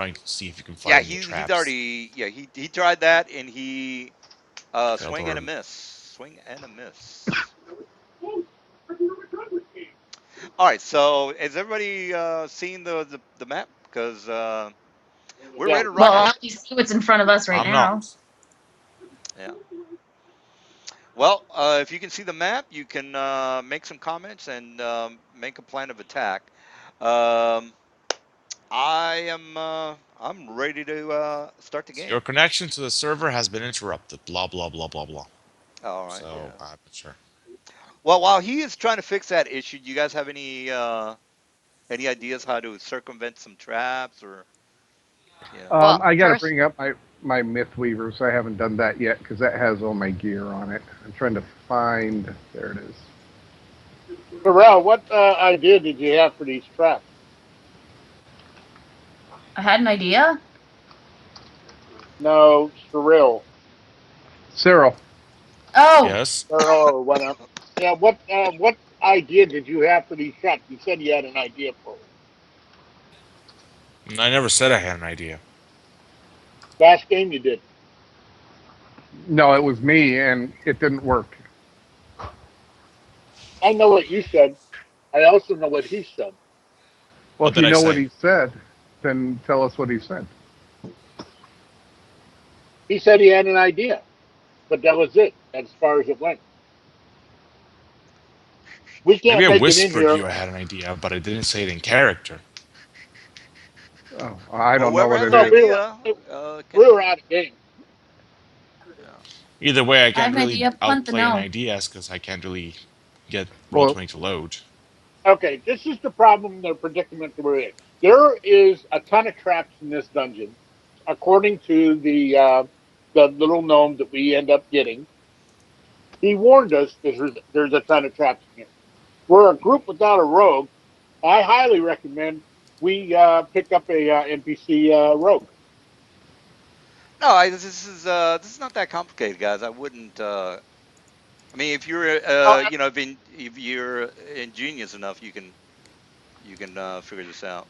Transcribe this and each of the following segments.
trying to see if you can Yeah, find any he's traps. already. Yeah, he tried that and he Failed swing and a horribly. miss. Swing and a miss. All right, so has everybody seen the map? Because we're Yeah. ready to Well, rock and. I can see what's in front of us right I'm now. not. Yeah. Well, if you can see the map, you can make some comments and make a plan of attack. Um, I'm ready to start the Your game. connection to the server has been interrupted. Blah blah blah blah blah. All right, So yeah. I'm not sure. Well, while he is trying to fix that issue, do you guys have any ideas how to circumvent some traps or you know? Well, I got to first, bring up my myth weavers. I haven't done that yet because that has all my gear on it. I'm trying to find. There it is. Pharrell, what idea did you have for these traps? I had an idea. No, Cyril, Cyril. Oh, Yes. Cyril, or whatever. Yeah, what idea did you have for these traps? You said you had an idea for it. I never said I had an idea. Last game you did. No, it was me, and it didn't work. I know what you said. I also know what he said. Well, What if did you I know what say? he said, then tell us what he said. He said he had an idea, but that was it as far as it went. We Maybe can't I make it in whispered here. you I had an idea, but I didn't say it in character. Oh, I Well, don't know whoever what has it an No, is. idea we can. were out of game. Yeah. Either way, I I have can't an really idea. Punt the outplay an no. idea because I can't really get Well, Roll20 to load. Okay, this is the problem, the predicament that we're in. There is a ton of traps in this dungeon, according to the little gnome that we end up getting. He warned us there's a ton of traps in here. We're a group without a rogue. I highly recommend we pick up a NPC rogue. No, this is not that complicated, guys. I wouldn't. I mean, if you're Uh, if you're ingenious enough, you can figure this out.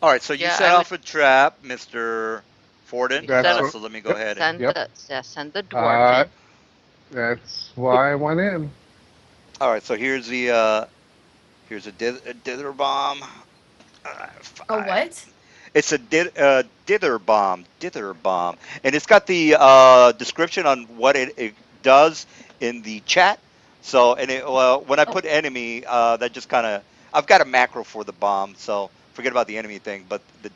All right, so you yeah, set I would off a trap, Mister Forden. that's instead of what. So let me go Yep, ahead and. send yep. the dwarves Uh, in. that's why I went in. All right, so here's a dither bomb. Oh, Five. what? It's a dither bomb, and it's got the description on what it does in the chat. So, and when I Oh, put enemy, that just kind of I've got a macro for the bomb, so forget about the enemy thing. But the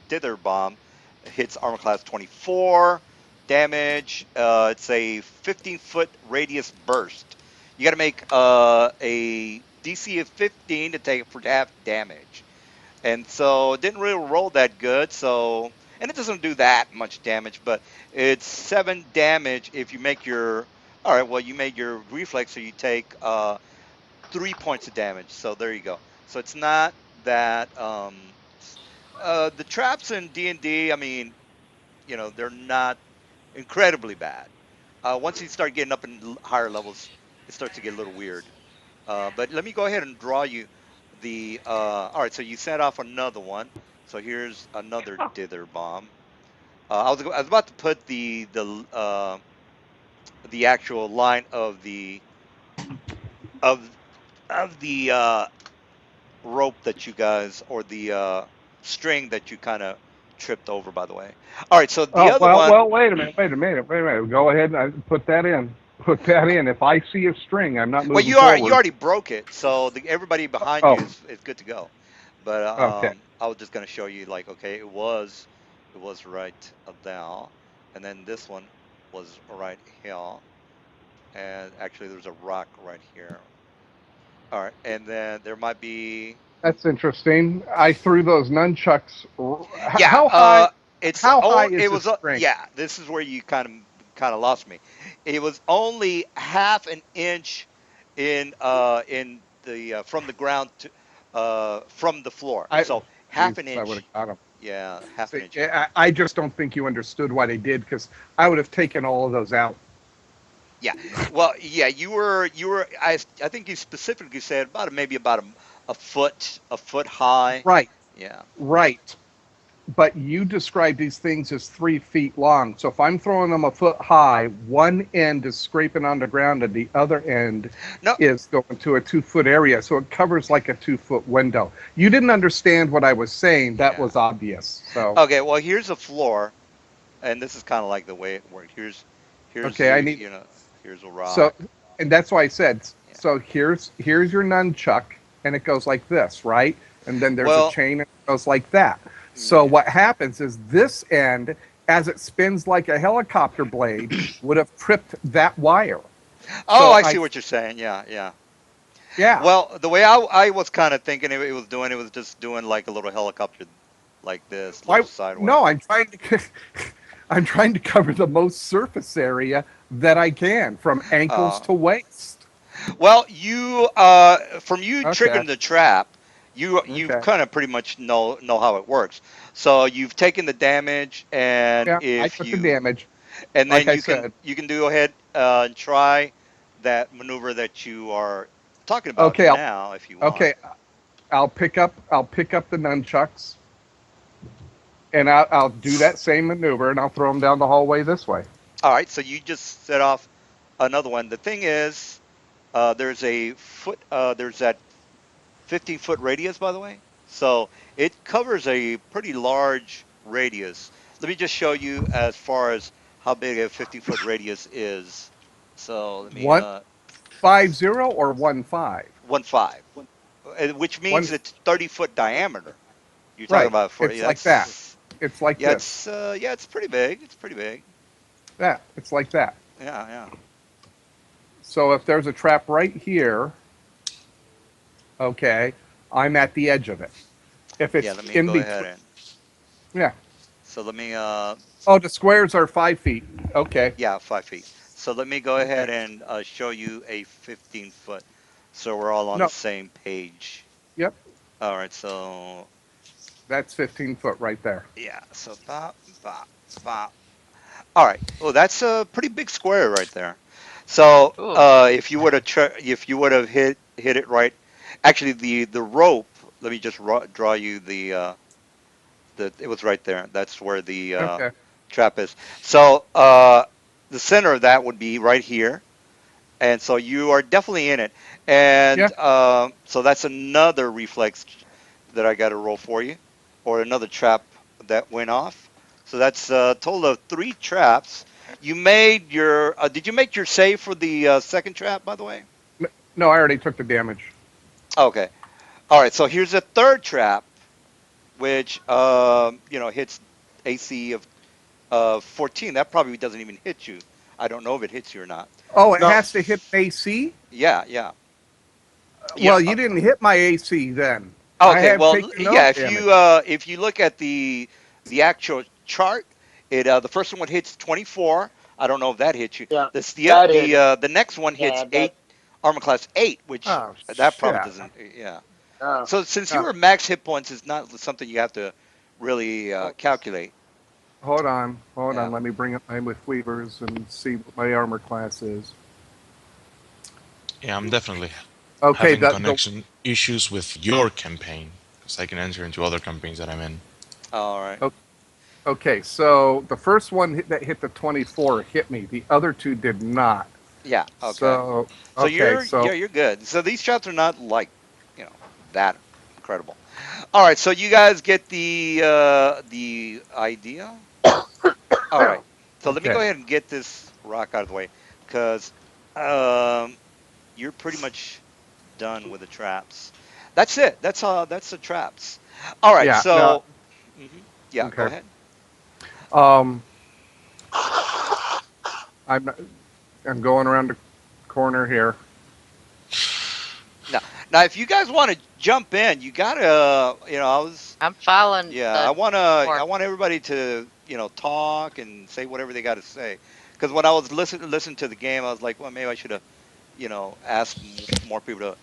dither bomb hits armor class 24 damage. It's a 15-foot radius burst. You got to make a DC of 15 to take it for half damage. And so it didn't really roll that good. So, and it doesn't do that much damage, but it's 7 damage if you make your. All right, well, you made your reflex, so you take 3 points of damage. So there you go. So it's not that. The traps in D&D, I mean, they're not incredibly bad. Once you start getting up in higher levels, it starts to get a little weird. But let me go ahead and draw you the. All right, so you set off another one. So here's another dither bomb. I was about to put the actual line of of the rope that you guys or the string that you kind of tripped over. By the way. All right, so the Oh other well, one. well. Wait a minute. Go ahead and put that in. Put that in. If I see a string, I'm not Well, moving you forward. already broke it, so everybody behind you Oh, is good to go. But okay. I was just gonna show you like, okay, it was right there, and then this one was right here, and actually there's a rock right here. All right, and then there might be, That's interesting. I threw those nunchucks. yeah, How high? How high is it this was string? yeah. This is where you kind of lost me. It was only half an inch in the from the ground to from the floor. I, So half an Jesus, I would inch. have got them. Yeah, half an See, inch. I just don't think you understood what I did because I would have taken all of those out. Yeah. Well, yeah, you were I think you specifically said maybe about a foot high. Right, Yeah. right. but you describe these things as 3 feet long. So if I'm throwing them a foot high, one end is scraping on the ground and the other end No. is going to a 2-foot area. So it covers like a 2-foot window. You didn't understand what I was saying. That Yeah. was obvious. So Okay. Well, here's a floor, and this is kind of like the way it worked. Here's okay, I need here's a so, rock. and that's why I said Yeah. so. Here's your nunchuck, and it goes like this, right? And then there's a Well, chain, and it goes like that. So yeah. what happens is this end, as it spins like a helicopter blade, would have tripped that wire. Oh, So I I, see what you're saying. Yeah, yeah. yeah. Well, the way I was kind of thinking it was just doing like a little helicopter, like this, little Why? sideways. No, I'm trying to. I'm trying to cover the most surface area that I can, from ankles Uh, to waist. well, you from you Okay. triggering the trap, you Okay. kind of pretty much know how it works. So you've taken the damage, and Yeah, I if took the you damage, and like then I said. you can go ahead and try that maneuver that you are talking about Okay. now, if you want. Okay. I'll pick up the nunchucks, and I'll do that same maneuver, and I'll throw them down the hallway this way. All right, so you just set off another one. The thing is, there's a foot. There's that 15-foot radius, by the way. So it covers a pretty large radius. Let me just show you as far as how big a 15-foot radius is. So let me 150 or 15. 1.5, which One means it's 30-foot diameter. You're talking right. about for It's like that. It's like yeah, this. it's pretty big. It's pretty big. Yeah. It's like that. Yeah, yeah. So if there's a trap right here, okay, I'm at the edge of it. If Yeah, it's let me in go ahead between, and yeah. so let me Oh, the squares are 5 feet. Okay. yeah, 5 feet. So let me go Okay. ahead and show you a 15-foot, so we're all on the No. same page. Yep. All right, so That's 15 foot right there. yeah, so bop, bop, bop. All right. Oh, that's a pretty big square right there. So Ooh. if you would have hit it right, actually the rope. Let me just draw you the. It was right there. That's where the Okay. trap is. So the center of that would be right here, and so you are definitely in it. Yeah. And so that's another reflex that I got to roll for you, or another trap that went off. So that's a total of 3 traps. You made your. Did you make your save for the second trap, by the way? No, I already took the damage. Okay. All right. So here's a third trap, which hits AC of 14. That probably doesn't even hit you. I don't know if it hits you or not. Oh, it No. has to hit AC? Yeah, yeah. Yeah. Well, you didn't hit my AC then. I Okay. have Well, taken no yeah. damage. If you look at the actual chart, the first one hits 24. I don't know if that hits you. Yeah, This that hit me. the next one hits Yeah, that. 8, armor class 8, which Oh, that probably shit. doesn't. Yeah. Uh, So since you Uh, were max hit points, it's not something you have to really oh, calculate. hold on. Hold Yeah. on. Let me bring up my with weavers and see what my armor class is. Yeah, I'm definitely Okay, having connection issues with your campaign because I can enter into other campaigns that I'm in. All right. okay, so the first one that hit the 24 hit me. The other two did not. Yeah. Okay. So, So okay, so you're good. So these traps are not like that incredible. All right. So you guys get the idea. All right. So let me go okay. ahead and get this rock out of the way because um, you're pretty much done with the traps. That's it. That's the traps. All right. Yeah, no, So yeah, go okay. ahead. Um, I'm I'm going around the corner here. Now, if you guys want to jump in, you gotta. I'm following Yeah, the I door. want everybody to talk and say whatever they got to say. Because when I was listening to the game, I was like, well, maybe I should have asked more people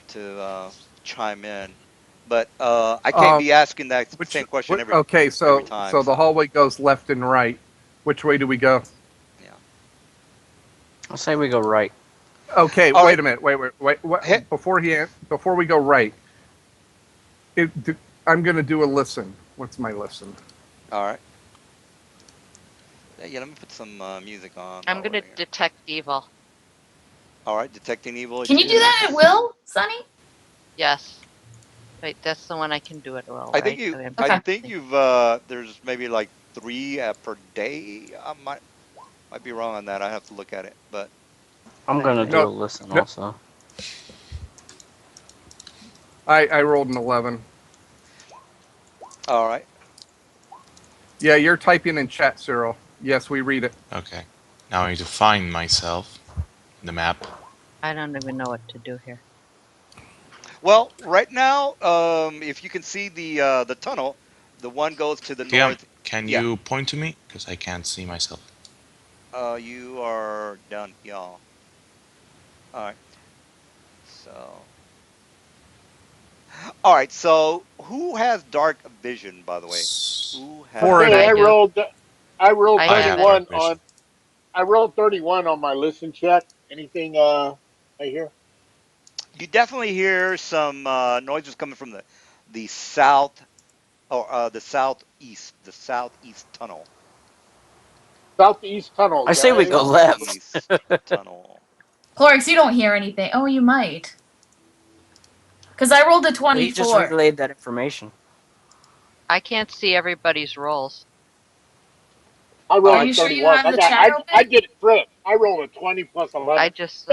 to chime in. But I can't Um, be asking that which, same question okay, every so time. the So hallway goes left and right. Which way do we go? yeah. I'll say we go right. Okay, All wait right. a minute. Wait. Hey, Before we go right, I'm going to do a listen. What's my listen? All right. Yeah, let me put some music on I'm while we're gonna here. detect evil. All right, detecting evil. It Can you do that at is. will, Sonny? Yes. Wait, that's the one I can do it well, I think right? you. Okay, I'm I Okay. think detecting. you've. There's maybe like 3 per day. I might be wrong on that. I have to look at it. But I'm gonna do No, a listen no. also. I rolled an 11. all right. Yeah, you're typing in chat, Cyril. Yes, we read it. Okay. Now I need to find myself in the map. I don't even know what to do here. Well, right now, if you can see the tunnel, the one goes to the DM, north. can Yeah. you point to me? Because I can't see myself. You are down here. All right. So. All right. So who has dark vision, by the way? Who has Foreign. Okay, I dark do. I rolled I I have have it. 31 dark vision. on I rolled 31 on my listen check. Anything I hear? You definitely hear some noises coming from the south or the southeast tunnel, Southeast tunnel, I is that say we right? go left. southeast tunnel. Clorix, you don't hear anything. Oh, you might. Because I rolled a He just 24. relayed that information. I can't see everybody's rolls. I All Are rolled a right, you sure you 31. have the chat I open? did it fresh. I rolled a 20 plus I 11. just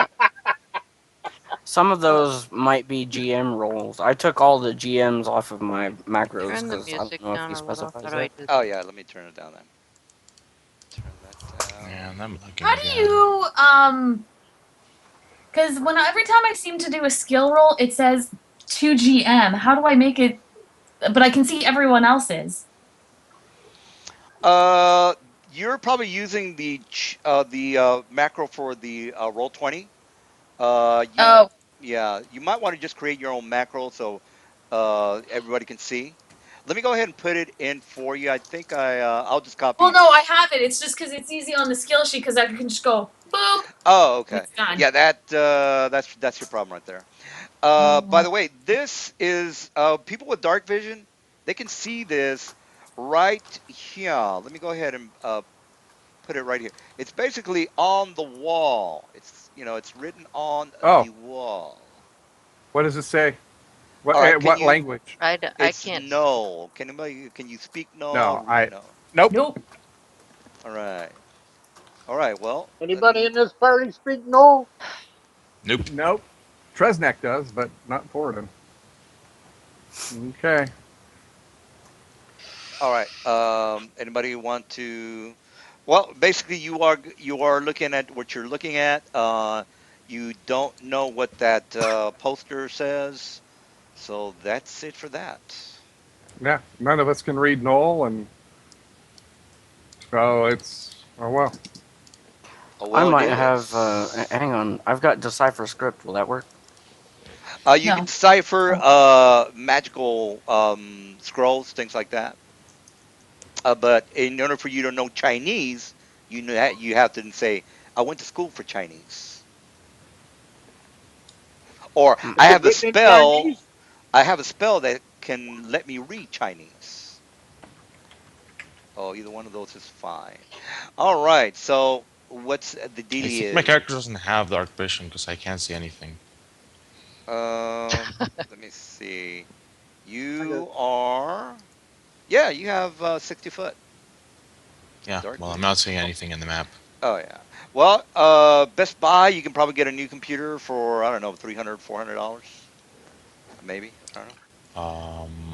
Some of those might be GM rolls. I took all the GMs off of my macros turn the because I don't music know if he down a little. How specifies do I that. do oh that? yeah, let me turn it down then. Turn that down. And I'm looking How do again. you because when every time I seem to do a skill roll, it says 2GM. How do I make it but I can see everyone else's? Uh, you're probably using the macro for the roll 20. You Oh, yeah, you might want to just create your own macro so everybody can see. Let me go ahead and put it in for you. I think I'll just well, copy. no, I have it. It's just because it's easy on the skill sheet because I can just go boop Oh, and okay. it's done. Yeah, that's your problem right there. By Oh. the way, this is people with dark vision. They can see this right here. Let me go ahead and put it right here. It's basically on the wall. It's written on Oh, the wall. what does it say? All right, can What you? language? I It's can't see. no. Can you speak no or No, read no? nope. Nope. All right. All right. Well, Anybody then. in this party speak no? Nope. Nope. Tresnek does, but not Forden. Okay. All right. Anybody want to? Well, basically, you are looking at what you're looking at. You don't know what that poster says, so that's it for that. Yeah, none of us can read Knoll, and so oh well. Oh I well, it might have. is. Hang on. I've got decipher script. Will that work? You can No. decipher magical scrolls, things like that. But in order for you to know Chinese, you have to say, "I went to school for Chinese," or Hmm. Is it written in Chinese? I have a spell that can let me read Chinese." Oh, either one of those is fine. All right. So what's the I dealie think my is? character doesn't have dark vision because I can't see anything. Let me see. I got You are. Yeah, you have 60 foot Yeah, dark well, I'm vision. not seeing anything in the map. Oh yeah. Well, Best Buy, you can probably get a new computer for I don't know, 300, $400, maybe. I don't know.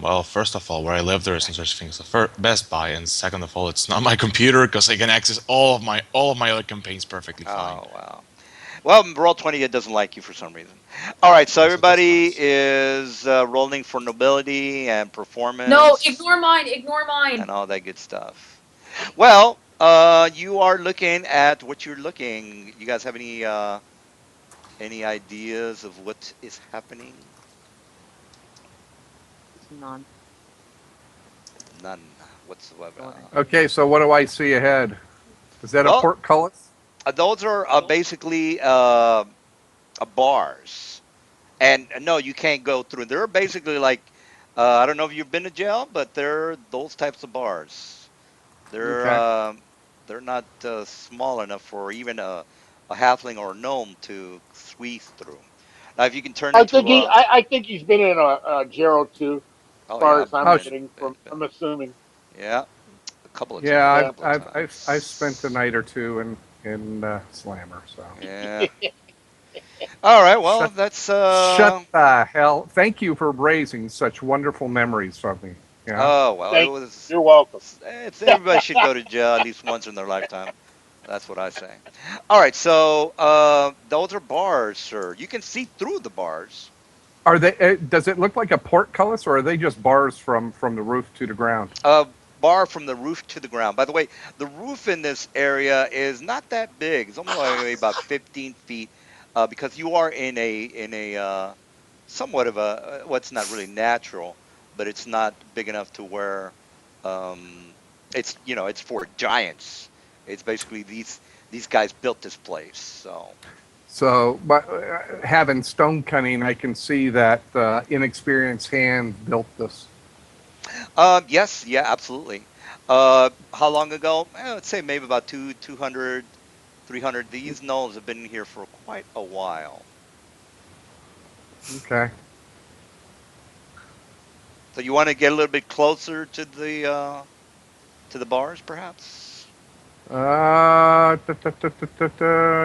Well, first of all, where I live, there is no such thing as a Best Buy, and second of all, it's not my computer because I can access all of my other campaigns perfectly fine. Oh wow. Well, Roll 20 it doesn't like you for some reason. All right, so Yes, it does not. everybody is rolling for nobility and No, performance ignore mine. Ignore mine. and all that good stuff. Well, you are looking at what you're looking. You guys have any ideas of what is happening? None. None whatsoever. Sorry. Okay, so what do I see ahead? Is that a Well, portcullis? those are basically bars, and no, you can't go through. They're basically like I don't know if you've been to jail, but they're those types of bars. They're Okay. they're not small enough for even a halfling or a gnome to squeeze through. Now, if you can turn into I think he's been in a Gerald too, as oh far yeah, as I'm Oh, getting from. been, I'm assuming. yeah, a couple of yeah. times, Yeah. couple of I've spent a times. night or two in Slammer. So Yeah. All right. Well, shut that's shut the hell. Thank you for raising such wonderful memories from me. Yeah. oh well, it Thank you. was. You're welcome. It's everybody should go to jail at least once in their lifetime. That's what I say. All right. So those are bars, sir. You can see through the bars. Are they? Does it look like a portcullis, or are they just bars from the roof to the ground? Uh, bar from the roof to the ground. By the way, the roof in this area is not that big. It's only like maybe about 15 feet, because you are in a somewhat of a what's not really natural, but it's not big enough to where it's it's for giants. It's basically these guys built this place. So So, but having stone cutting, I can see that inexperienced hand built this. yes, yeah, absolutely. How long ago? I'd say maybe about 200, 300. These gnomes have been here for quite a while. Okay. So you want to get a little bit closer to the bars, perhaps?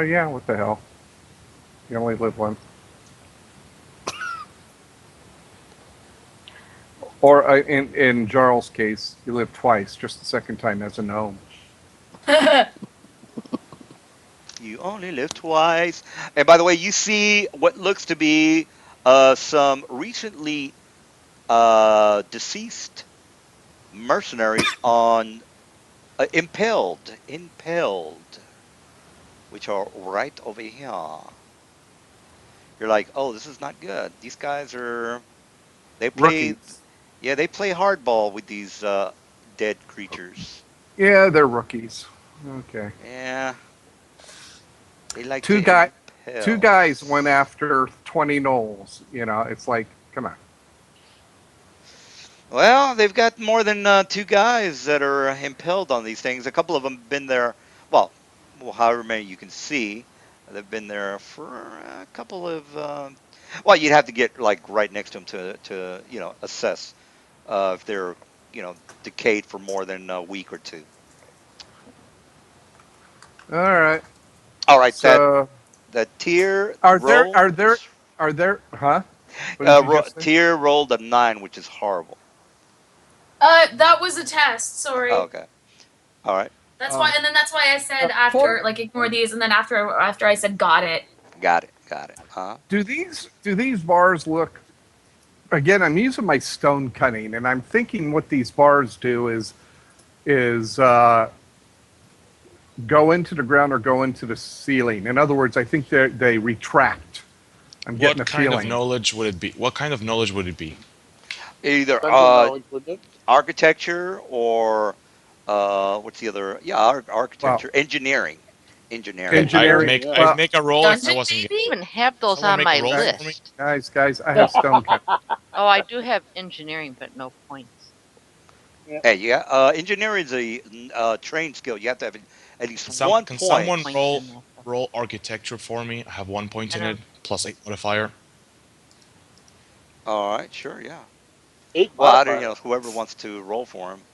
Yeah. What the hell? You only live once. Or in Jarl's case, you live twice. Just the second time as a gnome. You only live twice. And by the way, you see what looks to be some recently deceased mercenaries on impaled, which are right over here. You're like, oh, this is not good. These guys are they play Rookies. yeah they play hardball with these dead creatures. Yeah, they're rookies. Okay. Yeah, they like to Two guy, two impale. guys went after 20 gnolls. It's like, come on. Well, they've got more than two guys that are impaled on these things. A couple of them have been there. Well, however many you can see, they've been there for a couple of. Well, you'd have to get like right next to them to assess if they're decayed for more than a week or two. All right. All right, So, that tier are there, are there, rolls. are there, huh? What did you just say? Tier rolled a 9, which is horrible. That was a test. Oh, Sorry. okay. All right. That's why, Um, and then that's why I said for after, like, ignore these, and then after I said got it. Got it. Got it. Huh? do these bars look? Again, I'm using my stone cutting, and I'm thinking what these bars do is go into the ground or go into the ceiling. In other words, I think they retract. I'm getting a What kind of feeling. knowledge would it be? What kind of knowledge would it be? Either Dungeon knowledge, wouldn't it? architecture or what's the other? Yeah, Well, architecture, engineering. I'd engineering. Engineering, make yeah. I'd Well, make a roll if I Dungeon, wasn't maybe? getting. Even have those Someone on make a my roll for me. list. guys, I have stone cutting. Oh, I do have engineering, but no points. Yeah. Hey, yeah, engineering is a trained skill. You have to have at least Some one can No someone point. points roll in that. Though. roll architecture for me? I have 1 point I in it, don't. plus 8 modifier. All right, sure, yeah. 8 Well, I don't, modifier. whoever wants to roll for him.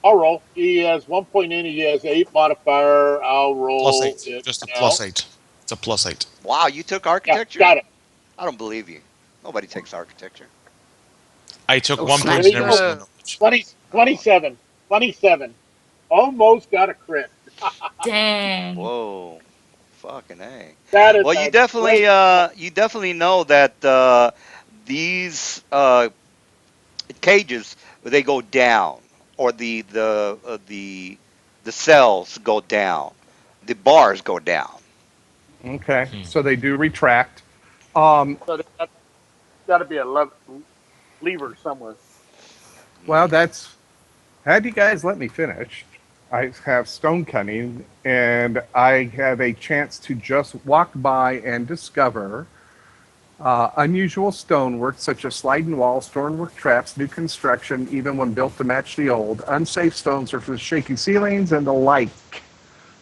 I'll roll. He has 1 point in. He has 8 modifier. I'll Plus roll 8. it Just a now. plus 8. It's a plus 8. Wow, you took Yeah, architecture? got it. I don't believe you. Nobody takes architecture. I took Oh, one snap. point There in you every go. single knowledge. 20, Oh, 27. 27. Almost got a crit. Dang. whoa, fucking a. That is Well, a great roll. you definitely know that these cages they go down, or the cells go down, the bars go down. Okay, Hmm. so they do retract. Um, So that's got to be a lever somewhere. well, Hmm. that's had you guys let me finish. I have stone cutting, and I have a chance to just walk by and discover Unusual stonework such as sliding walls, stonework traps, new construction, even when built to match the old, unsafe stones or for shaky ceilings, and the like.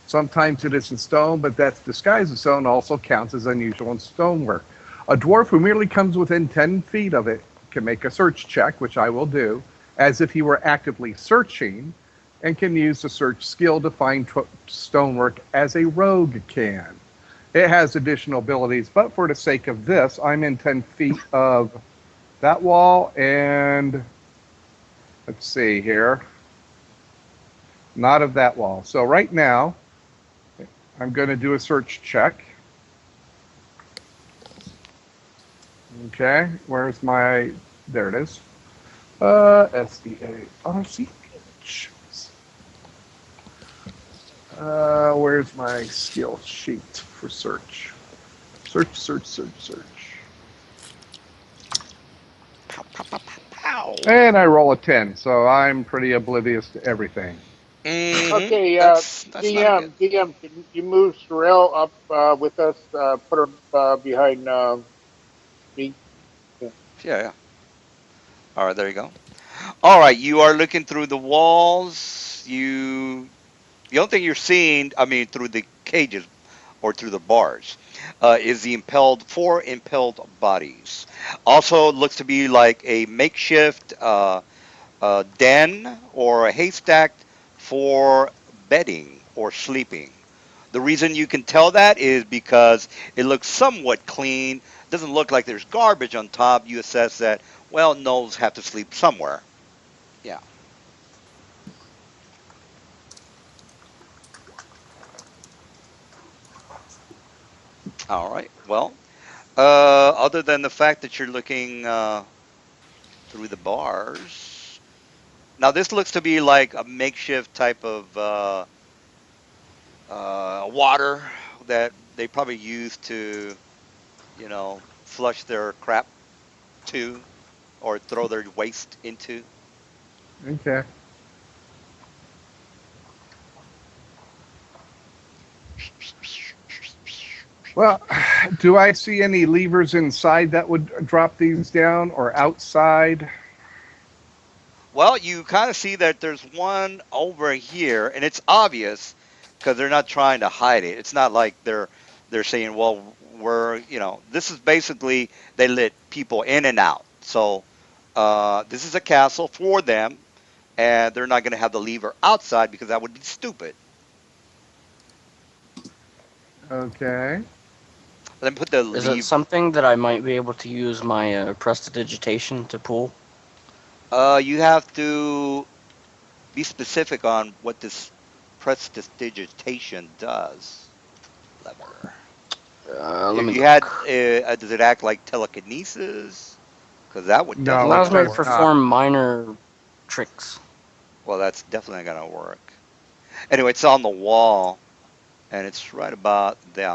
Sometimes it isn't stone, but that's disguised as stone also counts as unusual in stonework. A dwarf who merely comes within 10 feet of it can make a search check, which I will do, as if he were actively searching, and can use the search skill to find stonework as a rogue can. It has additional abilities, but for the sake of this, I'm in 10 feet of that wall, and let's see here, not of that wall. So right now, I'm going to do a search check. Okay, where's my, there it is. SDARCH. Where's my skill sheet for search? Search, search, search, search. Pow, pow, pow, pow, pow. And I roll a 10, so I'm pretty oblivious to everything. Okay, That's not a good. DM, can you move Sorrel up with us? Put her behind me. Yeah. Yeah, yeah. All right, there you go. All right, you are looking through the walls. The only thing you're seeing, I mean, through the cages or through the bars, is the four impelled bodies. Also, looks to be like a makeshift den or a haystack for bedding or sleeping. The reason you can tell that is because it looks somewhat clean. Doesn't look like there's garbage on top. You assess that, well, gnolls have to sleep somewhere. Yeah. All right. Well, other than the fact that you're looking through the bars, now this looks to be like a makeshift type of water that they probably use to, flush their crap to or throw their waste into. Okay. Well, do I see any levers inside that would drop these down or outside? Well, you kind of see that there's one over here, and it's obvious because they're not trying to hide it. It's not like they're saying, "Well, this is basically they let people in and out." So this is a castle for them, and they're not going to have the lever outside because that would be stupid. Okay. Then put the Is it lever. something that I might be able to use my prestidigitation to pull? You have to be specific on what this prestidigitation does. Lever. Let If me you had, look. does it act like telekinesis? Because that would No, Allows definitely it me not to does work. not. perform minor tricks. Well, that's definitely gonna work. Anyway, it's on the wall, and it's right about there.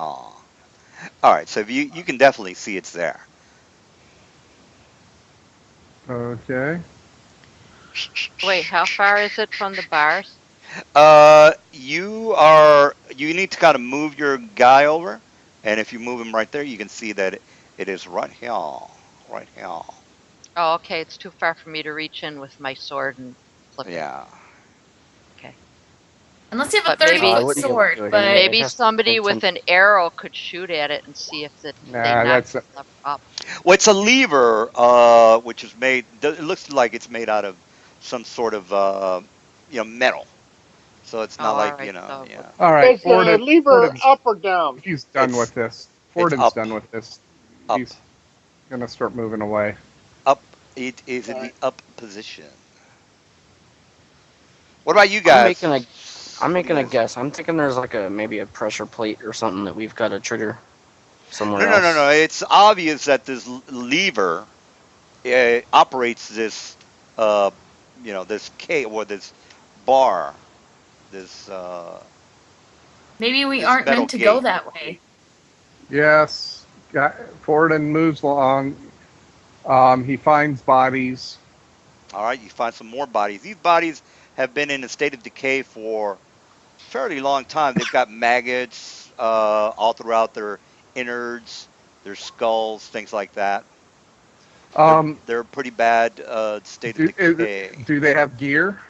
All right, so if you can definitely see it's there. Okay. Wait, how far is it from the bars? You need to kind of move your guy over, and if you move him right there, you can see that it is right here, right here. Oh, okay, it's too far for me to reach in with my sword and flip it. Yeah. Okay. Unless you have a But 30 I maybe foot wouldn't be able to sword, do it but anyway. It maybe has to be somebody within. with an arrow could shoot at it and see if they Nah, knock that's the lever up. Well, it's a lever, which is made. It looks like it's made out of some sort of, metal. So it's Oh, not all like right. So yeah. all right. Is the lever Forden's up or down? he's done with It's this. it's Forden's up, done with this. up, He's gonna start moving away. up. It is in Right. the up position. What about you I'm making a guys? I'm What do you making a guys? guess. I'm thinking there's like maybe a pressure plate or something that we've got to trigger somewhere No, no, no, else. no. It's obvious that this lever operates this, uh, this K or this bar, this maybe we this aren't metal meant to go gate. that way. Yes. Forden moves along. He finds bodies. All right, you find some more bodies. These bodies have been in a state of decay for fairly long time. They've got maggots all throughout their innards. Their skulls, things like that. They're Um, they're pretty bad state of decay. do they have gear?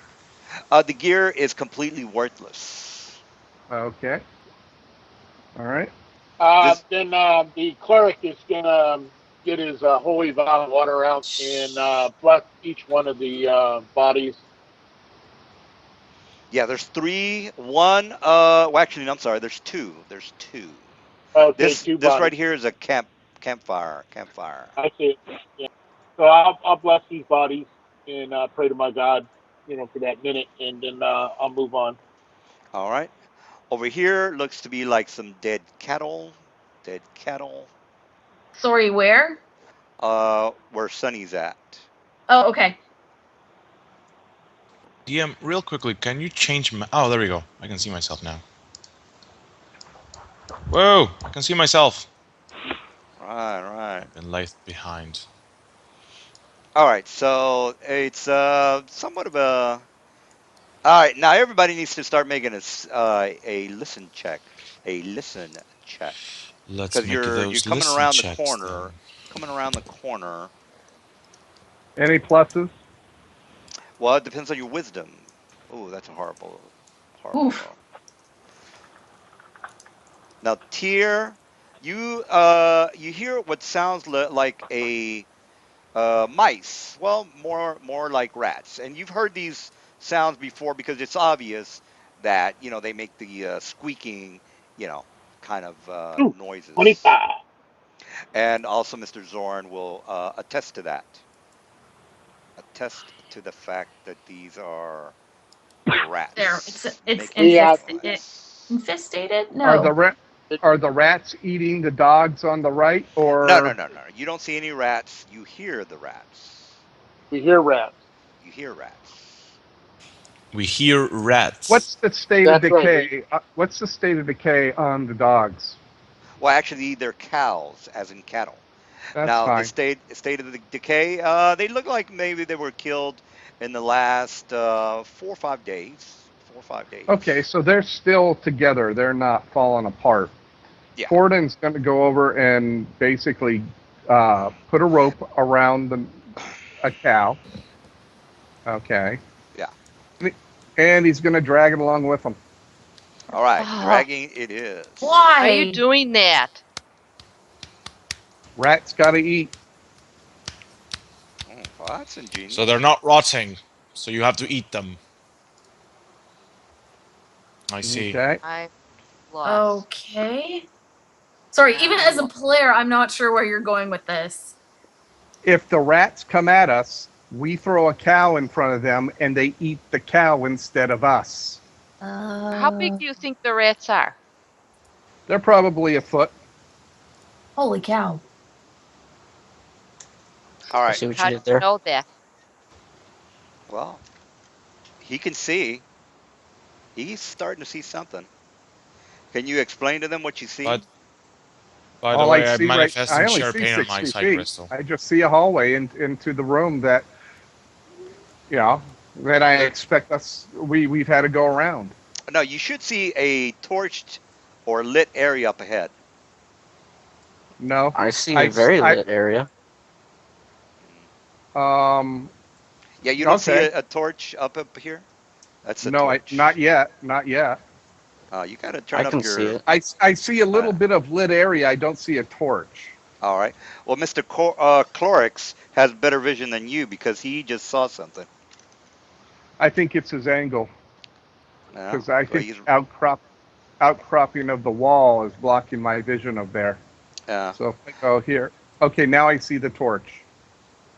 The gear is completely worthless. Okay. All right. This Then the cleric is gonna get his holy vial of water out and bless each one of the bodies. Yeah, there's three. One, well, actually, no, I'm sorry. There's two. There's two. Okay, two This right bodies. here is a campfire. Campfire. I see it. Yeah. So I'll bless these bodies and pray to my God, for that minute, and then I'll move on. All right. Over here looks to be like some dead cattle. Dead cattle. Sorry, where? Where Sunny's at. Oh, okay. DM, real quickly, can you change my... Oh, there we go. I can see myself now. Whoa! I can see myself. Right, right. I've been left behind. All right. So it's somewhat of a. All right. Now everybody needs to start making a listen check. A listen check. Let's Because make you're those coming listen around the checks then. corner. Coming around the corner. Any pluses? Well, it depends on your wisdom. Oh, that's a horrible, horrible Oof. roll. Now, Tyr, you hear what sounds like a mice. Well, more like rats. And you've heard these sounds before because it's obvious that they make the squeaking, you know, kind of Ooh, noises. 25. And also, Mr. Zorn will attest to that. Attest to the fact that these are There. rats It's making We that noise. infestated? Are the No. ra- are the rats eating the dogs on the right, No, no, or no, no. You don't see any rats. You hear the rats. we hear rats. You hear rats. We hear rats. what's the state of That's right. decay? What's the state of decay on the dogs? Well, actually, they're cows, as in cattle. That's Now, the fine. state of the decay, they look like maybe they were killed in the last 4 or 5 days. 4 or 5 days. Okay, so they're still together. They're not falling apart. Yeah. Forden's going to go over and basically put a rope around a cow. Okay. Yeah. And he's going to drag it along with him. All right. Oh, Dragging it is. why are you Why? doing that? Rats got to eat. Well, that's So they're ingenious. not rotting. So you have to eat them. I see. Okay. I'm lost. Okay. Sorry, even as a Now, player, I'm not sure where you're going with this. If the rats come at us, we throw a cow in front of them and they eat the cow instead of us. how big Uh, do you think the rats are? They're probably a foot. holy cow. All I right. see what How you do did you there. know that? Well, he can see. He's starting to see something. Can you explain to them what you But see? by the All I way, I'm see I manifesting only share see pain on my 60 side feet. crystal. I just see a hallway into the room that, you know, that I expect we've had to go around. No, you should see a torched or lit area up ahead. No, I see a I, very I, lit area. Mm. um, Yeah, you don't see okay. a torch up here. That's a No, not torch. yet, not yet. You got to I turn up can see your. it. I see a little Uh, bit of lit area. I don't see a torch. all right. Well, Mr. Clorix has better vision than you because he just saw something. I think it's his angle Yeah. because I Well, think he's. outcropping of the wall is blocking my vision of there. Yeah. So if I go here, okay, now I see the torch.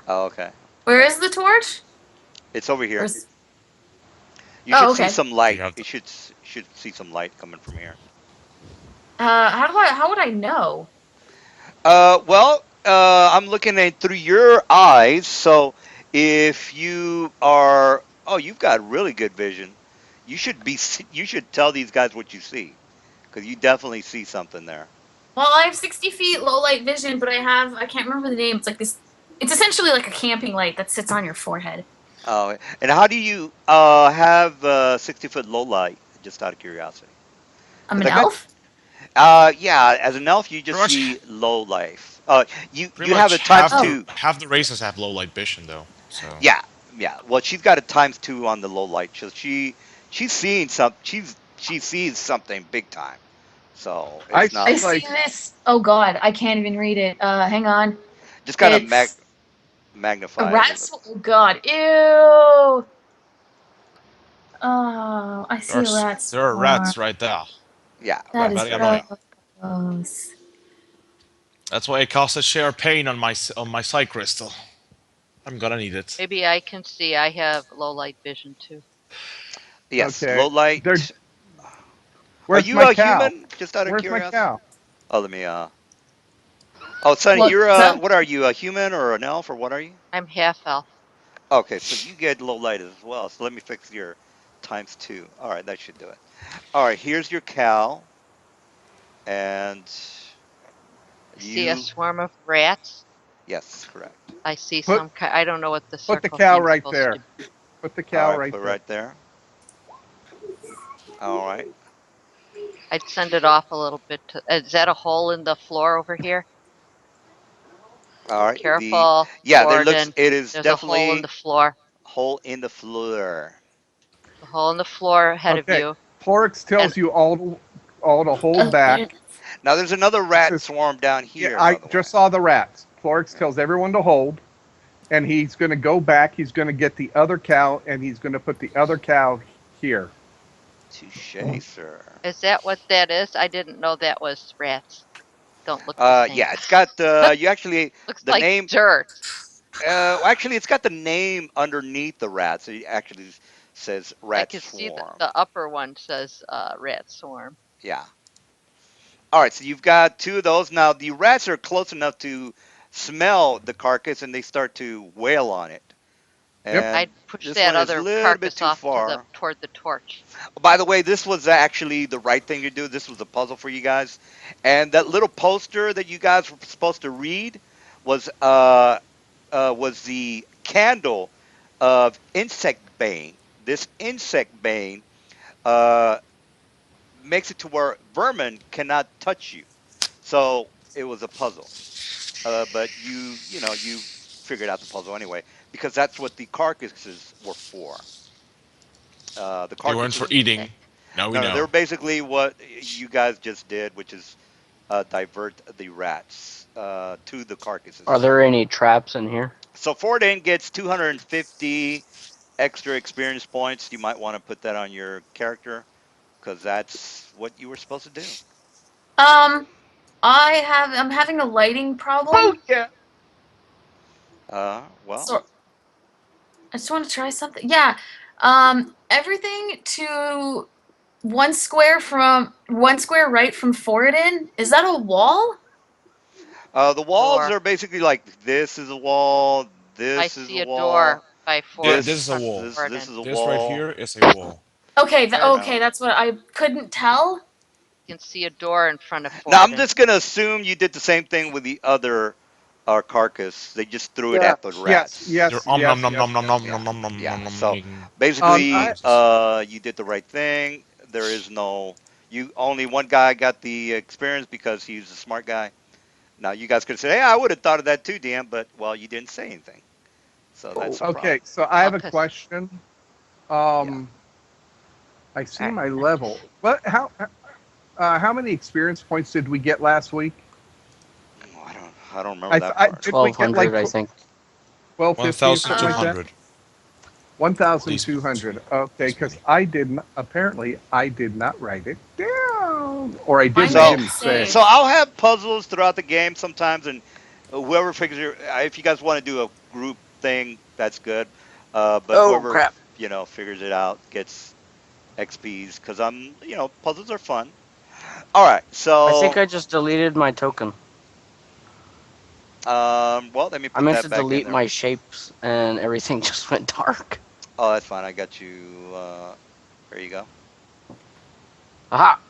Oh, okay. Where Okay. is the torch? It's over here. Where's... You should Oh, see okay. some So you light. have You to. should see some light coming from here. How would I know? I'm looking at through your eyes. So if you are, oh, you've got really good vision. You should tell these guys what you see because you definitely see something there. Well, I have 60 feet low light vision, but I can't remember the name. It's like this, it's essentially like a camping light that sits on your forehead. Oh, and how do you have 60-foot low light? Just out of curiosity, I'm because an I bet. elf? Yeah, as an elf, you just Pretty much, see low life. pretty You have a much times Oh, two. half the races have low light vision though. So Yeah, yeah. Well, she's got a times two on the low light. So she's seeing some. She sees something big time. So I it's I not see see like this. Oh God, I can't even read it. Hang on. just kind of It's a magnifies rat. it. Oh God, ew. Oh, I there are see a rat there are swarm. rats right there. Yeah, That rats is Very right there. annoying. gross. That's why I cast a share pain on my psi crystal. I'm gonna need it. Maybe I can see. I have low light vision too. Yes, low okay. There. light. Are Where's you my a cow? human? Just out of Where's my curiosity. cow? Oh, let me. Oh, Sonny, What's you're up? what are you? A human or an elf or what are you? I'm half elf. Okay, so you get low light as well. So let me fix your times two. All right, that should do it. All right, here's your cow, and I see a you. swarm of rats. Yes, correct. I see Put some. I don't know what the put the circle cow thing's right supposed to there. be. Put the All cow right, right put it there. right there. All right, I'd send it off a little bit. Is that a hole in the floor over here? all right. Careful, Yeah, there looks. Warden. It is There's a hole in definitely the floor. hole in the floor. The hole in the floor ahead of Okay. you. Plorix And tells you all to hold There it back. is. Now there's another He rat says, swarm down "Yeah, here, I by the way. just saw the rats." Plorix tells everyone to hold, and he's going to go back. He's going to get the other cow, and he's going to put the other cow here. Touche, sir. is that what that is? I didn't know that was rats. Don't look the same. Yeah, it's got you actually Looks the like name. dirt. Actually, it's got the name underneath the rat, so it actually says I rat can see swarm. the upper one says rat swarm. Yeah. All right, so you've got two of those. Now the rats are close enough to smell the carcass, and they start to wail on it. Yep. And I'd push this that one is a other little bit carcass too off to far. toward the torch. By the way, this was actually the right thing to do. This was a puzzle for you guys, and that little poster that you guys were supposed to read was the candle of insect bane. This insect bane uh, makes it to where vermin cannot touch you. So it was a puzzle, but you figured out the puzzle anyway because that's what the carcasses were for. The They weren't for carcasses. eating. Now we No, no, they're know. basically what you guys just did, which is divert the rats to the Are carcasses. there any traps in here? So Forden gets 250 extra experience points. You might want to put that on your character because that's what you were supposed to do. Um, I'm having a lighting Oh problem. yeah. Well, So I just want to try something. Yeah. Everything to one square right from Forden. Is that a wall? the walls Door. are basically like this is a wall, I this is a see a wall, door by This Ford is a front wall. this Forden. is a This right wall. here is a wall. Okay, There's okay, Now, that's what I couldn't tell. you can see a door in front of now I'm Forden. just gonna assume you did the same thing with the other carcass. They just threw it Yeah. at the Yes, rats. They're yes, yes, nom nom yes, nom yes. nom Yeah, nom nom nom yeah. nom nom So nom. basically, I Jesus. you did the right thing. There is no, you only one guy got the experience because he's a smart guy. Now you guys could say, "Hey, I would have thought of that too, Dan," but well, you didn't say anything, so that's the okay. problem. So I have a Because question. Yeah. I see my level. What? How many experience points did we get last week? I don't remember that part. Did we get like 1200, I think. 1250 or something like that? 1,200. At least 1,200. Okay, this because many. apparently I did not write it down, or Mine I So, didn't didn't say. so save. I'll have puzzles throughout the game sometimes, and whoever figures it, if you guys want to do a group thing, that's good. But Oh whoever crap! figures it out gets XPs because puzzles are fun. All right, I think so I just deleted my token. well, let me I put meant that to back in delete there. my shapes, and everything just went dark. Oh, that's fine. I got you. There you go. Aha!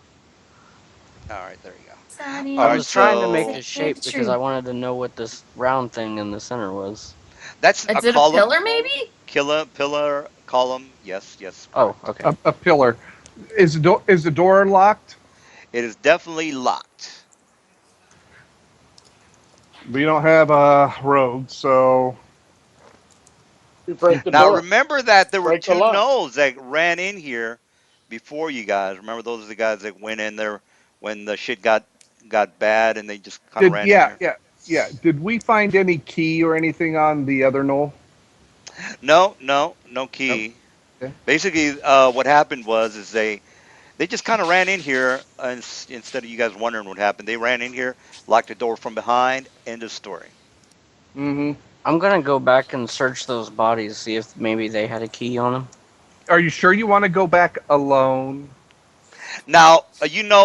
All right, there you go. Sunny All I right, was and trying to so make pleasant a shape with because I truth. wanted to know what this round thing in the center was. that's a Is it a column, pillar, maybe? pillar, column. Yes, yes, Oh, correct. okay. A pillar. Is the door locked? It is definitely locked. We don't have a road, so We break the Now door. remember that there were Break the two lock. nodes that ran in here before you guys. Remember those are the guys that went in there when the shit got bad and they just kind of did ran in yeah here. yeah yeah. Did we find any key or anything on the other knoll? No, no Nope. key. Okay. Basically, what happened was is they just kind of ran in here instead of you guys wondering what happened. They ran in here, locked the door from behind. End of story. Mm-hmm. I'm gonna go back and search those bodies, see if maybe they had a key on them. Are you sure you want to go back alone? Now,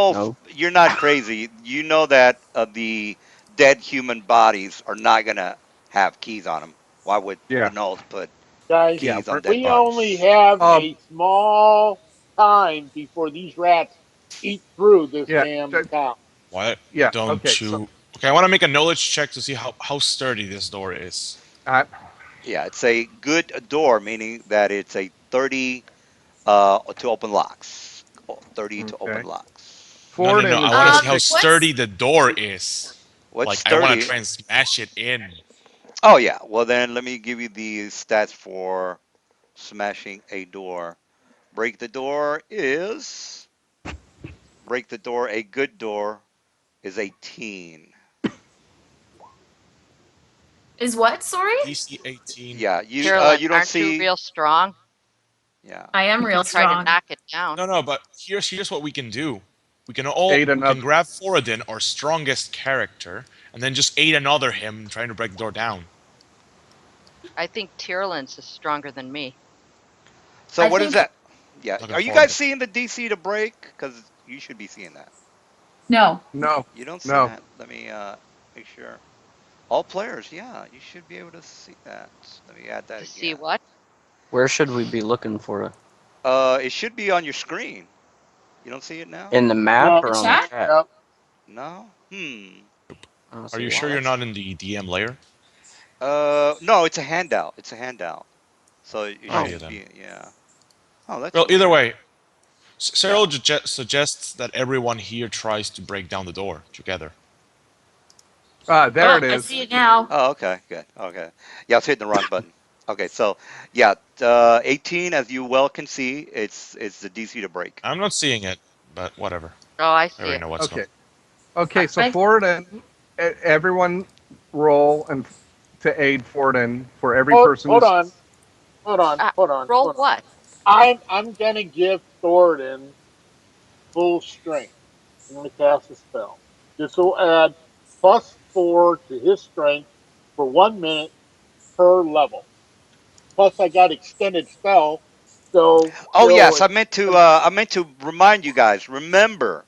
No. you're not crazy. You know that the dead human bodies are not gonna have keys on them. Why would the Yeah. Knolls put Guys, Yeah. keys on dead we only bodies? have Um. a small time before these rats eat through this Yeah. damn town. Why Yeah. Okay. don't So. you? Okay, I want to make a knowledge check to see how sturdy this door is. Uh, Yeah, it's a good door, meaning that it's a 30 to open locks. 30 to open okay. locks. No, no, Ford no. and I is want to gonna see how take. What's sturdy the door is. What's Like, I want to sturdy? try and smash it in. Oh yeah. Well then, let me give you the stats for smashing a door. Break the door is break the door. A good door is 18. is what? Sorry, DC 18. Yeah, Tyrlin, you don't aren't you see. real strong? Yeah. I am real Try to strong. knock it down. No, no, but here's what we can do. Aid We can another. grab Foradin, our strongest character, and then just aid another him trying to break the door down. I think Tyrlin's is stronger than me. So I what is think that? Yeah. Looking Are you forward guys to it. seeing the DC to break? Because you should be seeing that. no. No. You don't see No. that? Let me make sure. All players, yeah, you should be able to see that. Let me add that To see again. what? Where should we be looking for it? It should be on your screen. You don't see it now? In the map No, The or on the chat? chat? no. No? Hmm. I don't Are see you it. sure Wow, you're that's not in the DM layer? no, it's a handout. It's a handout. So it Oh, Okay should then. be, yeah. Oh, that's Well, so either weird. way, Cyril Yeah. suggests that everyone here tries to break down the door together. There Oh, it I is. see it now. Oh, okay, good. Okay. Yeah, I was hitting the wrong button. Okay, so yeah, 18, as you well can see, it's the DC to break. I'm not seeing it, but whatever. Oh, I I see already it. know what's up. Okay. Okay. So I Ford and everyone roll and to aid Forden for every Hold, person hold who's on, hold on, Uh, hold on, roll hold on. what? I'm gonna give Thoradin full strength. I'm gonna cast a spell. This will add +4 to his strength for 1 minute per level. Plus, I got extended spell, so Oh it'll yes, extend. I meant to remind you guys. Remember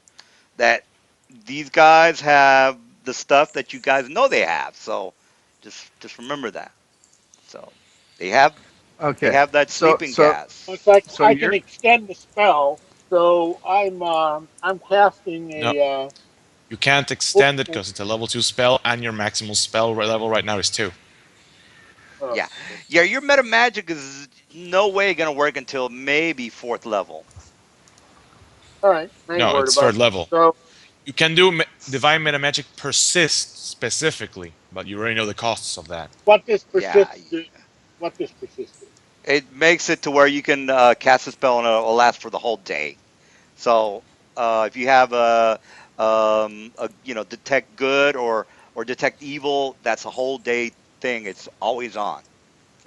that these guys have the stuff that you guys know they have. So just remember that. So they have they okay. have that So sleeping so gas. It's like so I can you're extend the spell, so I'm casting No, a you can't full, extend it because it's a level 2 spell, and your maximal spell level right now is 2. uh, Yeah, yeah. Your meta magic is no way gonna work until maybe fourth level. all right, I ain't No, worried it's about third it. level. So You can do Divine Meta Magic Persist specifically, but you already know the costs of that. what does Yeah, persist do? What does persist do? it makes it to where you can cast a spell and it'll last for the whole day. So if you have a detect good or detect evil, that's a whole day thing. It's always on.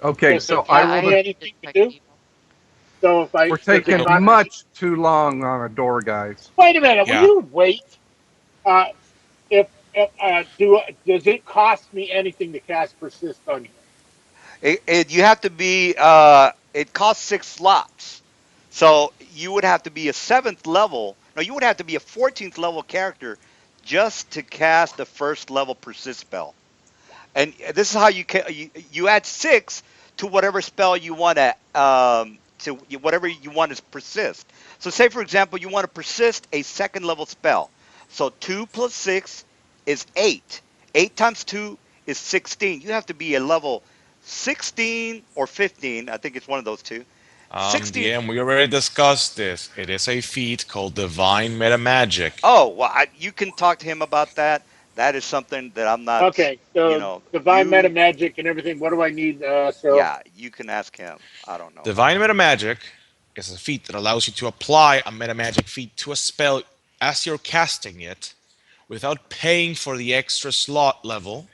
okay. Does So it I Yeah, cost rolled I me a. can anything to detect do? evil. So if I We're does it taking Nope. cost me? much too long on a door, guys. Wait a minute. Will Yeah. you wait? Uh, if does it cost me anything to cast persist on here? You have to be. It costs 6 slots, so you would have to be a seventh level. No, you would have to be a 14th level character just to cast the first level persist spell. And this is how you add 6 to whatever spell you want to whatever you want to persist. So say for example you want to persist a second level spell. So 2 plus 6 is 8. 8 times 2 is 16. You have to be a level 16 or 15. I think it's one of those two. 16. DM, we already discussed this. It is a feat called Divine Meta Magic. Oh, well, you can talk to him about that. That is something that I'm not, Okay, so divine meta you, magic and everything. What do I need, Cyril? yeah, you can ask him. I don't know. Divine Meta Magic is a feat that allows you to apply a Meta Magic feat to a spell as you're casting it without paying for the extra slot level,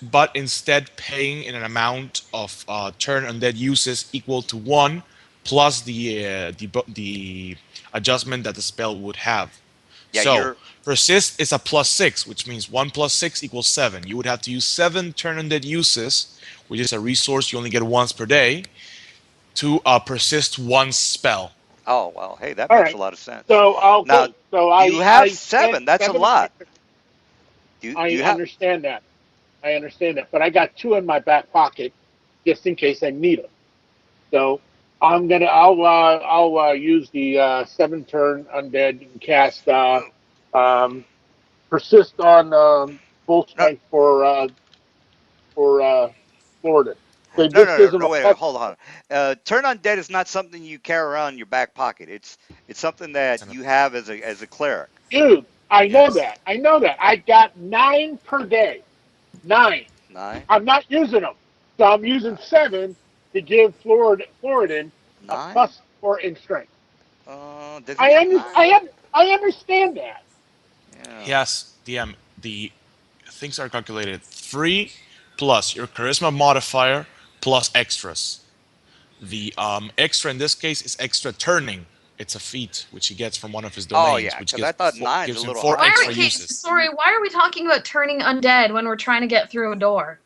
but instead paying in an amount of turn undead uses equal to 1 plus the adjustment that the spell would have. Yeah, So, persist is a +6, which means 1 plus 6 equals 7. You would have to use 7 turn undead uses, which is a resource you only get once per day, to persist one spell. oh, well, hey, that All makes a right. lot of sense. So Now, okay. So you have I spent 7. That's a 7 lot. turns. Do I you have? understand that. I understand that. But I got 2 in my back pocket just in case I need them. So I'll use the 7 turn undead and cast um, persist on full No, strength for Florida. So no, this no, gives no, him no. a Wait, plus. hold on. Turn undead is not something you carry around in your back pocket. It's something that you have as a cleric. Dude, I know Yes. that. I know that. I got 9 per day. 9. 9, I'm not using them. So I'm using 9, 7 to give Floridan a 9. +4 in strength. Does he have 9? I understand that. Yeah. Yes, DM. The things are calculated 3 plus your charisma modifier plus extras. The extra in this case is extra turning. It's a feat which he gets from one of his Oh domains, yeah, which because I thought nine's a gives him little 4 Why high are for we, extra him. Kate, uses. sorry, why are we talking about turning undead when we're trying to get through a door?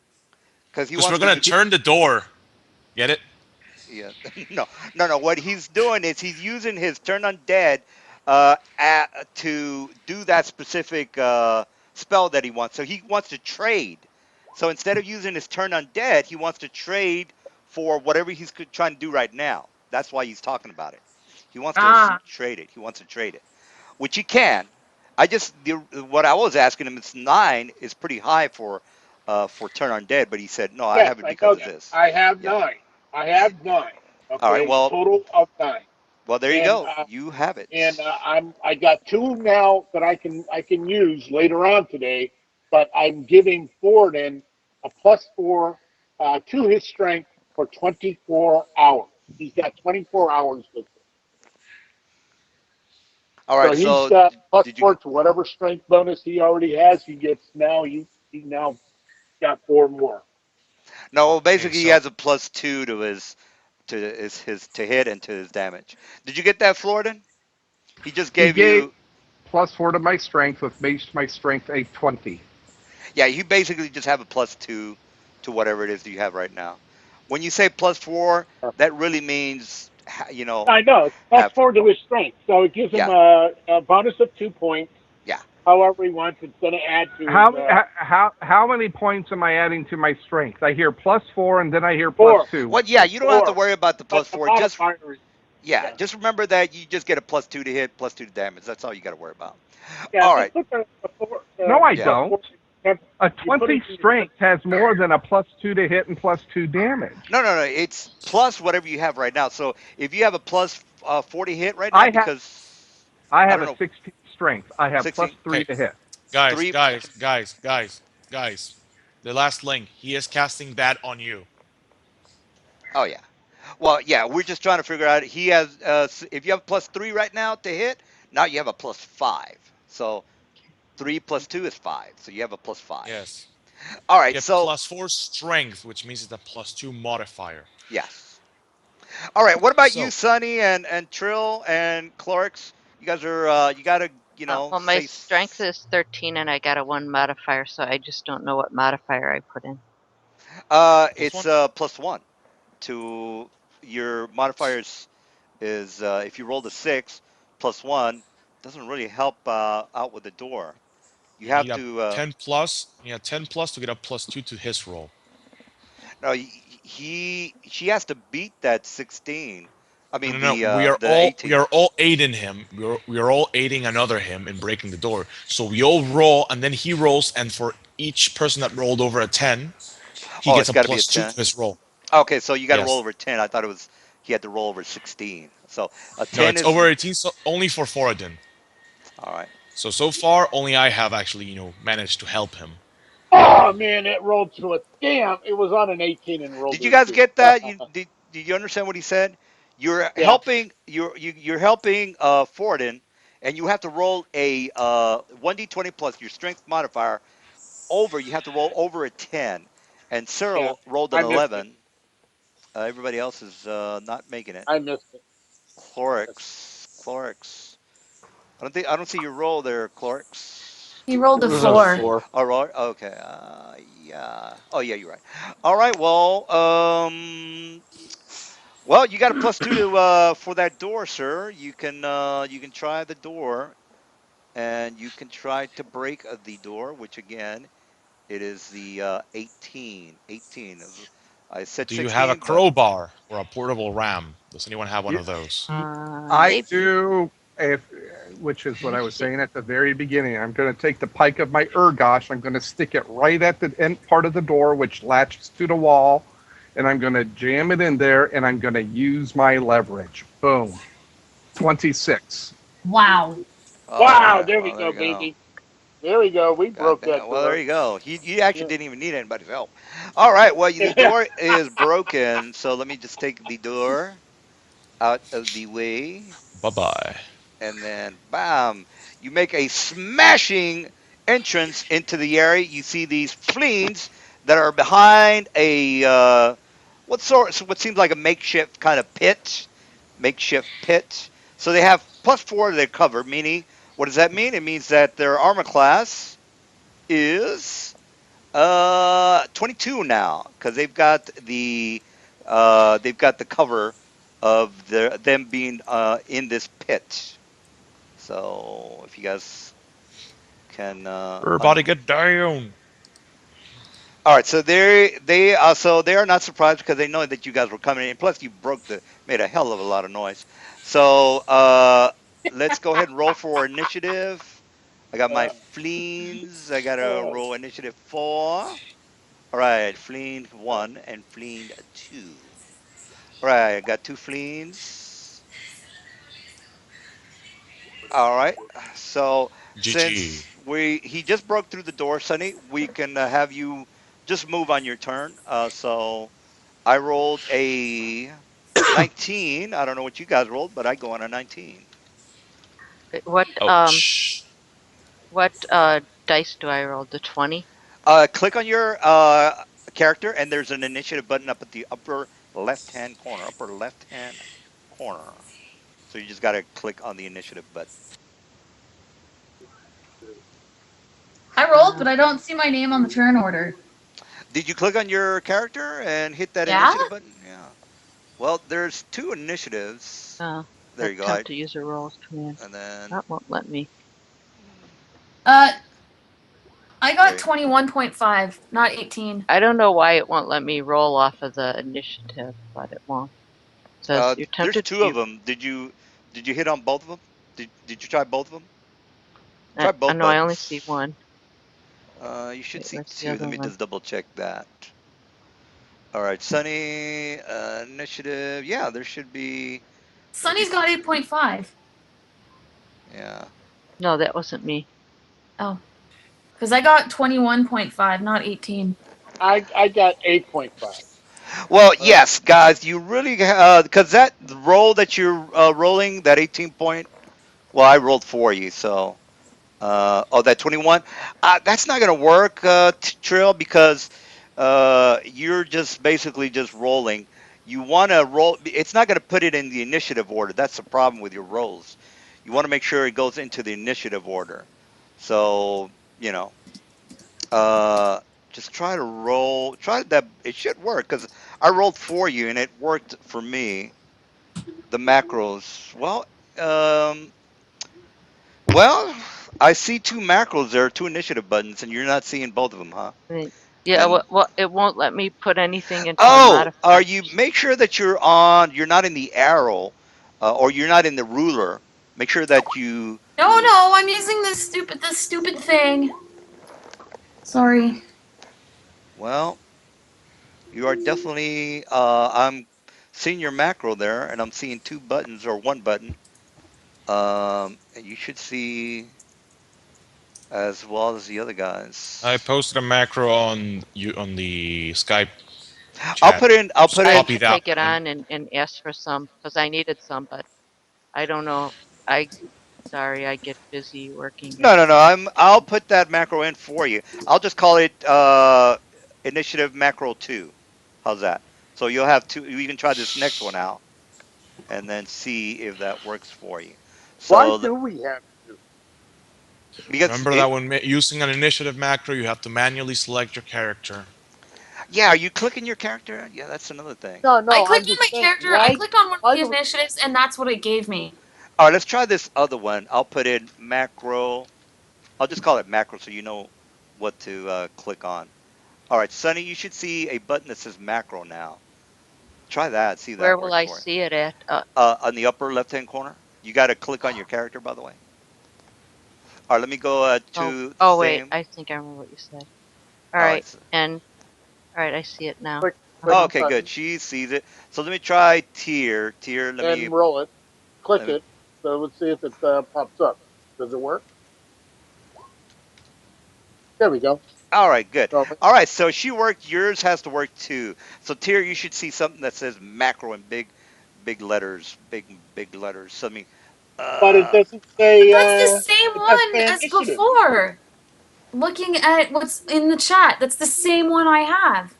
Because he Because we're wants to gonna do. turn the door. Get it? Yeah, no, no, no. What he's doing is he's using his turn undead to do that specific spell that he wants. So he wants to trade. So instead of using his turn undead, he wants to trade for whatever he's trying to do right now. That's why he's talking about it. He wants to Ah, trade it. He wants to trade it, which he can. What I was asking him is 9 is pretty high for turn undead, but he said no, I Yes, have it I know because of that. this. I have Yeah. 9. I have 9. All right. Okay, Well, total of 9. there you And go. You have it. I got 2 now that I can use later on today, but I'm giving Floridan a +4 to his strength for 24 hours. He's got 24 hours with it. All So right. he's So got did you? +4 to whatever strength bonus he already has. He now got 4 more. No. Well, Okay, basically, he so has a +2 to his to hit and to his damage. Did you get that, Floridan? He just He gave gave you. +4 to my strength, which makes my strength a 20. Yeah. You basically just have a +2 to whatever it is that you have right now. When you say +4, that really means I know it's have. +4 to his strength, so it gives him Yeah. a bonus of 2 points. Yeah. However he wants, it's going to add to his How many points am I adding to my strength? I hear +4 and then I hear 4. +2. Well, yeah. You don't have to 4. worry about the But plus the four. Just modifier is Yeah, yeah. just remember that you just get a +2 to hit, +2 to damage. That's all you got to worry about. Yeah, All just right. put the four No, I the Yeah. don't. +4. A You put 20 it in your strength has more than a +2 to hit and +2 damage. No, no, no. It's plus whatever you have right now. So if you have a plus 40 hit right now, I have because I I have don't a know, 16 strength. I have 16, +3 okay, to hit. guys, three. guys, guys, guys, guys. The last link. He is casting that on you. Oh yeah. Well, yeah. We're just trying to figure out. He has. If you have +3 right now to hit, now you have a +5. So 3 plus 2 is 5. So you have a +5. Yes. All You right. get So +4 strength, which means it's a +2 modifier. yes. All right. What about you, So Sonny and Trill and Clarks? You guys are you gotta Well, my say strength is 13 and I got a 1 modifier, so I just don't know what modifier I put in. it's +1. +1 to your modifiers is if you rolled a 6 +1 doesn't really help out with the door. You You have need a to 10 plus. You need a 10 plus to get a +2 to his roll. no she has to beat that 16. I No, mean no, no. We are the we 18. are all aiding him. We are all aiding another him in breaking the door. So we all roll, and then he rolls, and for each person that rolled over a 10, he Oh, gets it's a got to be a +2 10. to his roll. Okay, so you got to roll Yes. over 10. I thought it was he had to roll over 16. So a No, 10 it's is over 18, so only for Foradin. all right. So far, only I have actually, managed to help him. Oh man, it rolled to a damn. It was on an 18 and rolled Did to you a guys two. get that? Did you understand what he said? You're Yeah, helping you're helping Forden, and you have to roll a 1d20 plus your strength modifier over. You have to roll over a 10, and yeah. Cyril rolled an I missed it. 11. Everybody else is not making it. I missed it. Clorix. I don't see your roll there, Clorix. He rolled It a was a 4. 4. All right. Okay. Yeah. Oh, yeah. You're right. All right. Well, you got a plus two to for that door, sir. You can try the door, and you can try to break the door, which again it is the 18. 18. I said Do you have a 16, but crowbar or a portable ram? Does anyone have one You, of those? I Maybe. do, if which is what I was saying at the very beginning. I'm going to take the pike of my Urgosh. I'm going to stick it right at the end part of the door, which latches to the wall, and I'm going to jam it in there, and I'm going to use my leverage. Boom, 26. Wow. Wow, okay. there we Well, there go, you go. baby. There we go. We God broke that damn. Well, there door. you go. You actually Yeah. didn't even need anybody's help. All right. Well, the door is broken, so let me just take the door out of the way. Bye bye. And then bam, you make a smashing entrance into the area. You see these fleens that are behind a what seems like a makeshift kind of pit, makeshift pit. So they have +4 to their cover, meaning what does that mean? It means that their armor class is 22 now because they've got the cover of them being in this pit. So if you guys can, Everybody get down. all right. So they are not surprised because they know that you guys were coming in. Plus, you made a hell of a lot of noise. So let's go ahead and roll for initiative. I got my Uh, fleens. I got to uh, roll initiative 4. All right, fleen 1 and fleen 2. All right, I got two fleens. All right. So GG. since we he just broke through the door, Sonny, we can have you just move on your turn. So I rolled a 19. I don't know what you guys rolled, but I go on a 19. What Ouch. dice do I roll? The 20? Click on your character, and there's an initiative button up at the upper left-hand corner. Upper left-hand corner. So you just got to click on the initiative button. I rolled, but I don't see my name on the turn order. Did you click on your character and hit that Yeah? initiative button? Yeah. Well, there's two initiatives. Oh, There you go. attempt to use a rolls command. And then That won't let me. Uh, I got there. 21.5, not 18. I don't know why it won't let me roll off of the initiative, but it won't. It says you're There's tempted to two of use. them. Did you hit on both of them? Did you try both of them? Try I both know I only see buttons. one. You should Wait, see what's the two. Let other me one? just double check that. All right, Sunny initiative. Yeah, there should be. If you Sunny's got 8.5. yeah. No, that wasn't me. Oh, because I got 21.5, not 18. I got 8.5. Well, Uh, yes, guys, you really because that roll that you're rolling that 18 point. Well, I rolled for you, so that 21. That's not going to work, Trill, because you're just basically just rolling. You want to roll. It's not going to put it in the initiative order. That's the problem with your rolls. You want to make sure it goes into the initiative order. So you know, uh, just try to roll. Try that. It should work because I rolled for you and it worked for me. The macros. Um, well, I see two macros there, two initiative buttons, and you're not seeing both of them, huh? Right. Yeah, And well, it won't let me put anything into my oh, are modifiers. you make sure that you're not in the arrow, or you're not in the ruler. Make sure that you. No, no, I'm using this stupid thing. Sorry. Well, you are definitely. I'm seeing your macro there, and I'm seeing two buttons or one button. And you should see as well as the other I guys. posted a macro on you on the Skype I'll chat. put in. I'll Just put I in. copy can that take it one. on and ask for some because I needed some, but I don't know. I sorry, I get busy working No, and no, no. I'll put that macro in for you. I'll just call it initiative macro two. How's that? So you'll have two. You can try this next one out and then see if that works for you. Why So do we have to? because Remember that it, when using an initiative macro, you have to manually select your character. yeah. Are you clicking your character? Yeah, that's another thing. No, I no. I'm clicked on just my saying. character, I clicked on one of Why the do we? initiatives, and that's what it gave me. All right, let's try this other one. I'll put in macro. I'll just call it macro so you know what to click on. All right, Sonny, you should see a button that says macro now. Try that. See if where that will works I for you. see it at? On the upper left-hand corner, you got to click on your character. By the way. All right, let me go Oh, to the oh wait, same. I think I remember what you said. All All right. right, and all right, I see it now. Click, click Oh, the Uh-huh. okay, good. button She sees it. So let me try tier. Tier. Let me. and roll it. Click Let me. it. So let's see if it pops up. Does it work? There we go. All right, good. So, All right, so she worked. Yours has to work too. So tier, you should see something that says macro in big letters, big letters. So I mean, but it uh, doesn't say. That's the same It doesn't one say as initiative. before. Looking at what's in the chat, that's the same one I have.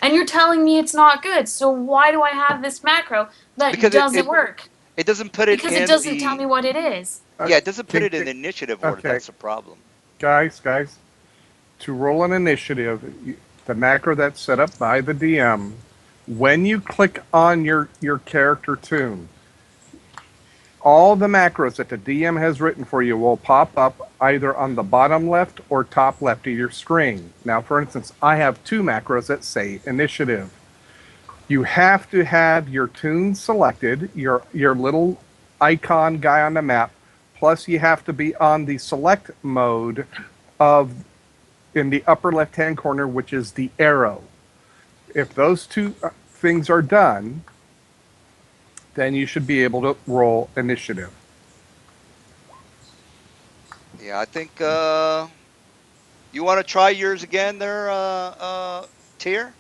And you're telling me it's not good. So why do I have this macro that because doesn't work? it doesn't put it Because it in doesn't tell me the what it is. Uh, yeah, it doesn't put can, it in can, the initiative order. okay, That's the problem. guys, to roll an initiative, the macro that's set up by the DM, when you click on your character tune, all the macros that the DM has written for you will pop up either on the bottom left or top left of your screen. Now, for instance, I have two macros that say initiative. You have to have your tune selected, your little icon guy on the map, plus you have to be on the select mode of in the upper left hand corner, which is the arrow. If those two things are done, then you should be able to roll initiative. Yeah, I think you want to try yours again there, tier.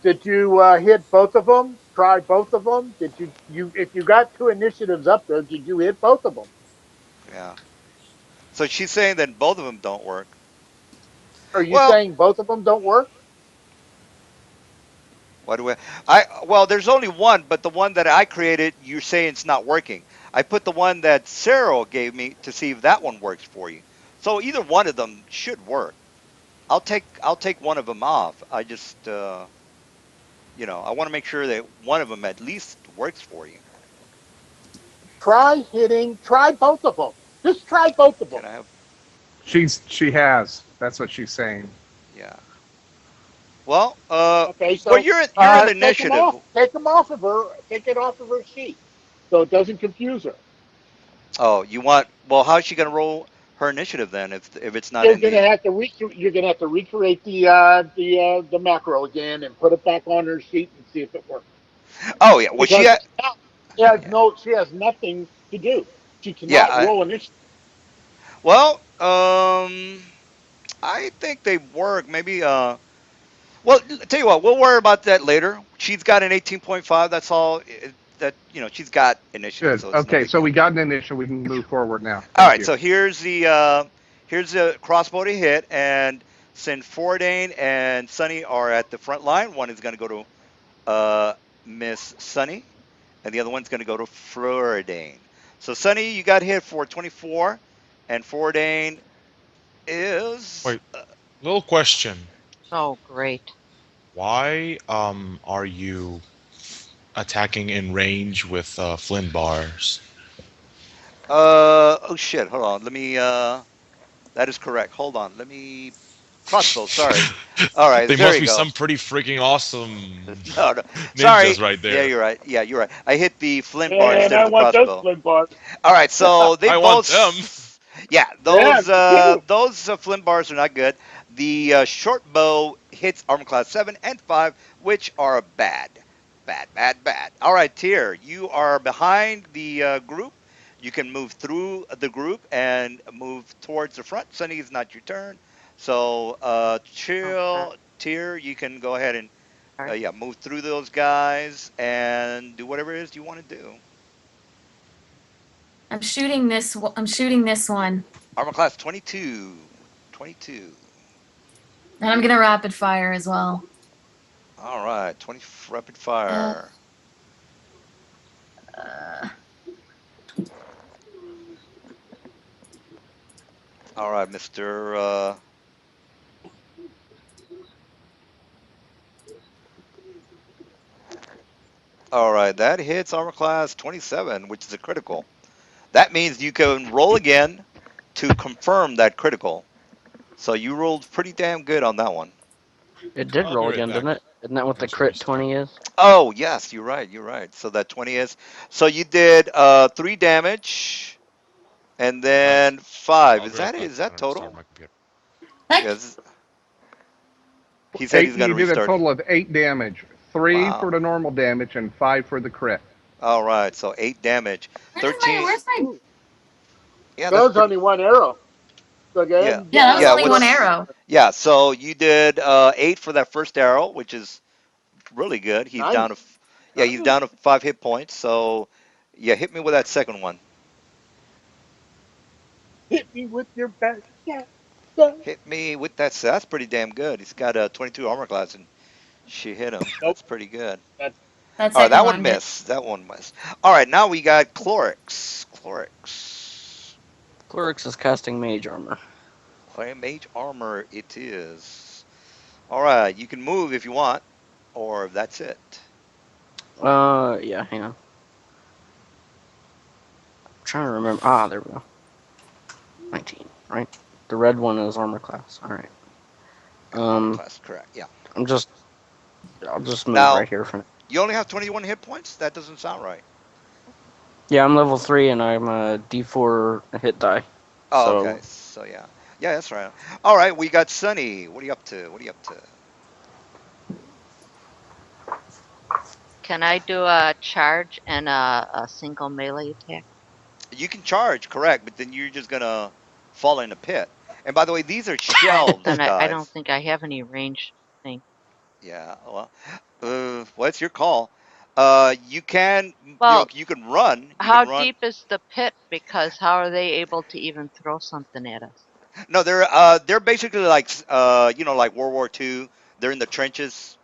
Did you hit both of them? Try both of them? Did you if you got two initiatives up there, did you hit both of them? Yeah. So she's saying that both of them don't work. Are you Well, saying both of them don't work? what do I? Well, there's only one, but the one that I created, you're saying it's not working. I put the one that Sarah gave me to see if that one works for you. So either one of them should work. I'll take one of them off. I just I want to make sure that one of them at least works for you. Try both of them. Just try both of them. Can I have? She has. That's what she's saying. Yeah. Well, Okay, well, so you're in the take them initiative. off. Take them off of her. Take it off of her sheet, so it doesn't confuse her. Oh, you want? Well, how's she gonna roll her initiative then if it's not You're in gonna the? have to you're gonna have to recreate the macro again and put it back on her sheet and see if it works. Oh yeah. Well, Because right now yeah, she has nothing to do. She yeah. cannot roll initiative. Well, I think they work. Maybe. Well, tell you what, we'll worry about that later. She's got an 18.5. That's all. That she's got initiative, Good. so it's no Okay, big so we deal. got an initial. We can move forward now. All Thank right. you. So here's the crossbow to hit, and since Fordane and Sunny are at the front line, one is going to go to Miss Sunny, and the other one's going to go to Floridane. So Sunny, you got hit for 24, and Fordane is Wait, little question. Oh, great. Why are you attacking in range with flint bars? oh shit, hold on. Let me that is correct. Hold on. Let me crossbow, sorry. All right, They there must you be go. some pretty freaking awesome No, no. ninjas Sorry. right Yeah, there. you're right. Yeah, you're right. I hit the flint bar And instead of I the want those crossbow. flint bars. All right, so they I want them. both yeah, Yeah, me too. those flint bars are not good. The short bow hits armor class 7 and 5, which are bad. Bad, bad, bad. All right, Tier, you are behind the group. You can move through the group and move towards the front. Sunny, it's not your turn. So, Oh, chill, Tier, you can go ahead and sorry. yeah, move through those guys and do whatever it is you want to do. I'm shooting this. I'm shooting this one, Armor class 22. 22. and I'm gonna rapid fire as well. All right, 20 rapid Uh, fire. uh, All right, Mr. All right, that hits armor class 27, which is a critical. That means you can roll again to confirm that critical. So you rolled pretty damn good on that one. It did I'll be roll right again, back. didn't it? Isn't that what the Once we crit restart. 20 is? Oh, yes, you're right. You're right. So that 20 is. So you did 3 damage and Guys, then 5. I'll be right back. Is I'm that gonna restart total? my computer. heck, Yes. He said he's Eight. going to You did a restart. total of 8 damage. 3 for Wow. the normal damage and 5 for the crit. All right. So 8 damage. 13. where's my? Ooh, Yeah, that that's was pretty. only one arrow. So go ahead Yeah. and Yeah, get that was my Yeah, only one confirm. what's arrow. Yeah, so you did 8 for that first arrow, which is really good. He's down to Nice. yeah, he's Nice. down to 5 hit points. So yeah, hit me with that second one. Hit me with your best shot. Son. Hit me with that. That's pretty damn good. He's got a 22 armor class and she hit him. Nope. That's pretty good. That's That All right, second that one one, but missed. That one missed. All right, now we got Clorix. Clorix. Clerics is casting mage armor. Clay mage armor it is. All right, you can move if you want, or that's it. Yeah, hang on. I'm trying to remember. Ah, there we go. 19, right? The red one is armor class. All right. Armor Um, class, correct. Yeah. I'm just, I'll just move Now, right here for now. you only have 21 hit points? That doesn't sound right. Yeah, I'm level 3 and I'm a D4 hit die. Oh, okay. So, So yeah, yeah, that's right. All right, we got Sunny. What are you up to? What are you up to? Can I do a charge and a single melee attack? You can charge, correct, but then you're just gonna fall in a pit. And by the way, these are Oh, but shelves, then I don't guys. think I have any range thing. Yeah. Well, it's your call. You can, Well, you can run. You can how run. deep is the pit? Because how are they able to even throw something at us? No, they're basically like like World War II. They're in the trenches.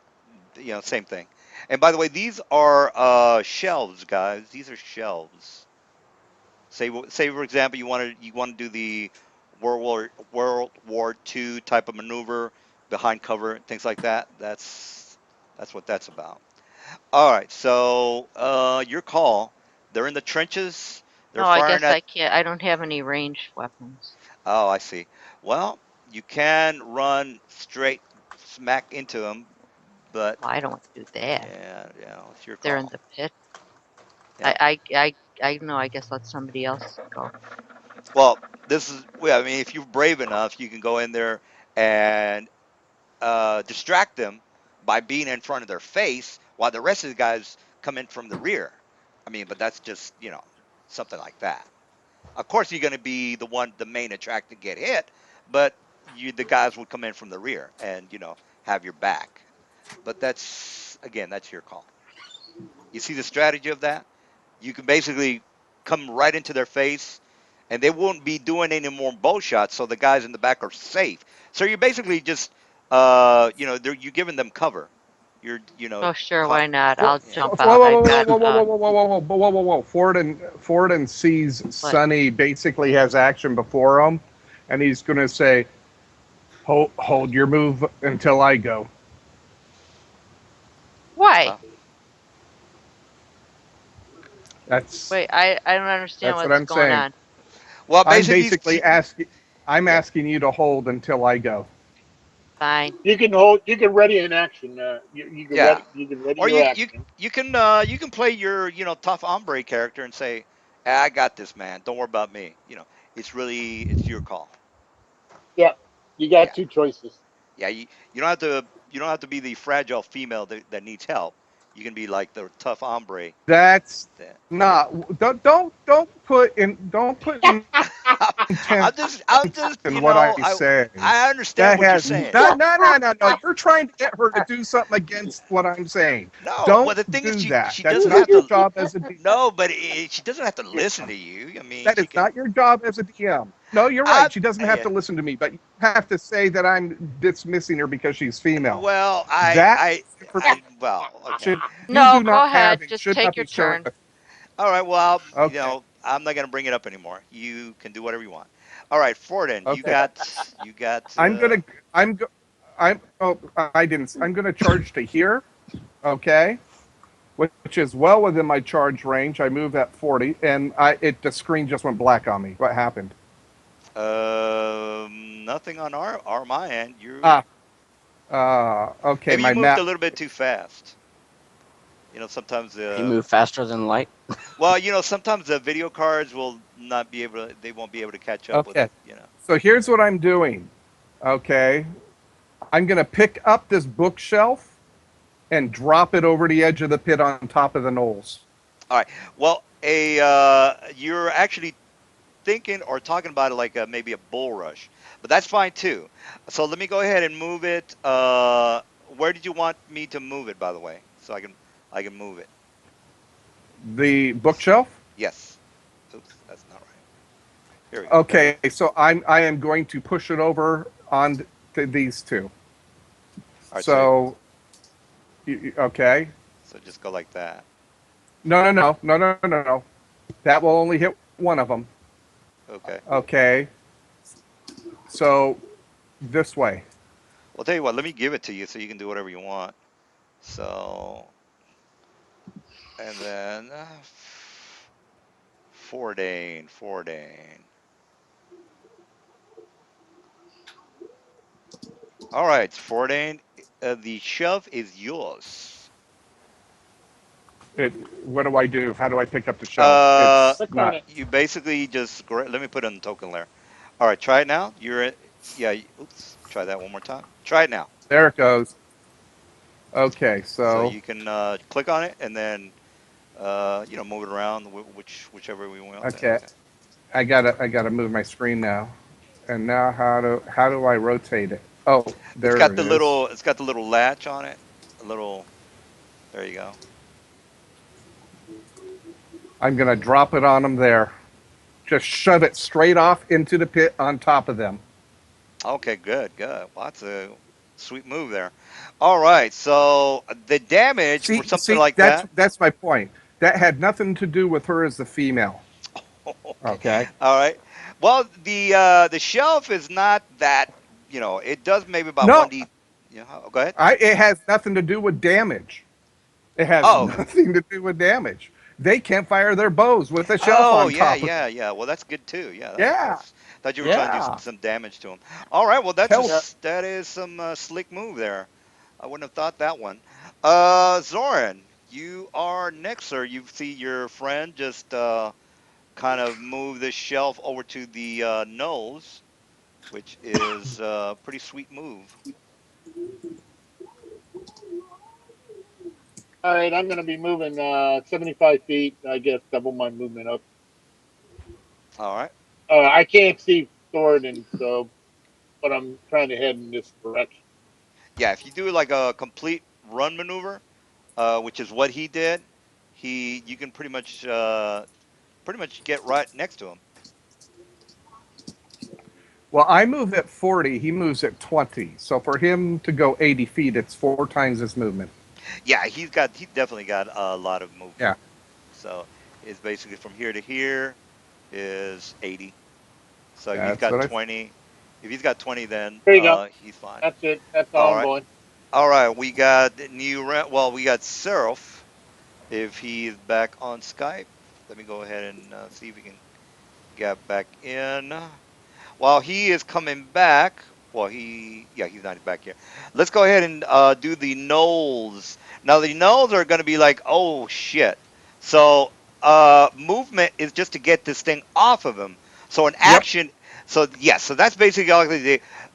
Same thing. And by the way, these are shelves, guys. These are shelves. Say for example, you want to do the World War II type of maneuver behind cover, things like that. That's what that's about. All right, so your call. They're in the trenches. They're No, I firing guess at. I can't. I don't have any ranged weapons. Oh, I see. Well, you can run straight smack into them, but Well, I don't want to do that. yeah, yeah, it's your They're in call. the pit. Yeah. I know. I guess let somebody else go. Well, well, I mean, if you're brave enough, you can go in there and distract them by being in front of their face while the rest of the guys come in from the rear. I mean, but that's just, something like that. Of course, you're going to be the main attract to get hit, but the guys would come in from the rear and, have your back. But that's your call. You see the strategy of that? You can basically come right into their face and they won't be doing any more bow shots, so the guys in the back are safe. So you're basically just, you're giving them cover. You're, Oh, sure. caught. Why not? Whoa, I'll Yeah. jump whoa, out. whoa, I've whoa, got whoa, whoa, whoa, whoa, whoa, whoa, whoa, whoa, whoa, whoa. Forden sees what? Sonny basically has action before him, and he's going to say, hold your move until I go. Why? Uh, That's Wait, I don't understand that's what what's I'm going saying. on. well, I'm basically, basically asking. I'm yeah, asking you to hold until I go. Fine. you can hold. You can ready an action. You can yeah. ready. You can ready Or your you action. you can play your tough hombre character and say, "Ah, I got this, man. Don't worry about me. It's your call. Yeah. You got Yeah, two choices. yeah. You don't have to be the fragile female that needs help. You can be like the tough hombre. That's That not. Don't put I'm intense just, in what I say. I understand That what you're has saying. no. You're trying to get her to do something against what I'm saying. No, well, Don't the thing is, do that. she That's doesn't not have your to. job as a DM. No, but she doesn't have to listen to you. I mean, That she is can. not your job as a DM. No, you're I, right. She doesn't have yeah, to listen to me, but you have to say that I'm dismissing her because she's female. well, That well, okay. should you No, do go not ahead. have and Just should not take be your sharing turn. with. All right. Well, Okay. I'm not gonna bring it up anymore. You can do whatever you want. All right, Forden, Okay. you got. I'm gonna I'm go, I'm oh I didn't I'm gonna charge to here. Okay. Which is well within my charge range. I move at 40, and the screen just went black on me. What happened? Nothing on our my end. You Ah, okay. maybe you My moved a map. little bit too fast. Sometimes You move faster than light. well, sometimes the video cards will not be able to. They won't be able to catch up with. Okay. You know. So here's what I'm doing. Okay. I'm gonna pick up this bookshelf and drop it over the edge of the pit on top of the knolls. All right. Well, you're actually thinking or talking about it like maybe a bull rush, but that's fine too. So let me go ahead and move it. Where did you want me to move it, by the way, so I can move it? The bookshelf. Yes. Oops, that's not right. Here we go. There we Okay. go. So I am going to push it over on to these two. All right. So okay. So just go like that. No. That will only hit one of them. Okay. Okay. So this way. Well, tell you what. Let me give it to you so you can do whatever you want. So and then Four All right, Fordane, the shelf is yours. It, what do I do? How do I pick up the shelf? Uh, It's Click on not. it. you basically just let me put it on the token layer. All right, try it now. Yeah. Oops, try that one more time. Try it now. There it goes. Okay, So so you can click on it and then move it around whichever we want. okay, Okay. I gotta move my screen now. And now how do I rotate it? Oh, It's there got it the is. little latch on it. A little. There you go. I'm gonna drop it on them there. Just shove it straight off into the pit on top of them. Okay, good. Well, that's a sweet move there. All right, so the damage for something See, like that. that's my point. That had nothing to do with her as the female. Okay. Okay. All right. Well, the shelf is not that. It does maybe about one No, d. Go ahead. it has nothing to do with damage. It has Oh, nothing to do with damage. They can't fire their bows with a shelf oh on yeah, top of yeah, them. yeah. Well, that's good too. Yeah, Yeah, that's. Thought you were trying to do yeah. some damage to him. All right. Well, Tell that is some slick move there. I wouldn't have thought that one. Zoran, you are next, sir. You see your friend just kind of move this shelf over to the nose, which is a pretty sweet move. All right, I'm going to be moving 75 feet. I guess double my movement up. All right. I can't see Thornton, so but I'm trying to head in this direction. Yeah, if you do like a complete run maneuver, which is what he did, you can pretty much get right next to him. Well, I move at 40. He moves at 20. So for him to go 80 feet, it's 4 times his movement. Yeah, he's definitely got a lot of movement. Yeah, So it's basically from here to here is 80. So if he's that's got what I. 20, if he's got 20, then There you go. he's fine. That's it. That's all All I'm right, going. all right. We got new rent. Well, we got Seraph. If he is back on Skype, let me go ahead and see if we can get back in. While he is coming back, well, yeah, he's not back here. Let's go ahead and do the nulls. Now, the nulls are going to be like, oh, shit. So, movement is just to get this thing off of him. So, an Yep. action. So, yes, so that's basically all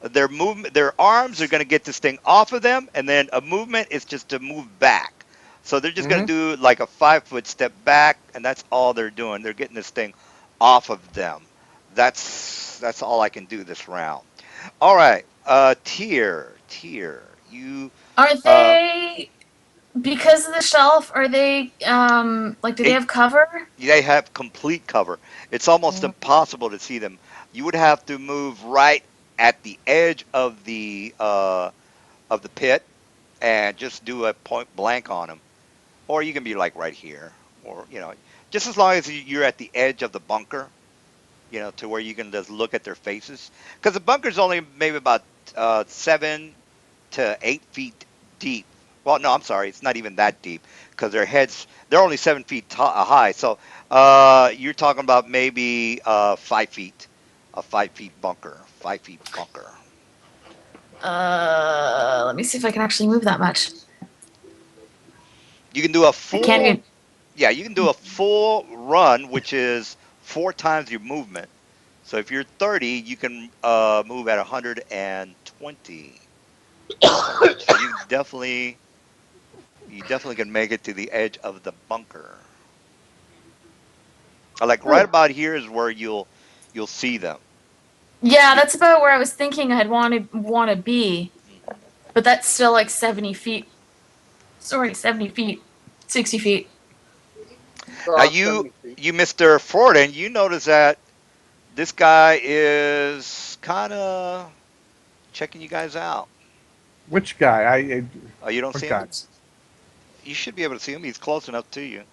their movement. Their arms are going to get this thing off of them, and then a movement is just to move back. So they're just going Hmm. to do like a 5 foot step back, and that's all they're doing. They're getting this thing off of them. That's all I can do this round. All right, tier. You Are uh, they because of the shelf? Are they like do they it, have cover? they have complete cover. It's almost Mm. impossible to see them. You would have to move right at the edge of the pit and just do a point blank on them, or you can be like right here, or just as long as you're at the edge of the bunker, to where you can just look at their faces, because the bunker's only maybe about 7 to 8 feet deep. Well, no, I'm sorry, it's not even that deep because they're only 7 feet high. So you're talking about maybe 5 feet, a 5 feet bunker, 5 feet bunker. Let me see if I can actually move that much. You can do a I can't full even. Yeah, you can do a full run, which is 4 times your movement. So if you're 30, you can move at 120. So you definitely can make it to the edge of the bunker. Like right about here is where you'll see them. Yeah, You, that's about where I was thinking I'd want to be, mhm. but that's still like 70 feet. Sorry, 70 feet, 60 feet. Now Across you 70 feet. you Mr. Forden, you notice that this guy is kind of checking you guys out. Which guy? Oh, you don't What see him? guy? You should be able to see him. He's close enough to you.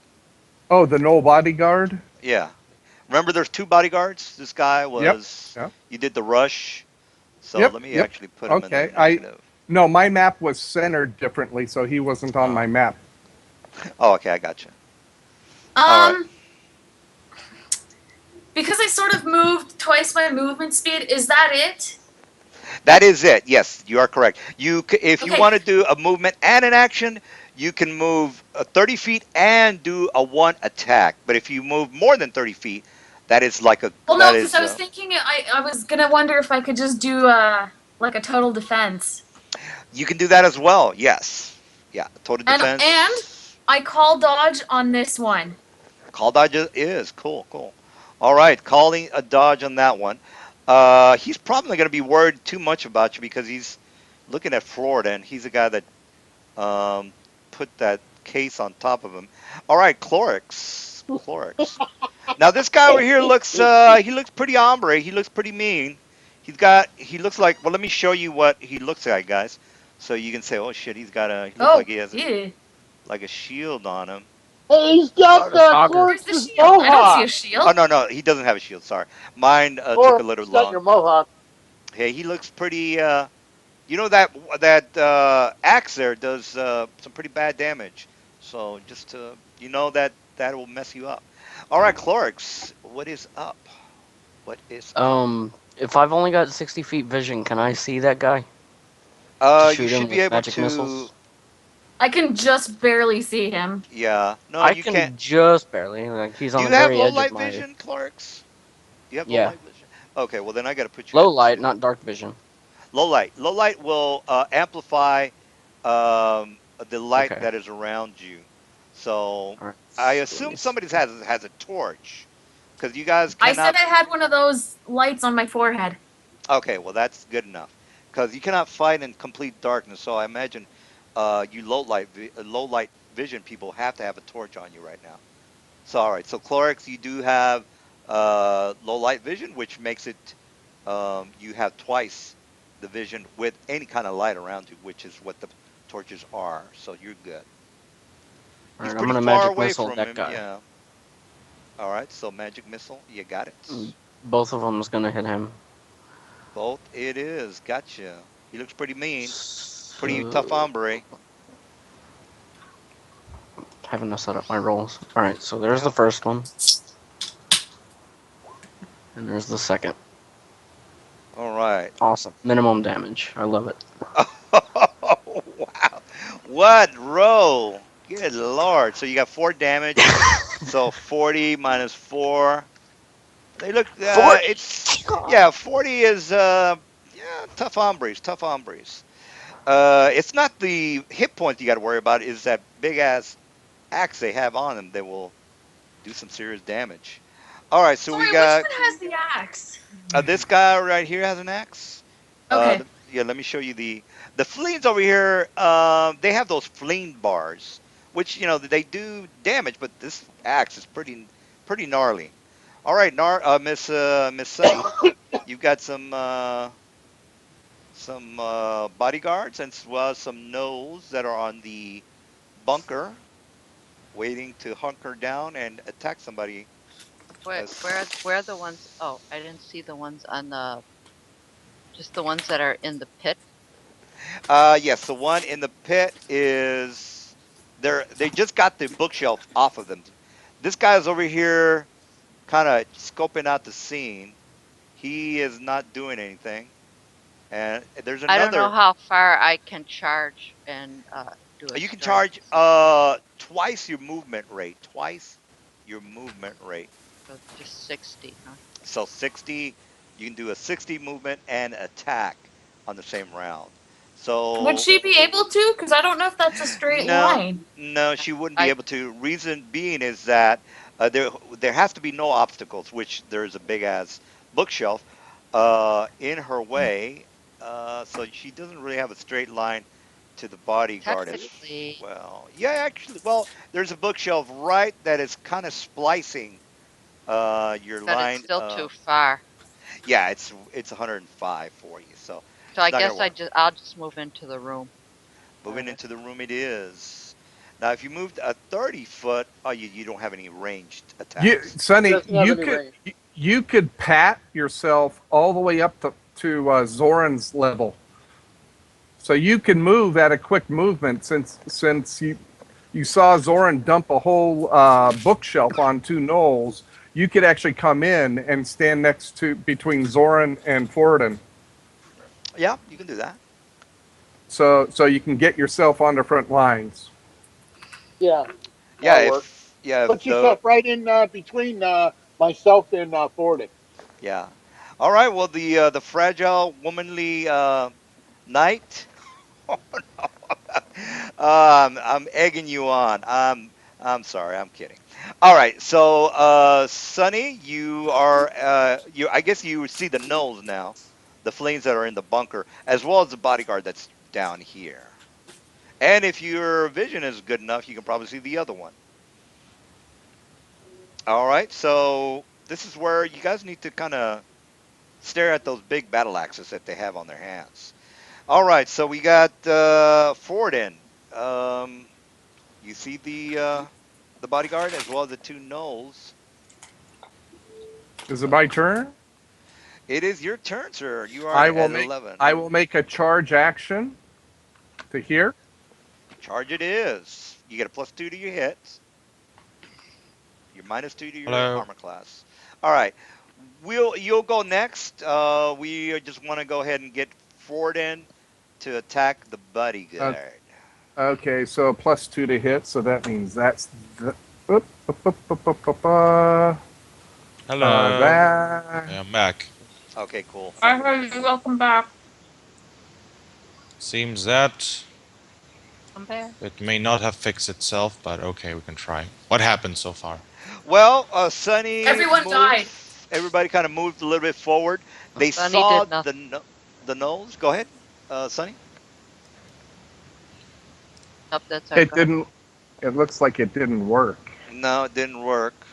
Oh, the no bodyguard. Yeah. Remember, there's two bodyguards. This guy Yep. was. Yep. You did the rush. So Yep. let me Yep. actually put him in the Okay. negative. No, my map was centered differently, so he wasn't on my Oh. map. Oh, okay, I got you. All right. Um, because I sort of moved twice my movement speed. Is that it? That is it. Yes, you are correct. If you Okay. want to do a movement and an action, you can move 30 feet and do a one attack. But if you move more than 30 feet, that is like a Well, that no, because is I was thinking I was gonna wonder if I could just do like a total defense, you can do that as well. Yes. Yeah. Total and defense. I call dodge on this one. Call dodge is cool, cool. All right, calling a dodge on that one. He's probably going to be worried too much about you because he's looking at Florida, and he's the guy that um, put that case on top of him. All right, Clorix, Clorix. Now this guy over here looks pretty hombre. He looks pretty mean. He looks like, well, let me show you what he looks like, guys, so you can say, oh shit, he looks like Oh, he has yeah. like a shield on him. Hey, he's Oh, got the Togger. Where's the Clorix's shield? I don't see a mohawk. Oh shield. no, he doesn't have a shield. Sorry, mine took a little Clorix got long. your mohawk. Hey, he looks pretty. That axe there does some pretty bad damage. So just to that will mess you up. All right, Clorix, what is up? What is up? If I've only got 60 feet vision, can I see that guy to You shoot him should be with able magic to. missiles? I can just barely see him. Yeah, no, I you can't. can just barely. Like he's Do on you the have very low edge of light my. vision, Clorix? Do you have low Yeah, light vision? Okay, well then I got to put you low at light, not dark vision. low light. Low light will amplify the light Okay. that is around you. So All right. I So let me assume see. somebody has a torch because you guys I said cannot. I had one of those lights on my forehead. Okay, well that's good enough because you cannot fight in complete darkness. So I imagine you low light vision people have to have a torch on you right now. So all right, so Clorix, you do have low light vision, which makes it you have twice the vision with any kind of light around you, which is what the torches are. So you're good. All He's right, I'm pretty gonna far magic away missile from that him. guy. Yeah. All right, so magic missile, you got Mm, it. both of them is gonna hit him. Both it is. Gotcha. He looks pretty mean, pretty tough So hombre. having to set up my rolls. All right, so there's the first one, and there's the second. All right. Awesome. Minimum damage. I love it. Oh, wow. What roll? Good lord. So you got 4 damage. So 40 minus 4. They look 40. it's yeah, 40 is yeah, tough hombres, tough hombres. It's not the hit points you got to worry about, is that big ass attacks they have on them, they will do some serious damage. All right, so we Sorry, which got one has the axe? this guy right here has an axe. Okay. Yeah, let me show you the fleens over here. They have those fleen bars, which they do damage, but this axe is pretty gnarly. All right, Miss Sunny, you've got some bodyguards and as well as some gnolls that are on the bunker, waiting to hunker down and attack somebody. Where are the ones? Oh, I didn't see the ones on the just the ones that are in the pit. Yes, the one in the pit is they just got the bookshelf off of them. This guy's over here kind of scoping out the scene. He is not doing anything. And there's I don't know another. how far I can charge and do a You can strike. charge twice your movement rate. Twice your movement rate. So just 60, huh? So 60, you can do a 60 movement and attack on the same round. Would So she be able to? Because I don't know if that's a straight no, line. no, she wouldn't be I able to. Reason being is that there has to be no obstacles, which there's a big ass bookshelf in her way, so she doesn't really have a straight line to the bodyguard as technically well. Yeah, actually, well, there's a bookshelf right that is kind of splicing your but it's line. still too far. Yeah, it's 105 for you, so So it's I not gonna guess work. I'll just move into the room. Moving Or into the room it is. Now, if you moved a 30 foot, oh, you don't have any ranged You, attacks. He Sonny, doesn't have any range. you could pat yourself all the way up to Zoran's level, so you can move at a quick movement. Since you saw Zoran dump a whole bookshelf on two knolls, you could actually come in and stand next to between Zoran and Forden, Yeah, you can do that. so you can get yourself on the front lines. Yeah, Yeah, that'll work. if Put the yourself right in between myself and Forden. yeah. All right. Well, the fragile womanly knight. Oh no. I'm egging you on. I'm sorry. I'm kidding. All right. So, Sonny, you are you. I guess you see the gnolls now, the flames that are in the bunker, as well as the bodyguard that's down here. And if your vision is good enough, you can probably see the other one. All right. So this is where you guys need to kind of stare at those big battle axes that they have on their hands. All right. So we got Forden. Um, You see the bodyguard as well as the two gnolls. Is it my turn? It is your turn, sir. You are I will at make 11. I will make a charge action to here. Charge it is. You get a +2 to your hits. You're -2 to your Hello. armor class. All right. You'll go next. We just want to go ahead and get Ford in to attack the Uh, bodyguard. okay, so +2 to hit, so that means that's the. Oop, oop, oop, oop, oop, oop, Hello. that. Yeah, I'm back. Okay, cool. I heard you. Welcome back. Seems that I'm there. it may not have fixed itself, but okay, we can try. What happened so far? Well, Sunny Everyone moved. died. Everybody kind of moved a little bit forward. They Sunny saw did nothing. the nose. Go ahead, Sunny. Nope, that's our It guard. didn't. It looks like it didn't work. No, it didn't work.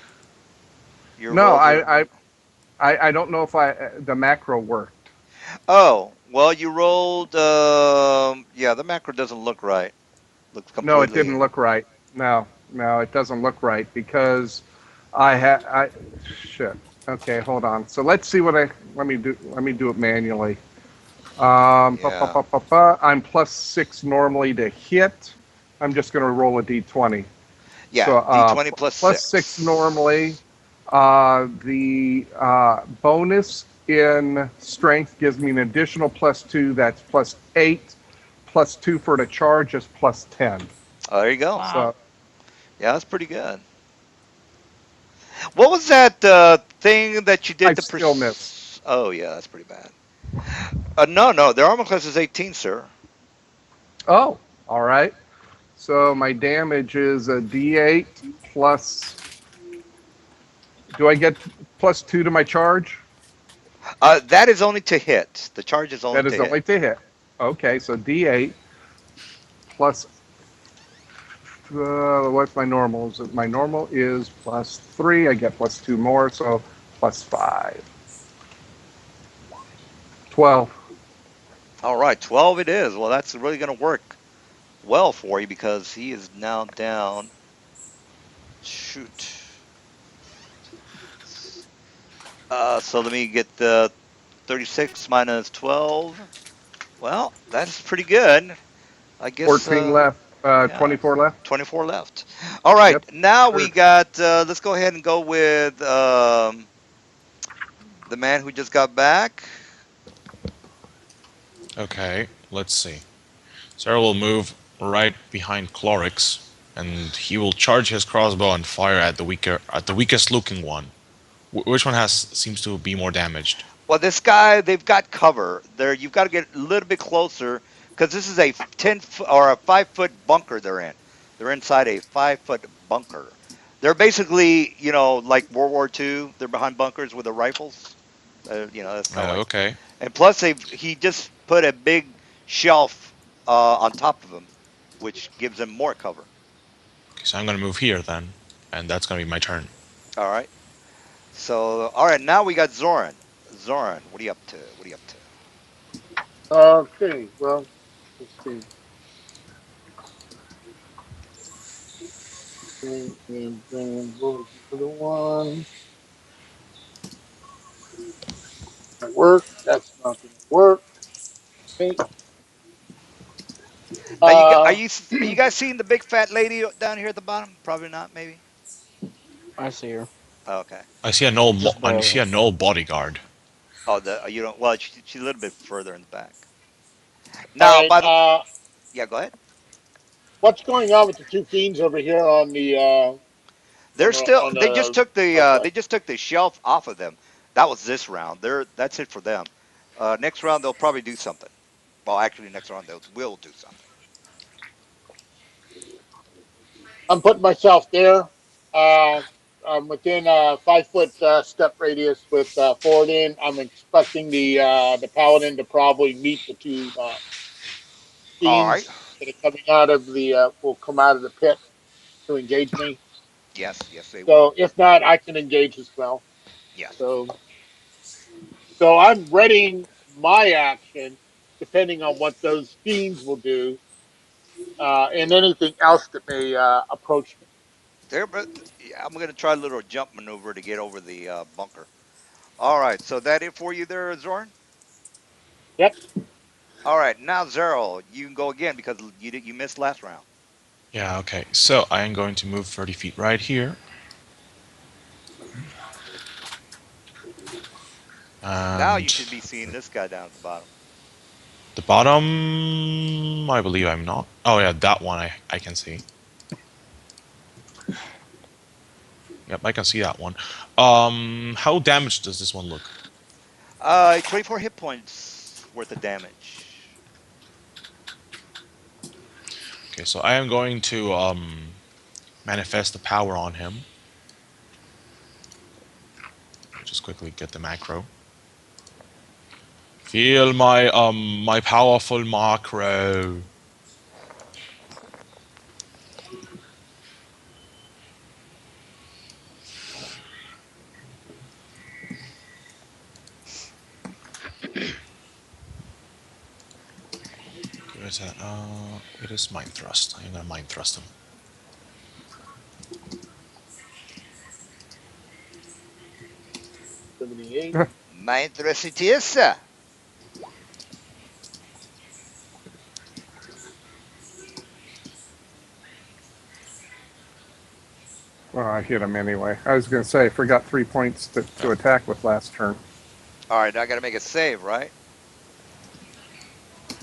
Your No, rolls are. I don't know if the macro worked. Oh, well, you rolled. Yeah, the macro doesn't look right. Looks No, it didn't completely. look right. No, no, it doesn't look right because I had I shit. Okay, hold on. So let's see what I let me do it manually. Yeah. I'm +6 normally to hit. I'm just going to roll a d20. Yeah. So D20 plus +6 six. normally. The bonus in strength gives me an additional +2. That's +8. +2 for the charge is +10. Oh, there you go. Wow. So Yeah, that's pretty good. What was that thing that you I did to still miss. Oh, yeah, that's pretty bad. No, no, their armor class is 18, sir. Oh, all right. So my damage is a D8 plus. Do I get +2 to my charge? That is only to hit. The charge is only That to is hit. only to hit. Okay, so D8 plus. What's my normal? My normal is +3. I get +2 more, so +5. 12. All right, 12 it is. Well, that's really going to work well for you because he is now down. Shoot. So let me get the 36 minus 12. Well, that's pretty good. I guess, 14 left. yeah, 24 left. 24 left. All right, Yep. now we Sure. got, let's go ahead and go with the man who just got back. Okay, let's see. Sarah will move right behind Clorix, and he will charge his crossbow and fire at the weakest looking one. Which one has seems to be more damaged? Well, this guy, they've got cover. There, you've got to get a little bit closer because this is a 10 foot or a 5 foot bunker they're in. They're inside a 5 foot bunker. They're basically, like World War II. They're behind bunkers with the rifles. That's kind of like. Okay. And plus, he just put a big shelf on top of him, which gives them more cover. Okay, so I'm gonna move here then, and that's gonna be my turn. All right. So, all right, now we got Zoran. Zoran, what are you up to? What are you up to? Okay, well, let's see. And then what was the other one? That work. That's not going to work. Okay. Now you Uh, are you guys seeing the big fat lady down here at the bottom? Probably not. Maybe. I see her. Okay. Just I see barely. an old bodyguard. Oh, you don't. Well, she's a little bit further in the back. all Now, right. by the yeah, go ahead. What's going on with the two fiends over here on the They're still. on the They outside? just took the shelf off of them. That was this round. That's it for them. Next round they'll probably do something. Well, actually, next round they will do something. I'm putting myself there. Uh, I'm within a 5 foot step radius with forward in. I'm expecting the paladin to probably meet the two All right. fiends that are coming out of the will come out of the pit to engage me. Yes, yes, they will. So if not, I can engage as well. Yes. So I'm readying my action depending on what those fiends will do and anything else that may approach me. There, but yeah, I'm gonna try a little jump maneuver to get over the bunker. All right. So that it for you there, Zorn? Yep. All right, now Zero, you can go again because you missed last round. Yeah. Okay. So I am going to move 30 feet right here, Now you and should be seeing this guy down at the bottom. the bottom. I believe I'm not. Oh yeah, that one I can see. Yep, I can see that one. How damaged does this one look? 24 hit points worth of damage. Okay, so I am going to manifest the power on him. Just quickly get the macro. Feel my powerful macro. Where is that? It is mind thrust. I'm gonna mind thrust him. 78. Maestro. Well, I hit him anyway. I was going to say, I forgot 3 points to Yeah. attack with last turn. All right, now I got to make a save, right?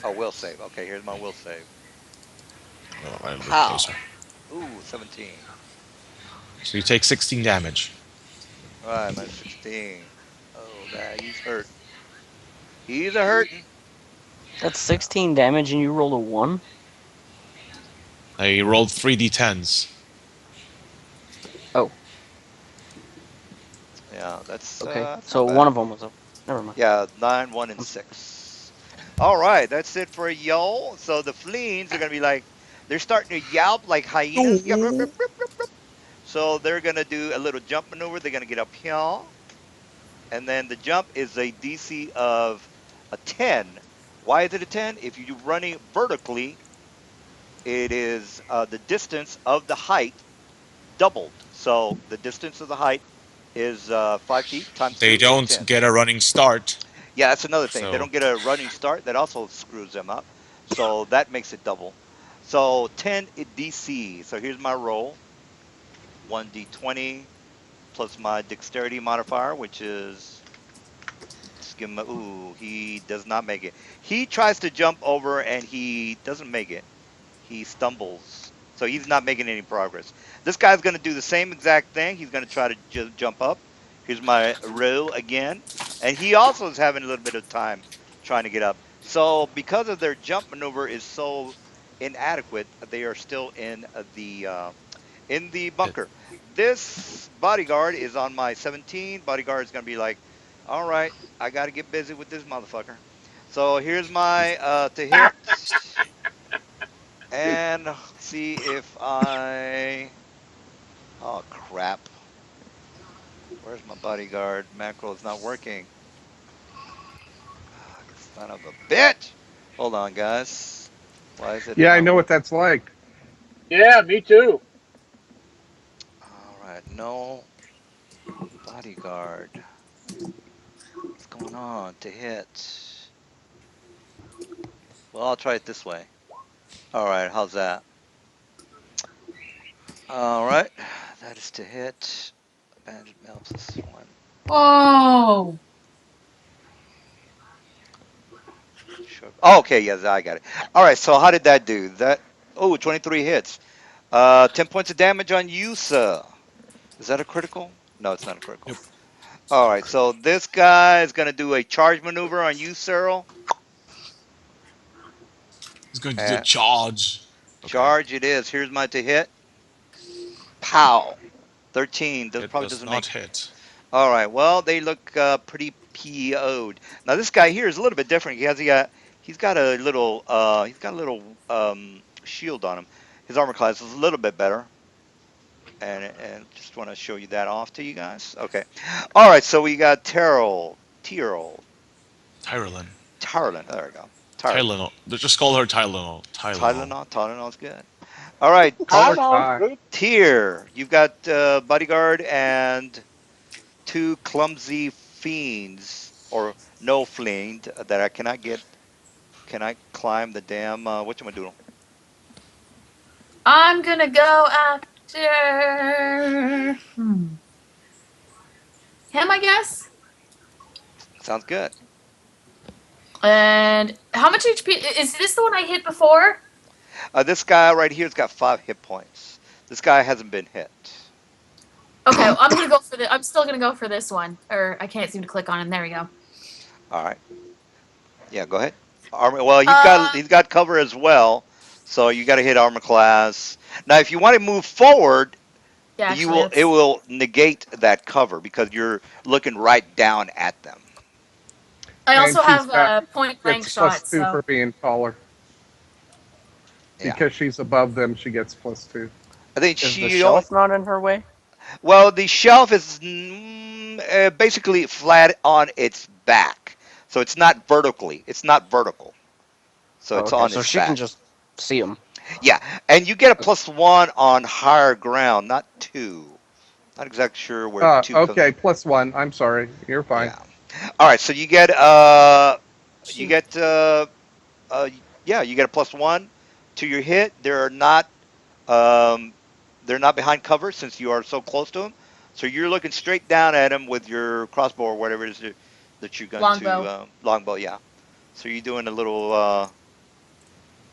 Oh, will save. Okay, here's my will save. Oh, a little bit closer. How? Ooh, 17. So you take 16 damage. All right, minus 16. Oh, that he's hurting. He's a hurting. That's 16 damage and you rolled a 1? I rolled 3d10s. Oh, Yeah, okay. that's not So one bad. of them was a. Never mind. Yeah, 9, 1, and I'm sorry. 6. All right, that's it for y'all. So the fleens are gonna be like, they're starting to yelp like hyenas. Yep, yep, yep, No. yep, yep, yep. So they're gonna do a little jump maneuver. They're gonna get up here, and then the jump is a DC of a 10. Why is it a 10? If you're running vertically, it is the distance of the height doubled. So the distance of the height is 5 feet times They 2 is don't 10. get a running start. Yeah, that's another thing. They So don't get a running start. That also screws them up. So that makes it double. So 10 DC. So here's my roll: 1d20 plus my dexterity modifier, which is, just give him a, ooh, he does not make it. He tries to jump over and he doesn't make it. He stumbles. So he's not making any progress. This guy's going to do the same exact thing. He's going to try to jump up. Here's my row again. And he also is having a little bit of time trying to get up. So because of their jump maneuver is so inadequate, they are still in the it, bunker. This bodyguard is on my 17. Bodyguard is going to be like, all right, I got to get busy with this motherfucker. So here's my to hit. And see if I. Oh, crap. Where's my bodyguard? Macro is not working. Ah, son of a bitch! Hold on, guys. Why is it Yeah, I not know what working? that's like. Yeah, me too. All right, no bodyguard. What's going on? To hit. Well, I'll try it this way. All right, how's that? All right, that is to hit. Bandit mail plus one. Oh, Sure. Oh, okay, yes, I got it. All right, so how did that do? That, oh, 23 hits. 10 points of damage on you, sir. Is that a critical? No, it's not a critical. nope. All right, so this guy is going to do a charge maneuver on you, Cyril. He's going to do a Uh, charge. Okay. Charge it is. Here's my to hit. Pow. 13. That It probably does doesn't not make it. hit. All right, well, they look pretty PO'd. Now, this guy here is a little bit different. He's got a little shield on him. His armor class is a little bit better. And just want to show you that off to you guys. Okay. All right. So we got Tyrolin. Tylenol. There we go. Tylenol. Tylenol. Just call her Tylenol. Tylenol. Tylenol's good. All right. Call her Tylenol's Ty. good. Tyr, you've got bodyguard and two clumsy fiends, or no fiend that I cannot get. Can I climb the damn whatchamacallit? I'm gonna go after him, I guess. Sounds good. And how much HP is this? The one I hit before? This guy right here's got 5 hit points. This guy hasn't been hit. Okay, well, I'm gonna go for the. I'm still gonna go for this one. Or I can't seem to click on him. There we go. All right. Yeah, go ahead. Armor. Well, Uh, he's got cover as well, so you got to hit armor class. Now, if you want to move forward, yeah, you actually, will it that's. will negate that cover because you're looking right down at them. I And also she's have got a point blank gets plus shot, two so for being taller. Yeah, Because she's above them, she gets plus two. I think Is the she only. shelf not in her way? Well, the shelf is basically flat on its back, so it's not vertically. It's not vertical, so Oh, it's okay, on so its she can back. just see him. Yeah, and you get a +1 on higher ground, not two. Not exactly sure where two comes. Okay, plus one. I'm sorry. You're fine. Yeah. All right. So you shoot. get uh yeah, you get a +1 to your hit. Um they're not behind cover since you are so close to them. So you're looking straight down at them with your crossbow or whatever it is that you're going to Longbow. longbow. Yeah. So you're doing a little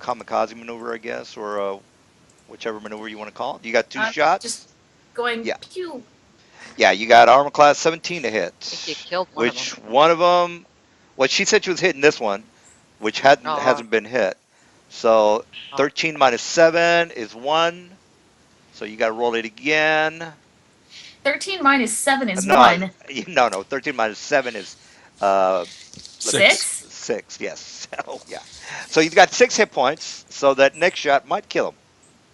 kamikaze maneuver, I guess, or whichever maneuver you want to call it. You got two I'm just shots. going Yeah. pew. Yeah, you got armor class 17 to I think you hit, killed one of them. which one of them? Well, she said she was hitting this one, which hadn't Oh, hasn't been hit. So Oh, 13 minus 7 is 1. So you got to roll it again. 13 minus 7 is No, 1. no. 13 minus 7 is, uh, let me, 6. 6? 6. Yes. Oh, yeah. So he's got 6 hit points. So that next shot might kill him.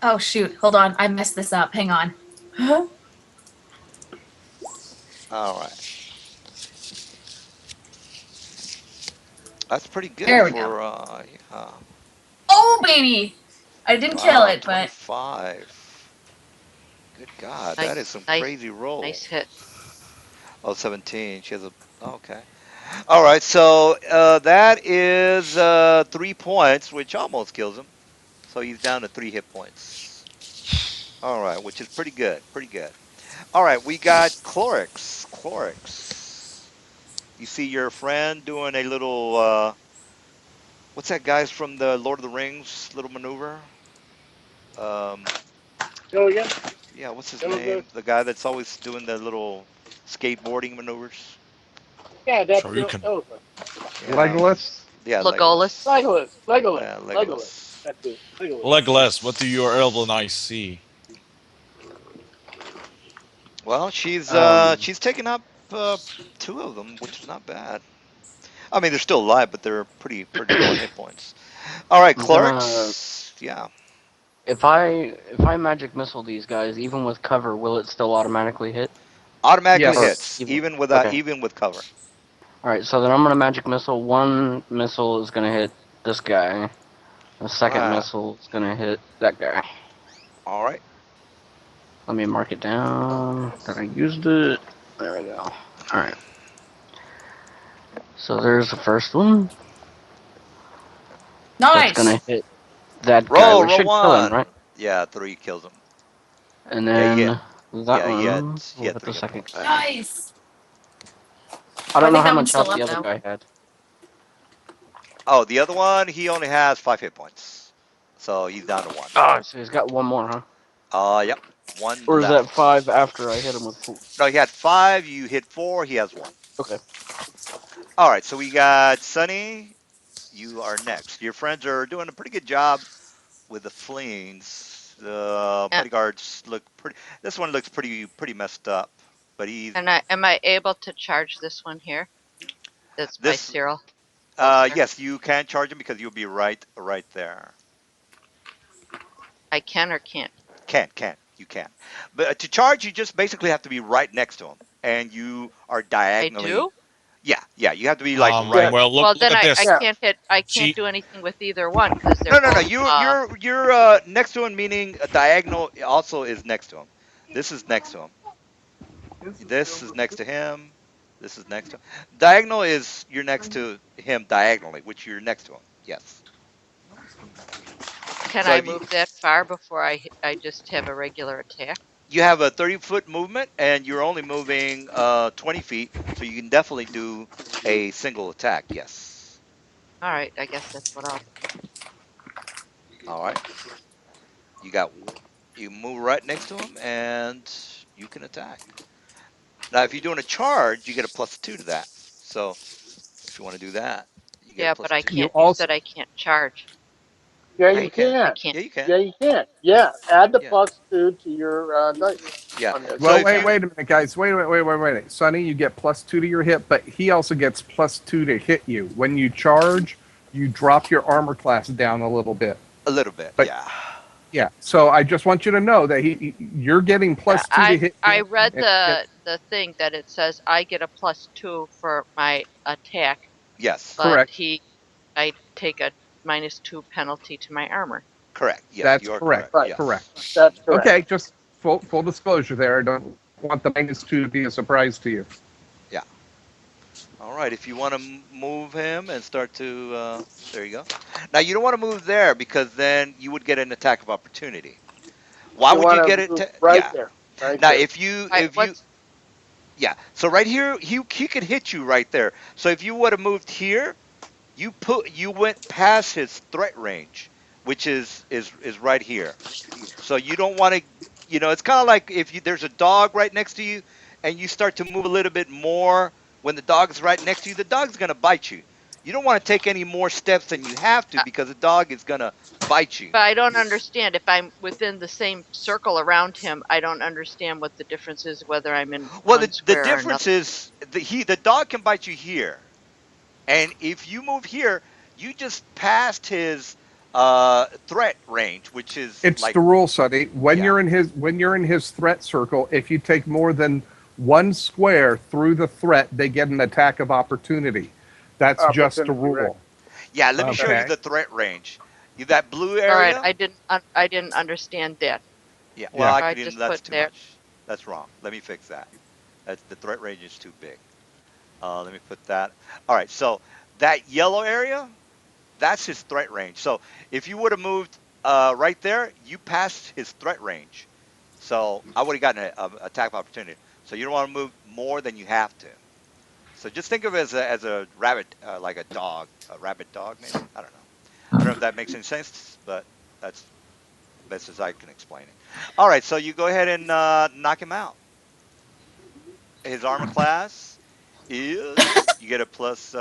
Oh, shoot. Hold on. I messed this up. Hang on. All right. That's pretty good There we go. for, yeah. Oh, baby! I didn't kill Wow, it, but 25. Good God, that is nice, some nice, crazy roll. nice hit. Oh, 17. She has a. Okay. All right. So that is 3 points, which almost kills him. So he's down to 3 hit points. All right, which is pretty good. Pretty good. All right, we got Clorix. Clorix. You see your friend doing a little. What's that guy's from the Lord of the Rings little maneuver? Um, Go again. yeah, what's his That was the name? The guy that's always doing the little skateboarding maneuvers. yeah. That's the Shoryuken. elephant. Yeah, Legolas. yeah, Legolas. Legolas. Legolas. Legolas. Yeah, Legolas. Legolas. That's it. Legolas. Legless, what do your elven eyes see? Well, Um, she's taken up two of them, which is not bad. I mean, they're still alive, but they're pretty low on hit points. All right, I'm gonna Clerics. Yeah, if I magic missile these guys, even with cover, will it still automatically hit? automatically Or Yes. hits, even? even without Okay. even with cover. All right. So then I'm gonna magic missile. One missile is gonna hit this guy. The All second right, missile is gonna hit that guy. all right. Let me mark it down that I used it. There we go. All right. So there's the first one. That's nice. gonna hit that guy, Roll, which roll should kill him, one. right? Yeah, 3 kills him. And Yeah, then that one he will had hit the 3 hit second points. guy. Nice. I Oh, I don't know think how that one's much health still the up, other though. guy had. Oh, the other one, he only has 5 hit points, so he's down to 1. Oh, so he's got one more, huh? Yep, 1 Or is that left. five after I hit him with four? No, he had 5. You hit 4. He has 1. Okay. All right, so we got Sunny. You are next. Your friends are doing a pretty good job with the fleeings. The A- bodyguards look pretty. This one looks pretty messed up. But he's And I am I able to charge this one here? That's by this. Cyril closer. Yes, you can charge him because you'll be right there. I can or can't. Can you can. But to charge, you just basically have to be right next to him, and you are I diagonally. do. Yeah. You have to be like Yeah. right. Well, look Well, look then at I this. Yeah. can't hit. I can't She do anything with either one because they're No. both. You're next to him, meaning a diagonal also is next to him. This is next to him. This is next to him. This is next to him. Diagonal is you're next to him diagonally, which you're next to him. Yes. Can So I if you move that far before I just have a regular attack? you have a 30-foot movement and you're only moving 20 feet, so you can definitely do a single attack. Yes. All right, I guess that's what I'll do. All right. You got you move right next to him and you can attack. Now, if you're doing a charge, you get a +2 to that. So if you want to do that, you get a Yeah, but plus I two. You can't. You also said I can't charge. Yeah, Yeah, you you can. I can. can't. Yeah, you can. Yeah, you can. Yeah, add the Yeah. +2 to your dice Yeah. on the So well, attack if wait, die. you wait a minute, guys. Wait. Sonny, you get +2 to your hit, but he also gets +2 to hit you. When you charge, you drop your armor class down a little bit. a little bit, But yeah. yeah, so I just want you to know that you're getting Yeah, +2 to hit I him, read and he gets the thing that it says I get a +2 for my attack, Yes. but correct. I take a -2 penalty to my armor. Correct. Yes, That's you are correct. correct. Right. Correct. Yes. That's correct. Okay, just full disclosure there. I don't want the -2 to be a surprise to you. Yeah. All right. If you want to move him and start to, there you go. Now you don't want to move there because then you would get an attack of opportunity. Why You would you want get to it? move To, right yeah. there. Right Now there. I if you what's yeah. So right here he could hit you right there. So if you would have moved here, you went past his threat range, which is right here. So you don't want to, it's kind of like if there's a dog right next to you and you start to move a little bit more when the dog is right next to you, the dog's going to bite you. You don't want to take any more steps than you have to Uh, because the dog is gonna bite you. But I don't understand if I'm within the same circle around him. I don't understand what the difference is whether I'm in Well, one the square or difference another. is the dog can bite you here, and if you move here, you just passed his threat range, which is It's like, the rule, Sonny. yeah. When you're in his threat circle, if you take more than one square through the threat, they get an attack of opportunity. That's just a Opportunity, right? rule. Yeah, let me show Okay. you Okay. the threat range. You that blue All right, area? I didn't understand that. Yeah. Well, Yeah. I I could even. just That's put too there. much. That's wrong. Let me fix that. That's the threat range is too big. Let me put that. All right. So that yellow area, that's his threat range. So if you would have moved right there, you passed his threat range. So I would have gotten an attack opportunity. So you don't want to move more than you have to. So just think of it as a rabbit, like a dog, a rabbit dog, maybe. I don't know. I don't know if that makes any sense, but that's best as I can explain it. All right, so you go ahead and knock him out. His armor class is you get a plus.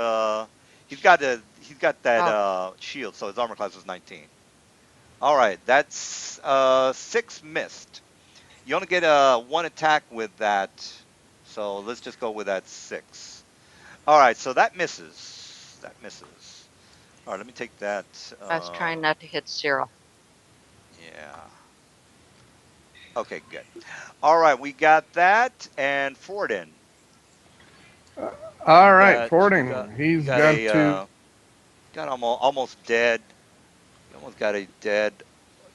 He's got that Oh, shield, so his armor class is 19. All right, that's six missed. You only get one attack with that, so let's just go with that six. All right, so that misses. That misses. All right, let me take that. I was trying not to hit Cyril. Yeah. Okay, good. All right, we got that. And Forden, All you right, got Fording. you He's got got a to. got almost dead. You almost got a dead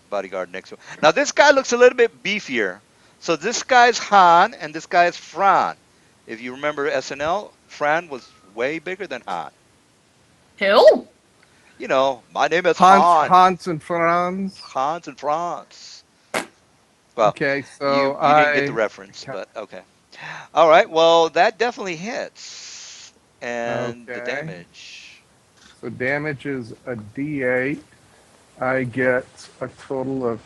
bodyguard next to him. Now this guy looks a little bit beefier. So this guy's Han and this guy's Fran. If you remember SNL, Fran was way bigger than Han. Who? You know, my name is Han. Hans and Franz. Hans and Franz. Well, Okay, you so you didn't get the I. reference, but okay. All right. Well, that definitely hits. And the Okay. damage. So damage is a D8. I get a total of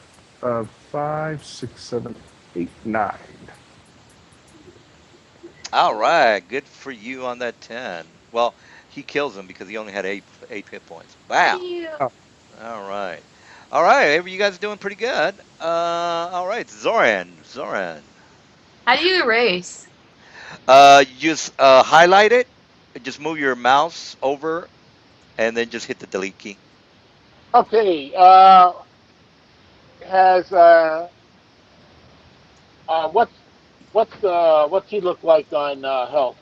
5, 6, 7, 8, 9. All right. Good for you on that 10. Well, he kills him because he only had eight hit points. Bam. You. Oh, All right. All right. You guys are doing pretty good. All right. Zoran. Zoran. How do you erase? You just highlight it. Just move your mouse over and then just hit the delete key. Okay. Has what's what's he look like on health?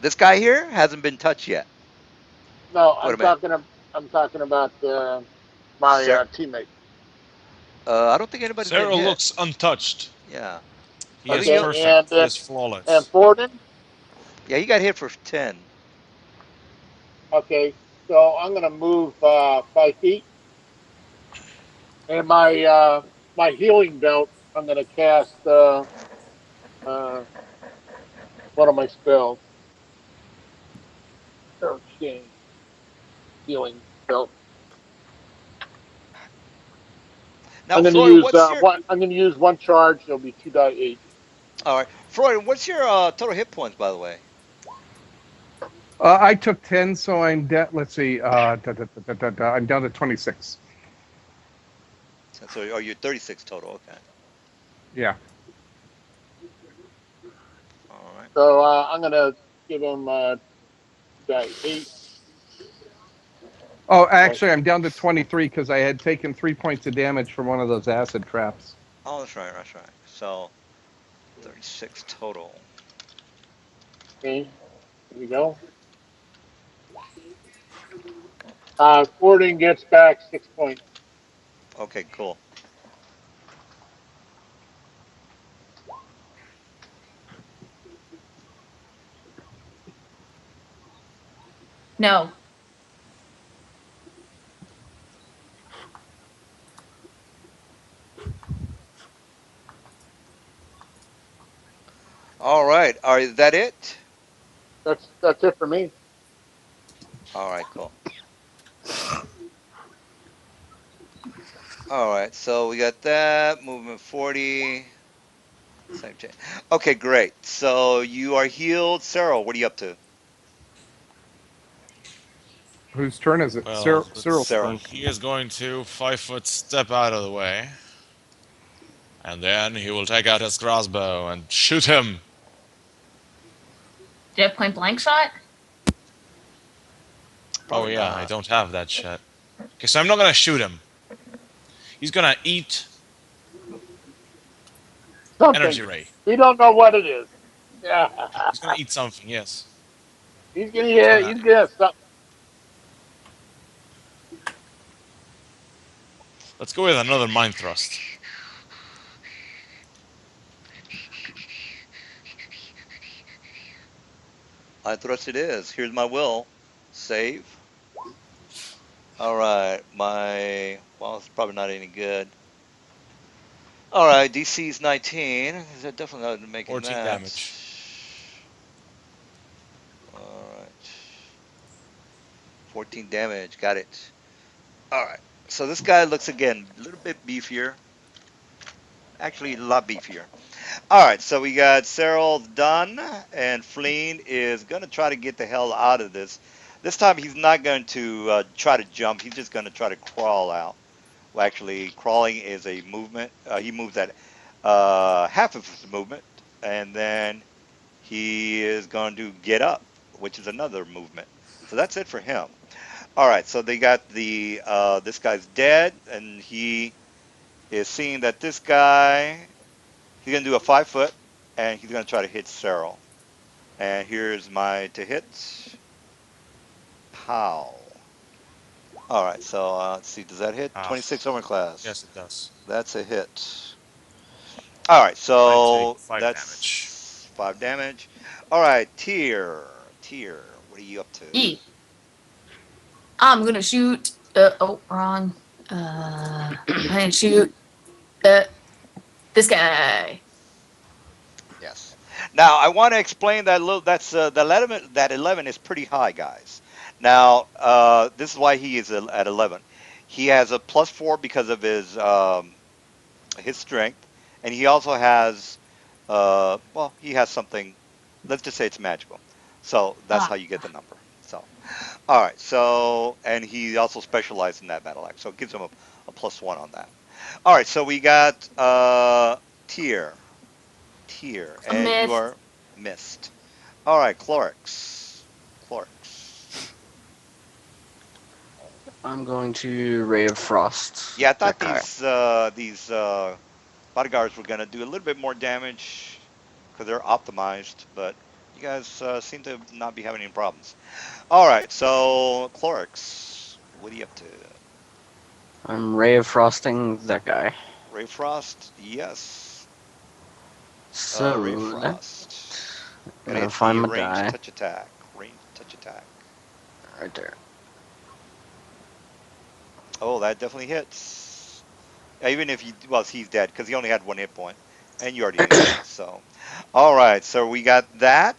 This guy here hasn't been touched yet. No, Wait a minute. I'm talking about my Sir, teammate. I don't think anybody's been Cyril hit. looks untouched. Yeah. He I is think Okay, you. perfect. He is and flawless. Forden. Yeah, he got hit for 10. Okay, so I'm gonna move 5 feet, and my healing belt. I'm gonna cast uh, one of my spells. Okay, healing belt. Now, Freud, what's your I'm gonna use one charge. It'll be 2 die 8. all right, Freud, what's your total hit points, by the way? I took 10, so I'm down. Let's see. I'm down to 26. So, oh, you're 36 total. Okay. Yeah. All right. So I'm gonna give him 2 die 8. Oh, Right. actually, I'm down to 23 because I had taken 3 points of damage from one of those acid traps. Oh, that's right. That's right. So, 36 total. Okay, here we go. Fording gets back 6 points. Okay, cool. No. All right. Is that it? That's it for me. All right, cool. All right. So we got that movement 40. Same change. Okay, great. So you are healed. Cyril, what are you up to? Whose turn is it? Well, let's Cyril's see. Cyril. turn. He is going to 5 foot step out of the way, and then he will take out his crossbow and shoot him. Do you have point blank shot? Oh Probably yeah, I not. don't have that shit. Okay, so I'm not gonna shoot him. He's gonna eat Something. energy ray. We don't know what it is. Yeah. He's gonna eat something. Yes. He's gonna He's yeah, gonna. he's gonna something. Let's go with another mind thrust. I thrust it is. Here's my will. Save. All right. My well, it's probably not any good. All right. DC's 19. Is that definitely not making 14 that? damage. All right. 14 damage. Got it. All right. So this guy looks again a little bit beefier. Actually, a lot beefier. All right. So we got Cyril done, and Fleen is gonna try to get the hell out of this. This time he's not going to try to jump. He's just going to try to crawl out. Well, actually, crawling is a movement. He moves at half of his movement, and then he is going to get up, which is another movement. So that's it for him. All right, so they got the this guy's dead, and he is seeing that this guy he's gonna do a 5 foot, and he's gonna try to hit Cyril. And here's my to hit. Pow. All right, so let's see, does that hit? Ah, 26 armor class. yes, it does. That's a hit. All right, I take so 5 damage. that's 5 damage. All right, tier. What are you up to? E. I'm gonna shoot. Oh, wrong. I'm gonna shoot. Uh, this guy. Yes. Now I want to explain that little. That's the 11. That 11 is pretty high, guys. Now this is why he is at 11. He has a +4 because of his strength, and he also has well, he has something. Let's just say it's magical. So that's Ah, how you get the number. So all right. So and he also specialized in that battle axe, so it gives him a +1 on that. All right. So we got tier. Tier, a and you myth. are missed. All right, Clorix. Clorix. I'm going to Ray of Frost. Yeah, I That thought guy. these bodyguards were gonna do a little bit more damage because they're optimized, but you guys seem to not be having any problems. All right, so Clorix, what are you up to? I'm Ray of Frosting that guy. Ray Frost, yes. Ray So that Frost. I'm Gonna gonna hit find the my ranged guy touch attack. Ranged touch attack. right there. Oh, that definitely hits. Even if well, he's dead because he only had 1 hit point, and you already knew that. So, all right. So we got that,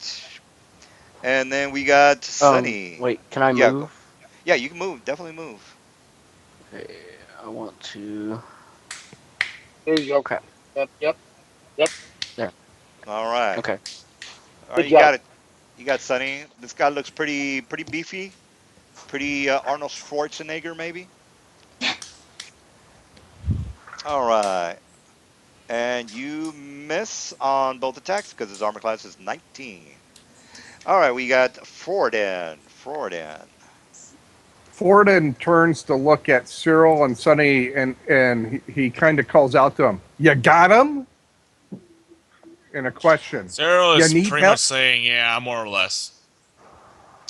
and then we got Sunny. Wait, can I Yeah, go. move? Yeah, you can move. Definitely move. Okay, I want to. There you go. Crap. Yep. Yep. There. All right. Okay. All right. Good You got job. it. You got Sunny. This guy looks pretty beefy. Pretty Arnold Schwarzenegger, maybe. All right. And you miss on both attacks because his armor class is 19. All right. We got Forden. Forden. Forden turns to look at Cyril and Sonny, and he kind of calls out to him, "You got him?" In a question. Zero You is need pretty help? much saying, yeah, more or less.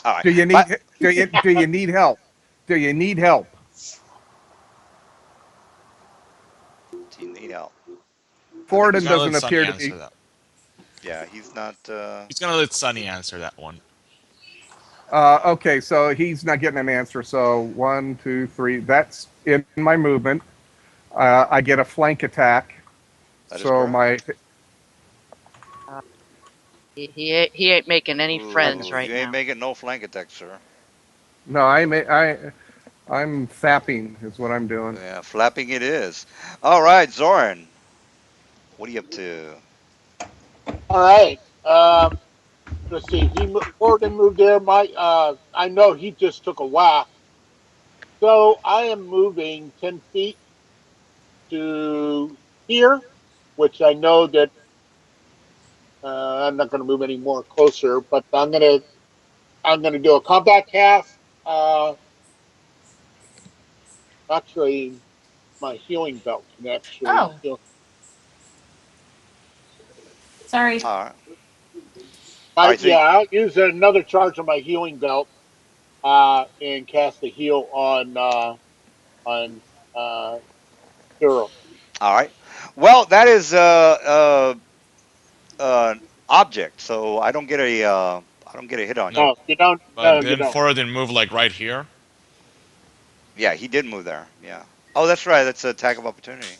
All right. Do you But need do you need help? Do you need help? do you need help? I think He's Forden he's gonna doesn't let Sunny appear to be. answer that. yeah, he's not He's gonna let Sunny answer that one. Okay, so he's not getting an answer. So 1, 2, 3. That's in my movement. I get a flank attack. that is So correct. my Uh, he ain't making any okay. friends Ooh, right you ain't now. making no flank attack, sir. No, I'm fapping is what I'm doing. Yeah, flapping it is. All right, Zoran, what are you up to? All right. Let's see. Gordon moved there. I know he just took a whack. So I am moving 10 feet to here, which I know that I'm not going to move any more closer, but I'm gonna do a combat cast. Actually, my healing belt can actually Oh, heal. sorry. All right. All I right. So Yeah, I'll use another charge on my healing belt and cast a heal on Cyril. all right. Well, that is an object, so I don't get a hit on No, you. No, you don't. but No, you didn't don't. Foradin move like right here? Yeah, he did move there. Yeah. Oh, that's right. That's an attack of opportunity.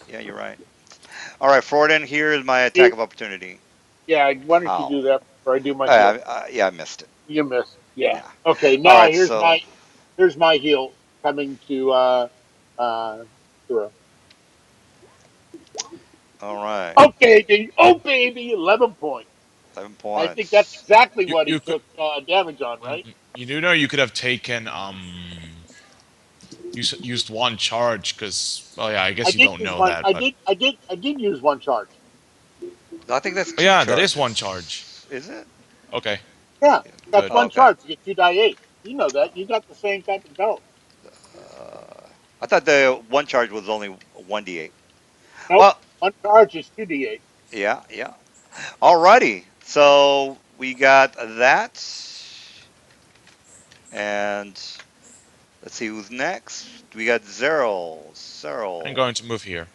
Yeah, you're right. All right, Forden, here is my attack You, of opportunity. yeah. Why don't you Ow. do that before I do my heal? Yeah, I missed it. You missed. Yeah. Yeah. Okay. All Now right, so here's my heal coming to uh Cyril. all right, Oh baby, oh baby, 11 points. 11 I think that's points. exactly You what he you could took damage on, right? you do know you could have taken used one charge because well yeah I I guess you did don't use know one. that but I did use one charge. I think that's oh two yeah that is one charge. charges. Is it? Okay, Yeah, Yeah. that's good. Oh, one okay. charge. You get 2 die 8. You know that. You got the same type of belt. I thought the one charge was only 1d8. Nope. Well, One charge is 2 d 8. yeah, yeah. Alrighty. So we got that, and let's see who's next. We got Zero. I'm Zero. going to move here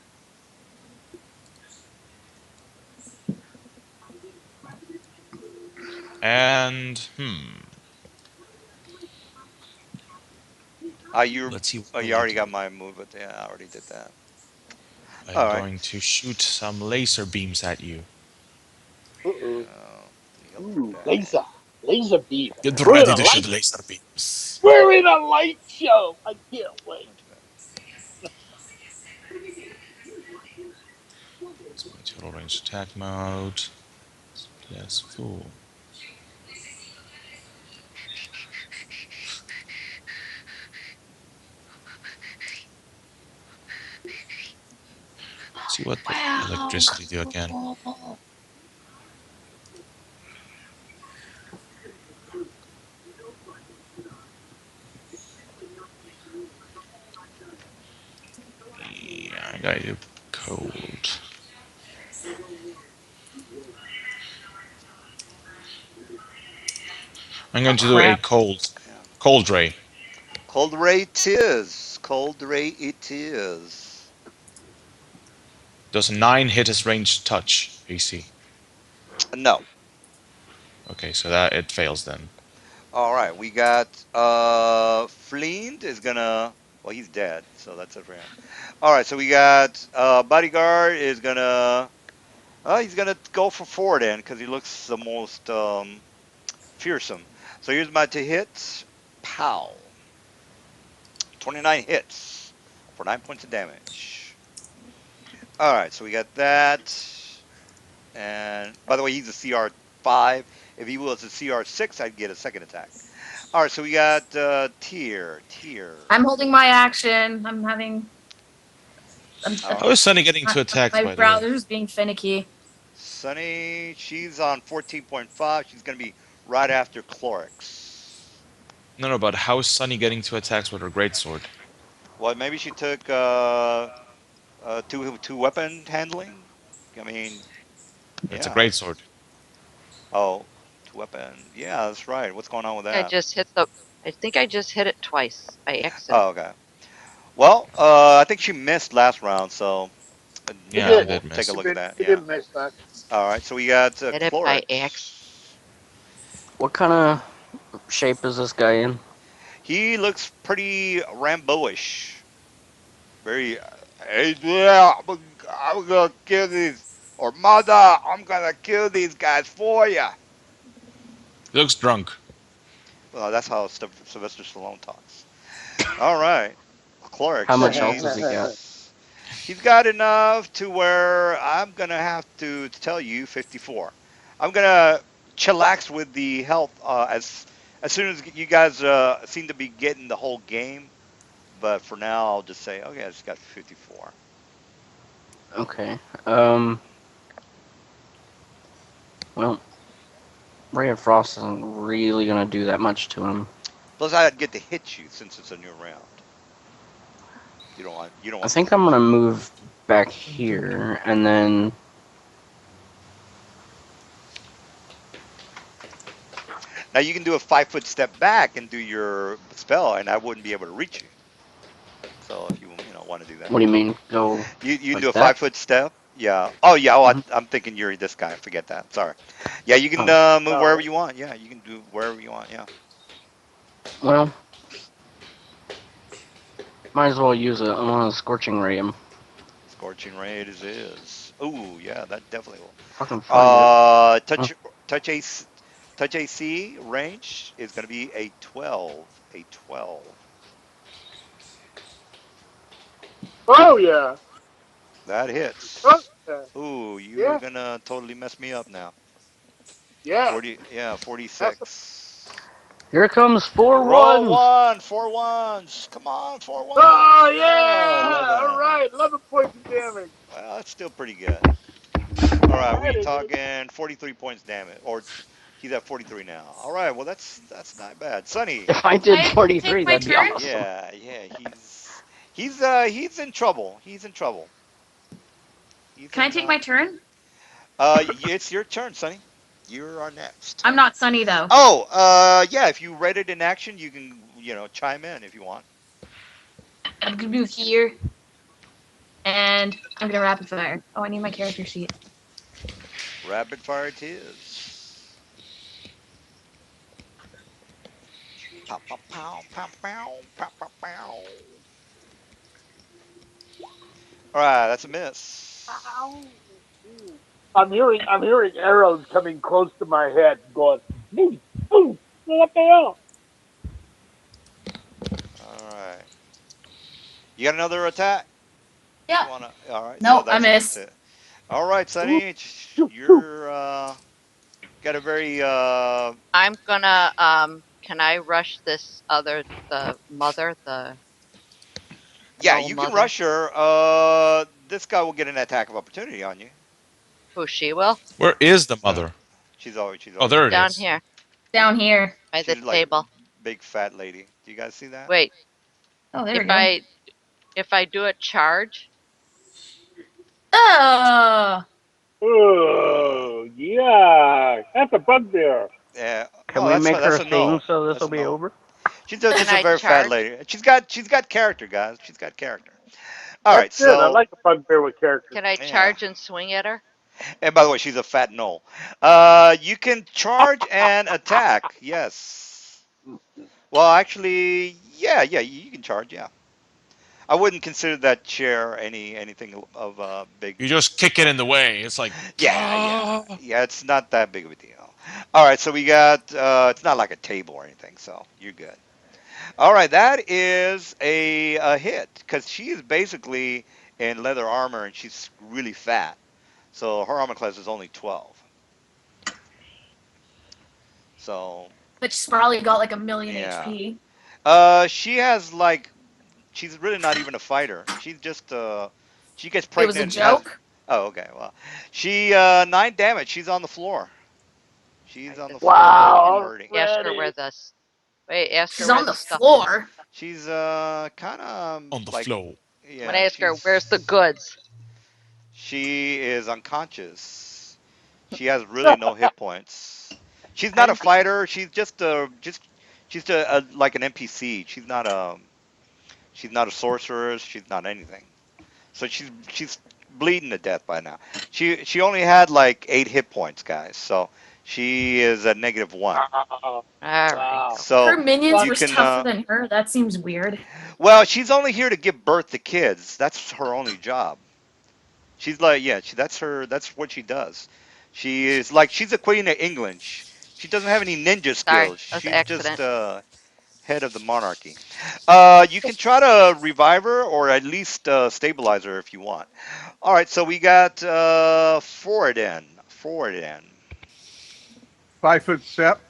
and let's see what will You I already do. got my move, but yeah, I already did that. I'm All right. going to shoot some laser beams at you. Uh-oh. Uh, deal Ooh, laser, damage. laser beam. Get We're in ready a to shoot light. laser beams. We're in a light show. I can't wait. It's my total range attack mode. Yes, fool. See what the Wow, electricity do again. cool. Yeah, I gotta do cold. I'm Oh going to do a crap. Yeah. cold ray. Cold Ray it is. Cold Ray it is. Does 9 hit his range touch AC? No. Okay, so that it fails then. All right. We got Fleend is gonna. Well, he's dead, so that's it for him. All right. So we got Bodyguard is gonna. He's gonna go for forward end because he looks the most fearsome. So here's my to hit. Pow. 29 hits for 9 points of damage. All right. So we got that. And by the way, he's a CR5. If he was a CR6, I'd get a second attack. All right, so we got tier, tier. I'm holding my action. I'm having. All How right, is Sunny getting My, 2 attacks, my by the way? browser's being finicky. Sunny, she's on 14.5. She's going to be right after Clorix. No, no, but how is Sunny getting 2 attacks with her greatsword? Well, maybe she took two weapon handling. I mean, It's a yeah. greatsword. Oh, two weapon. Yeah, that's right. What's going on with I that? just hit the. I think I just hit it twice by accident. Oh, okay. Well, I think she missed last round, so He Yeah, I did. we'll did take a miss. He look at did. that. He Yeah. didn't miss that. All right, so we got Hit it by accident. Clorix. What kind of shape is this guy in? He looks pretty Rambo-ish. Very, hey, yeah, I'm gonna kill these, or mother, I'm gonna kill these guys for you. He looks drunk. Well, that's how Sylvester Stallone talks. All right, How Clorix, much health does he got? he's got enough to where I'm gonna have to tell you 54. I'm gonna chillax with the health as soon as you guys seem to be getting the whole game. But for now, I'll just say, okay, I just got 54. Okay. Um. Well, Ray of Frost isn't really gonna do that much to him. Plus, I'd get to hit you since it's a new round. You don't I want me to think I'm hit gonna you. move back here, and then Now you can do a 5 foot step back and do your spell, and I wouldn't be able to reach you. So if you want to do that, what do you mean? Go you can do like a that? 5 foot step. Yeah. Oh yeah. Oh, Hmm. I'm thinking you're this guy. Forget that. Sorry. Yeah, you can Oh, move wherever No. you want. Yeah, you can do wherever you want. Yeah. well, might as well use a one of the scorching ray him. Scorching ray it is. Oh yeah, that definitely will. If I can find it. Oh, Touch AC, touch AC range is going to be a 12. A 12. Oh yeah. That Oh hits. yeah. Ooh, you are Yeah. gonna totally mess me up now. Yeah. 40, yeah, That's a, 46. here comes four Roll ones. one, four ones. Come on, four ones. oh Yeah, yeah. All 11. right. 11 points of damage. Well, that's still pretty good. All right, That we is. talking 43 points damage, or he's at 43 now. All right, well that's not bad. Sonny, If I Can did I take 43, my that'd be turn? awesome. yeah, yeah, he's in trouble. He's in trouble. He's Can I in. take my turn? It's your turn, Sonny. You are next. I'm not Sunny though. Oh, yeah. If you read it in action, you can chime in if you want. I'm gonna move here, and I'm gonna rapid fire. Oh, I need my character sheet. Rapid fire it is. Pow pow pow pow pow pow pow pow. All right, that's a miss. Ow. Ooh. I'm hearing arrows coming close to my head, going boom, boom. What the hell? All right. You got another attack? Yeah. You wanna? All right. So No, I that's miss. it. All right, Ooh, Sonny. ooh, ooh. You're got a very I'm gonna can I rush this other the mother, the yeah. troll You can mother? rush her. This guy will get an attack of opportunity on you. Who she will? Where is the Uh, mother? she's Oh, always there right it there. Down is. here Down here. by the She's like table. big fat lady. Do you guys see that? Wait, Oh, there if we go. I do a charge, Oh, Uh, Oh, yeah. That's a bugbear. yeah. Can Oh, we that's make fine. her That's a a thing no. so this That's will a be no. over? She's can just a I very fat charge? lady. She's got character, guys. She's got character. All That's right. good. I So like a bugbear with character. Can I yeah. charge and swing at her? And by the way, she's a fat no. You can charge and attack. Yes. Well, actually, yeah, yeah. You can charge. Yeah. I wouldn't consider that chair anything of a big. You just kick it in the way. It's like, Yeah, yeah, yeah. It's not that big of a deal. All right, so we got. It's not like a table or anything, so you're good. All right, that is a hit because she is basically in leather armor and she's really fat. So her armor class is only 12. So but she's probably got like a million yeah. HP. She has like she's really not even a fighter. She's just she gets It was a pregnant and has. joke. Oh, okay. Well, she 9 damage. She's on the floor. She's on the floor Wow, hurting. Ask her where already. the wait. Ask her She's where on the the stuff is. floor. She's kind of on the like flow. I'm gonna yeah. ask her where's the goods. She is unconscious. She has really no hit points. She's not a I'm fighter. She's just like an NPC. She's not a sorceress. She's not anything. So she's bleeding to death by now. She only had like 8 hit points, guys. So she is at -1. Wow. all right. Wow. Okay. Her So minions Well, you were can tougher than her. That seems weird. well, she's only here to give birth to kids. That's her only job. She's like, yeah, that's her. That's what she does. She is like she's a queen of England. She doesn't have any ninja Sorry, skills. that was She's just accident. head of the monarchy. You can try to revive her or at least stabilize her if you want. All right, so we got forward in, forward in. 5 foot step.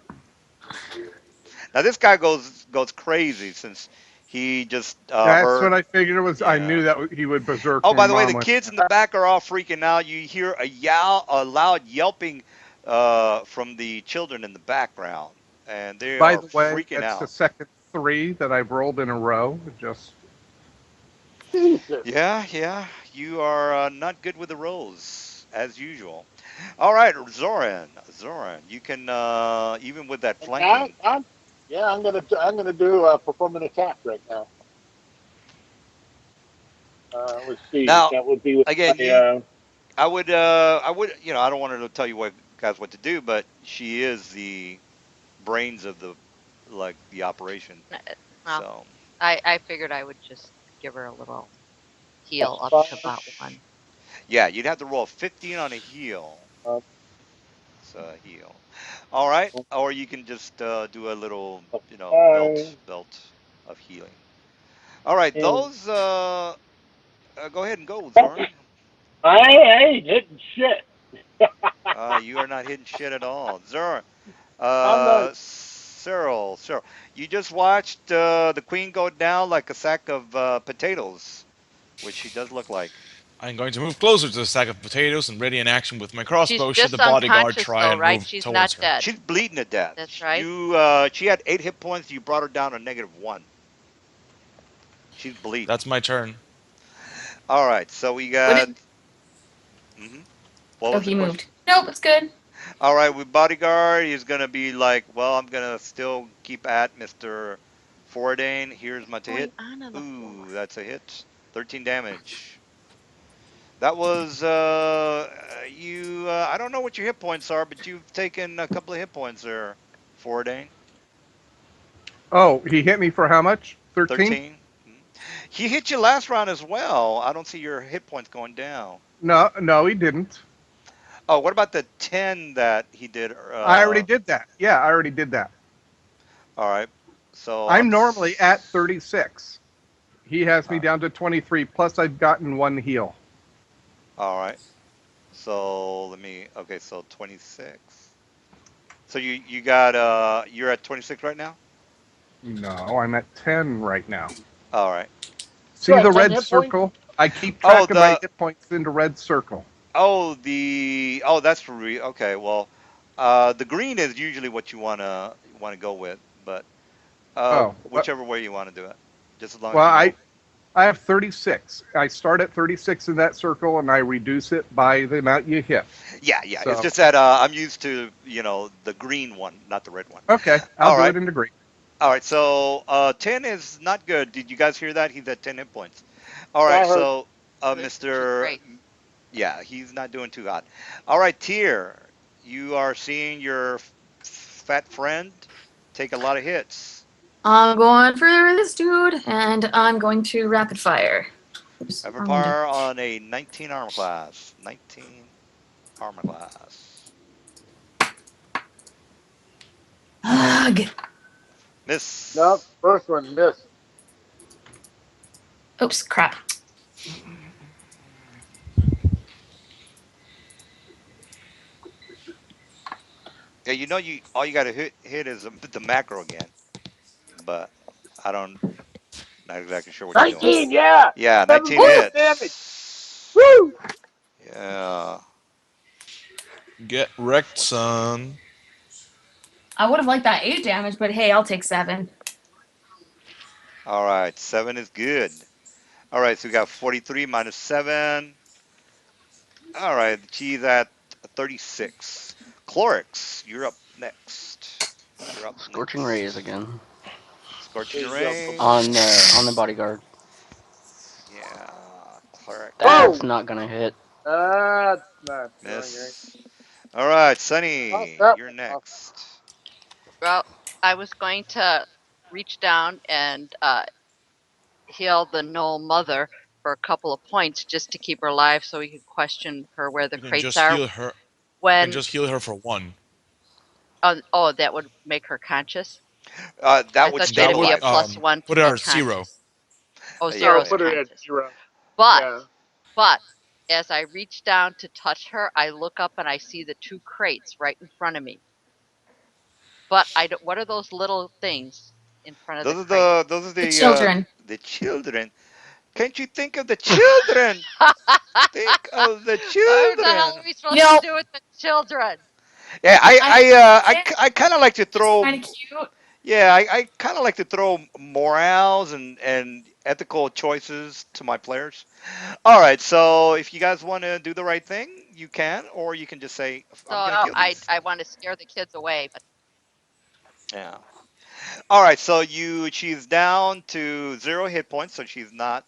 Now this guy goes crazy since He just That's what heard. I figured it was. I Yeah. knew that he would berserk Oh, by when the way, the Mom went. kids in the back are all freaking out. You hear a loud yelping from the children in the background, and they By are the way, freaking that's the out. second three that I've rolled in a row. Just Jesus. Yeah, yeah, you are not good with the rolls as usual. All right, Zoran, you can even with that Okay, flanking. yeah, I'm gonna do perform an attack right now. Let's see. Now, That would be with again, my you, I would, I don't want to tell you what guys what to do, but she is the brains of the like the operation. Uh, Well, So, I figured I would just give her a little heal up to fire. about one. yeah, you'd have to roll 15 on a heal. Uh, So heal. All right, or you can just do a little, fire belt of healing. All right, and those. Go ahead and go, I Zoran. ain't hitting shit. You are not hitting shit at all, Zoran. I'm not. Cyril, you just watched the queen go down like a sack of potatoes, which she does look like. I'm going to move closer to the stack of potatoes and ready in action with my She's crossbow should the just bodyguard unconscious try though, and right? move She's not towards her. dead. She's bleeding to death. That's right. She had 8 hit points. You brought her down to -1. She's bleeding. That's my turn. All right, so we What got. did? hmm What Oh, was the he question? moved. Nope, it's good. All right, with bodyguard, he's gonna be like, well, I'm gonna still keep at Mr. Foradane. Here's my What's to going hit. on the Ooh, floor? that's a hit. 13 damage. That was you. I don't know what your hit points are, but you've taken a couple of hit points there, Foradane. oh, he hit me for how much? 13? 13. Mhm. He hit you last round as well. I don't see your hit points going down. No, no, he didn't. Oh, what about the 10 that he did? I already did that. Yeah, I already did that. All right. So I'm normally at 36. He has me uh, down to 23. Plus, I've gotten one heal. all right. So let me. Okay, so 26. So you got you're at 26 right now. No, I'm at 10 right now. All right. See You're at the 10 red hit points. circle? I keep Oh track of my the hit points into red circle. that's for okay. Well, the green is usually what you wanna go with, but Oh, whichever way you want to do it, just as long as well, you know. I have 36. I start at 36 in that circle, and I reduce it by the amount you hit. Yeah, yeah. It's So, just that I'm used to the green one, not the red one. okay, I'll All do right. it in the green. All right, so 10 is not good. Did you guys hear that? He's at 10 hit points. All Yeah, right, I heard. so Good, too great. Yeah, he's not doing too hot. All right, Tier, you are seeing your fat friend take a lot of hits. I'm going for this dude, and I'm going to rapid fire. Oops, Ever wrong window. par on a 19 armor class. 19 armor class. Ugh. No, Miss. first one missed. Oops, crap. Yeah, you all you got to hit is the macro again, but I don't not exactly sure what you're doing. 19, yeah, Yeah, 19 7 points damage. hits. Woo! Yeah. Get wrecked, 14. son. I would have liked that 8 damage, but hey, I'll take 7. All right, 7 is good. All right, so we got 43 minus 7. All right, she's at 36. Clorix, you're up next. You're up Scorching rays next. again Scorching There you go. on the rays. bodyguard. Yeah, Cleric. That's Whoa! not gonna hit. That's not doing right. Miss. All right, Oh, Sunny, that you're one. Okay. next. Well, I was going to reach down and heal the Knoll mother for a couple of points just to keep her alive so we could question her where the You can crates just are. heal her. You can When, just heal her for one. oh, that would make her conscious. I That would thought she had stay That to be would a alive. +1 put to her be at 0. conscious. Oh, Yeah, So zero's yeah. put her at conscious. 0. But, Yeah. but, as I reach down to touch her, I look up and I see the 2 crates right in front of me. But I don't, what are those little things? in front of the Those are crates. The children. the children. Can't you think of the children? Think of the What the hell children. are we You supposed to know, do with the children? Yeah, I have a kid. I kind of like to It's throw. kind of cute. Yeah, I kind of like to throw morals and ethical choices to my players. All right, so if you guys want to do the right thing, you can, or you can just say, So "I'm gonna kill these." I want to scare the kids away, but Yeah. All right, so she's down to 0 hit points, so she's not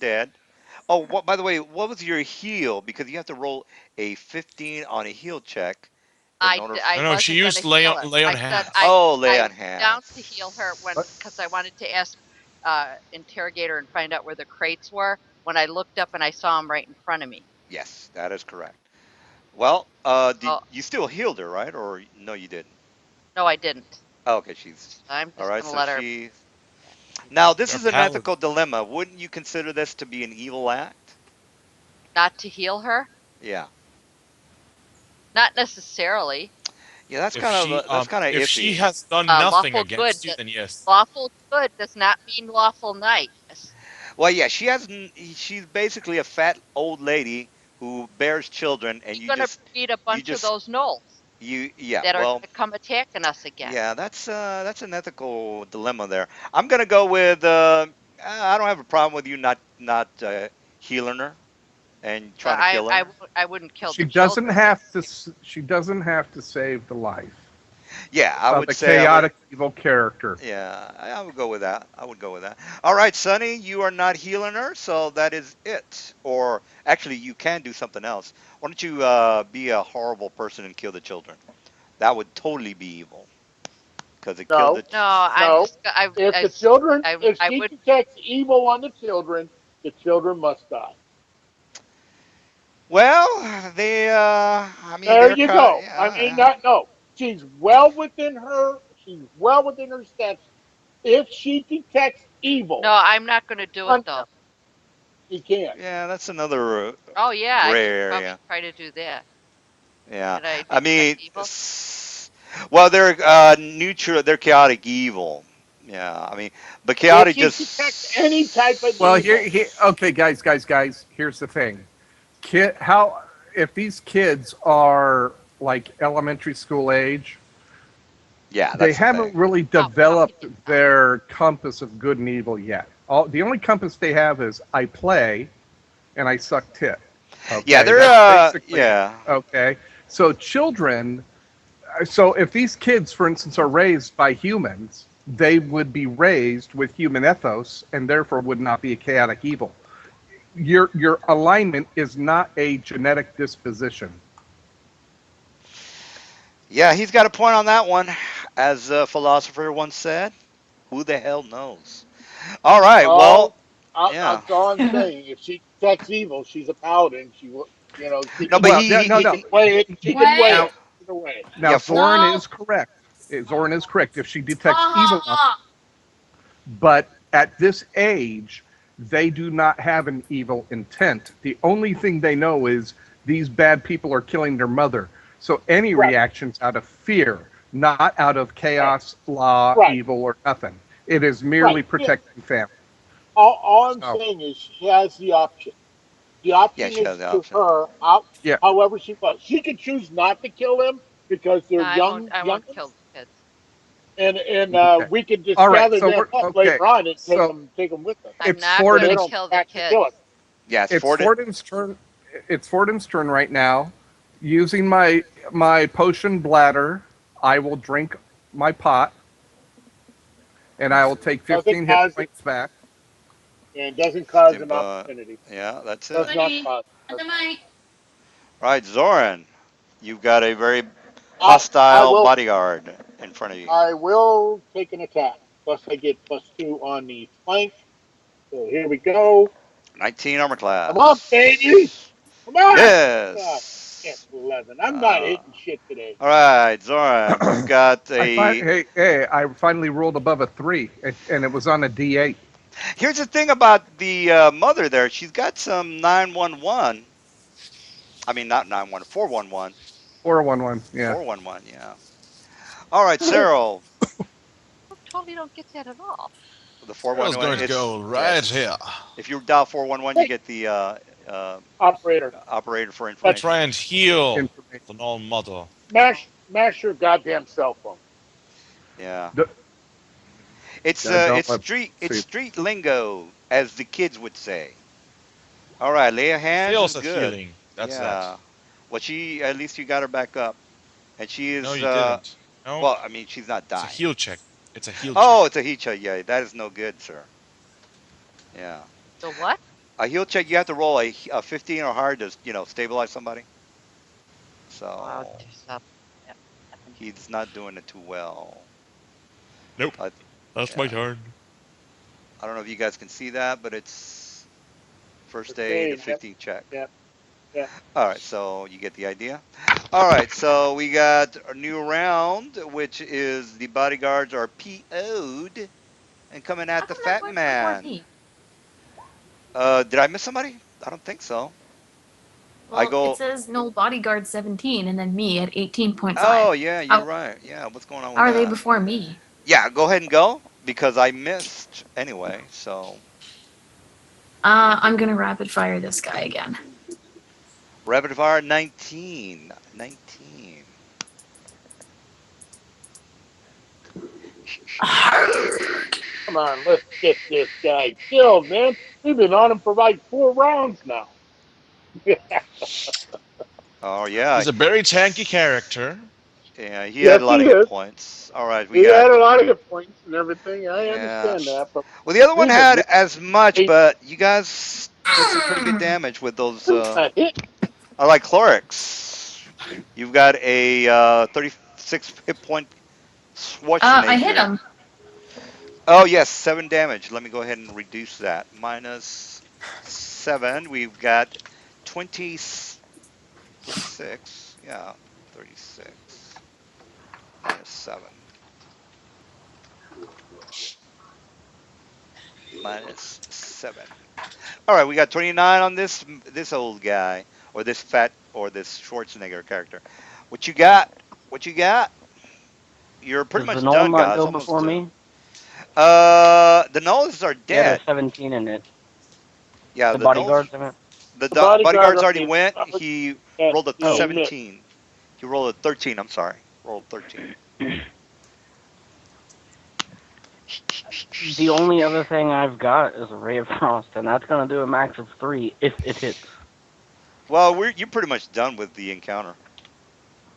dead. Oh, what by the way, what was your heal? Because you have to roll a 15 on a heal check in order. No, I no, she wasn't going used to heal her. lay on I said hands. Oh, lay I on reached down hands. to heal her when But because I wanted to ask interrogator and find out where the crates were. When I looked up and I saw them right in front of me. Yes, that is correct. Well, did Oh you still healed her, right? Or no, you didn't. no, I didn't. Oh, okay, she's I'm all just right. going to So let her. she's She's now. This You're a is an paladin. ethical dilemma. Wouldn't you consider this to be an evil act? not to heal her. Yeah, Not necessarily. yeah. That's kind of If she iffy. has done nothing Lawful good. against you, then yes. Lawful good does not mean lawful nice. Well, yeah, she's basically a fat old lady who bears children, and She's going to breed a you bunch of just those gnolls yeah. that are Well, going to come attacking us again. yeah, that's an ethical dilemma there. I'm gonna go with I don't have a problem with you not healing her and trying to kill her. I wouldn't kill she the doesn't children. have to. She doesn't have to save the life Yeah, I of would a say I would. chaotic evil character. Yeah, I would go with that. I would go with that. All right, Sonny, you are not healing her, so that is it. Or actually, you can do something else. Why don't you be a horrible person and kill the children? That would totally be evil because it killed No, the. No, I'm no. just If the children, if I she would. detects evil on the children must die. Well, they. I mean, There they're you kind. go. I Yeah, mean, yeah. not no. She's well within her. She's well within her steps. If she detects No, evil I'm not going to do it on them, though. she can. Yeah, that's another Oh yeah, I gray should probably area. try to do that. Yeah, Should I I detect mean, evil? well, they're neutral. They're chaotic evil. Yeah, I mean, but If chaotic she detects any just. type of Well, evil, okay, guys. Here's the thing. How if these kids are like elementary school age, Yeah, they that's the haven't thing. really How can developed you tell? their compass of good and evil yet. The only compass they have is I play and I suck tit. Yeah, Okay, they're that's basically it. yeah. Okay, so children. So if these kids, for instance, are raised by humans, they would be raised with human ethos and therefore would not be a chaotic evil. Your alignment is not a genetic disposition. Yeah, he's got a point on that one. As a philosopher once said, who the hell knows? All right, all, well, yeah. that's all I'm saying. If she detects evil, she's a paladin. She will, she No, can, but Well, she no. can weigh it. She can weigh Wait. Now, it either way. now yeah, Zoran No. is correct. Zoran is correct. If she Ha detects ha evil, ha. but at this age, they do not have an evil intent. The only thing they know is these bad people are killing their mother. So any Right, reactions out of fear, not out of right, chaos, law, right, evil, or nothing. It is merely right. Yeah. protecting family. All I'm So saying is she has the option. The yeah, option she has is the to option. her out yeah, however she wants. She could choose not to kill them because No, they're young I won't kill youngins, the kids. and okay. we could just All right. gather So them we're up okay. later on and So take them with us, I'm it's not so going they to Forden's don't kill the actually kill us. kids. Yeah, it's it's Ford. Forden's turn. It's Forden's turn right now. Using my potion bladder, I will drink my pot, and I will take Doesn't 15 hit cause points back. and doesn't cause an But opportunity. yeah, that's Does it. not Money. cause. And the mic. Right, Zoran, you've got a very I I hostile will bodyguard in front of you. I will take an attack. Plus I get +2 on the flank. So here we go. 19 armor Come on, baby. class. Come on. Ah, shit, Miss. 11. I'm not Uh, hitting shit today. all right, Zoran, you've got a. I finally rolled above a 3, and it was on a D8. Here's the thing about the mother there. She's got some 911. I mean, not 911, 411, yeah. 411, yeah. All right, Cyril. totally don't get that at all. The Serial's 411. going to It's go yeah. right here. If you dial 411, you Hey, get the uh, operator, operator for that's information. Try and heal Information. the null mother. smash your goddamn cell phone. Yeah. D- don't It's let it's see. street lingo, as the kids would say. All right, lay of She hands is fails at good. healing. That's that. Yeah. Well, she at least you got her back up, and she No, is you didn't. No, well. I mean, she's not it's a dying. heal check. It's a heal check. Oh, it's a heat check. Yeah, that is no good, sir. Yeah, The what? a heal check. You have to roll a 15 or higher to stabilize somebody. Oh, I'll So do some. Yep. he's not doing it too well. Nope. Uh, That's my yeah, turn. I don't know if you guys can see that, but it's first aid, a Okay, yep, 15 check. yep, yep. All right, so you get the idea. All right, so we got a new round, which is the bodyguards are PO'd and coming How at the come that fat went before man. me? Did I miss somebody? I don't think so. I Well, it go. says no bodyguard 17 and then me at 18.5. Oh yeah, you're How, right. Yeah, what's going on how with are they that? before me? Yeah, go ahead and go because I missed anyway. So I'm gonna rapid fire this guy again. rapid fire 19, 19. Come on, let's get this guy killed, man. We've been on him for like 4 rounds now. Oh yeah, He's a very tanky character. yeah. He had Yes, a lot he of hit is. points. All right, we He had got a lot of hit points and everything. I yeah. understand that, but Well, the other one we've been had as much, really but you guys did some pretty good damage with those. a hit. I like Clorix. You've got a 36 hit point I hit Schwarzenegger. him. Oh yes, 7 damage. Let me go ahead and reduce that. Minus 7. We've got 26. Yeah, 36 minus 7 minus 7. All right, we got 29 on this old guy or this fat or this Schwarzenegger character. What you got? What you got? You're pretty Does the much null done, not guys. go Almost before done. me? The nulls are He had a dead. 17 in it. Yeah, The the nulls. bodyguards, I meant. The The bodyguard bodyguards already already, went. He yes, rolled a Oh. he missed. 17. He rolled a 13. I'm sorry. Rolled 13. The only other thing I've got is a Ray of Frost, and that's going to do a max of 3 if it hits. Well, you're pretty much done with the encounter.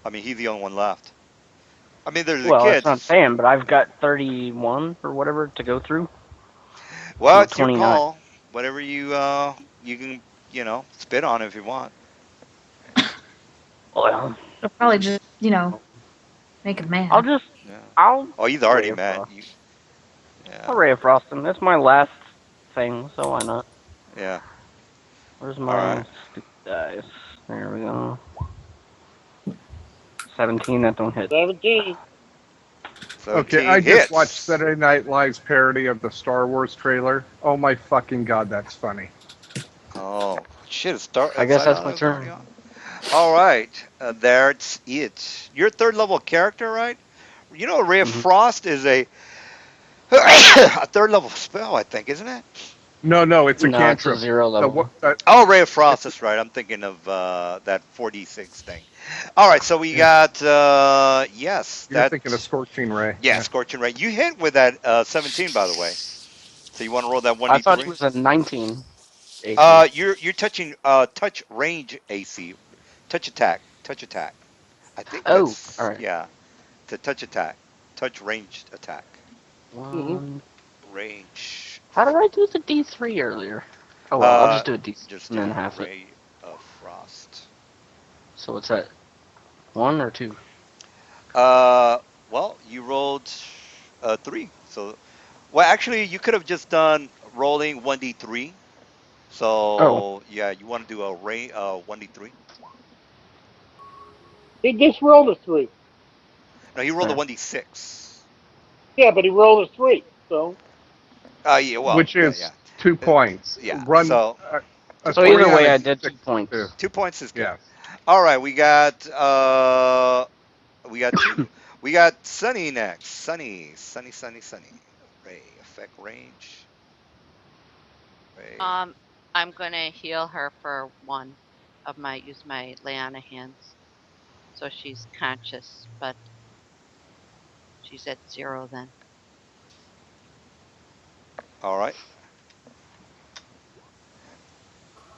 I mean, he's the only one left. I mean, there's the Well, that's kids. what I'm saying, but I've got 31 or whatever to go through. Well, No, it's your 29. call. Whatever you can spit on if you want. Well, It'll probably just, make him I'll mad. just, Yeah. I'll Oh, he's Ray already of mad. Frost. I'll Yeah. Ray of Frost him. That's my last thing, so why not? Yeah. Where's All my right. stupid dice? There we go. 17, that don't hit. 17. Okay, 17 I just watched hits. Saturday Night Live's parody of the Star Wars trailer. Oh my fucking god, that's funny. Oh shit! Start I guess side that's on my is already turn. on. All right, that's it. Your third level character, right? You know, Ray of Hmm. Frost is a a third level spell, I think, isn't it? No, it's a No, it's a cantrip. 0 The, level. Oh, Ray of Frost. it's That's right. I'm thinking of that 4d6 thing. All right, so we yeah, got yes, you're thinking of that Scorching Ray. yeah, Yeah. scorching ray. You hit with that 17, by the way. So you want to roll that I thought he 1d3? was a 19 AC. You're touching touch range AC, touch attack. I think Oh, that's alright. yeah, it's a touch attack, touch ranged attack, Mm-hmm. One. range. How did I do the D3 earlier? Oh well, I'll Uh, just do a D6 just and then do half it. ray of frost. So what's that? 1 or 2? Uh, well, you rolled 3. So, well, actually, you could have just done rolling 1d3. Oh, So, yeah, you want to do a ray 1d3. He just rolled a 3. No, he rolled a fair. 1d6. Yeah, but he rolled a 3. So, Yeah, well, Which yeah, is yeah, two uh, points. yeah. Run So, a So 2 points. either three on way, a I did d6 2 too. points. 2 points is good. Yes. All right, we got two. We got Sunny next. Sunny, Sunny, Sunny, Sunny. Ray, effect range. Ray. Um, I'm gonna heal her for one of my use my Leona hands, so she's conscious, but she's at 0 then. All right.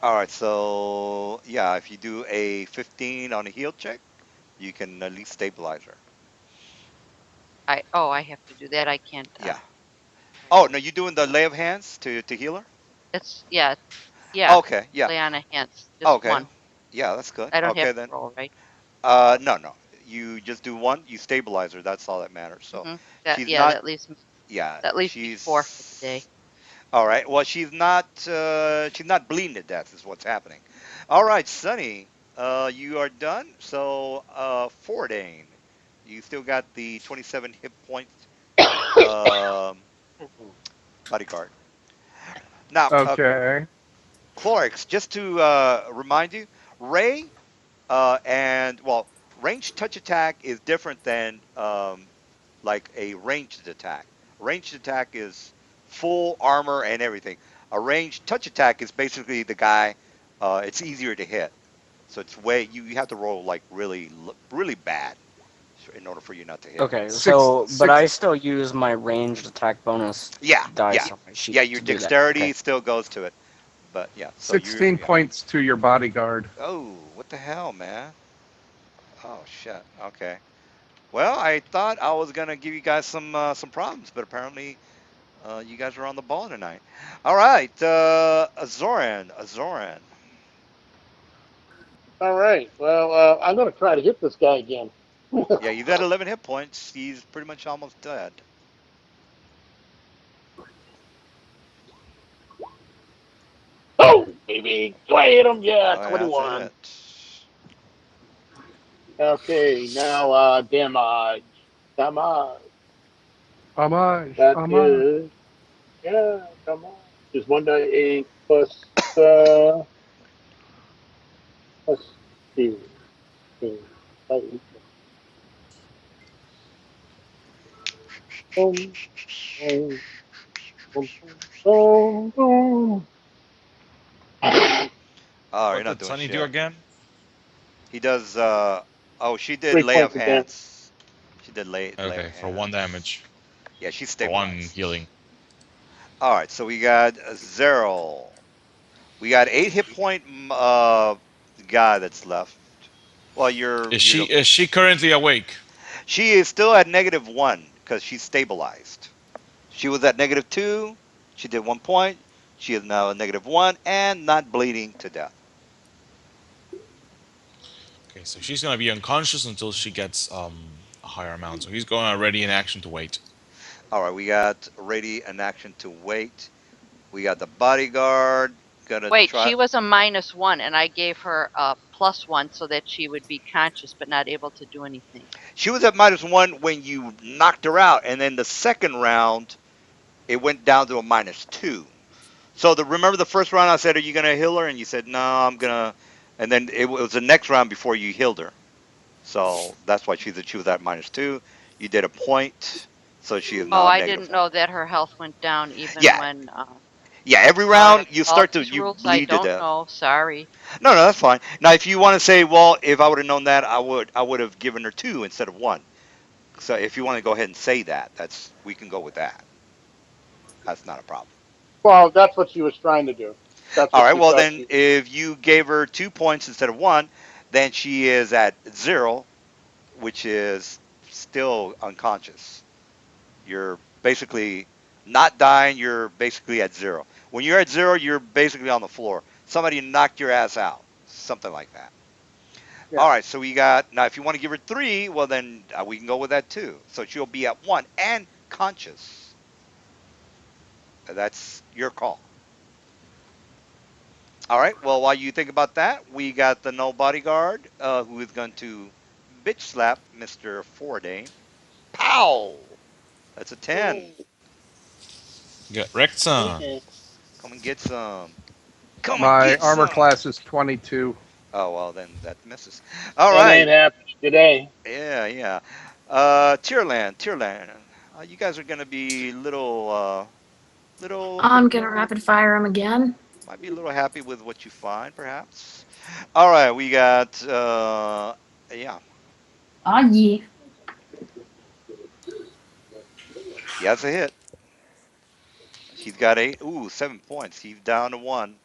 All right. So yeah, if you do a 15 on a heal check, you can at least stabilize her. I have to do that. I can't. Yeah. Oh Roll. no, you doing the lay of hands to heal her? It's yeah, yeah. Okay. Yeah. Leona hands, just Okay. one. Yeah, that's good. I don't have Okay to then. roll, right? No, no. You just do one. You stabilize her. That's all that matters. So Mm-hmm. That she's yeah, not. that leaves me Yeah, that leaves me 4 for the day. she's all right. Well, she's not. She's not bleeding to death. Is what's happening. All right, Sunny. You are done. So, Fordane, you still got the 27 hit points. Um, bodyguard. Now, Okay. Clorix. Just to remind you, Ray. And well, ranged touch attack is different than like a ranged attack. A ranged attack is full armor and everything. A ranged touch attack is basically the guy. It's easier to hit, so it's way you have to roll like really bad in order for you not to hit him. Okay, Six, so but six, I still use my ranged attack bonus Yeah, yeah, dice on my yeah. sheet Your to do that. dexterity Okay. still goes to it, but yeah. So you 16 yeah. points to your bodyguard. Oh, what the hell, man? Oh shit. Okay. Well, I thought I was gonna give you guys some problems, but apparently you guys are on the ball tonight. All right, Azoran, Azoran. All right. Well, I'm going to try to hit this guy again. Yeah, you've got 11 hit points. He's pretty much almost dead. Oh, baby. Do I hit him? Yeah, Oh, yeah, that's a 21. hit. Okay, now damage. Damage. Homage, That homage. is, yeah, damage. Is 1 die 8 plus, uh, plus 2. 2. Boom, boom, boom, boom, boom. Oh, you're What not did doing Sunny do shit. again? He does. Oh, she did Three lay of points of damage. hands. She did lay of Okay, for one hands. damage, Yeah, she's for one stabilized. healing. All right, so we got Zero. We got 8 hit point guy that's left. Well, Is she currently awake? she is still at -1 because she's stabilized. She was at -2. She did 1 point. She is now at -1 and not bleeding to death. Okay, so she's gonna be unconscious until she gets a higher amount. So he's going already in action to wait. All right, we got ready an action to wait. We got the bodyguard gonna Wait, try. she was a -1, and I gave her a +1 so that she would be conscious but not able to do anything. She was at -1 when you knocked her out, and then the second round it went down to a -2. So remember the first round I said, "Are you gonna heal her?" And you said, "No, I'm gonna." And then it was the next round before you healed her. So that's why she was at -2. You did a point, so she is Oh, now I negative didn't one. know that her health went down even Yeah, when. yeah. Every Out round of you all start to these you rules, I bleed to don't death. know. Sorry. No, no, that's fine. Now, if you want to say, well, if I would have known that, I would have given her 2 instead of 1. So if you want to go ahead and say that, we can go with that. That's not a problem. Well, that's what she was trying to do. That's All what right. she Well, thought then she. if you gave her 2 points instead of 1, then she is at 0, which is still unconscious. You're basically not dying. You're basically at 0. When you're at 0, you're basically on the floor. Somebody knocked your ass out. Something like that. Yeah. All right. So we got now. If you want to give her 3, well then we can go with that too. So she'll be at 1 and conscious. That's your call. All right. Well, while you think about that, we got the no bodyguard who is going to bitch slap Mr. Fordane. Pow! That's a 10. Get wrecked son. Yeah. Come and get some. Come and My get armor some. class is 22. Oh well, then that misses. All That ain't right. happening today. Yeah, yeah. Tierland. You guys are gonna be little, I'm gonna rapid fire him again. might be a little happy with what you find, perhaps. All right, we got, yeah, Ah, yeah. he has a hit. He's got 7 points. He's down to one.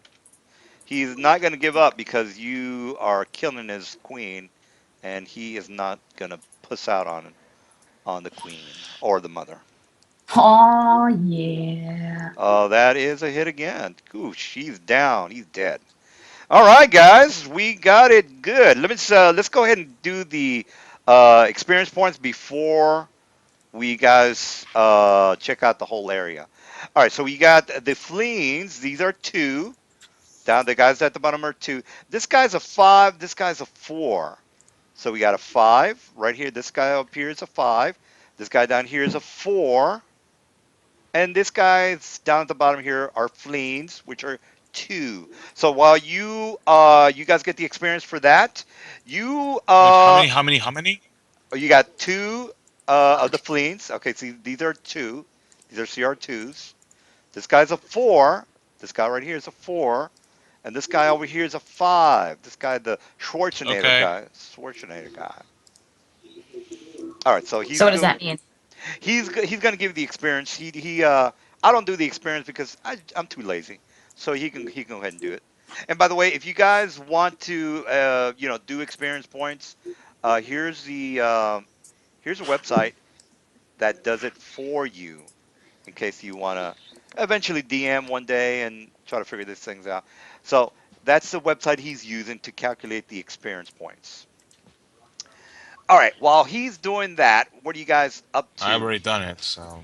He's not gonna give up because you are killing his queen, and he is not gonna puss out on the queen or the mother. Oh, yeah. Oh, that is a hit again. Ooh, she's down. He's dead. All right, guys, we got it good. Let's go ahead and do the experience points before we guys check out the whole area. All right, so we got the fleens. These are two. Down the guys at the bottom are two. This guy's a five. This guy's a four. So we got a five right here. This guy up here is a five. This guy down here is a four. And this guy's down at the bottom here are fleens, which are two. So while you guys get the experience for that, you Wait, how uh many? How many? How many? you got two of the fleens. Okay, see these are two. These are CR2s. This guy's a four. This guy right here is a four. And this guy over here is a five. This guy, the Schwarzenegger Okay. guy. Schwarzenegger guy. All right, so So what does that mean? he's gonna give you the experience. He I don't do the experience because I'm too lazy. So he can go ahead and do it. And by the way, if you guys want to do experience points, here's here's a website that does it for you in case you want to eventually DM one day and try to figure these things out. So that's the website he's using to calculate the experience points. All right, while he's doing that, what are you guys up I've to? already done it. So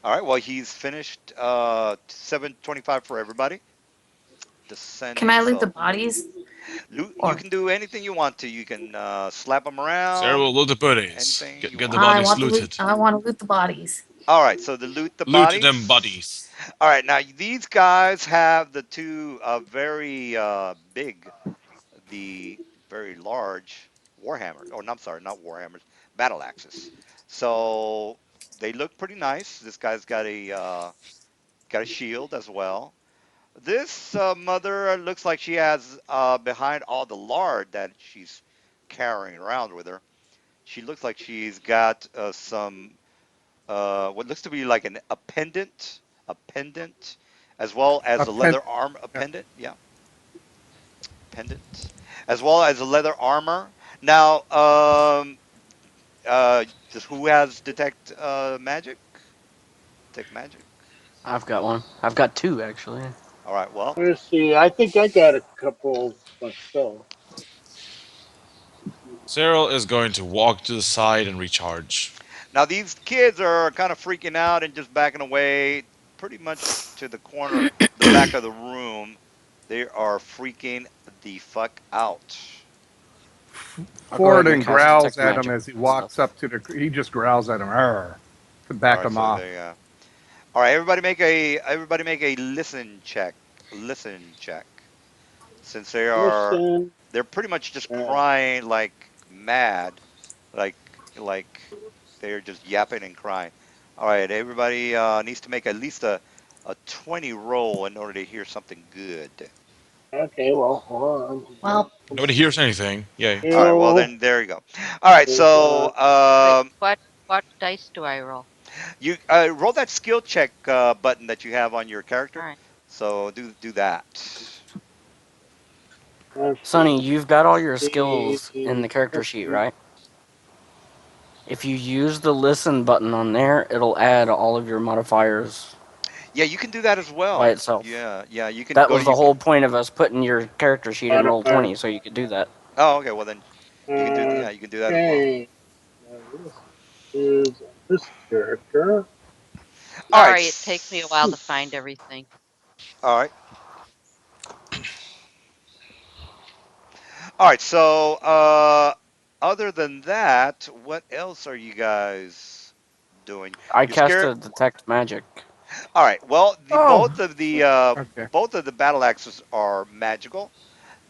All right, well, he's finished 725 for everybody, Can descending. I loot the So bodies? you Or can do anything you want to. You can slap them Sarah will around, loot the booties. anything you Get the want. I bodies want the loot. looted. I want to loot the bodies. All right, so the loot the Loot them bodies. bodies. All right, now these guys have the two very big, the very large warhammers. Oh, no, I'm sorry, not warhammers, battle axes. So they look pretty nice. This guy's got a shield as well. This mother looks like she has behind all the lard that she's carrying around with her. She looks like she's got some what looks to be like a pendant, as well as A a pen. leather arm, a Yeah. pendant, yeah, pendant, as well as a leather armor. Now, just who has detect magic? I've got one. I've got two actually. All right, well, Let's see. I think I got a couple myself. Cyril is going to walk to the side and recharge. now these kids are kind of freaking out and just backing away pretty much to the corner, the back of the room. They are freaking the fuck out. I'll go ahead and Forden cast growls detect at him magic as he walks stuff. up to the. He just growls at him to All back right, him so off. they all right, everybody make a listen check. Listen check. Since Listen. they're pretty much just Uh, crying like mad, like like they're just yapping and crying. All right, everybody needs to make at least a 20 roll in order to hear something good. okay, well, hold on. Well, Nobody hears anything. Yay. All right, well Hill then there you go. All right, is so Wait, what dice do I roll? you roll that skill check button that you have on your All character. right. So do that. okay. Sonny, you've got all your skills in the The character sheet, right? If you use the listen button on there, it'll add all of your modifiers Yeah, you can do that as by well. itself. Yeah, you can That go to was the your. whole point of us putting your character sheet in roll modifier. 20, so you could do that. Oh, okay. Well then, you can do that as well. Okay. Now this is this character. All right, Sorry, it takes me a while to find everything. all right, all right. So, other than that, what else are you guys doing? I You're scared. casted detect magic. All right. Well, Oh, okay. both of the battle axes are magical.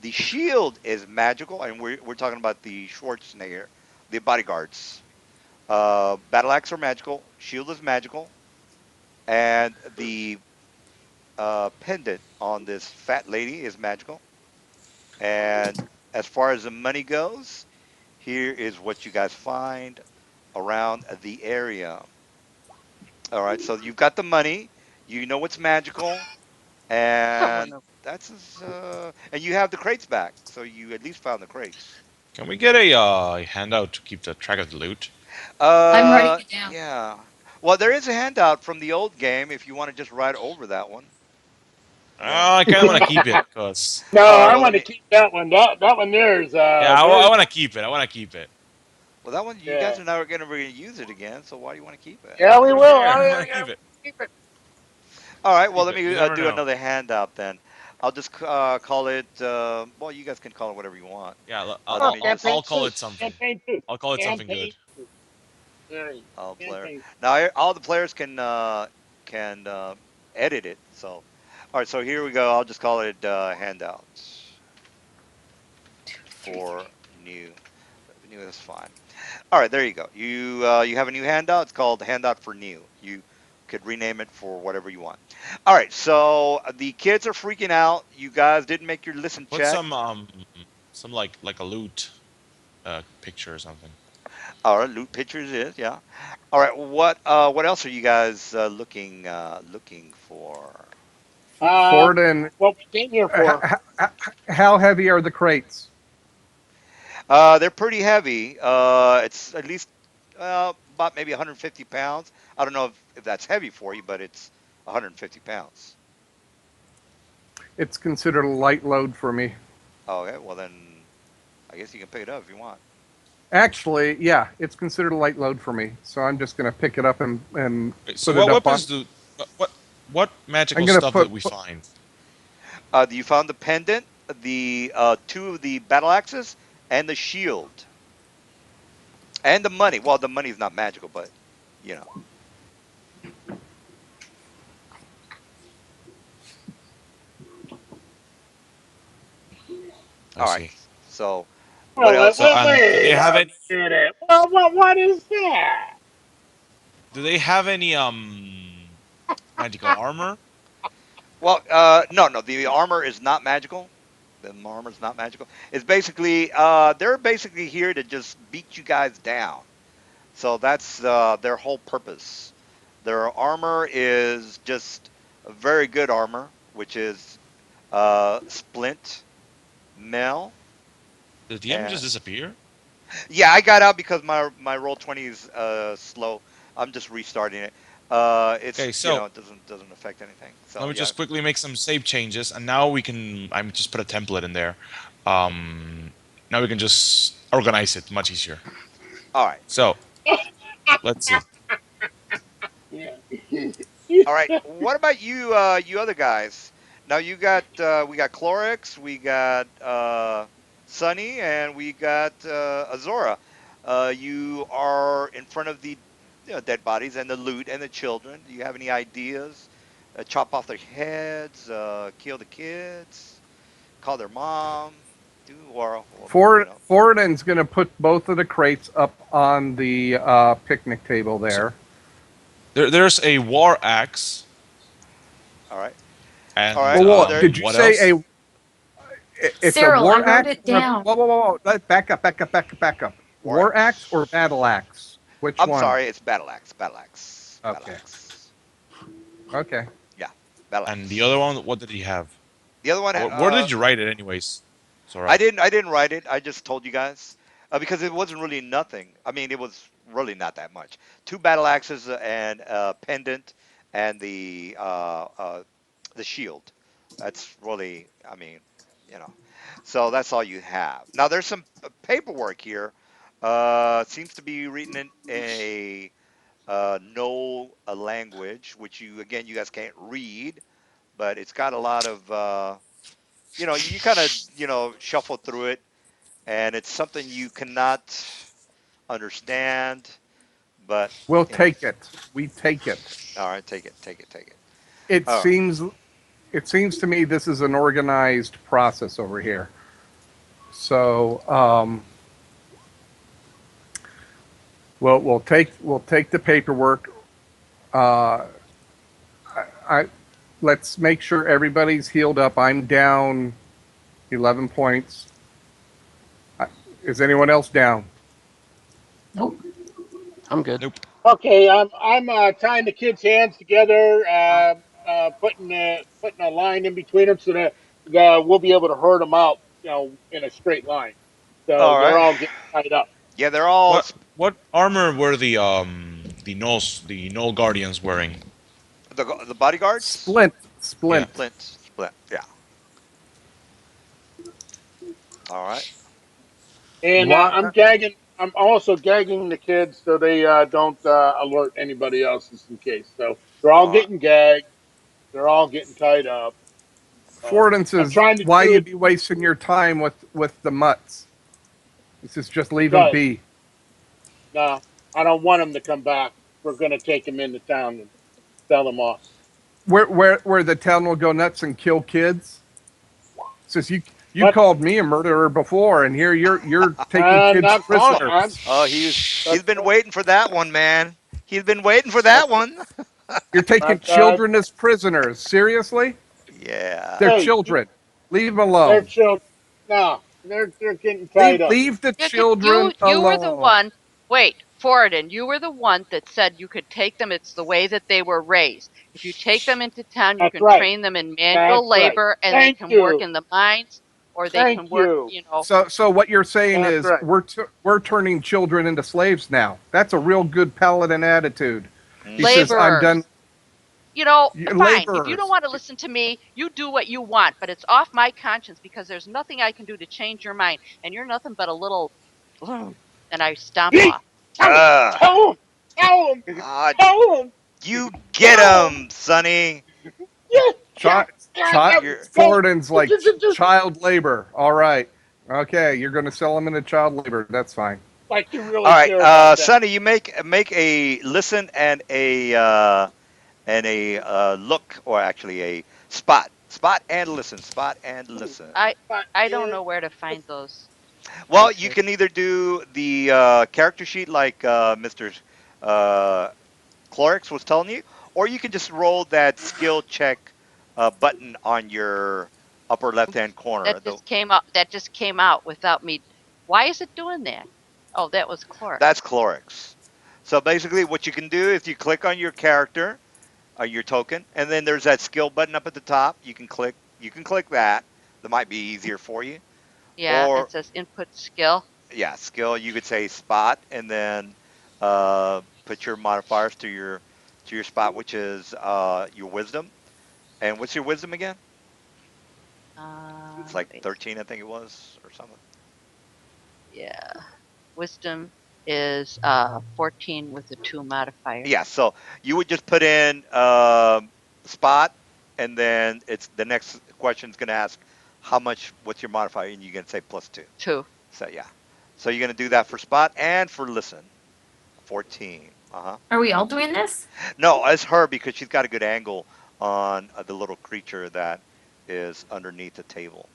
The shield is magical, and we're talking about the Schwarzenegger, the bodyguards. Battle axe are magical. Shield is magical, and the pendant on this fat lady is magical. And as far as the money goes, here is what you guys find around the area. All right, so you've got the money, you know what's magical, Oh, and no. and you have the crates back, so you at least found the crates. Can we get a handout to keep the track of the loot? I'm writing it down. Yeah. Well, there is a handout from the old game if you want to just write over that one. Yeah. I kind of want to keep it because No, All right. I Well, let want to me. keep that one. That one there is yeah, I very want to keep it. I want to keep it. Well, that one you yeah. guys are never going to use it again. So why do you want to keep it? Yeah, I we don't will. care. I want to Yeah, keep it. keep it. All right. Well, Keep let it. You me never do know. another handout then. I'll just call it. Well, you guys can call it whatever you want. Yeah, Let Oh, me campaign I'll just. call two. it something. Campaign two. I'll call it something Campaign good. two. There you All go. player. Campaign. Now all the players can edit it. So, all right. So here we go. I'll just call it handouts for new. New is fine. All right, there you go. You have a new handout. It's called handout for new. You could rename it for whatever you want. All right, so the kids are freaking out. You guys didn't make your listen Put check. some like a loot picture or something. All right, loot pictures is yeah. All right, what else are you guys looking for? Uh, Forden, what we came here for. how heavy are the crates? They're pretty heavy. It's at least about maybe 150 pounds. I don't know if that's heavy for you, but it's 150 pounds. It's considered a light load for me. Okay, well then I guess you can pick it up if you want. Actually, yeah, it's considered a light load for me. So I'm just going to pick it up and Okay, so put it what up on. weapons do what I'm magical going to stuff did put, we put find? You found the pendant, the two of the battle axes, and the shield, and the money. Well, the money is not magical, but you know. I All right. see. So, what Well, else? So do they wait have a any? minute. Well, what is that? Do they have any magical armor? Well, no, no. The armor is not magical. The armor is not magical. It's basically they're basically here to just beat you guys down. So that's their whole purpose. Their armor is just a very good armor, which is splint, mail, Did the enemy and just disappear? yeah, I got out because my roll 20 is slow. I'm just restarting it. It's Okay, so it doesn't affect anything. let So me yeah. just quickly make some save changes, and now we can. I'm just put a template in there. Um, Now we can just organize it much easier. All right. So let's see. Yeah. All right. What about you you other guys? Now you got we got Clorix, we got Sunny, and we got Azora. You are in front of the dead bodies and the loot and the children. Do you have any ideas? Chop off their heads, kill the kids, call their mom, do Forden's going to put both of the crates up on the picnic table So there. there's a war axe, All right. All and right. Well, Well, whoa, there. did you what say else? it's a Cyril, I war wrote axe? it Or down. whoa. Back up, back up, back up, back up. War War axe or axe. battle axe? Which I'm one? sorry. It's battle axe. Battle axe. Battle Okay. axe. Okay. Yeah. Battle And the other axe. one, what did he have? The other one, Where did you write it, anyways? Sora. I didn't write it. I just told you guys because it wasn't really nothing. I mean, it was really not that much. Two battle axes and pendant and the shield. That's really, I mean, you know. So that's all you have. Now there's some paperwork here. Seems to be written in a no language, which you guys can't read, but it's got a lot of you kind of shuffle through it, and it's something you cannot understand, but We'll you know. take it. We take it. All right, take it, take it, take it. It All right. seems it seems to me this is an organized process over here. So We'll take the paperwork. Uh, I let's make sure everybody's healed up. I'm down 11 points. Is anyone else down? Nope. I'm good. Nope. Okay, I'm tying the kids' hands together, putting a line in between them so that we'll be able to herd them out, in a straight line. So All they're right. all getting tied up. Yeah, they're all What armor were the Null Guardians wearing? the bodyguards. Splint, Yeah. splint. Splint. Yeah. All right. And Why? I'm also gagging the kids so they don't alert anybody else just in case. So they're all All right. getting gagged. They're all getting tied up. Forden I'm says, trying to "Why do you it be wasting your time with the mutts?" He says, "Just leave them because be." I don't want them to come back. We're going to take them into town and sell them off. Where the town will go nuts and kill kids. Says you But called me a murderer before, and here you're taking I'm kids not calling. prisoners. Oh, he's That's been waiting for that one, man. He's been waiting for that's that one. You're taking that's children as prisoners. Seriously? Yeah. They're hey, children. Leave them they're alone. children. No, they're getting tied Leave up. leave the You could you children you were the alone. one. Wait, Forden, you were the one that said you could take them. It's the way that they were raised. If you take them into town, you That's can right. train them in That's manual right. labor, and they Thank can work you. in the mines, or they Thank can work. you. So what you're saying That's is right. we're turning children into slaves now. That's a real good paladin attitude. He Hmm. says, "I'm done. Laborers. Fine. If you don't Laborers." want to listen to me, you do what you want, but it's off my conscience because there's nothing I can do to change your mind, and you're nothing but a little. And I stomp Yeet! off. Tell him! Uh, Tell him! Tell him! uh, Tell him! you get Tell him! him, Sonny. Yeah! Child, God! God! child, You're Go! Fortin's Just, like just, just, just child labor. All right, okay, you're going to sell them into child labor. That's fine. like you all really right, care about that. Sonny. You make a listen and a look, or actually a spot and listen, spot and listen. I But I don't yeah, know where to find those Well, you places. can either do the character sheet like Mr. Uh, Clorix was telling you, or you can just roll that skill check button on your upper left hand Oops, corner. that just came out without me. Why is it doing that? Oh, that was That's Clorix. Clorix. So basically, what you can do is you click on your character, your token, and then there's that skill button up at the top. You can click. You can click that. That might be easier for you. Yeah, it Or says input skill. yeah, skill. You could say spot, and then put your modifiers to your spot, which is your wisdom. And what's your wisdom again? It's like Wait. 13, I think it was, or something. Yeah, wisdom is 14 with a 2 modifier. Yeah, so you would just put in spot, and then it's the next question is going to ask how much. What's your modifier, and you're going to say +2. 2. So yeah, so you're going to do that for spot and for listen. 14. Uh huh. Are we all doing this? No, it's her because she's got a good angle on the little creature that is underneath the table.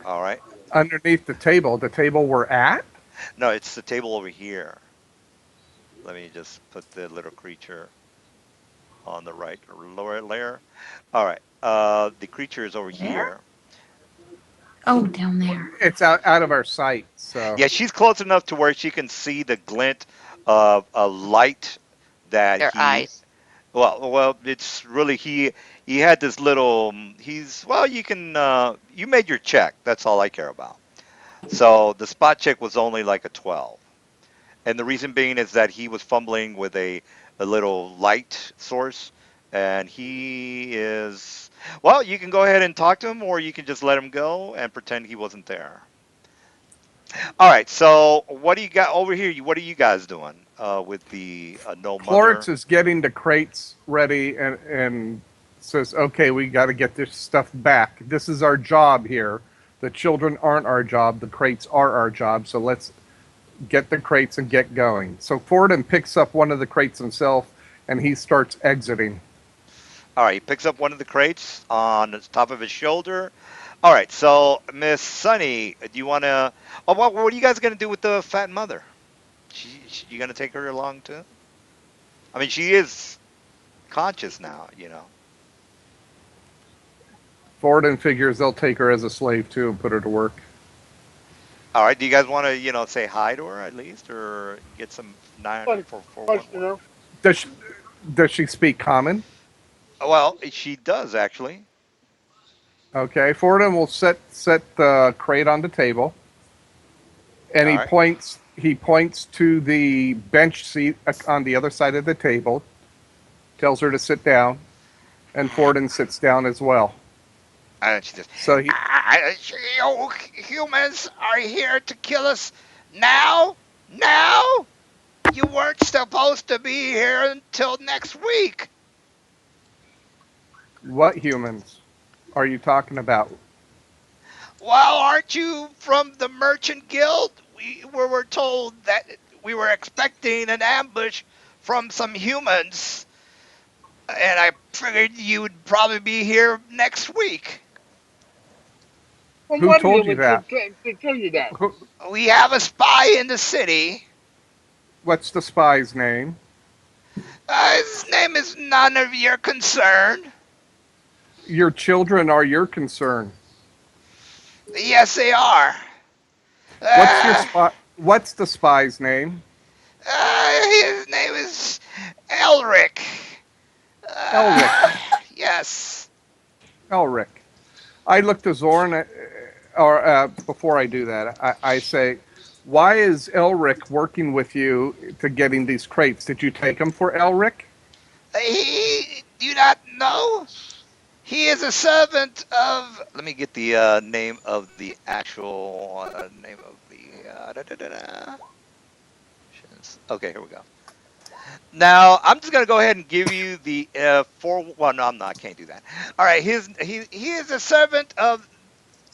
All right. Underneath the table we're at. No, it's the table over here. Let me just put the little creature on the right lower layer. All right. The creature is over There? here. Oh, down there. It's out of our sight. So Yeah, she's close enough to where she can see the glint of a light that Their he. eyes. Well, it's really he had this little. He's well. You can. You made your check. That's all I care about. So the spot check was only like a 12. And the reason being is that he was fumbling with a little light source, and he is well. You can go ahead and talk to him, or you can just let him go and pretend he wasn't there. All right. So what do you got over here? What are you guys doing with the no Clorix mother? is getting the crates ready and says, "Okay, we got to get this stuff back. This is our job here. The children aren't our job. The crates are our job. So let's get the crates and get going." So Forden picks up one of the crates himself and he starts exiting. All right. He picks up one of the crates on the top of his shoulder. All right, so Miss Sunny, do you want to? Oh, what are you guys gonna do with the fat mother? You gonna take her along too? I mean, she is conscious now, you know. Forden figures they'll take her as a slave too and put her to work. All right, do you guys want to, say hi to her at least, or get some nine Funny for one question one? though. Does she, does she speak common? Well, she does actually. Okay, Forden will set the crate on the table, and All right. he points to the bench seat on the other side of the table, tells her to sit down, and Forden sits down as well. And she says, So he, "You humans are here to kill us now? Now? You weren't supposed to be here until next week. what humans are you talking about? Well, aren't you from the Merchant Guild? We were told that we were expecting an ambush from some humans, and I figured you would probably be here next week. From Who what told you human that? to tell you that? Who, We have a spy in the city. what's the spy's name? His name is none of your concern. Your children are your concern. Yes, they are. What's your Uh, spy? What's the spy's name? his name is Elric. Elric. Uh, yes. Elric. I look to Zorn, or before I do that, I say, why is Elric working with you to getting these crates? Did you take them for Elric? He do not know. He is a servant of. Let me get the name of the actual name of the. Okay, here we go. Now I'm just gonna go ahead and give you the four. Well, no, I'm not. I can't do that. All right, he is a servant of,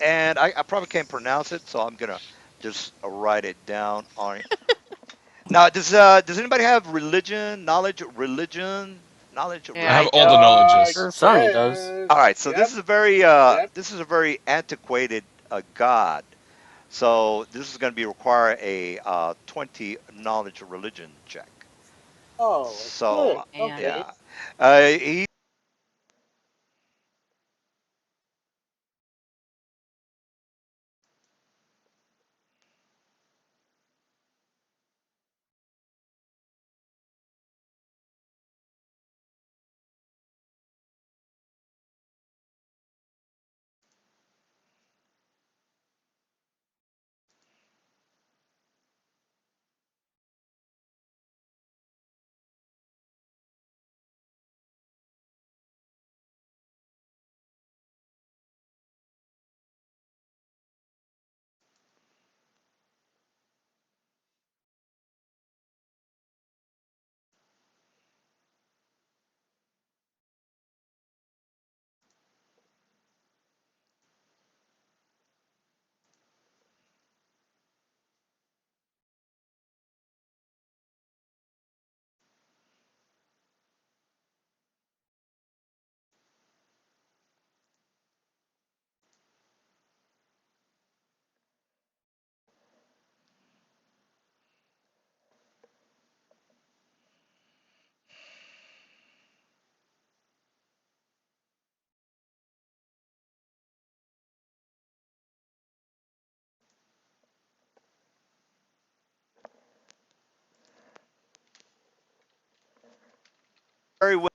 and I probably can't pronounce it, so I'm gonna just write it down on it. Now, does anybody have knowledge, I Yeah, have I all do. the religion? knowledges. Sure, Sonny does. Guess. All right, so Yep. Yep. this is a very antiquated god. So this is going to be require a 20 knowledge religion check. Oh, So good. And Okay. yeah, he very well.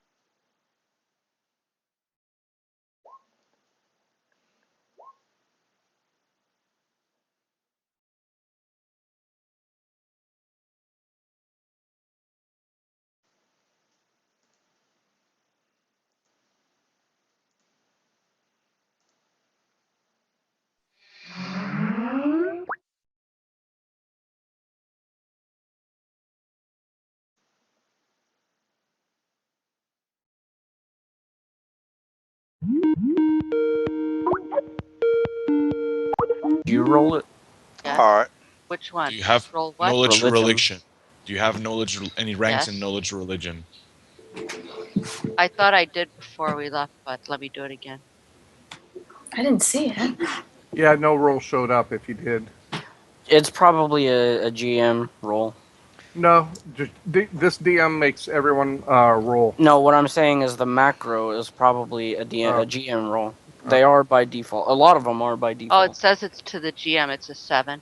Do you roll it? yes. All right. Which Do one? you have Roll what? knowledge Religion. religion? Do you have knowledge any ranks in Yes. knowledge religion? I thought I did before we left, but let me do it again. I didn't see it. Yeah, no roll showed up if you did. It's probably a GM roll. No, just this DM makes everyone roll. No, what I'm saying is the macro is probably a Oh, GM roll. oh, They are by default. A lot of them are by Oh, it default. says it's to the GM. It's a 7.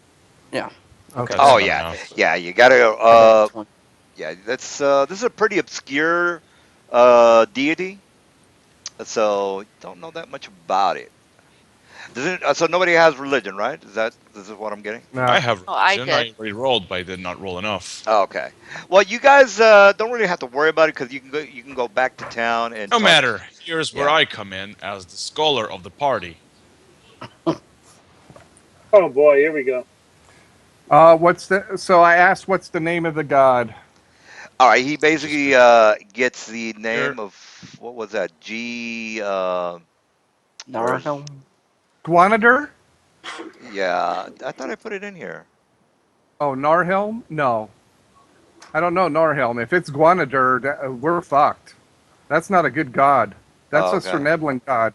Yeah. okay. That's Oh not yeah, enough. yeah. You gotta go. I got 20. Yeah. That's this is a pretty obscure deity, so don't know that much about it. Does it? So nobody has religion, right? Is that this is what I'm getting? I No, have Oh, I religion. did. I already rolled, but I did not roll enough. Oh, okay. Well, you guys don't really have to worry about it because you can go back to town and No talk. matter. Here's where Yeah. I come in as the scholar of the party. Oh boy, here we go. what's the? So I asked, what's the name of the god? All right. He Just basically gets the here. name of what was that? G. Where's? Narhelm? Guanadur? Yeah. I thought I put it in here. Oh, Narhelm? No, I don't know Narhelm. If it's Guanadur, we're fucked. That's not a good god. That's Oh, a okay. Cerneblin god.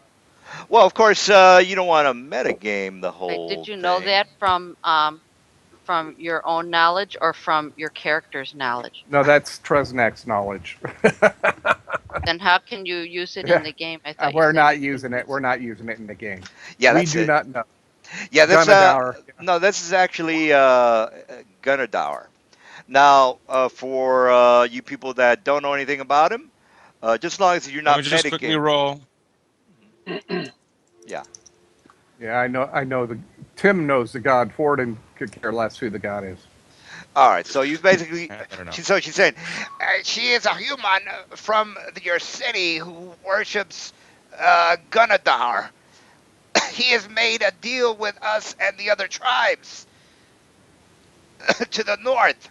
Well, of course, you don't want to metagame the Did whole you know thing. that from your own knowledge or from your character's knowledge? No, that's Tresnak's knowledge. Then how can you use it in Yeah, the game? I thought you we're said not you couldn't using it. use We're it. not using it in the game. Yeah, We that's do it. not know. Yeah, that's Gunnadour. Yeah. no, this is actually Gunnadour. Now, for you people that don't know anything about him, just as long as you're Let not me just quickly metagaming. roll. Yeah. Yeah, I know. I know. The Tim knows the god. Forden could care less who the god is. All right. So you basically, I don't know. she's saying, she is a human from your city who worships Gunnadour. He has made a deal with us and the other tribes to the north.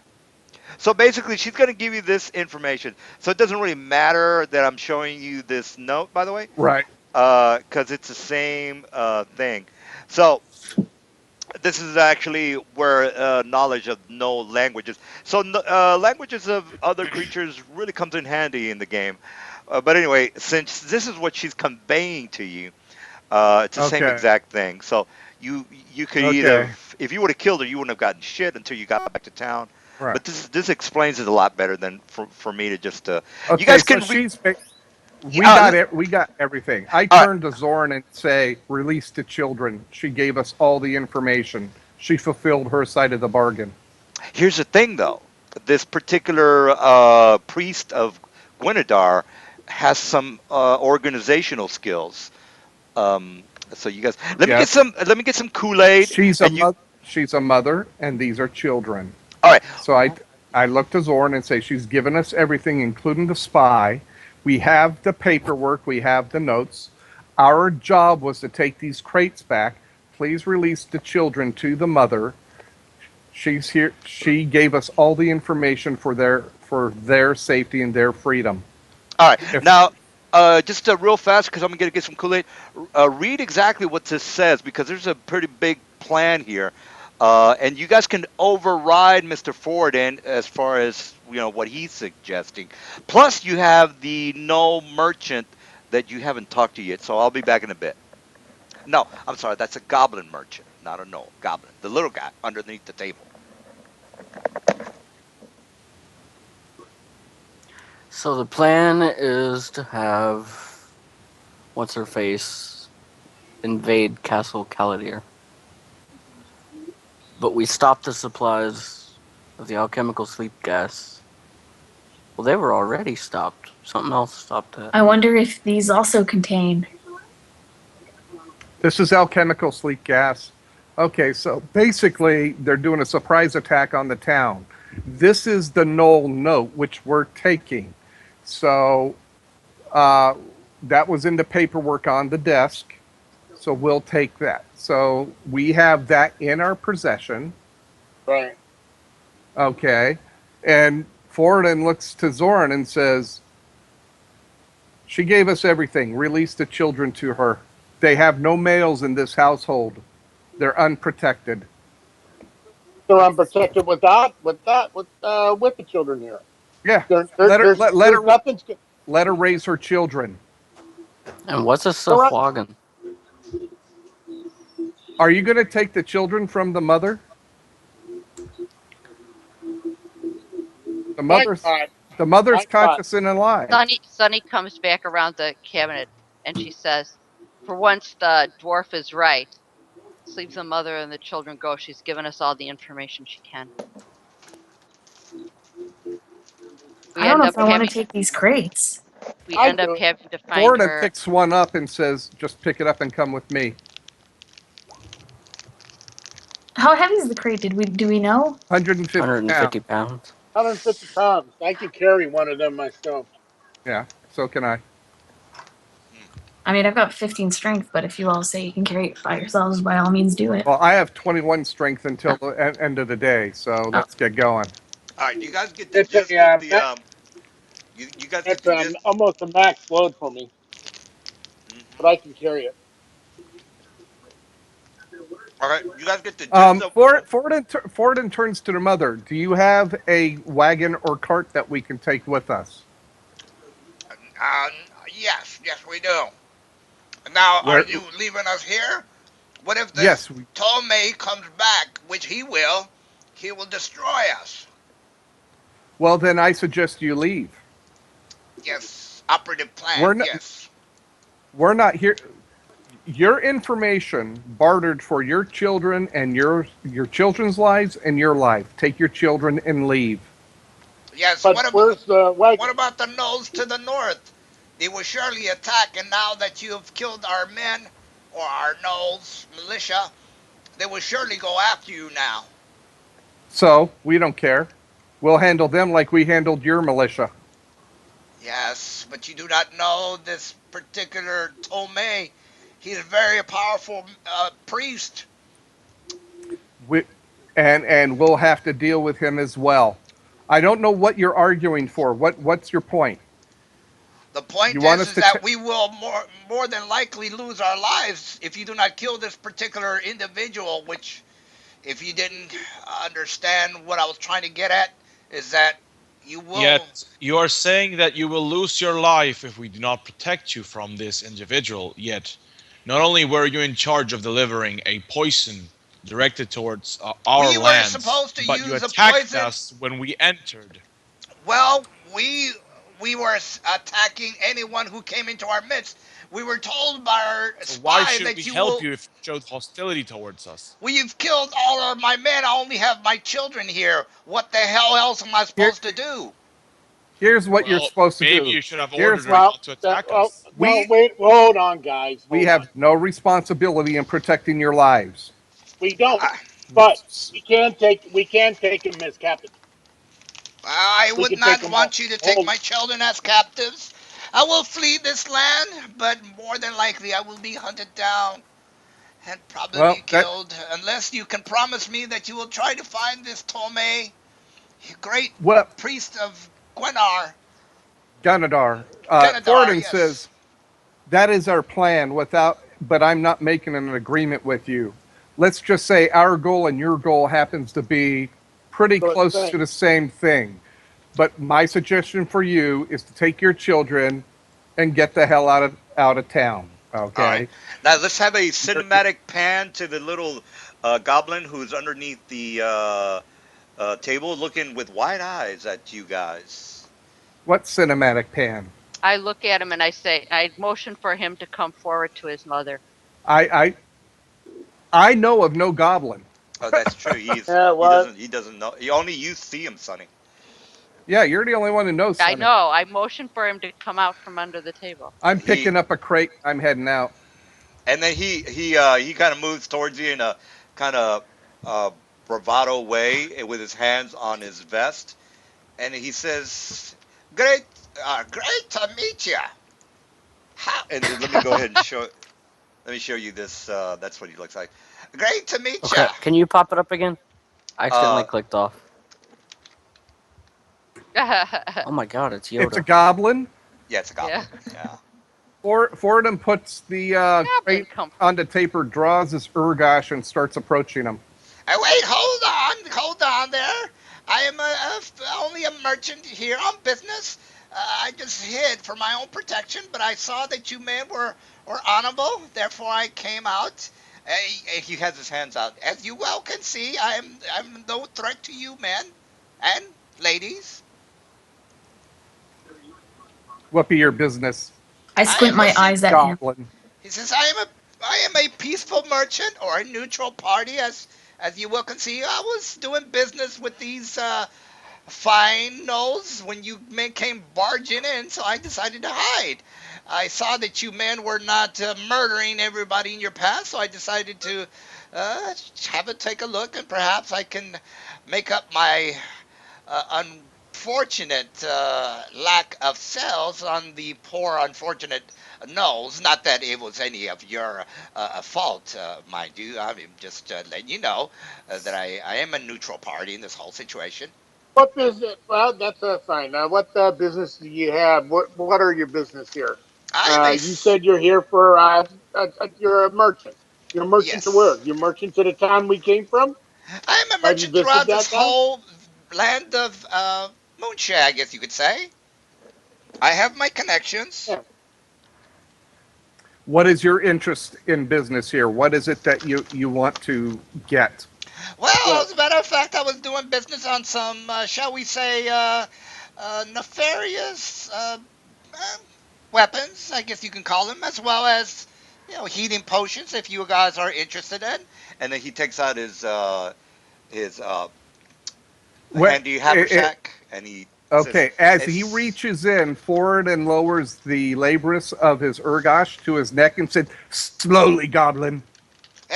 So basically, she's going to give you this information. So it doesn't really matter that I'm showing you this note, by the way, Right. because it's the same thing. So this is actually where knowledge of no languages. So languages of other creatures really comes in handy in the game. But anyway, since this is what she's conveying to you, it's the same Okay. exact thing. So you could either, Okay. if you would have killed her, you wouldn't have gotten shit until you got back to town. Right. But this explains it a lot better than for me to just. You Okay. guys So can she's. We uh, got it. We got everything. I all right. turned to Zorn and say, "Release the children." She gave us all the information. She fulfilled her side of the bargain. Here's the thing, though. This particular priest of Gwynedar has some organizational skills. Um, so you guys, Yes. let me get some Kool Aid, She's a and you. mother. She's a mother, and these are children. All right. So I look to Zorn and say, she's given us everything, including the spy. We have the paperwork. We have the notes. Our job was to take these crates back. Please release the children to the mother. She's here. She gave us all the information for their safety and their freedom. All right. If Now, just real fast, because I'm going to get some Kool Aid. Read exactly what this says, because there's a pretty big plan here. And you guys can override Mr. Ford in as far as what he's suggesting. Plus, you have the no merchant that you haven't talked to yet. So I'll be back in a bit. No, I'm sorry. That's a goblin merchant, not a no goblin. The little guy underneath the table. So the plan is to have what's her face invade Castle Caladir. But we stopped the supplies of the alchemical sleep gas. Well, they were already stopped. Something else stopped that. I wonder if these also contain. this is alchemical sleep gas. Okay, so basically they're doing a surprise attack on the town. This is the null note which we're taking. So uh, that was in the paperwork on the desk. So we'll take that. So we have that in our possession. Right. Okay. And Forden looks to Zoran and says, she gave us everything. Release the children to her. They have no males in this household. They're unprotected. They're unprotected with the children here. Yeah. There, there, Let her there's let, let there's her nothing. let her raise her children. And what's a They're un- Sahuagin? Are you going to take the children from the mother? The My mother's God, the mother's my God. conscious and alive. Sunny comes back around the cabinet and she says, "For once, the dwarf is right. Let's leave the mother and the children go. She's given us all the information she can." I We don't end know up if I want to having take these crates. we I end up do. having to find Florida her. picks one up and says, "Just pick it up and come with me." How heavy is the crate? Do we know? 150 150 pounds. pounds. 150 pounds. I can carry one of them myself. Yeah, so can I. I mean, I've got 15 strength, but if you all say you can carry it by yourselves, by all means do it. Well, I have 21 strength until the end of the day, so Oh, let's get going. All right, you guys get the It's gist a of the you guys get it's the gist. almost a max load for me, but Hmm. I can carry it. All right, you guys get the gist of. Forden turns to the mother. Do you have a wagon or cart that we can take with us? Uh, yes, yes, we do. Now, are Where? you leaving us here? What if this Yes. Tomei comes back, which he will? He will destroy us. Well, then I suggest you leave. Yes, operative plan. We're not. Yes. We're not here. Your information bartered for your children and your children's lives and your life. Take your children and leave. Yes, But where's the what wagon? about the gnolls to the north? They will surely attack, and now that you have killed our men, or our gnolls, militia, they will surely go after you now. So we don't care. We'll handle them like we handled your militia. Yes, but you do not know this particular Tomei. He's a very powerful priest. We, and we'll have to deal with him as well. I don't know what you're arguing for. What's your point? The You point want is, us is to? that we will more than likely lose our lives if you do not kill this particular individual. Which, if you didn't understand what I was trying to get at, is that you will. Yet you are saying that you will lose your life if we do not protect you from this individual. Yet, not only were you in charge of delivering a poison directed towards our We were lands, supposed to but you use a attacked poison. us when we entered. Well, we were attacking anyone who came into our midst. We were told by our So why spy should we that you help will. you if you showed hostility towards us? Well, you've killed all of my men. I only have my children here. What the hell else am I Here, supposed to do? here's what you're Well, supposed to maybe do. you should have ordered Here's her what Well, not to attack well, us. no, we wait, hold on, guys, we hold on. have no responsibility in protecting your lives. We don't, I, but we can take them as captives. I We would can take not them home. want you to take Hold. my children as captives. I will flee this land, but more than likely I will be hunted down and probably Well, that killed, unless you can promise me that you will try to find this Tomei, great what priest of Gwenar. Ganadar. Ganadar, Forden yes. says that is our plan. But I'm not making an agreement with you. Let's just say our goal and your goal happens to be pretty So it's close to saying, the same thing. But my suggestion for you is to take your children and get the hell out of town. All right. Okay. Now let's have a You're, cinematic pan to the little goblin who's underneath the table looking with wide eyes at you guys. what cinematic pan? I look at him and I motion for him to come forward to his mother. I I I know of no goblin. Oh, that's true. yeah, well, He doesn't know. Only you see him, Sonny. Yeah, you're the only one who knows, I Sonny. know. I motion for him to come out from under the table. I'm He picking up a crate. I'm heading out. and then he kind of moves towards you in a kind of uh, bravado way with his hands on his vest, and he says, "Great, great to meet you." How? And let me go ahead and show. Let me show you this. That's what he looks like. Great to meet you. Okay, can you pop it up again? I accidentally Uh, clicked off. Oh my god, it's It's a Yoda. goblin. yeah, it's a Yeah. goblin. Yeah. Fordham puts the Goblin crate come. on the taper, draws his Urgash, and starts approaching him. Wait, hold on there. I am only a merchant here on business. I just hid for my own protection, but I saw that you men were honorable. Therefore, I came out He has his hands out. As you well can see, I'm no threat to you, men and ladies. What be your business, I I squint am a my sim- eyes at him. Goblin? He says, I am a peaceful merchant or a neutral party, as you well can see. I was doing business with these fine knows when you men came barging in, so I decided to hide. I saw that you men were not murdering everybody in your past, so I decided to have it take a look, and perhaps I can make up my unfortunate lack of sales on the poor unfortunate nose. Not that it was any of your fault, mind you. I'm just letting you know that I am a neutral party in this whole situation. What business? Well, that's fine. What business do you have? What are your business here? I am a You said you're here for you're a merchant. You're a merchant to yes. where? You're a merchant to the town we came from. I am a Have you merchant visited throughout this that town? whole land of Moonshae, I guess you could say. I have my connections. Yeah. What is your interest in business here? What is it that you want to get? Well, Yes. as a matter of fact, I was doing business on some, shall we say, nefarious uh, weapons, I guess you can call them, as well as, heating potions if you guys are interested in. And then he takes out his What? handy haversack and he says, Okay, as he it's, reaches in forward and lowers the labrus of his ergosh to his neck and said, "Slowly, goblin."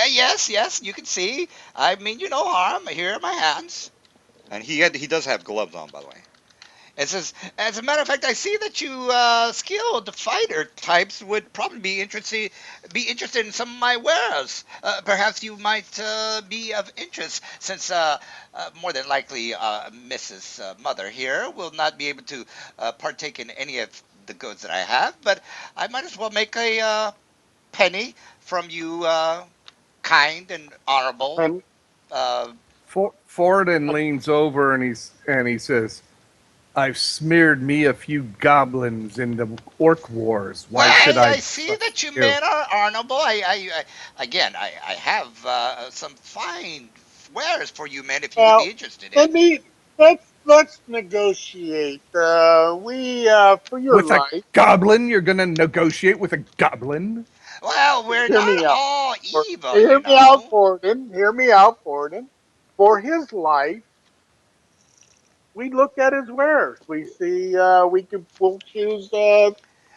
yes, yes, you can see. I mean you no harm. Here are my hands. And he does have gloves on, by the way. It says, as a matter of fact, I see that you skilled fighter types would probably be interested in some of my wares. Perhaps you might be of interest, since more than likely Mrs. Mother here will not be able to partake in any of the goods that I have. But I might as well make a penny from you, kind and honorable. And Uh, Forden leans over and he says, "I've smeared me a few goblins in the orc wars. Well, Why should I I see trust that you you?" men are honorable. Again, I have some fine wares for you men if you would now be interested let in. me let's negotiate. We for your With a life. goblin, you're gonna negotiate with a goblin? Well, we're Hear not me out. all evil, Hear you me out, know. Borden. Hear me out, Borden. For his life, we look at his wares. We see we'll choose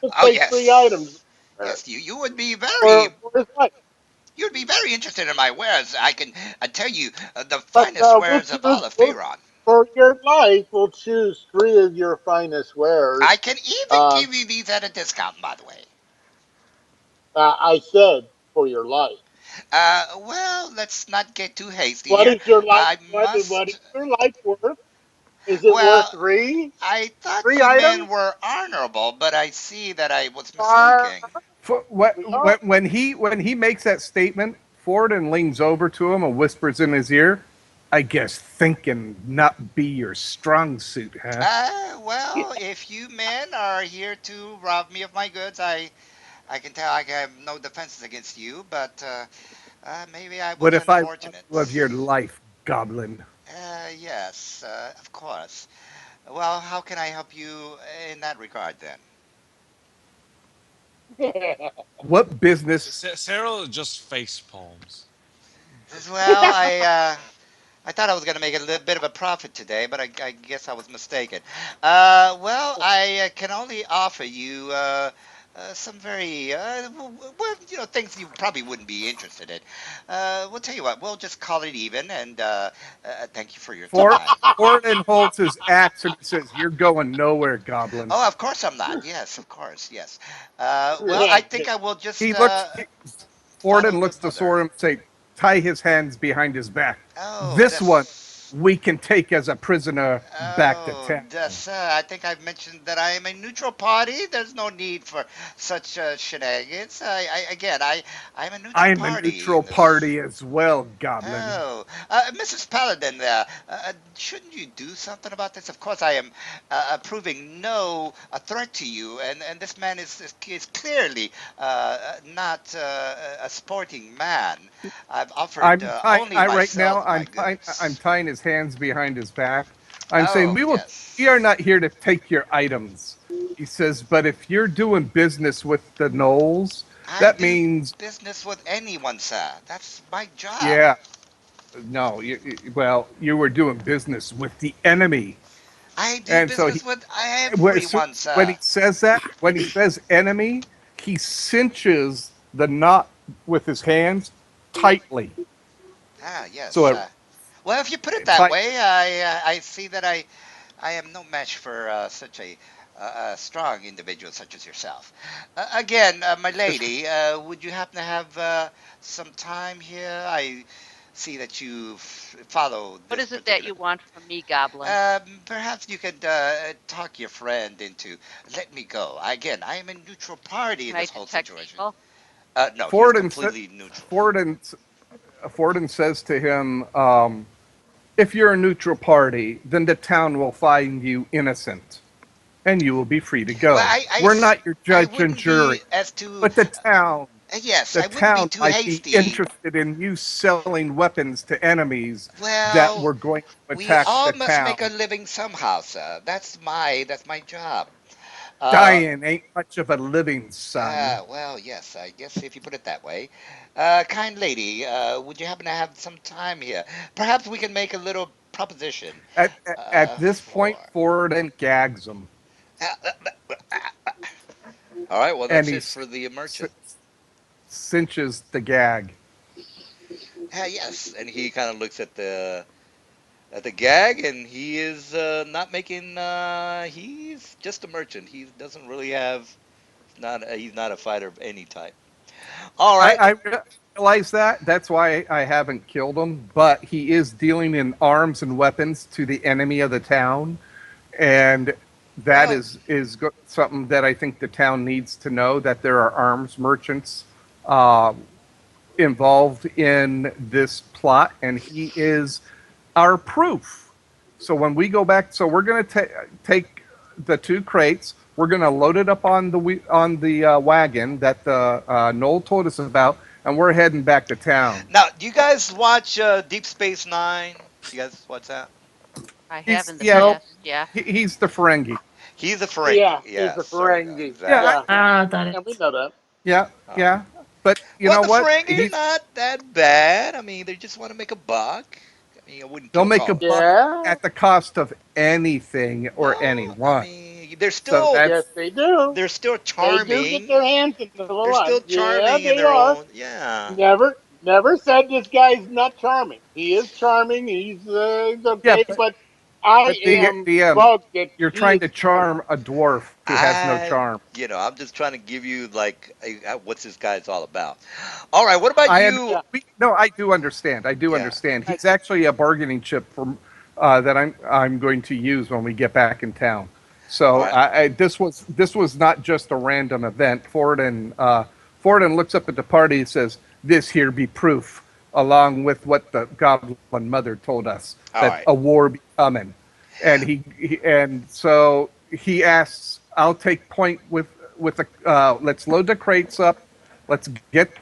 let's Oh say three items yes, there yes, you would be very for his life. interested in my wares. I tell you the But finest we'll wares of choose all of Faerun. for your life. We'll choose three of your finest I wares. can even Uh, give you these at a discount, by the way. I said for your life. Well, let's not get too hasty What here. is your life? I What is must. your life worth? Is it worth Well, three? I thought Three you men items? were honorable, but I see that I was Are mistaken. we are? When he makes that statement, Forden leans over to him and whispers in his ear, "I guess thinking not be your strong suit, huh?" Well, if you men are here to rob me of my goods, I can tell I have no defenses against you, but maybe I What was if I rob unfortunate. you of your life, goblin? Yes, of course. Well, how can I help you in that regard then? What business? Cyril just face palms. Says, well, I thought I was going to make a little bit of a profit today, but I guess I was mistaken. Well, I can only offer you some very, things you probably wouldn't be interested in. We'll tell you what, we'll just call it even, and thank you for your For time. Forden holds his axe and he says, "You're going nowhere, goblin." Oh, of course I'm not. Yes, of course, yes. Well, I think I will just He looks. follow Forden the looks to mother. Sorum and say, "Tie his hands behind his back. Oh, This one we can take as a prisoner back to Oh, town. sir, I think I've mentioned that I am a neutral party. There's no need for such shenanigans. I'm a neutral I'm a party neutral in this. party as well, Goblin. Oh, Mrs. Paladin there, shouldn't you do something about this? Of course, I am proving no a threat to you, and this man is clearly not a sporting man. I've offered only I right now myself, my I'm goods. tying his hands behind his back. I'm saying Oh, we are yes. not here to take your items. He says, but if you're doing business with the Knolls, I that do means business with anyone, sir. That's my job. yeah, no, well, you were doing business with the enemy. I do And so business with soon everyone, as when sir. he says that, when he says enemy, he cinches the knot with his hands tightly. Ah, So yes. Well, if you put it that tight. way, I see that I am no match for such a strong individual such as yourself. Again, my lady, would you happen to have some time here? I see that you follow What this is it that particular. you want from me, Goblin? Perhaps you could talk your friend into let me go. Again, I am a neutral party in Can I this whole detect situation. evil? No, he is Forden, completely neutral. Forden, Forden says to him, "If you're a neutral party, then the town will find you innocent, and you will be free to Well, go. We're not your I judge and wouldn't be jury, as to but yes, the I wouldn't be town too might be hasty. interested in you selling weapons to enemies that Well, were going to we attack all the must make a town. living somehow, sir. That's my job. Uh, Dying ain't much of a living, son." well, yes, I guess if you put it that way. Kind lady, would you happen to have some time here? Perhaps we can make a little proposition. At this For point, Forden gags him, all right, well, and that's he it for the merchant. cinches the gag. Yes, and he kind of looks at the gag, and he is not making. He's just a merchant. He doesn't really have. He's not a fighter of any type. All right. I realize that. That's why I haven't killed him. But he is dealing in arms and weapons to the enemy of the town, and that Well, something that I think the town needs to know, that there are arms merchants uh, involved in this plot, and he is our proof. So when we go back, so we're going to take the two crates. We're going to load it up on the wagon that the Noel told us about, and we're heading back to town. now, do you guys watch Deep Space Nine? You guys watch that? I have He's in the yeah, past. Yeah. he's the Ferengi. He's a Ferengi. Yeah, he's the Yes, there we go. Ferengi. Yeah, Yeah, Exactly. I don't know what that and we is. know that. yeah, All right. yeah. But you Well, know the what? Ferengi are He's not that bad. I mean, they just want to make a buck. I mean, I wouldn't They'll kill make a all of them. buck Yeah, at the cost of anything or No, I anyone. mean, they're So still yes, that's they do. they're still They do get their charming. hands into the They're lot. still Yeah, charming in they their are. own. Yeah. Never said this guy's not charming. He is charming. He's yeah, okay, but I but am the bugged that you're he trying is to charming. charm a dwarf who has no I, charm. I'm just trying to give you like what's this guy's all about. All right, what about I under, you? Yeah, no, I do understand. I do Yeah. understand. I, He's actually a bargaining chip from that I'm going to use when we get back in town. All So right. this was not just a random event. Forden looks up at the party and says, "This here be proof, along with what the Goblin Mother told us, that All a right. war be coming." And and so he asks, "I'll take point with the let's load the crates up. Let's get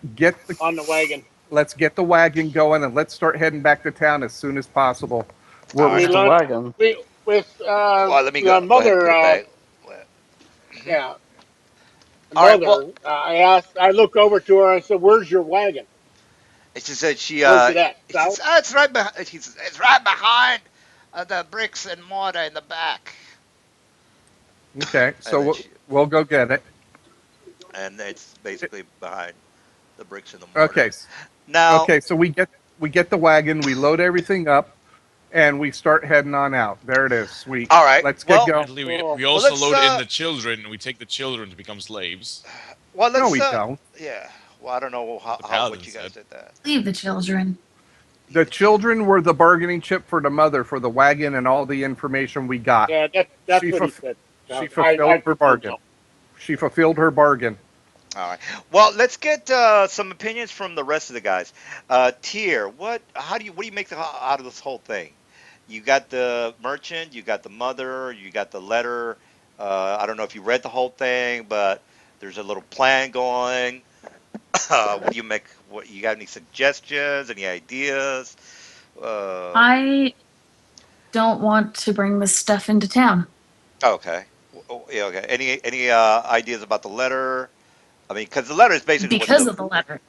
the on the wagon. let's get the wagon going, and let's start heading back to town as soon as possible." All We're We right. Where's the learned wagon? we with Well, let me the go ahead and mother. put it back. Well, mhm. Yeah, the All right. Well, mother. I asked. I look over to her. I said, "Where's your wagon? she said she Where's it at? she South?" says, oh, it's right behind. She says it's right behind the bricks and mortar in the back. okay. And So then she we'll go get it. and it's basically behind the bricks and the mortar. Okay. Now, Okay. So we get the wagon. We load everything up, and we start heading on out. There it is. Sweet. all right. Let's get Well, going. Apparently, we Cool. well, also let's load in the children, and we take the children to become slaves. well, No, let's we don't. yeah. Well, I don't know What the how what paladin you guys said. did that. Leave the children. The children were the bargaining chip for the mother for the wagon and all the information we got. Yeah, that's She what he fulf- said. she I fulfilled her presume bargain. so. She fulfilled her bargain. All right. Well, let's get some opinions from the rest of the guys. Tier, what do you make out of this whole thing? You got the merchant, you got the mother, you got the letter. I don't know if you read the whole thing, but there's a little plan going. What do you make? What you got? Any suggestions? Any ideas? Uh, I don't want to bring this stuff into town okay. Yeah, okay. Any ideas about the letter? I mean, because the letter is basically what because the of the letter.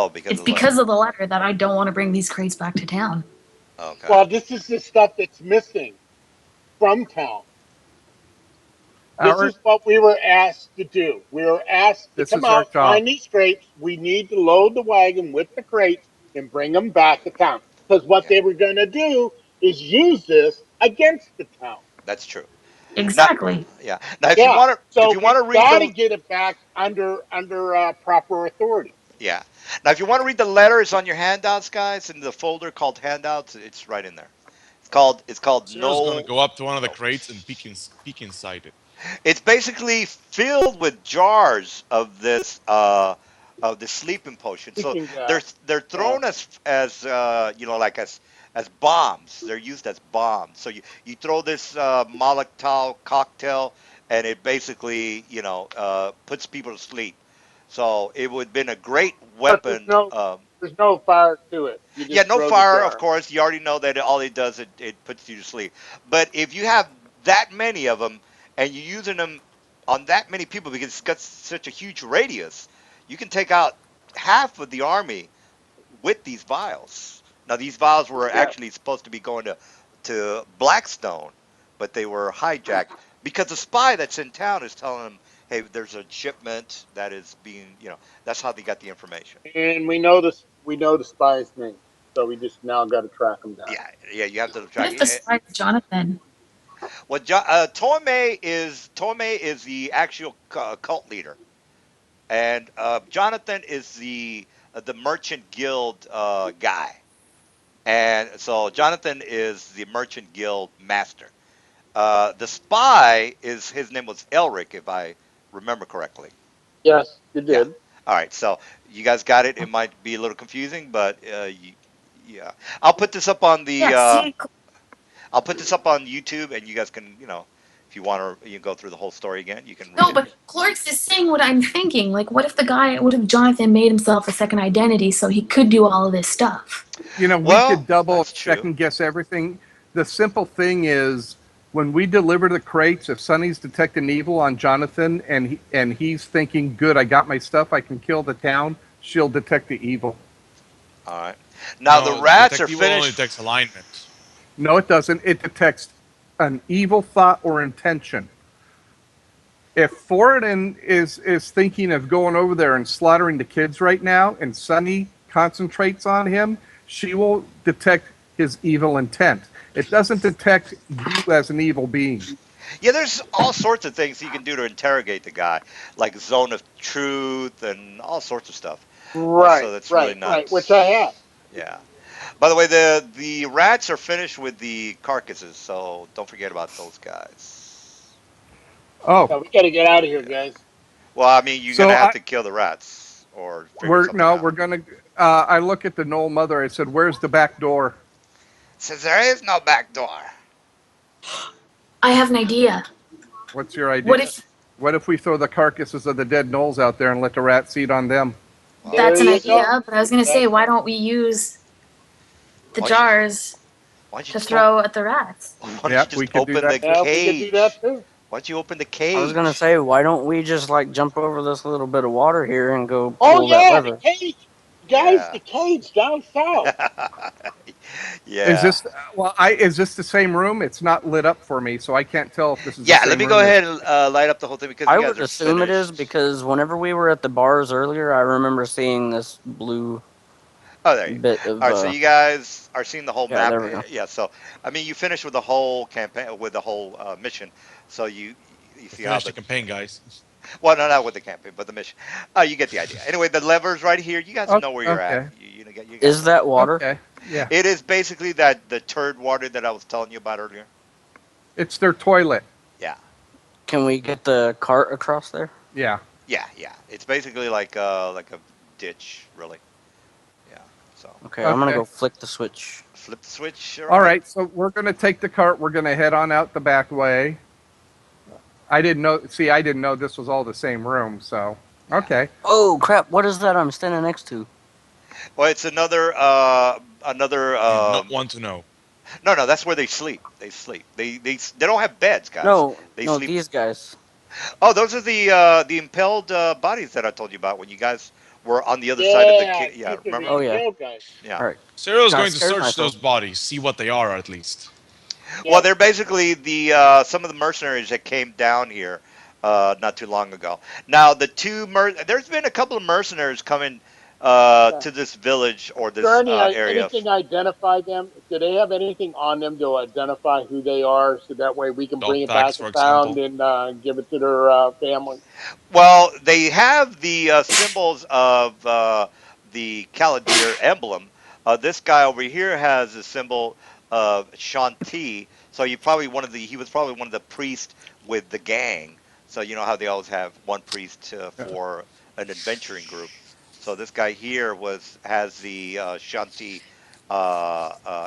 because It's of the letter. because of the letter that I don't want to bring these crates back to town. Okay. Well, this is the stuff that's missing from town. This Our is what we were asked to do. We were asked to This come is our out, job. find these crates. We need to load the wagon with the crates and bring them back to town. Because what Yeah, they were going to do is use this against the town. that's true. Now, Exactly. yeah. Now, Yeah. if So you want we to read got to the get it back under proper authority. yeah. Now, if you want to read the letter, it's on your handouts, guys, in the folder called handouts. It's right in there. It's called Sarah's gonna no go up to one of the crates and notes. peek inside it. It's basically filled with jars of the sleeping potion. So Sleeping gas. they're Yeah. thrown as like as bombs. They're used as bombs. So you throw this Molotov cocktail, and it basically puts people to sleep. So it would have been a great But weapon. there's no fire to it. You Yeah, just no throw the fire, of jar. course. You already know that all it does it puts you to sleep. But if you have that many of them and you're using them on that many people because it's got such a huge radius, you can take out half of the army with these vials. Now these vials were Yeah. actually supposed to be going to Blackstone, but they were hijacked because the spy that's in town is telling them, "Hey, there's a shipment that is being, that's how they got the information." And we know this. We know the spy's name. So we just now got to track him down. Yeah, yeah, you have to What track if the it. spy is Jonathan? Well, Torme is the actual cult leader, and Jonathan is the merchant guild guy, and so Jonathan is the merchant guild master. The spy is his name was Elric, if I remember correctly. Yes, you Yeah. did. All right. So you guys got it. It might be a little confusing, but yeah, I'll put this up on the Yeah, see, I'll put this up on YouTube, and you guys can, if you want to, you go through the whole story again. You can read no, it. but Clorix is saying what I'm thinking. Like, what if Jonathan made himself a second identity so he could do all of this stuff? We Well, could double that's check true. and guess everything. The simple thing is when we deliver the crates, if Sonny's detecting evil on Jonathan and he's thinking, good, I got my stuff, I can kill the town, she'll detect the evil. All right. Now the No, rats are detect evil only finished. detects alignment. No, it doesn't. It detects an evil thought or intention. If Foradin is thinking of going over there and slaughtering the kids right now, and Sunny concentrates on him, she will detect his evil intent. It doesn't detect you as an evil being. Yeah, there's all sorts of things you can do to interrogate the guy, like zone of truth and all sorts of stuff. So Right, that's really right, right. Which I have. nuts. Yeah. By the way, the rats are finished with the carcasses, so don't forget about those guys. Oh, Yeah, we got to get out of here, Yeah. guys. Well, I mean, you're so gonna have I to kill the rats or figure we're something no, out. we're gonna. I look at the Knoll mother. I said, "Where's the back door?" Says there is no back door. I have an idea. What's your idea? What if What if we throw the carcasses of the dead Knolls out there and let the rats eat on them? There that's an you go. idea? But I was gonna say, That's why don't we use the Why don't you jars why don't you to just open throw at the rats? why don't Yeah, you we just could do open the that. yeah. We could do that cage? too. Why don't you open the I was gonna cage? say, why don't we just like jump over this little bit of water here and go Oh pull that yeah, the lever? cage, guys. Yeah. The cage down south. Is Yeah. this is this the same room? It's not lit up for me, so I can't tell if this is the Yeah, let same me go room as. ahead and light up the whole thing because I you guys would are assume it is finished. because whenever we were at the bars earlier, I remember seeing this blue Oh, there you go. bit All of right, so you guys are seeing the whole yeah, map. there we go. Yeah, so I mean, you finished with the whole campaign, with the whole mission. So you I see how finished the the campaign, guys. well, no, not with the campaign, but the mission. Oh, you get the idea. Anyway, the levers right here. You guys Oh, know where you're at. okay, You guys Is know. that water? okay. Yeah, It is basically that the turd water that I was telling you about earlier. it's their toilet. Yeah, Can we get the cart across there? Yeah. yeah, yeah. It's basically like a ditch, really. Yeah. So Okay, I'm gonna Okay. go flick the switch. flip the switch. All All right. right. So we're going to take the cart. We're going to head on out the back way. I didn't know. See, I didn't know this was all the same room. So Yeah. okay. Oh crap! What is that I'm standing next to? Well, it's another You do not want to know. no, no, that's where they sleep. They sleep. They don't have beds, guys. No, They no, sleep. these guys. Oh, those are the impaled bodies that I told you about when you guys were on the other side of the Yeah, yeah, these are the remember? Oh yeah. impale guys. Yeah. All right, Cyril's got going to scared search those myself. bodies, see what they are at least. Well, Yes. they're basically the some of the mercenaries that came down here not too long ago. Now, there's been a couple of mercenaries coming Yeah. to this village or Is there this area. anything identify them? Do they have anything on them to identify who they are, so that way we can bring Dog it tags, back to for town example. and give it to their family? Well, they have the symbols of the Caladir emblem. This guy over here has a symbol of Shanti. So he was probably one of the priests with the gang. So you know how they always have one priest for an adventuring group. So this guy here has the Shanti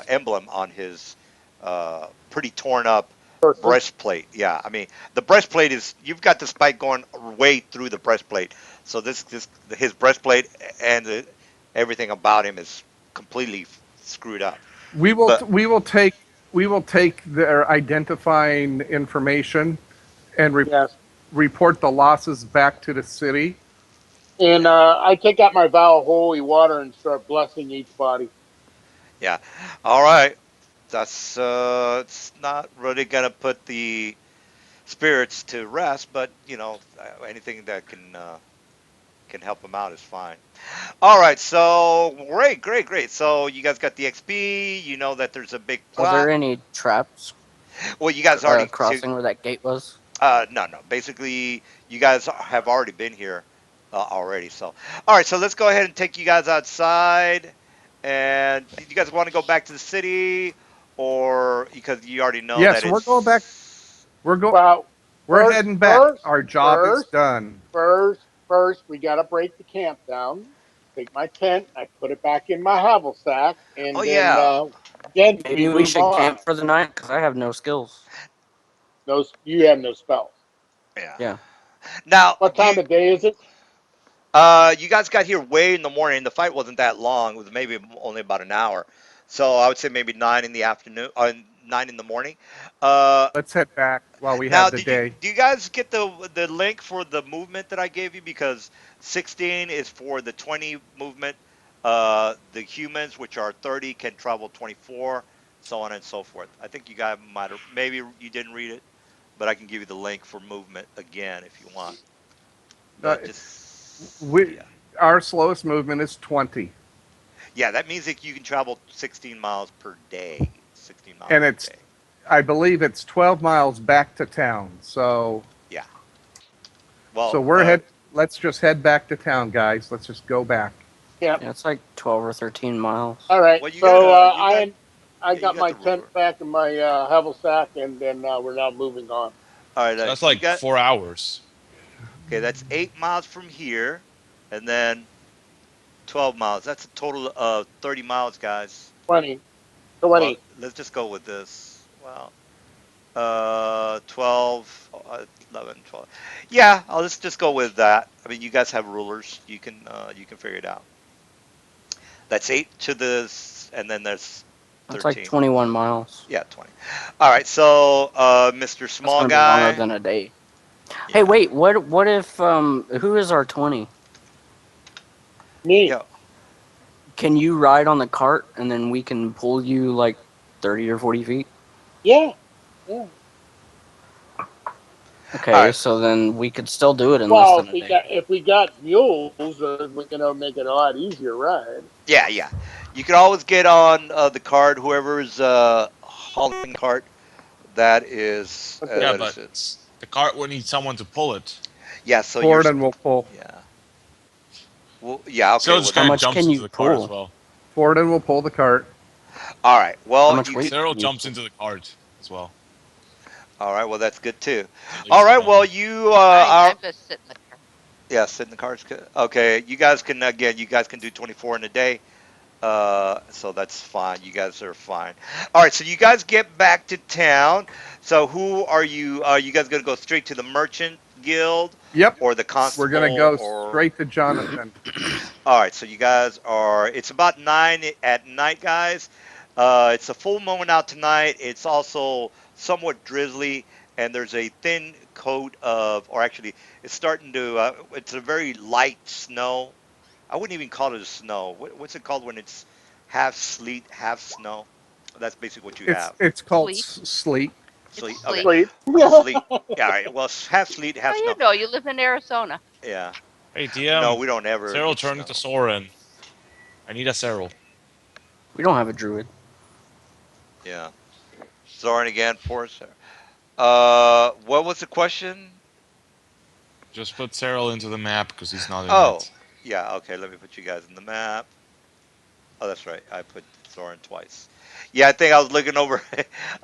emblem on his pretty torn up Person. breastplate. Yeah, I mean the breastplate is you've got the spike going way through the breastplate. So this his breastplate and everything about him is completely screwed up. We will But we will take their identifying information and Yes. report the losses back to the city. And I take out my vial of holy water and start blessing each body. yeah, all right. That's it's not really gonna put the spirits to rest, but you know anything that can help them out is fine. All right, so great, great, great. So you guys got the XP. You know that there's a big Are there plot. any traps Well, you guys already. crossing where that gate was? No, no. Basically, you guys have already been here already. So, all right. So let's go ahead and take you guys outside. And did you guys want to go back to the city, or because you already know Yes, that we're going back. it's We're go. Well, We're heading back. Our job is first, done. first, we got to break the camp down. Take my tent, I put it back in my haversack, oh and yeah, then we Maybe we move should on. camp for the night because I have no skills. No, you have no spells. yeah. Yeah. Now, What do time you of day is it? you guys got here way in the morning. The fight wasn't that long. It was maybe only about an hour. So I would say maybe 9 in the afternoon, 9 in the morning. Uh, Let's head back while we Now, have the day. do you guys get the link for the movement that I gave you? Because 16 is for the 20 movement. The humans, which are 30, can travel 24, so on and so forth. I think you guys might have, maybe you didn't read it, but I can give you the link for movement again if you want. Uh, But just we yeah, our slowest movement is 20, yeah, that means that you can travel 16 miles per day. 16 miles and per it's day. I believe it's 12 miles back to town. Yeah. So Well, we're head. Let's just head back to town, guys. Let's just go back. Yeah. Yeah, it's like 12 or 13 miles. All right. well, So I yeah, you got got my the tent ruler. back in my haversack, and then we're now moving on. All right, So that's you like got 4 hours. Okay, that's 8 miles from here, and then 12 miles. That's a total of 30 miles, guys. 20, Well, 20. let's just go with this. Well, 12, 11, 12. Yeah, let's just go with that. I mean, you guys have rulers. You can figure it out. That's eight to this, and then there's That's like 13. 21 miles. Yeah, 20. All right, so Mr. That's Small gonna be longer Guy. than a day. Hey, Yeah, wait. What if who is our 20? Me. yeah. Can you ride on the cart and then we can pull you like 30 or 40 feet? Yeah. Yeah. All Okay, right. so then we could still do it in less Well, than a day. if we got mules, we're gonna make it a lot easier ride. Yeah, yeah. You can always get on the card. Whoever's hauling the cart, Okay. Yeah, that but is it. the cart would need someone to pull it. Yeah. So Forden will pull. yeah. Well, yeah. Okay. Cyril Well just How kind then. of much jumps can into you the cart as pull? well. Forden will pull the cart. All right. How Well, much you weight could. Cyril do you jumps think? into the cart as well. All right. Well, that's good too. It's a All lazy right. Well, man. you I'm are. just sitting in the car. Yeah, sit in the cars. Okay. You guys can again. You guys can do 24 in a day. So that's fine. You guys are fine. All right. So you guys get back to town. So who are you? Are you guys gonna go straight to the merchant guild, Yep. or the We're gonna constable, go or? straight to Jonathan. All right, so you guys are. It's about 9 at night, guys. It's a full moon out tonight. It's also somewhat drizzly, and there's a thin coat of, or actually, it's starting to. It's a very light snow. I wouldn't even call it a snow. What's it called when it's half sleet, half snow? That's basically what you have. It's called Sleet. sleet. It's Sleet. Okay, sleet. Sleep. sleet. Yeah, all right. Well, half sleet, half Oh, you snow. know, you live in Arizona. Yeah. Hey No, DM, we don't ever Cyril get turn into snow. Soren. I need a Cyril. We don't have a druid. Yeah. Zoran again, poor Sarah. What was the question? Just put Cyril into the map because he's not in Oh, it. yeah. Okay, let me put you guys in the map. Oh, that's right. I put Zoran twice. Yeah, I think I was looking over.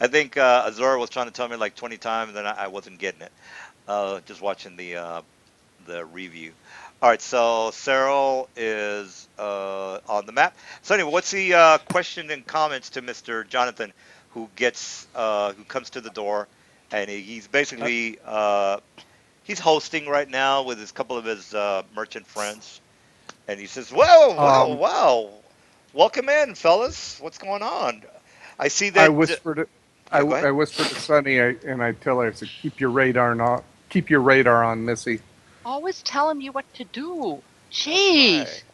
I think Azora was trying to tell me like 20 times, and I wasn't getting it. Just watching the review. All right, so Cyril is on the map. So anyway, what's the question and comments to Mr. Jonathan, who comes to the door, and he's Uh, basically he's hosting right now with his couple of his merchant friends, and he says, "Whoa, whoa, um, wow, welcome in, fellas. What's going on? I see I that." whispered it. Yeah, go ahead. I whispered to Sunny, and I tell her, I said, keep your radar on Missy." Always telling you what to do. That's right. Jeez.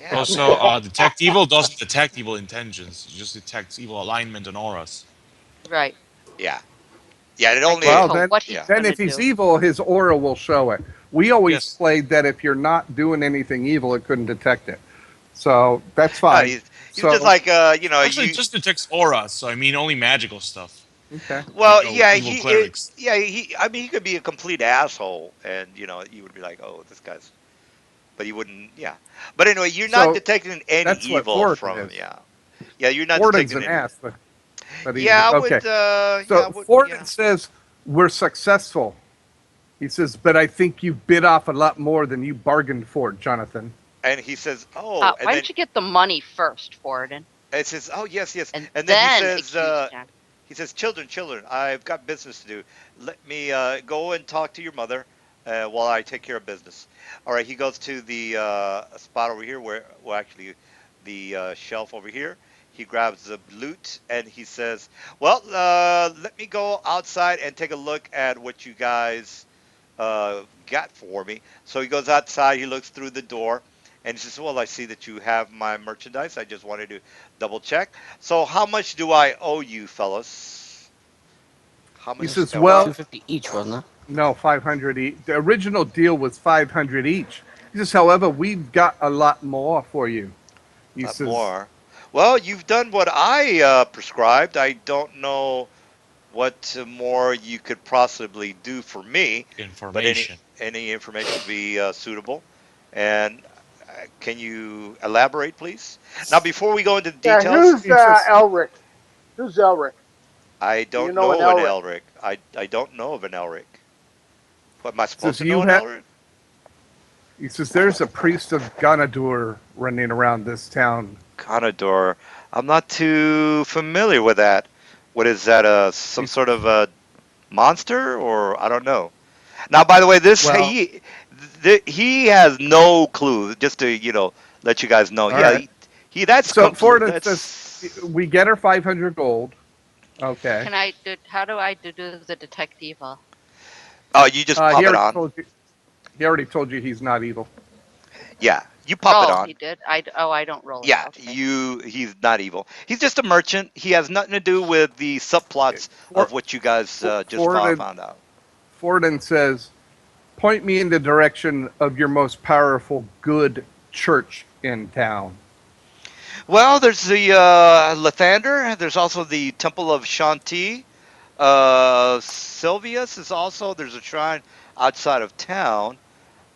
Yeah. Also, detect evil doesn't detect evil intentions. It just detects evil alignment and auras. Right. Yeah. Yeah. It I can't only. Well, tell what Yeah. he's then gonna if he's do. evil, his aura will show it. We always Yes. played that if you're not doing anything evil, it couldn't detect it. So that's No, fine. he's just So like Actually, it you. just detects auras, so I mean only magical stuff. okay. You Well, know, yeah, evil clerics. he. I mean, he could be a complete asshole, and you would be like, oh, this guy's. But you wouldn't. Yeah. But anyway, you're not So detecting any that's what evil Forden from him. is. Yeah. Yeah, you're not Forden's detecting an any. ass, but he's Yeah, I okay. would. Yeah, So I would. Forden Yeah. says we're successful. He says, but I think you bit off a lot more than you bargained for, Jonathan. And he says, oh, and Why then don't you get the money first, Forden, it says, oh yes, yes, and and then then accuse John? he says, children, children, I've got business to do. Let me go and talk to your mother while I take care of business. All right, he goes to the spot over here where, well, actually, the shelf over here. He grabs the loot and he says, well, let me go outside and take a look at what you guys got for me. So he goes outside, he looks through the door, and he says, well, I see that you have my merchandise. I just wanted to double check. So how much do I owe you, fellas? How He much says, am I? well, 250 each, wasn't it? no, 500 each. The original deal was 500 each. He says, however, we've got a lot more for you. He Not says, more. Well, you've done what I prescribed. I don't know what more you could possibly do for me, but Information. any information would be suitable. And can you elaborate, please? Now, before we go into the Yeah, details, who's he says, Elric? Who's Elric? I Do you don't know an know an Elric? Elric. I don't know of an Elric. What am I supposed says to know you an have. Elric? He says there's a priest of Ganadur running around this town. Conador. I'm not too familiar with that. What is that? He Some sort says, of a monster, or I don't know. Now, by the way, this well, he has no clue. Just to let you guys know. all Yeah, right. he that's So complete. Forden says, That's we get her 500 gold. Okay. Can I do? How do I do the detective? oh, you just He pop it already on. told you. He already told you he's not evil. Yeah, you pop it Oh, on. he did. I don't roll it. Yeah, Okay. he's not evil. He's just a merchant. He has nothing to do with the subplots For, of what you guys just Forden, found out. Forden says, point me in the direction of your most powerful good church in town. Well, there's the Lathander. There's also the Temple of Shanti. Sylvius is also there's a shrine outside of town,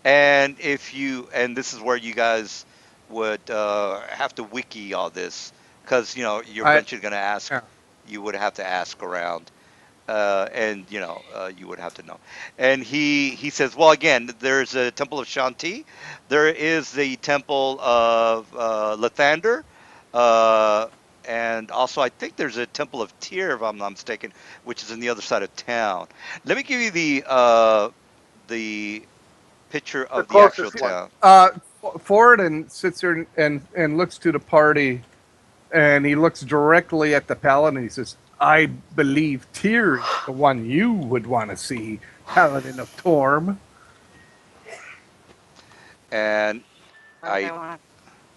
and this is where you guys would have to wiki all this because you're I eventually going to ask. yeah. You would have to ask around, and you would have to know. And he says, well, again, there's a temple of Shanti, there is the temple of Lathander, uh, and also I think there's a temple of Tyr, if I'm not mistaken, which is in the other side of town. Let me give you the picture The of the actual closest one. town. Uh, Ford and sits there and looks to the party, and he looks directly at the paladin. He says, "I believe Tyr is the one you would want to see, Paladin of Torm." And Why would I I want to?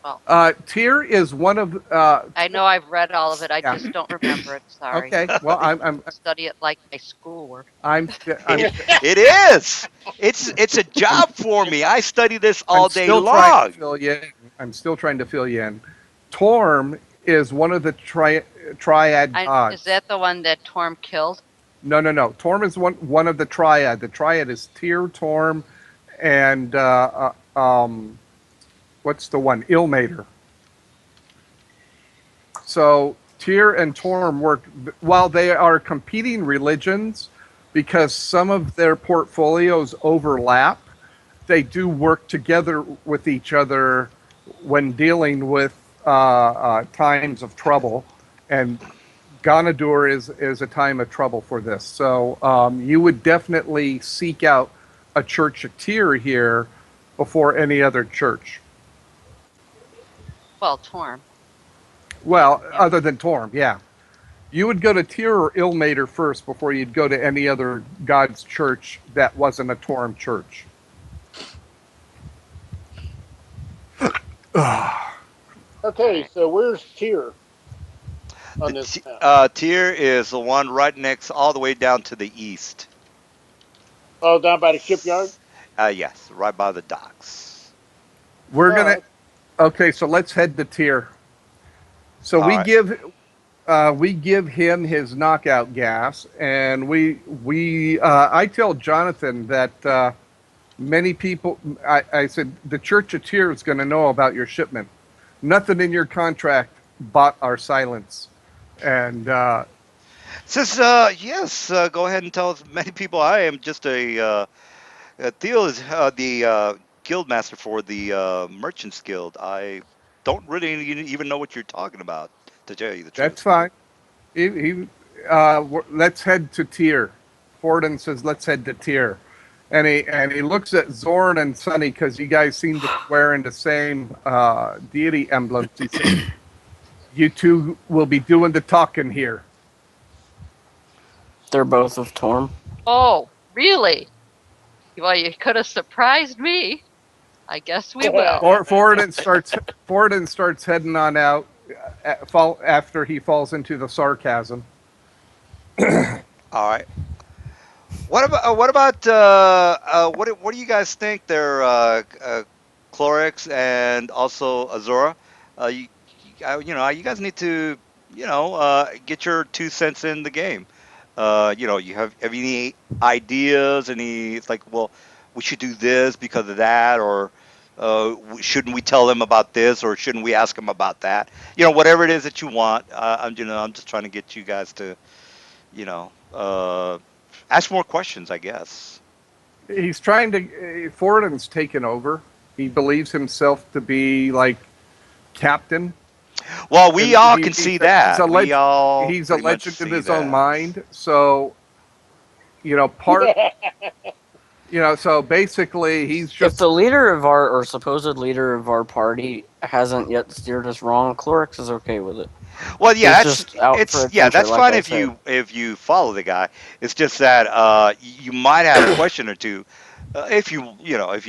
Well, Tyr is one of I know I've read all of it. I yeah. just don't remember it. Sorry. Okay. Well, Study it like my schoolwork. I'm it is. It's a job for me. I study this I'm all day still trying to long. fill you in. I'm still trying to fill you in. Torm is one of the triad Is gods. that the one that Torm killed? No, no, no. Torm is one of the triad. The triad is Tyr, Torm, and what's the one? Ilmater. So Tyr and Torm work while they are competing religions because some of their portfolios overlap. They do work together with each other when dealing with times of trouble, and Ganadur is a time of trouble for this. So you would definitely seek out a church of Tyr here before any other church. Well, Torm. Well, Yeah. other than Torm, yeah. You would go to Tyr or Ilmater first before you'd go to any other god's church that wasn't a Torm church. All Okay, right. so where's Tyr The on this map? tier is the one right next, all the way down to the east. Oh, down by the shipyard. Yes, right by the docks. We're All gonna right. Okay, so let's head to Tyr. So All right. we give him his knockout gas, and we I tell Jonathan that many people. I said the Church of Tyr is going to know about your shipment. Nothing in your contract bought our silence, and Says, yes, go ahead and tell as many people I am just Theo is the guild master for the Merchants Guild. I don't really even know what you're talking about, to tell you the that's truth. fine. Let's head to Tyr. Forden says, "Let's head to Tyr," and he looks at Zorn and Sunny because you guys seem to be wearing the same deity emblems. He says, "You two will be doing the talking here." They're both of Torm. Oh, really? Well, you could have surprised me. I guess we will. Forden starts heading on out. Fall after he falls into the sarcasm. All right. What do you guys think? There, Clorix and also Azora. You guys need to get your 2 cents in the game. You have any ideas? Any, it's like, well, we should do this because of that, or shouldn't we tell them about this, or shouldn't we ask them about that? Whatever it is that you want. I'm just trying to get you guys to you know, uh, ask more questions, I guess. He's trying to. Forden's taken over. He believes himself to be like captain. Well, we And all can see that. We all he's a pretty much legend in see his own that. mind. So part so basically he's If just the leader of our, or supposed leader of our party, hasn't yet steered us wrong, Clorix is okay with it. Well, yeah, He's just out for adventure, that's like fine I if said. you follow the guy. It's just that you might have a question or two, if you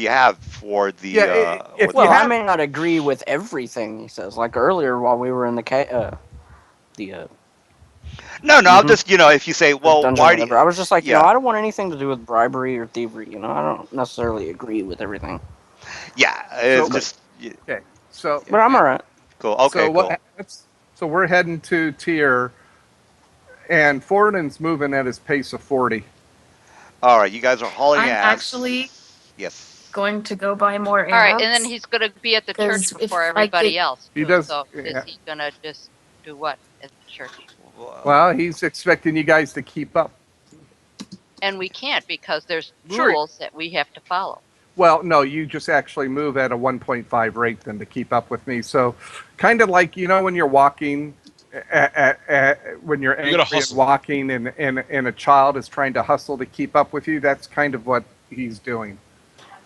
have for the if what you Well, the I have may not agree with everything he says. Like earlier, while we were in the no, I'm hmm just if you say, the well, dungeon, why do you, whatever. I was just like, yeah, I don't want anything to do with bribery or thievery. I don't necessarily agree with everything, yeah, it's so but just okay so yeah, but I'm all right. cool, so okay, what cool. so we're heading to Tier, and Forden's moving at his pace of 40. All right, you guys are hauling I'm actually ass. Yes. going to go buy more All right, and then arrows he's going to be at the church because before if I everybody get else He too. does So is yeah, he going to just? Do what at the church? Well, Well, he's expecting you guys to keep up. And we can't because there's Sure. rules that we have to follow. Well, no, you just actually move at a 1.5 rate then to keep up with me. So, kind of like when you're walking, when you're You gotta angry and hustle. walking, and a child is trying to hustle to keep up with you. That's kind of what he's doing.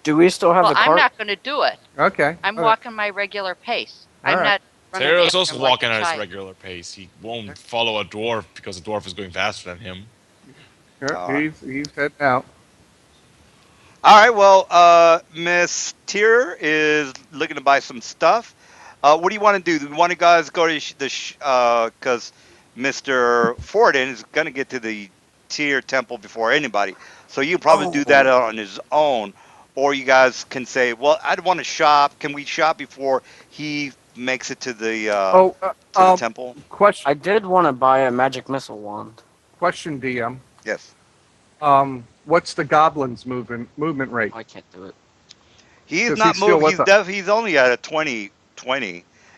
Do we still have Well, the I'm cart? not going to do it. Okay. I'm All right. walking my regular pace. All I'm right. not running Taro's after also him like a walking at his child. regular pace. He won't follow a dwarf because the dwarf is going faster than him. Yeah, all right. he's heading out. All right. Well, Miss Tier is looking to buy some stuff. What do you want to do? Do you want to guys go to because Mr. Forden is going to get to the Tier temple before anybody, so you can probably do that Oh. on his own, or you guys can say, "Well, I'd want to shop. Can we shop before he makes it Oh. to the temple?" Question. I did want to buy a magic missile wand. Question, DM. Yes. What's the goblin's movement rate? I can't do it. He's Because he's not still moving. with us. He's only at a 20,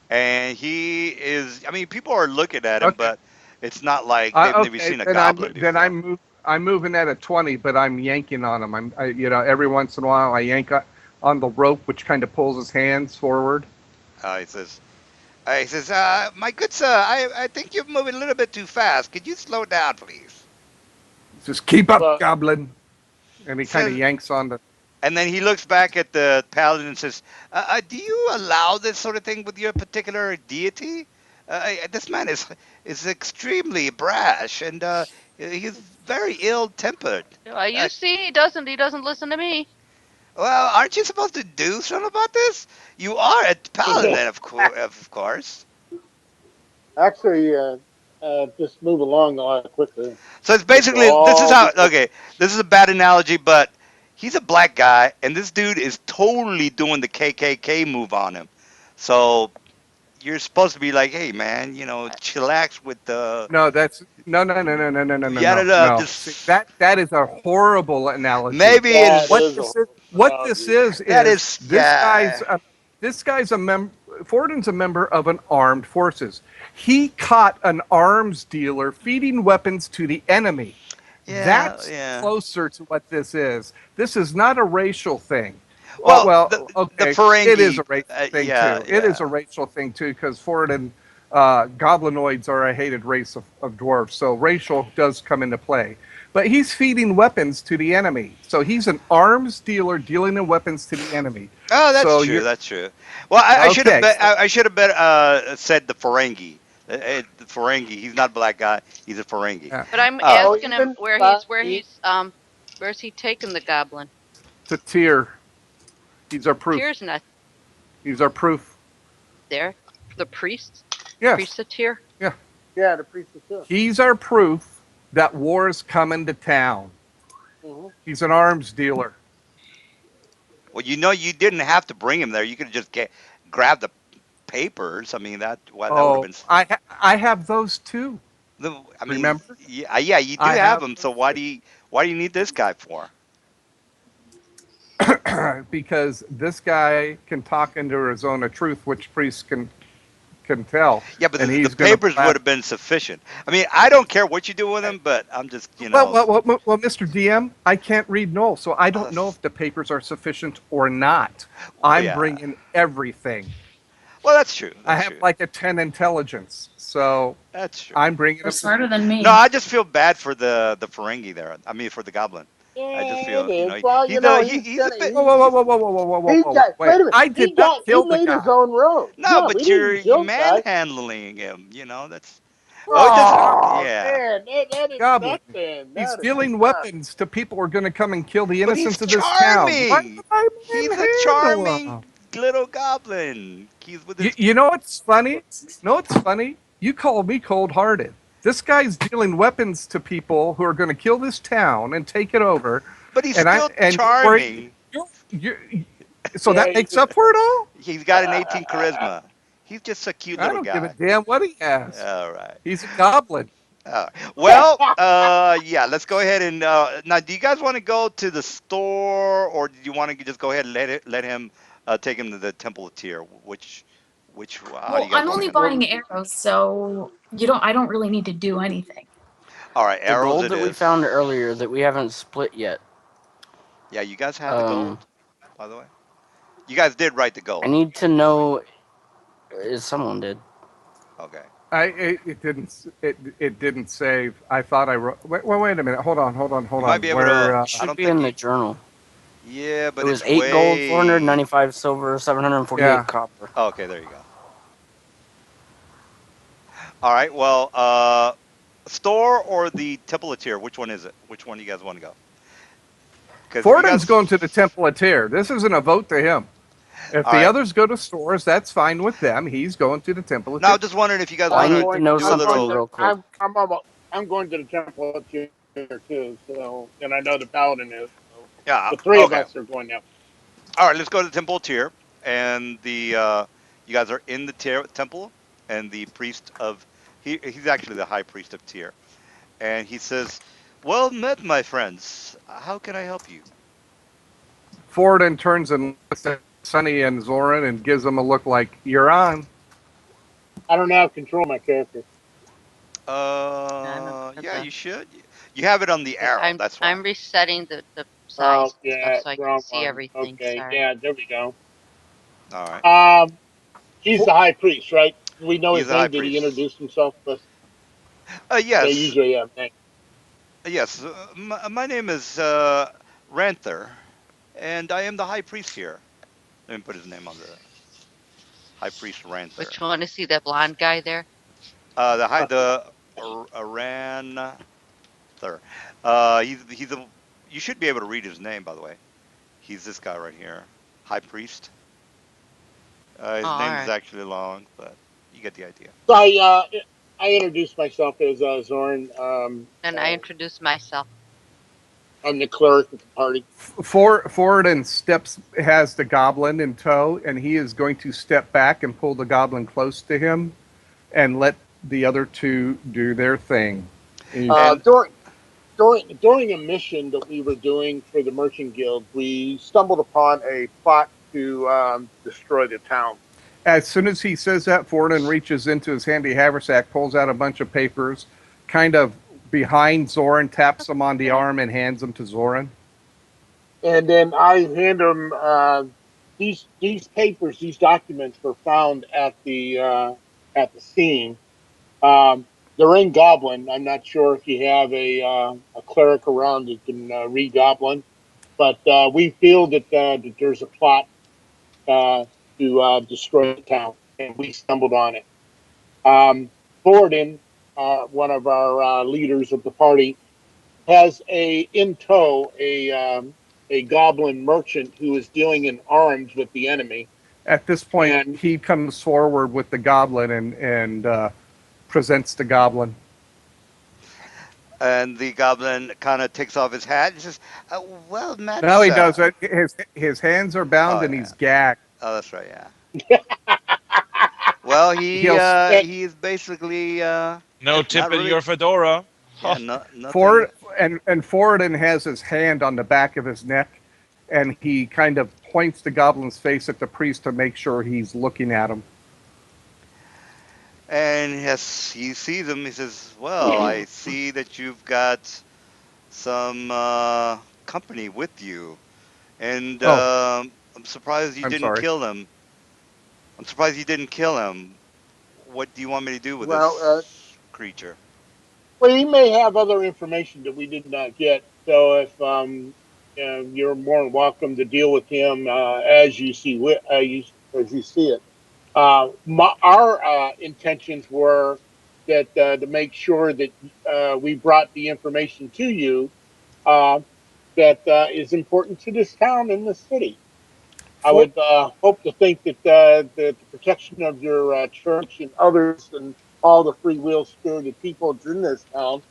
and he is. I mean, people are looking at him, Okay. but it's not like they've never Okay. seen a goblin before. I'm moving at a 20, but I'm yanking on him. Every once in a while I yank on the rope, which kind of pulls his hands forward. He says, "My good sir, I think you're moving a little bit too fast. Could you slow down, please?" Just keep up, Well, goblin. And he kind of Says, yanks on the. and then he looks back at the paladin and says, "Do you allow this sort of thing with your particular deity? This man is extremely brash, and he's very ill-tempered. You see, he doesn't listen to me. Well, aren't you supposed to do something about this? You are a paladin, of course. actually, just move along a lot quicker. So it's This will basically this is all how. be fixed. Okay, this is a bad analogy, but he's a black guy, and this dude is totally doing the KKK move on him. So you're supposed to be like, hey, man, chillax with the No, that's no. yada up. No. See, Just that is a horrible analogy. maybe That it's What is a this is, horrible what this analogy. that is is this yeah, guy's a Forden's a member of an armed forces. He caught an arms dealer feeding weapons to the enemy. yeah, That's yeah. closer to what this is. This is not a racial thing. Well, the Okay, it is Ferengi, a racial thing yeah, too. It is yeah. a racial thing too because Forden goblinoids are a hated race of dwarves, so racial does come into play. But he's feeding weapons to the enemy, so he's an arms dealer dealing in weapons to the enemy. Oh, that's So true. you're That's true. Well, I should have okay. bet. So I should have bet. Said the Ferengi. The Ferengi. He's not a black guy. He's a Ferengi. yeah, But I'm All right. Oh, asking him even where's he taking the goblin? it's a tier. He's our proof. Tyr's not He's our proof. there. The priest, Yes. priest of Tyr. Yeah. yeah, the priest is too. He's our proof that war is coming to town. Mm-hmm. He's an arms dealer. Well, you didn't have to bring him there. You could have just grab the papers. I mean, that would have Oh, been. I have those too. I mean, Remember? yeah, you do I have have them. So those too. why do you need this guy for? Because this guy can talk into Arizona truth, which priests can tell, Yeah, but and the he's going to papers would blast. have been sufficient. I mean, I don't care what you do with them, but I'm just, Well, Mr. DM, I can't read Knoll, so I don't know if the papers are sufficient or not. well, I'm yeah. bringing everything. Well, that's true. I That's have true. like a 10 intelligence, so That's true. I'm bringing You're them. smarter than No, me. I just feel bad for the Ferengi there. I mean, for the goblin. I just Yeah, it feel, is. Well, he's a bit. Whoa, whoa, whoa, whoa, whoa, whoa, whoa, whoa, he whoa, got. wait! Wait a minute. I did not He kill the made his guy. own road. No, Yeah, we but didn't you're kill the guy. manhandling him. That's. Oh, it doesn't. Oh Yeah, man, that is Goblin. nothing. He's That is dealing not. weapons to people who are going to come and kill the but he's innocents of this town. Why charming. would I He's a manhandle charming him? little goblin. He's with his. You know what's funny? Know what's funny? You call me cold-hearted. This guy's dealing weapons to people who are going to kill this town and take it over, But he's and still charming. you so Yeah, that makes up for it all. He's got an 18 charisma. He's just a cute I little don't give a guy. damn what he has. All right. He's a goblin. Well, yeah, let's go ahead and now. Do you guys want to go to the store, or do you want to just go ahead and let him take him to the Temple of Tyr? Which how do Well, you guys I'm want to only handle it? Well, buying arrows, so I don't really need to do anything. All right, The arrows gold it that we found is. earlier that we haven't split yet. Yeah, you guys had the Um, gold, by the way. You guys did write the I gold. need to know if someone did. Okay. It didn't save. I thought I wrote. Wait a minute. You Hold might on. be able to. Where? It I should don't be think in you. the journal. Yeah, It but was it's 8 gold, way. 495 silver, 748 Yeah. copper. Oh, okay, there you go. All right. Well, store or the Temple of Tyr? Which one is it? Which one do you guys want to go? Because if you Forden's going to the guys. Temple of Tyr. This isn't a vote to him. If All the right. others go to stores, that's fine with them. He's going to the Temple of Now, Tyr. I'm just wondering if you guys I want I'm to need to going. know do a I'm going something little. to. real quick. I'm going to the temple up here too. So, and I know the paladin is. So, Yeah. the three of Okay. us are going now. All right. Let's go to the Temple of Tyr, and the you guys are in the temple, and the priest of he's actually the high priest of Tyr, and he says, "Well met, my friends. How can I help you?" Forden turns and looks at Sonny and Zoran and gives them a look like, "You're on." I don't have control of my character. I'm a, Yeah, you should. You have it on the arrow. That's why. I'm resetting the Oh size and stuff yeah, so I can wrong see one. everything. Okay, Sorry. yeah, there we go. All right. He's For, the high priest, right? Do we know He's his the high name? Did he priest. introduce himself to us? They Yes, usually have names. yes. My name is Ranther, and I am the high priest here. Let me put his name on the high priest Ranther. Which one is he? That blonde guy there? The Ranther. He's a. You should be able to read his name, by the way. He's this guy right here, high priest. Oh, His all name is right. actually long, but you get the idea. So I introduced myself as Zorn. And I introduced myself. I'm the cleric of the party. Forden steps has the goblin in tow, and he is going to step back and pull the goblin close to him, and let the other two do their thing. He's Uh, And during during a mission that we were doing for the Merchant Guild, we stumbled upon a plot to destroy the town. As soon as he says that, Forden reaches into his handy haversack, pulls out a bunch of papers, kind of behind Zoran, taps him on the arm, and hands them to Zoran. And then I hand him these papers, these documents were found at the scene. They're in Goblin. I'm not sure if you have a cleric around who can read Goblin, but we feel that there's a plot uh, to destroy the town, and we stumbled on it. Borden, one of our leaders of the party, has a in tow a goblin merchant who is dealing in arms with the enemy, At this point, and he comes forward with the goblin and presents the goblin. the goblin kind of takes off his hat and says, "Well met, Now he does sir." it. His hands are bound Oh and yeah. he's gagged. Oh, that's right. Yeah. Well, He'll and he is basically No not tip in really. your fedora. Yeah, no, nothing. Ford and Forden has his hand on the back of his neck, and he kind of points the goblin's face at the priest to make sure he's looking at him. And yes, he sees him. He says, "Well, I see that you've got some company with you, and Oh, I'm surprised you I'm didn't sorry. kill him. I'm surprised you didn't kill him. What do you want me to do with well, this creature?" well, he may have other information that we did not get. So if you're more than welcome to deal with him as you see as you see it. Our intentions were that to make sure that we brought the information to you uh, that is important to this town and this city. I For, would hope to think that the protection of your church and others and all the free will spirited people in this town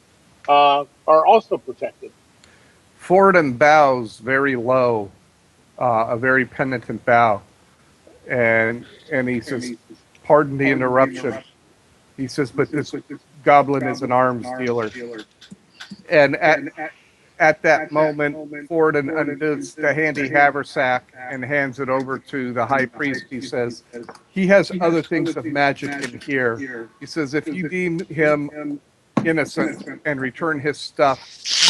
are also protected. Forden bows very low, a very penitent bow, and he says, "Pardon the interruption." He says, "But this goblin is an arms dealer, and at that moment, Forden undoes the handy haversack and hands it over to the high priest. He says, "He has other things of magic in here." He says, "If you deem him innocent and return his stuff,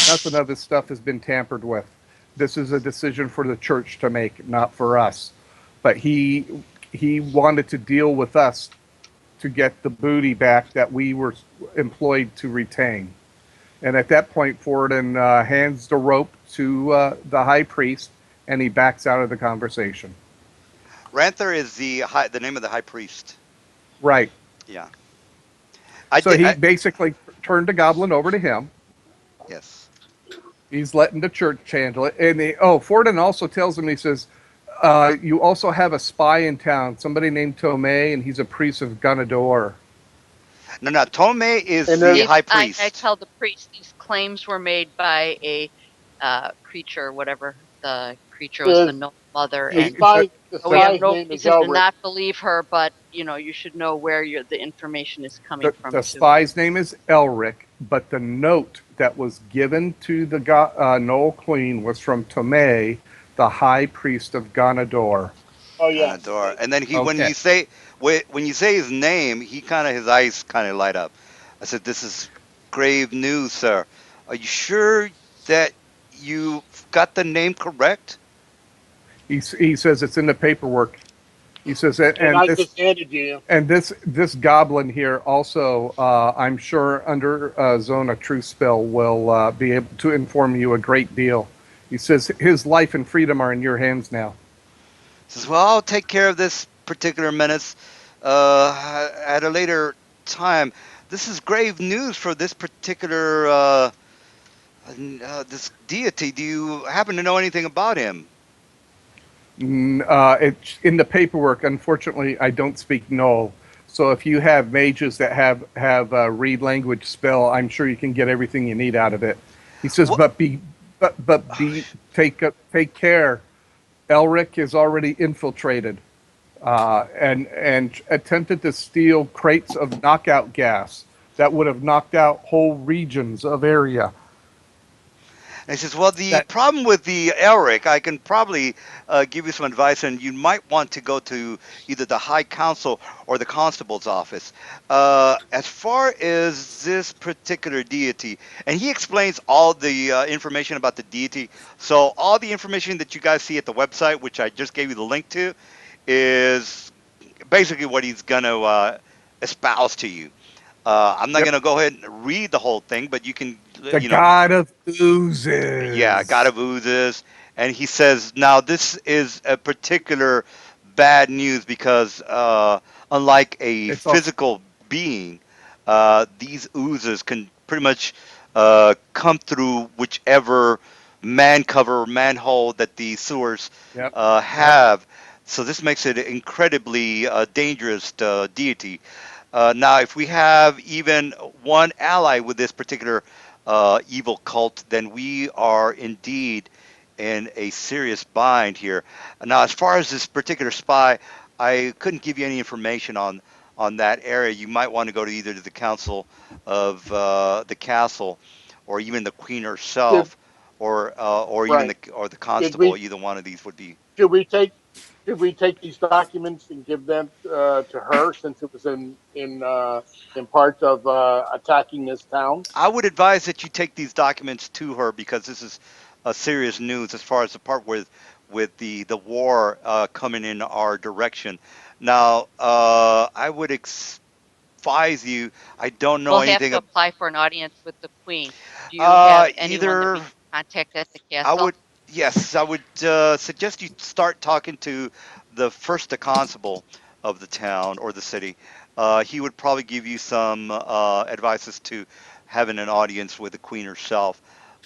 nothing of his stuff has been tampered with. This is a decision for the church to make, not for us." But he wanted to deal with us to get the booty back that we were employed to retain. And at that point, Forden hands the rope to the high priest, and he backs out of the conversation. Ranther is the name of the high priest. Right. Yeah, I So did. he basically turned the goblin over to him. Yes. He's letting the church handle it. And Forden also tells him, he says, "You also have a spy in town, somebody named Tomei, and he's a priest of Ganador." No, no. Tome is And the there's high I priest. tell the priest these claims were made by a creature, whatever the creature was, the is no mother, the He, and so the we have spy's no name is reason to Elric. not believe her. But you should know where the information is coming from the too. spy's name is Elric, but the note that was given to the Noel Queen was from Tomei, the high priest of Ganador. Oh yeah, Ganador. And then when Okay. you say his name, his eyes kind of light up. I said, "This is grave news, sir. Are you sure that you got the name correct?" He says it's in the paperwork. He says, and I just handed you. this goblin here also, I'm sure under Zone of Truth spell will be able to inform you a great deal. He says his life and freedom are in your hands now. Says, "Well, I'll take care of this particular menace at a later time. This is grave news for this particular this deity. Do you happen to know anything about him?" It's in the paperwork. Unfortunately, I don't speak Null. So if you have mages that have read language spell, I'm sure you can get everything you need out of it. He says, What? but take care. Elric is already infiltrated and attempted to steal crates of knockout gas that would have knocked out whole regions of area. And he says, "Well, the That problem with the Elric, I can probably give you some advice, and you might want to go to either the High Council or the Constable's office. As far as this particular deity," and he explains all the information about the deity. So all the information that you guys see at the website, which I just gave you the link to, is basically what he's going to espouse to you. I'm not Yep, going to go ahead and read the whole thing, but you can, the god of yeah, God oozes. of Oozes. And he says, now this is a particular bad news because unlike a It's also physical being, these oozes can pretty much come through whichever man cover or manhole that the sewers yep, yep. have. So this makes it an incredibly dangerous deity. Now, if we have even one ally with this particular evil cult, then we are indeed in a serious bind here. Now, as far as this particular spy, I couldn't give you any information on that area. You might want to go to either to the council of the castle, or even the queen Did herself, or even right? the Did constable. we Either one of these would be. should we take should we take these documents and give them to her since it was in part of attacking this town? I would advise that you take these documents to her because this is serious news as far as the part with the war coming in our direction. Now, I would advise you. I don't know We'll have anything. to apply for an audience with the queen. Do you have anyone that we Either can contact at the I castle? would, yes, I would suggest you start talking to the constable of the town or the city. He would probably give you some advice as to having an audience with the queen herself.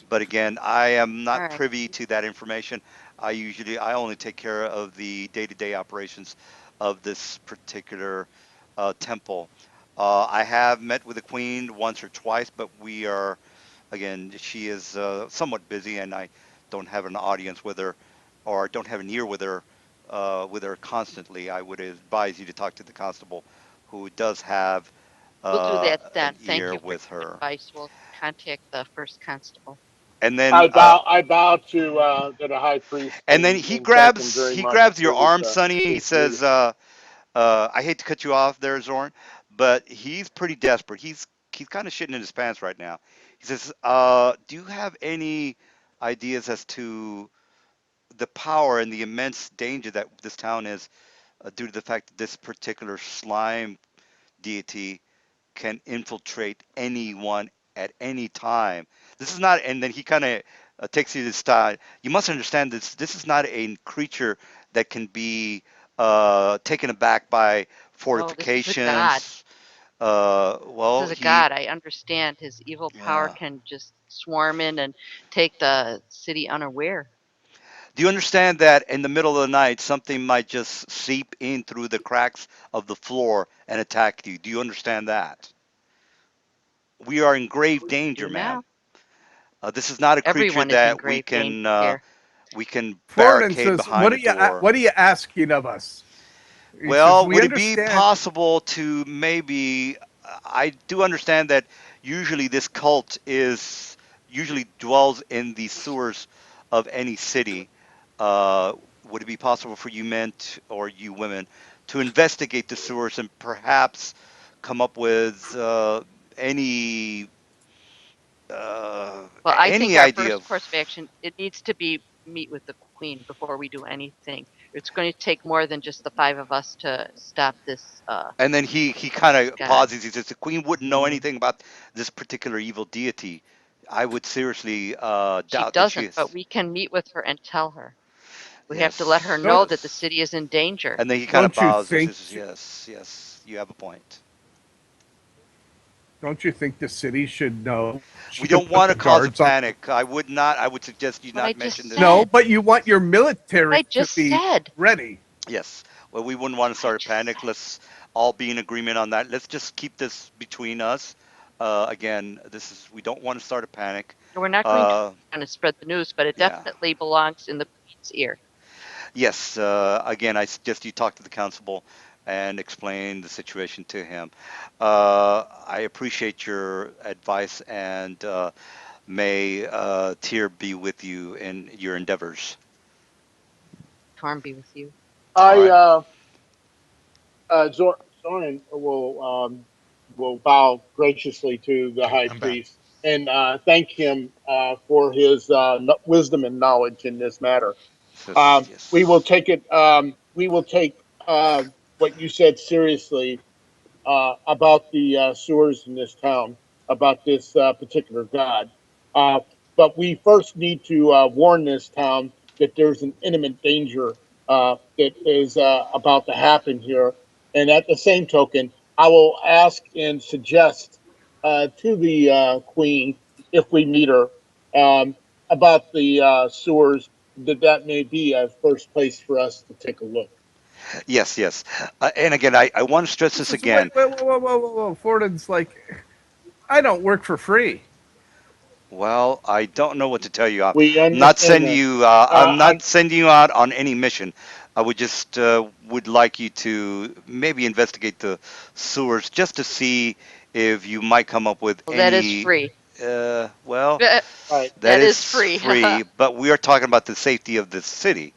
But again, I am All not right. privy to that information. I only take care of the day-to-day operations of this particular temple. I have met with the queen once or twice, but we are again, she is somewhat busy, and I don't have an audience with her, or don't have an ear with her constantly. I would advise you to talk to the constable, who does have We'll do that an then. Thank ear you for with your her. advice. We'll contact the first constable. and then I bow to the high priest he and thank him very much grabs your for his arm, Sonny. He says, leadership. I hate to cut you off there, Zorn, but he's pretty desperate. He's kind of shitting in his pants right now. He says, "Do you have any ideas as to the power and the immense danger that this town is due to the fact that this particular slime deity can infiltrate anyone at any time. This is not," and then he kind of takes you to this style. You must understand this. This is not a creature that can be taken aback by No, this is a god. fortifications. This Well, is a he, god. I understand his evil power yeah. can just swarm in and take the city unaware. Do you understand that in the middle of the night, something might just seep in through the cracks of the floor and attack you? Do you understand that? We are in grave I danger, do ma'am. now. This is not a creature Everyone is in that grave danger. we can Forden barricade says, behind a door. what are you asking of us?" He says, Well, "We would it be understand." possible to maybe? I do understand that usually this cult is usually dwells in the sewers of any city. Would it be possible for you men or you women to investigate the sewers and perhaps come up with Well, I think any our idea first course of of? action, it needs to be meet with the queen before we do anything. It's going to take more than just the five of us to stop this And then he kind this of god. pauses. He says, "The queen wouldn't know anything about this particular evil deity. I would seriously She doubt that she doesn't, but is." we can meet with her and tell her. We have to let her Yes, know Don't that the yes. city is in danger. And then he kind of don't you bows and think says, "Yes, yes, you have a point. don't you think the city should know? We She don't could put want to the cause a guards on the. panic. I would not. I would suggest you What I not just mention this." No, said. but you want your What I military to just be said. ready. Yes. Well, we wouldn't want to What I start a just panic. said. Let's all be in agreement on that. Let's just keep this between us. Again, this is we don't want to start a panic. We're not going to Uh, try to spread the news, but it yeah. definitely belongs in the queen's ear. Yes, again, I suggest you talk to the constable and explain the situation to him. I appreciate your advice and may Tyr be with you in your endeavors. Torm be with you. All I right. Zoran will bow graciously to the high I'm back. priest and thank him for his wisdom and knowledge in this matter. Says We will yes. take it. We will take what you said seriously about the sewers in this town, about this particular god. Uh, but we first need to warn this town that there's an imminent danger that is about to happen here. And at the same token, I will ask and suggest to the queen, if we meet her, about the sewers, that may be a first place for us to take a look. Yes, yes. And again, I want to stress He this says, "Wait, again. wait, whoa, whoa, whoa, whoa, whoa." Forden's like, "I don't work for free." Well, I don't know what to tell you. We understand that. I'm I not sending you out on any mission. I would just would like you to maybe investigate the sewers just to see if you might come up with Well, that is any. free. Well, right. that That is is free. free, but we are talking about the safety of the city.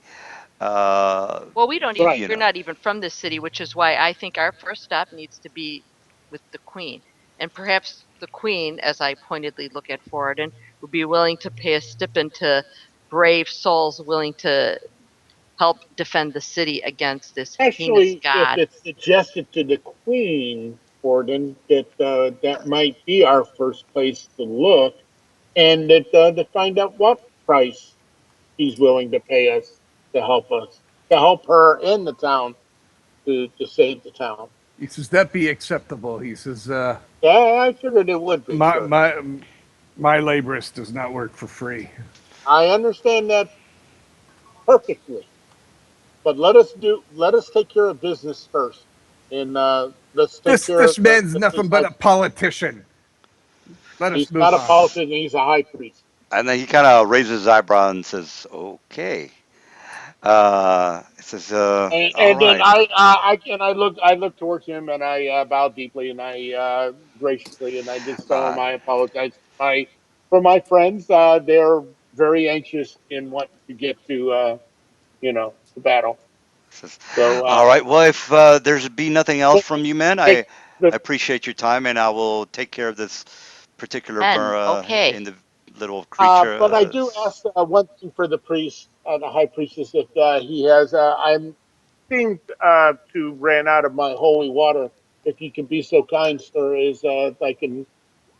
Uh, Well, we don't even, Right. you we're know. not even from this city, which is why I think our first stop needs to be with the queen. And perhaps the queen, as I pointedly look at Foradin, would be willing to pay a stipend to brave souls willing to help defend the city against this heinous Actually, if god. it's suggested to the Queen, Gordon, that that might be our first place to look, and that to find out what price he's willing to pay us, to help her in the town to save the town. He says, "That be acceptable." He says, Yeah, I figured it would be, "My sir. my my laborist does not work for free." I understand that perfectly. But let us take care of business first, and let's take care This of the man's nothing but high a priest. politician. Let us He's move not a on. politician; he's a high priest. And then he kind of raises his eyebrow and says, "Okay." He says, "All And then right." I look towards him and I bow deeply and I graciously and I just tell him Uh, I apologize for my friends, they're very anxious in wanting to get to the battle. So All right. Well, if there's be nothing else they, from you, man, they, I appreciate your time, and I will take care of this particular Okay. in the little creature. but I do ask one thing for the priest, the high priestess, if he has. I'm seemed to ran out of my holy water. If you can be so kind, sir, is I can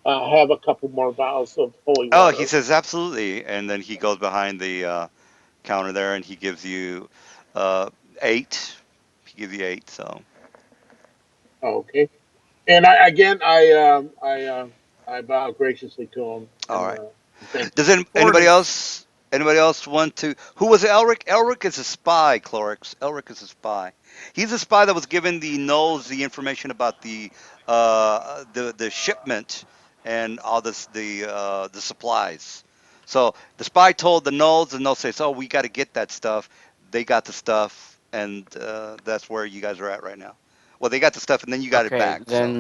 have a couple more vials of holy Oh, he water. says absolutely, and then he goes behind the counter there, and he gives you uh, 8. He gives you 8. So, Okay. And I bow graciously to him all right. and thank Does Ford is anybody else want to? Who was Elric? Elric is a spy, Clorix. Elric is a spy. He's a spy that was given the information about the shipment and all the supplies. So the spy told the Knolls, and they'll say, "So we got to get that stuff." They got the stuff, and that's where you guys are at right now. Well, they got the stuff, and then you got it Okay, back. So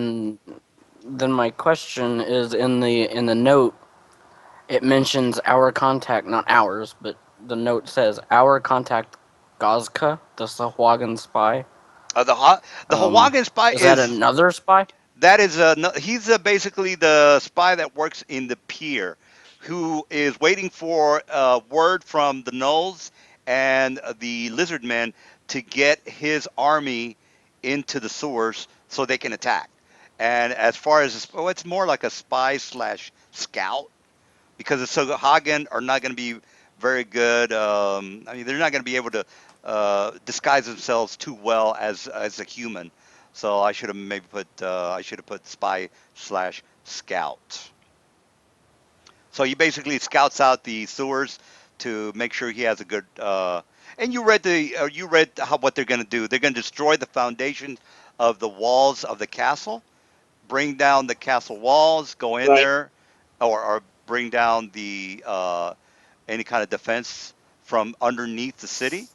then my question is in the note it mentions our contact, not ours, but the note says our contact Gazka, the Sahuagin spy. the Hawagan spy Is that is another spy? That is no, he's basically the spy that works in the pier, who is waiting for word from the Knolls and the Lizard Men to get his army into the sewers so they can attack. And as far as it's more like a spy slash scout because the Sogahagen are not going to be very good. I mean, they're not going to be able to disguise themselves too well as a human. So I should have maybe put I should have put spy slash scout. So he basically scouts out the sewers to make sure he has a good. And you read how what they're going to do. They're going to destroy the foundation of the walls of the castle, bring down the castle walls, go in right. there, or bring down the any kind of defense from underneath the city,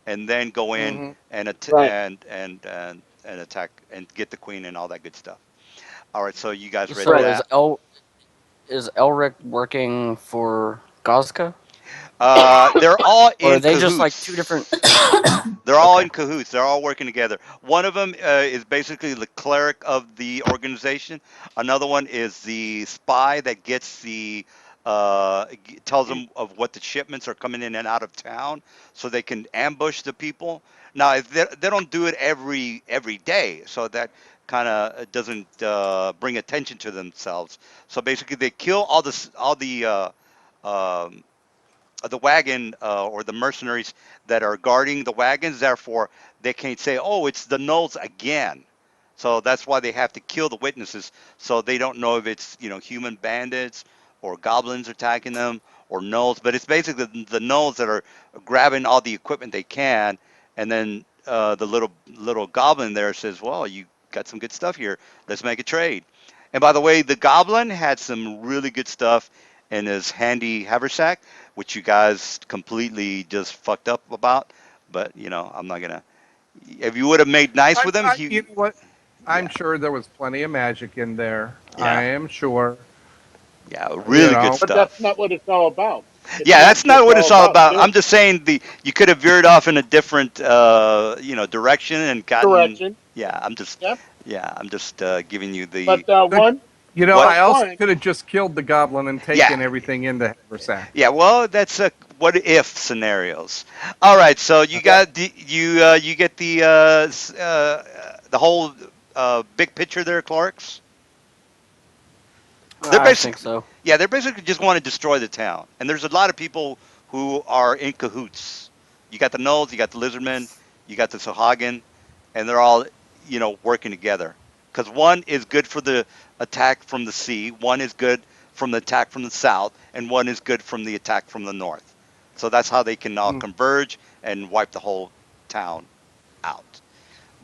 and then go in hmm and Right. and attack and get the queen and all that good stuff. All right, so you guys read So Right. that. is Elric working for Gazka? They're all Or are in they just like two different? cahoots. They're all Okay. in cahoots. They're all working together. One of them is basically the cleric of the organization. Another one is the spy that gets tells them of what the shipments are coming in and out of town, so they can ambush the people. Now, if they don't do it every day, so that kind of doesn't bring attention to themselves. So basically, they kill um, the wagon or the mercenaries that are guarding the wagons. Therefore, they can't say, "Oh, it's the Knolls again." So that's why they have to kill the witnesses, so they don't know if it's human bandits or goblins attacking them or Knolls. But it's basically the Knolls that are grabbing all the equipment they can, and then the little goblin there says, "Well, you got some good stuff here. Let's make a trade." And by the way, the goblin had some really good stuff in his handy haversack, which you guys completely just fucked up about. But I'm not gonna. If you would have made nice with him, you know what? I'm yeah, sure there was plenty of magic in there. I yeah, am sure. yeah, You really good know, But that's stuff. not what it's all about. It's Yeah, not that's not just what all it's all about about. I'm killing just saying you could have veered off in a different direction and gotten. direction. Yeah, Yep. I'm just giving you But the the, what. I but also one, could have just killed the goblin and Yeah, taken everything in the haversack. yeah. Well, that's what if scenarios. All right, so you yep. got you get the whole big picture there, Clarks. They're I think basically, so. yeah, they're basically just want to destroy the town. And there's a lot of people who are in cahoots. You got the Knolls, you got the Lizardmen, you got the Sahagin, and they're all, working together. Because one is good for the attack from the sea, one is good from the attack from the south, and one is good from the attack from the north. So that's how they can all Mm. converge and wipe the whole town out.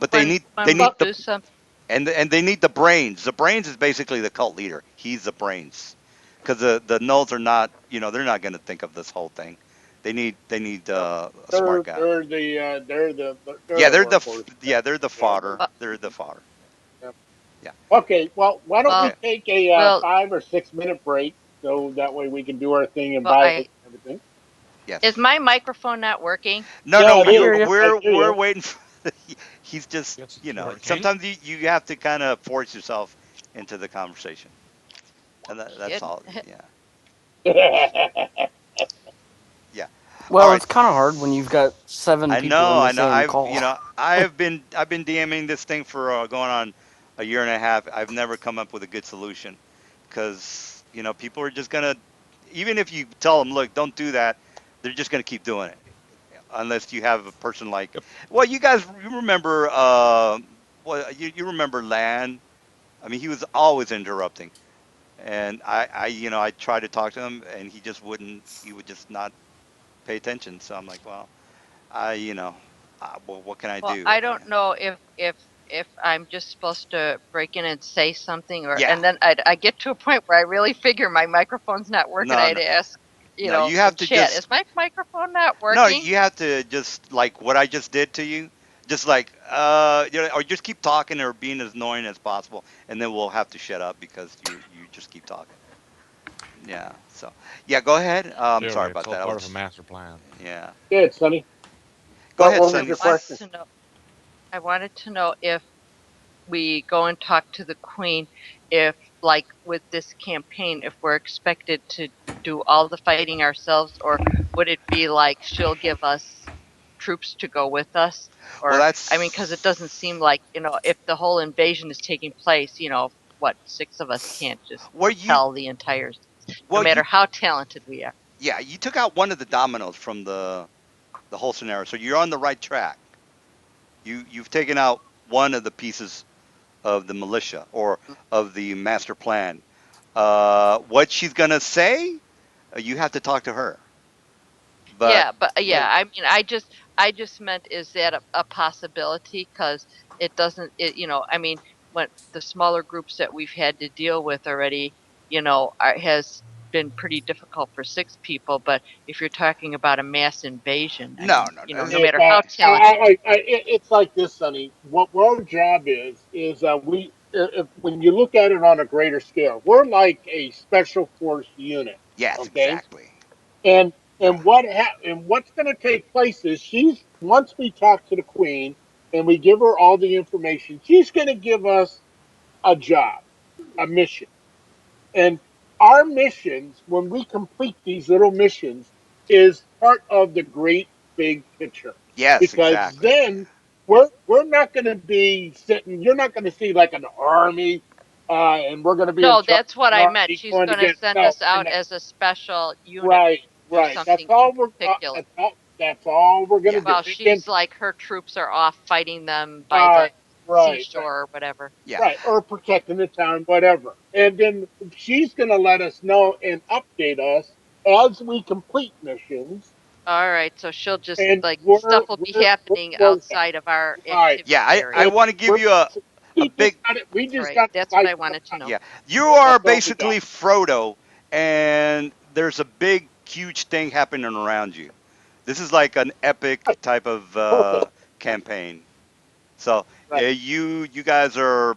But they When need they when we need the do some and they need the brains. The brains is basically the cult leader. He's the brains, because the Knolls are not. They're not going to think of this whole thing. They need Yep. a smart guy. They're Yeah, the workhorse. Yep. they're the Yeah. fodder. They're the fodder. Yep. Yeah. Okay. Well, why don't we Okay. well take a well 5 or 6 minute break? so that way we can do our thing and Well, violate everything. is Yes. my microphone not working? No, Yeah, no, it I you hear is. you. I hear we're you. waiting for he's just, It's you know, working. sometimes you have to kind of force yourself into the conversation. And that's Kidding. all. Yeah. Yeah. All Well, right. it's kind of hard when you've got seven I people know, in the I know. same call. I've been DMing this thing for going on a year and a half. I've never come up with a good solution because people are just gonna, even if you tell them, look, don't do that, they're just gonna keep doing it unless you have a person like, Yep. well, you remember, well, you remember Lan? I mean, he was always interrupting, and I tried to talk to him, and he would just not pay attention. So I'm like, well. Well, what can I Well, do? I don't know if I'm just supposed to break in and say something, or Yeah, and then I get to a point where I really figure my microphone's not working. no, I had no, to ask, no. You in have to chat, just is my microphone not no. working? You have to just like what I just did to you. Just like or just keep talking or being as annoying as possible, and then we'll have to shut up because you just keep talking. Yeah. So yeah, go ahead. I'm You're sorry right. It's about all that. I part of a was master plan. yeah. Good, Sonny. Go ahead, What I was Sonny. your wanted question? to know. I wanted to know if we go and talk to the queen, if like with this campaign, if we're expected to do all the fighting ourselves, or would it be like she'll give us troops to go with us? Well, Or I mean, because it that's doesn't seem like, if the whole invasion is taking place, what, six of us can't just where you propel the entire, no well matter you how talented we are. yeah, you took out one of the dominoes from the whole scenario, so you're on the right track. You've taken out one of the pieces of the militia or of the master plan. What she's gonna say, you have to talk to her. But Yeah, but yeah, Right. I mean, I just meant, is that a possibility? Because it doesn't, I mean, when the smaller groups that we've had to deal with already, has been pretty difficult for six people. But if you're talking about a mass invasion, I no, mean, no, no. no If matter how talented, it's like this, Sonny. What our job is we if when you look at it on a greater scale, we're like a special force unit. Yes, Okay, exactly. and Yeah, and what's going to take place is she's once we talk to the queen and we give her all the information, she's going to give us a job, a mission. And our missions, when we complete these little missions, is part of the great big picture. yes, Because exactly. then we're not going to be sitting. You're not going to see like an army, and we're going to be in no, charge that's what of an I meant. army She's going going to against. send No, us out as a special unit right, to do right. something in particular. That's all we're going to Yeah, do. While And she's like, her troops are off fighting them by right, the right, right. seashore or whatever. yeah. Right, or protecting the town, whatever. And then she's going to let us know and update us as we complete missions, All right, so she'll just and like, stuff will be happening where we're at. outside of our Right, Yeah, activity I and area. want to give we're you a big we All just right, got to that's what fight I for wanted to time. know. yeah. You are That's all we got. basically Frodo, and there's a big, huge thing happening around you. This is like an epic Right, type of perfect. campaign. So Right, you guys are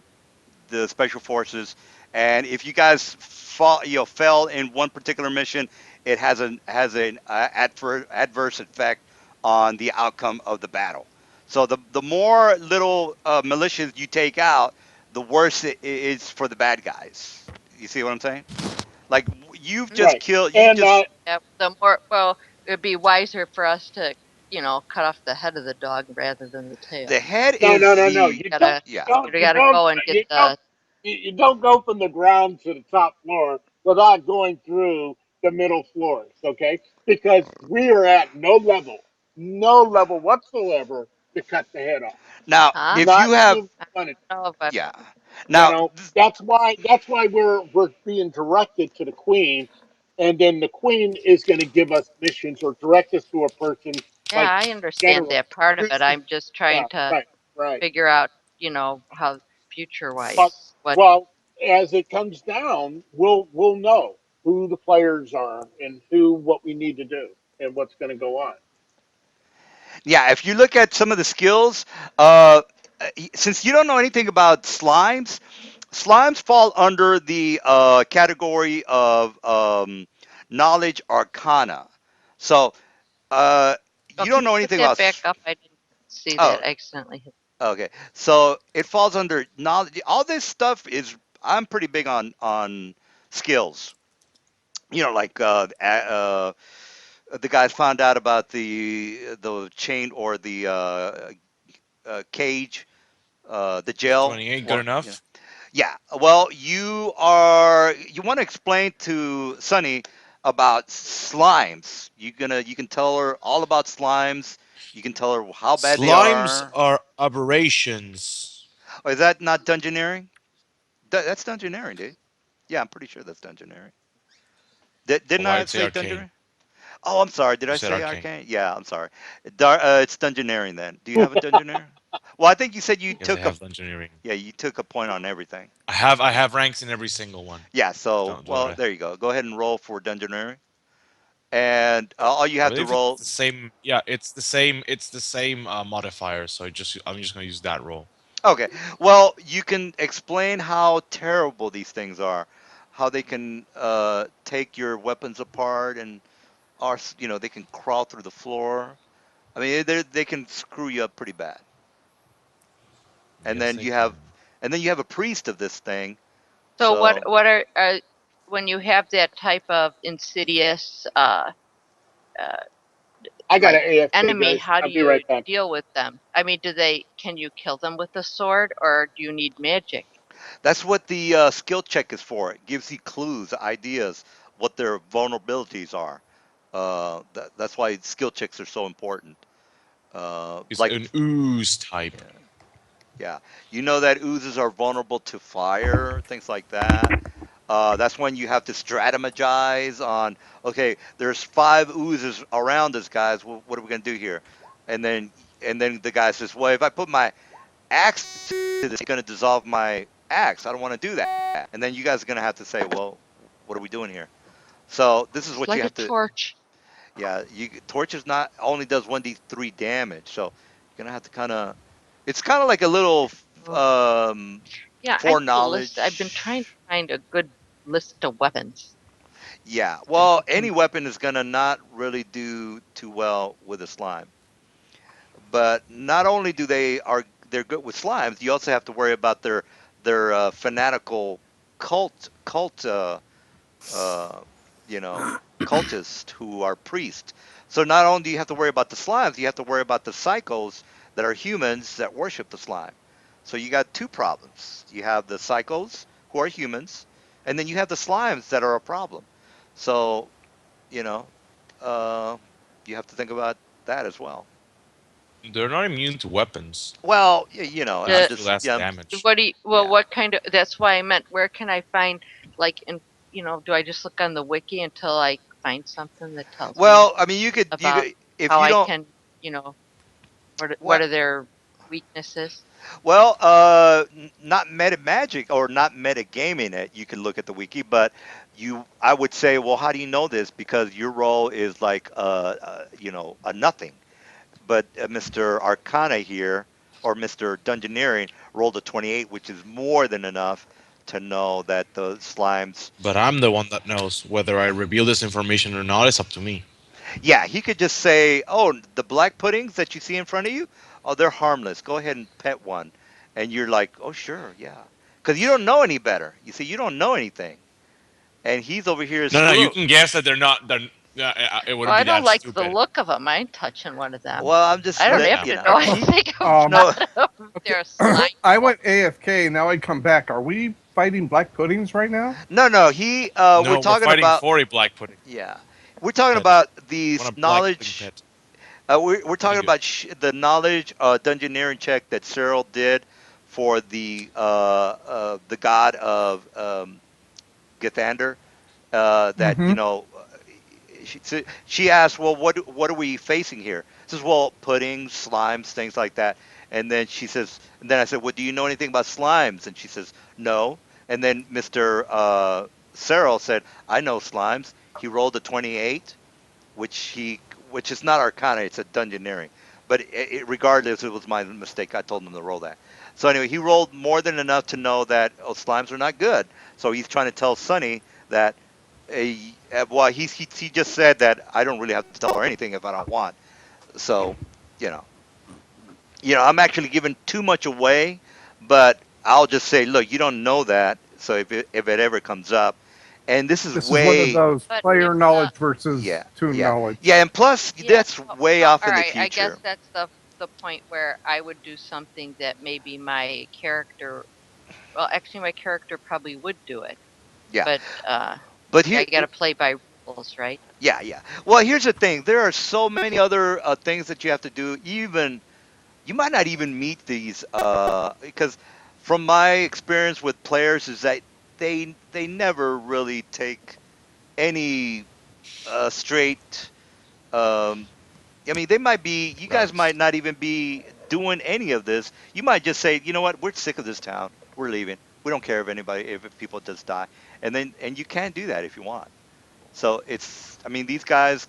the special forces, and if you guys fell in one particular mission, it has an adverse effect on the outcome of the battle. So the more little militias you take out, the worse it is for the bad guys. You see what I'm saying? Like you've Hmm. just right. killed. You And just Yeah, the more, well, it'd be wiser for us to, cut off the head of the dog rather than the the tail. head no, no, is no, no. the You don't, Gotta, you yeah. don't, you you gotta don't, go and get you don't, the. you don't go from the ground to the top floor without going through the middle floors, okay? Because we are at no level whatsoever to cut the head off. Now Huh? if Not you have even funny. I don't know if I. yeah. You Now know, that's why we're being directed to the queen, and then the queen is going to give us missions or direct us to a person Yeah, like I understand general. that part of it. Who's I'm just trying yeah, to right, right. figure out, how future But wise what. well, as it comes down, we'll know who the players are and who what we need to do and what's going to go on. yeah, if you look at some of the skills, uh, since you don't know anything about slimes, Slimes fall under the category of knowledge arcana. So Oh, you can don't you know put anything that about. back up? I didn't see Oh, that. I accidentally hit. okay. So it falls under knowledge. All this stuff is. I'm pretty big on skills. Like the guys found out about the chain or the cage, the Is jail. 28 good One, enough? yeah. Well, you want to explain to Sunny about slimes. You can tell her all about slimes. You can tell her how bad they Slimes are. are aberrations. Oh, is that not dungeoneering? That's dungeoneering, dude. Yeah, I'm pretty sure that's dungeoneering. Oh, Didn't why I did say say arcane? dungeoneering? Oh, I'm sorry. Did You I said say arcane. arcane? Yeah, I'm sorry. It's dungeoneering then. Do you have a dungeoneering? Well, I think you said you Yes, I took a have engineering. yeah, you took a point on everything. I have ranks in every single one. Yeah, so Don't do well, it. there you go. Go ahead and roll for dungeoneering, and all you I have to believe it's roll. the same. Yeah, it's the same. It's the same modifier. So I'm just gonna use that roll. Okay, well, you can explain how terrible these things are, how they can take your weapons apart, and they can crawl through the floor. I mean, they can screw you up pretty bad. And Yes, then they you have, can. and then you have a priest of this thing. So So what are when you have that type of insidious uh I got an like AFK, enemy? guys. How do I'll be you right back. deal with them? I mean, can you kill them with a sword, or do you need magic? that's what the skill check is for. It gives you clues, ideas, what their vulnerabilities are. That's why skill checks are so important. It's Like, an ooze type. yeah, yeah, you know that oozes are vulnerable to fire, things like that. That's when you have to strategize on. Okay, there's 5 oozes around us, guys. What are we gonna do here? And then the guy says, "Well, if I put my axe to this, it's gonna dissolve my axe. I don't want to do that." And then you guys are gonna have to say, "Well, what are we doing here?" So this is It's what you like a have to. torch. Yeah, torch is not only does 1d3 damage, so you're gonna have to kind of. It's kind of like a little Oh. Yeah, I need a list. I've been trying to foreknowledge. find a good list of weapons. Yeah, But if well, you any can, weapon is gonna not really do too well with a slime. But not only they're good with slimes, you also have to worry about their fanatical cult uh, you know cultists who are priests. So not only do you have to worry about the slimes, you have to worry about the psychos that are humans that worship the slime. So you got two problems. You have the psychos who are humans, and then you have the slimes that are a problem. So you know uh, you have to think about that as well. They're not immune to weapons. Well, They I'm the just do just less yeah, damage. what do you, well, yeah. what kind of, that's why I meant, where can I find, like, do I just look on the wiki until I find something that tells me Well, I mean, you about could if how you I don't. can, what Well, are their weaknesses? well, not meta magic or not meta gaming it. You can look at the wiki, but I would say, well, how do you know this? Because your role is like, a nothing. But Mr. Arcana here, or Mr. Dungeoneering, rolled a 28, which is more than enough to know that the slimes. But I'm the one that knows whether I reveal this information or not. It's up to me. Yeah, he could just say, "Oh, the black puddings that you see in front of you, oh, they're harmless. Go ahead and pet one." And you're like, "Oh, sure, yeah," because you don't know any better. You see, you don't know anything, and he's over here No, no, you screw. can guess that they're not. It Well, wouldn't I be don't that like the stupid. look of them. I ain't touching one of them. Well, I'm just I don't Fair let have enough. you to know. know He anything Um, no. about them. okay, They're a slime. I went AFK. Now I come back. Are we fighting black puddings right now? No. He we're No, we're talking fighting about for a black pudding yeah. We're talking pet. about I these want a black pudding knowledge. pet. We're What do talking you do? about the knowledge dungeoneering check that Cyril did for the god of Gathander. That Mm-hmm. she asked, well, what are we facing here? Says, well, puddings, slimes, things like that. And then she says, and then I said, well, do you know anything about slimes? And she says, no. And then Mr. Cyril said, I know slimes. He rolled a 28, which is not Arcana, it's a dungeoneering. but regardless, it was my mistake. I told him to roll that. So anyway, he rolled more than enough to know that slimes are not good. So he's trying to tell Sonny that, well, he just said that I don't really have to tell her anything if I don't want. So, you know, I'm actually giving too much away, but I'll just say, look, you don't know that. So if it ever comes up, and this is This is one of way, those But player if the knowledge versus yeah, toon yeah, knowledge. yeah, and plus yeah, that's well, way well, off all in the right. I guess future. that's the point where I would do something that maybe my character. Well, actually, my character probably would do it, Yeah, but but I here, got to play by rules, right? yeah, yeah. Well, here's the thing: there are so many other things that you have to do. Even you might not even meet these, because from my experience with players is that they never really take any straight. Um, I mean, they might be. You guys routes. might not even be doing any of this. You might just say, you know what, we're sick of this town. We're leaving. We don't care if anybody, if people just die, and you can do that if you want. So it's, I mean, these guys,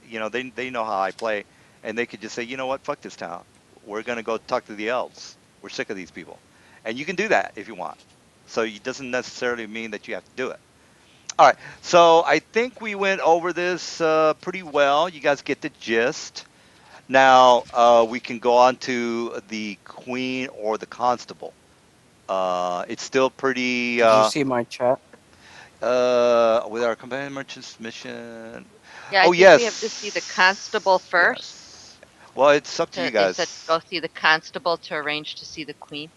they know how I play, and they could just say, you know what, fuck this town. We're gonna go talk to the elves. We're sick of these people, and you can do that if you want. So it doesn't necessarily mean that you have to do it. All right. So I think we went over this pretty well. You guys get the gist. Now we can go on to the queen or the constable. It's still pretty. Did you see my chat? With our companion merchant's mission. Yeah, I Oh think we have to see the constable yes, first. yes. Well, it's up to you They said guys. go see the constable to arrange to see the queen.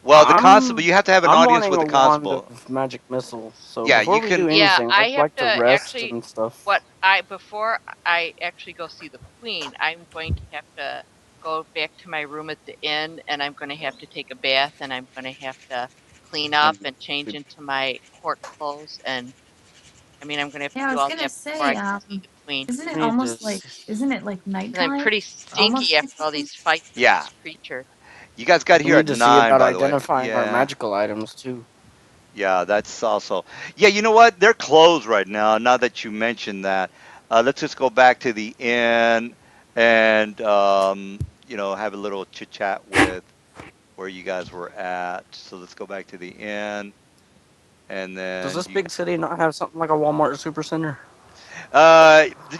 Well, the constable, you have to have an I'm audience wanting with a the wand constable. of magic missiles. So Yeah, before you we do can. Yeah, anything, I I'd have like to to rest actually. and stuff. What I before I actually go see the queen, I'm going to have to go back to my room at the inn, and I'm going to have to take a bath, and I'm going to have to clean It's gonna up be and change super. into my court clothes, and I mean I'm going to have to Yeah, I do was all gonna that before I say, can see the queen. isn't it Need to. almost like, isn't it like Because I'm nighttime? pretty Almost stinky after all nighttime? these fights with Yeah, these creatures. you guys got We here need at to see 9, about by the way. identifying our Yeah. magical items too. Yeah, that's also. Yeah, you know what? They're closed right now. Now that you mentioned that, let's just go back to the inn and have a little chit chat with where you guys were at. So let's go back to the inn, and Does then this big city not have something like a Walmart supercenter?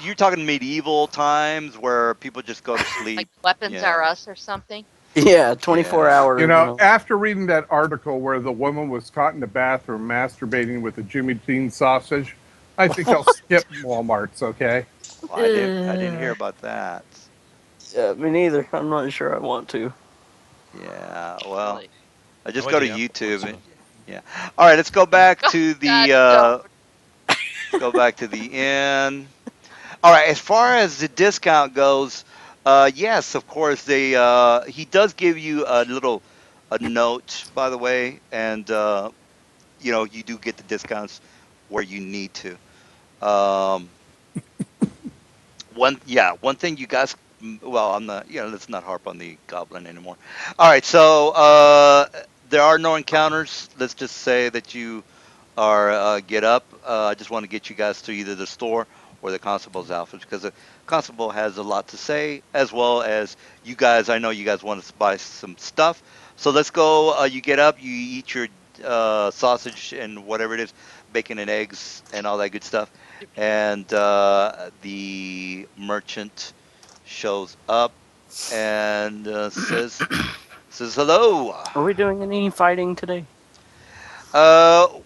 you're talking medieval times where people just go to Like sleep. weapons are Yeah, us or something. Yeah, 24 yeah. You hour. know, after reading that article where the woman was caught in the bathroom masturbating with a Jimmy Dean sausage, I think I'll skip Walmart's, okay? Well, I didn't hear Ugh. about that. Yeah, me neither. I'm not sure I want to. Yeah, well, Really? I No just go to idea. What's YouTube. the Yeah. All right, let's go back Oh to God, the don't. let's go back to the end. All right, as far as the discount goes, yes, of course he does give you a note, by the way, and you do get the discounts where you need to. Um, one thing you guys, well, I'm not, let's not harp on the goblin anymore. All right, so there are no encounters. Let's just say that you are get up. I just want to get you guys to either the store or the constable's office because the constable has a lot to say, as well as you guys. I know you guys want to buy some stuff, so let's go. You get up, you eat your sausage and whatever it is, bacon and eggs and all that good stuff, and the merchant shows up and says hello. Are we doing any fighting today?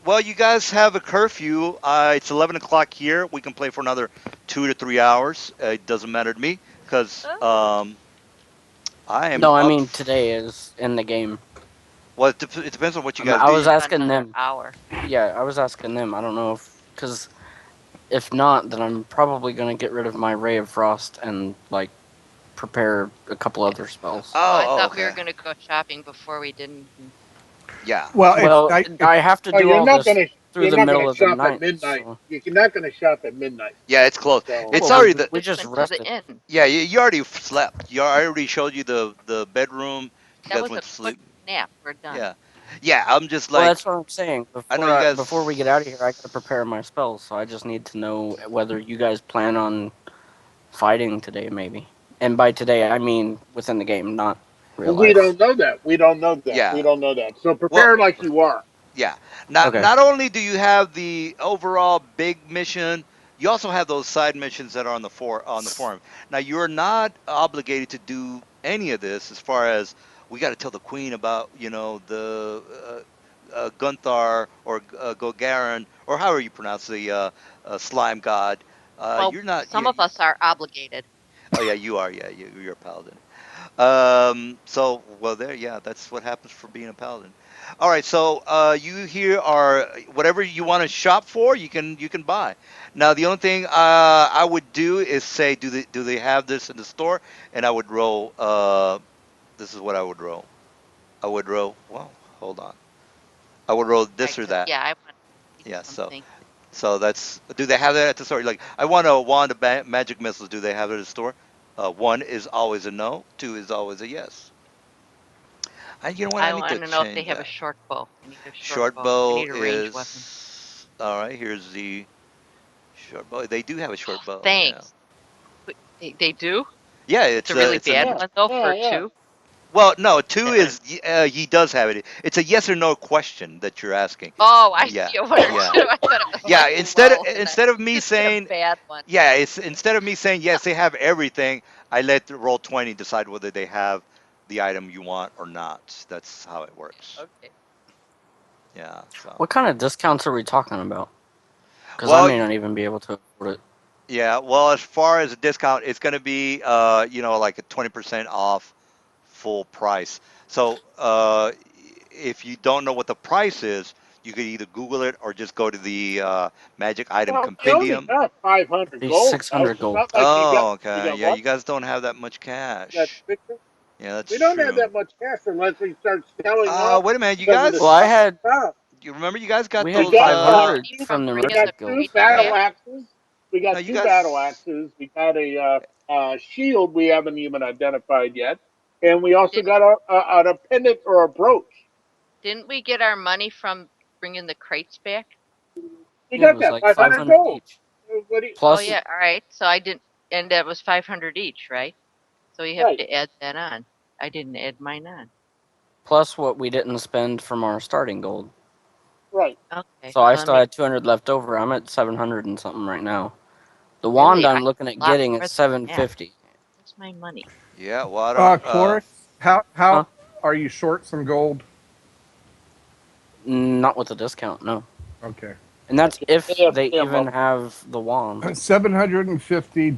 Well, you guys have a curfew. It's 11 o'clock here. We can play for another 2 to 3 hours. It doesn't matter to me because Oh, I am No, I up. mean today is in the game. Well, it depends on what you guys I do. was we have asking another them. hour. Yeah, I was asking them. I don't know because if not, then I'm probably gonna get rid of my Ray of Frost and like prepare a couple Yeah. other spells. Oh, I Oh, thought we were okay. gonna go shopping before we didn't. Yeah. Well, it's Well, night. I have to Well, do you're all not this gonna through you're the not middle gonna of the shop at night, midnight. so You're not gonna shop at midnight. Yeah, it's close. It's So well, already the. we Just just went to the rested. inn. Yeah, you already slept. I already showed you the bedroom. You That guys was went a to quick sleep. nap. We're done. Yeah. Yeah, I'm just Well, like that's what I'm saying. I know you Before we get out of here, I guys. gotta prepare my spells. So I just need to know whether you guys plan on fighting today, maybe. And by today, I mean within the game, not real We life. don't know that. We don't know that. We Yeah. don't know that. So Well, prepare like you are. yeah. Not Okay. not only do you have the overall big mission, you also have those side missions that are on the forum. Now you're not obligated to do any of this as far as we got to tell the queen about the Gunthar or Gogarin or however you pronounce the slime god. Well, You're not. some of us are obligated. Oh yeah, you are. Yeah, you're a paladin. So well there, yeah, that's what happens for being a paladin. All right, so you here are whatever you want to shop for, you can buy. Now the only thing I would do is say, do they have this in the store? And I would roll. This is what I would roll. I would roll. Well, hold on. I would roll Right, this or because that. yeah, I want to see Yeah. So something. so that's. Do they have that at the store? Like, I want a wand of magic missiles. Do they have it at the store? One is always a no. Two is always a yes. You know what? I I need to want to know if they change have a that. short bow. I need a short Short bow. I bow need a ranged weapon. is all right. Here's the short bow. They do have a short Oh, bow. Yeah. thanks. They do? Yeah. It's a really It's a bad Yeah, one though yeah, for yeah. two. well, no. Two Uh, is he does have it. It's a yes or no question that you're asking. Oh, I Yeah. see. I wondered. Yeah. I thought it was Yeah. like low, and I Instead of me just get a saying bad one. yeah, it's instead of me saying yes, they have everything. I let the roll 20 decide whether they have the item you want or not. That's how it works. Okay. Yeah. So What kind of discounts are we talking about? Because I well, may not even be able to afford it. yeah, well, as far as a discount, it's going to be, like a 20% off full price. So, if you don't know what the price is, you could either Google it or just go to the Magic Item Well, we only Compendium. got 500 Be gold, guys. 600 It's gold. not like Oh, we okay. got Yeah, what? you guys don't have that much That cash. picture? Yeah, that's We don't have true. that much cash unless we start selling off Wait a minute. because of the Well, I had stuff. You remember you guys got we Did had those, we get Uh, 500 money from from the we bringing got the merchant guild. two crates battle back? axes. We no, got you two battle guys, axes. We got a shield we haven't even identified yet, and we also Didn't got a pendant or a brooch. didn't we get our money from bringing the crates back? We Yeah, it got was that like 500 500 gold. each. What do you, Oh Plus, yeah, all right. So I didn't, and that was 500 each, right? So you have right, to add that on. I didn't add mine on. plus what we didn't spend from our starting gold. right. Okay, So I so let still me had 200 left over. I'm at 700 and something right now. The wand really. I I'm have looking at a lot getting more is than that. 750. Where's my money? yeah, well, I don't, Chloris, Huh? how are you short some gold? Not with a discount, no. Okay. And that's if They have they even ammo. have the wand. 750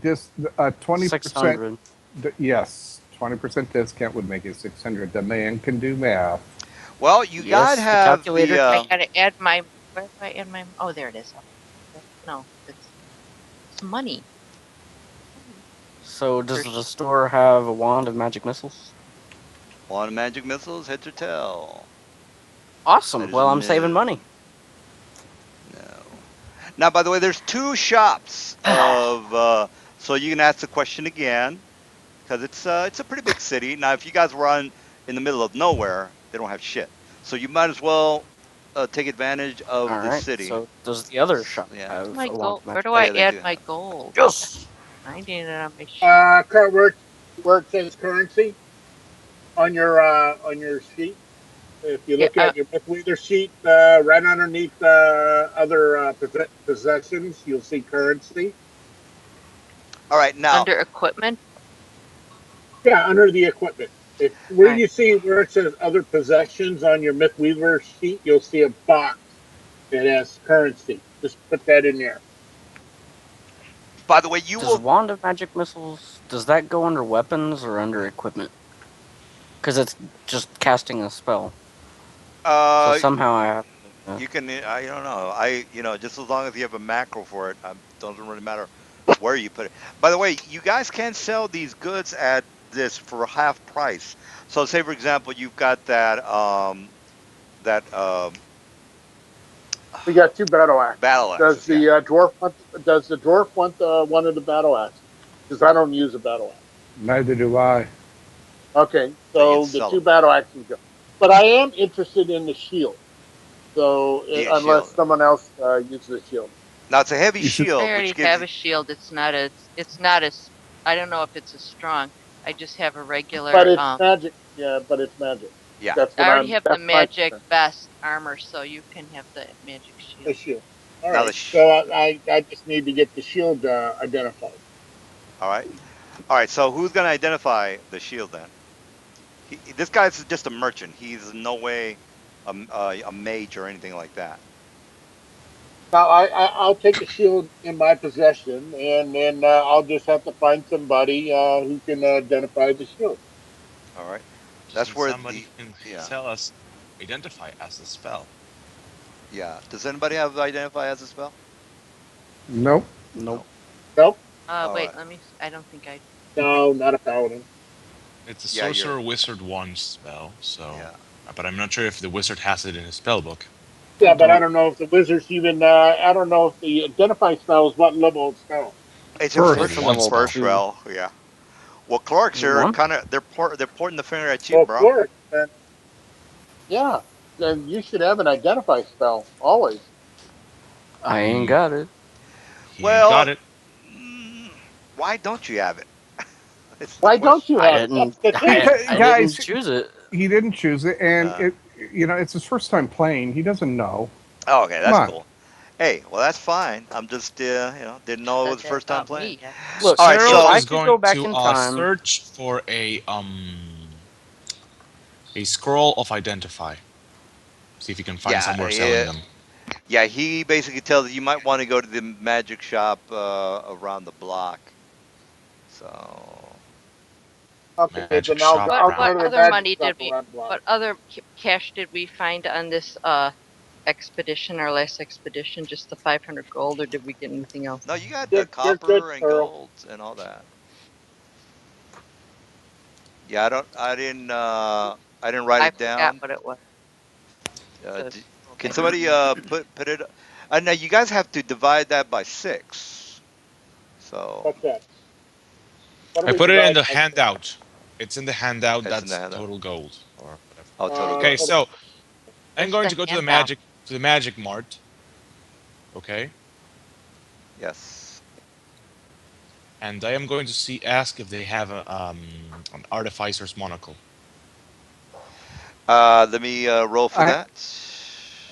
20%. 600. Yes, 20% discount would make it 600. The man can do math. well, you gotta Yes, the have calculator the, I can. gotta add my. Where do I add my? Oh, there it is. No, it's money. Money. So does the Hershey. store have a wand of magic missiles? one magic missiles, heads or tail. That Awesome. is Well, I'm saving no. money. No. Now, by the way, there's two shops of, so you can ask the question again because it's a pretty big city. Now, if you guys were in the middle of nowhere, they don't have shit. So you might as well take advantage of All the right. city. So does the other shop Yeah. Where's have my a wand gold? of Where magic do Oh I yeah, missiles? they add do my have. gold? Yes. I need it on my sheet. Kurt, where it says currency on your sheet. If you Yeah. look at your Mythweaver sheet, right underneath other possessions, you'll see currency. All right. Now, Under equipment. Yeah, under the equipment. If All where right. you see where it says other possessions on your Mythweaver sheet, you'll see a box that has currency. Just put that in there. by the way, you Does will. wand of magic missiles does that go under weapons or under equipment? Because it's just casting a spell. So Uh, somehow I have to. you can. I don't know. Just as long as you have a macro for it, doesn't really matter where you put it. By the way, you guys can sell these goods at this for half price. So, say for example, you've got that We got two battle axes. battle axes. Yeah, Does the dwarf want one of the battle axes? Because I don't use a battle axe. Neither do I. Okay, so you can so the sell two them. battle axes go. But I am interested in the shield. So Yeah, unless shield. someone else uses the shield. Now it's a heavy You should. I shield, which already gives have you. a shield. It's not as. It's not as. I don't know if it's as strong. I just have a But regular. it's magic. Yeah, but it's magic. Yeah. That's I what already I'm. have the That's my magic concern. vest armor, so you can have the magic The shield. shield. All Now the right. So I just need to get the shield identified. all right. All right. So who's gonna identify the shield then? This guy's just a merchant. He's in no way a mage or anything like that. Now I'll take the shield in my possession, and then I'll just have to find somebody who can identify the shield. All right. Just That's need where somebody the who can yeah tell us, identify as the spell. yeah. Does anybody have identify as a spell? Nope. Nope. No. Nope. All Wait, right. let me. I don't think I. No, not a paladin. It's a Yeah, you're sorcerer wizard one spell, so yeah. but I'm not sure if the wizard has it in his spell book. Yeah, but I Don't. don't know if the wizards even. I don't know if the identify spell is what level of spell. It's a Level First. First first one level spell. first two. rel. Yeah. Well, clerks are One. kind of they're pointing the finger at you, Well, bro. cleric, then yeah, then you should have an identify spell always. I ain't He got it. he ain't got Well, it. mm, why don't you have it? It's the Why don't question. you I have it? didn't. That's the thing. Because I didn't guys, choose it. he didn't choose it, and Uh, it's his first time playing. He doesn't know. oh, okay, Come that's on. cool. Hey, well, that's fine. I'm just didn't know it Said was the that first time about playing. me. Actually. Look, All right, Cyril if so I is could going go back to in time, search for a scroll of identify. See if he can find yeah, somewhere selling them. yeah, he basically tells you might want to go to the magic shop around the block. So Okay, Magic then shop I'll around. go What to the other magic money shop did we? around the block. What other cash did we find on this expedition? Our last expedition, just the 500 gold, or did we get anything else? no, you got You're good, copper and Earl. gold and all that. Yeah, I didn't write I it forgot down. what it was. Uh, The d- gold can I somebody needed. put it? Now you guys have to divide that by six. So What's that? What do I we put it in divide the by six? handout. It's in the handout. it's in the That's handout. total gold or whatever. Oh, total Okay, gold. Hold so I'm What's going the to go handout? to the magic mart. Okay, Yes. and I am going to ask if they have an artificer's monocle. Let me roll for I that.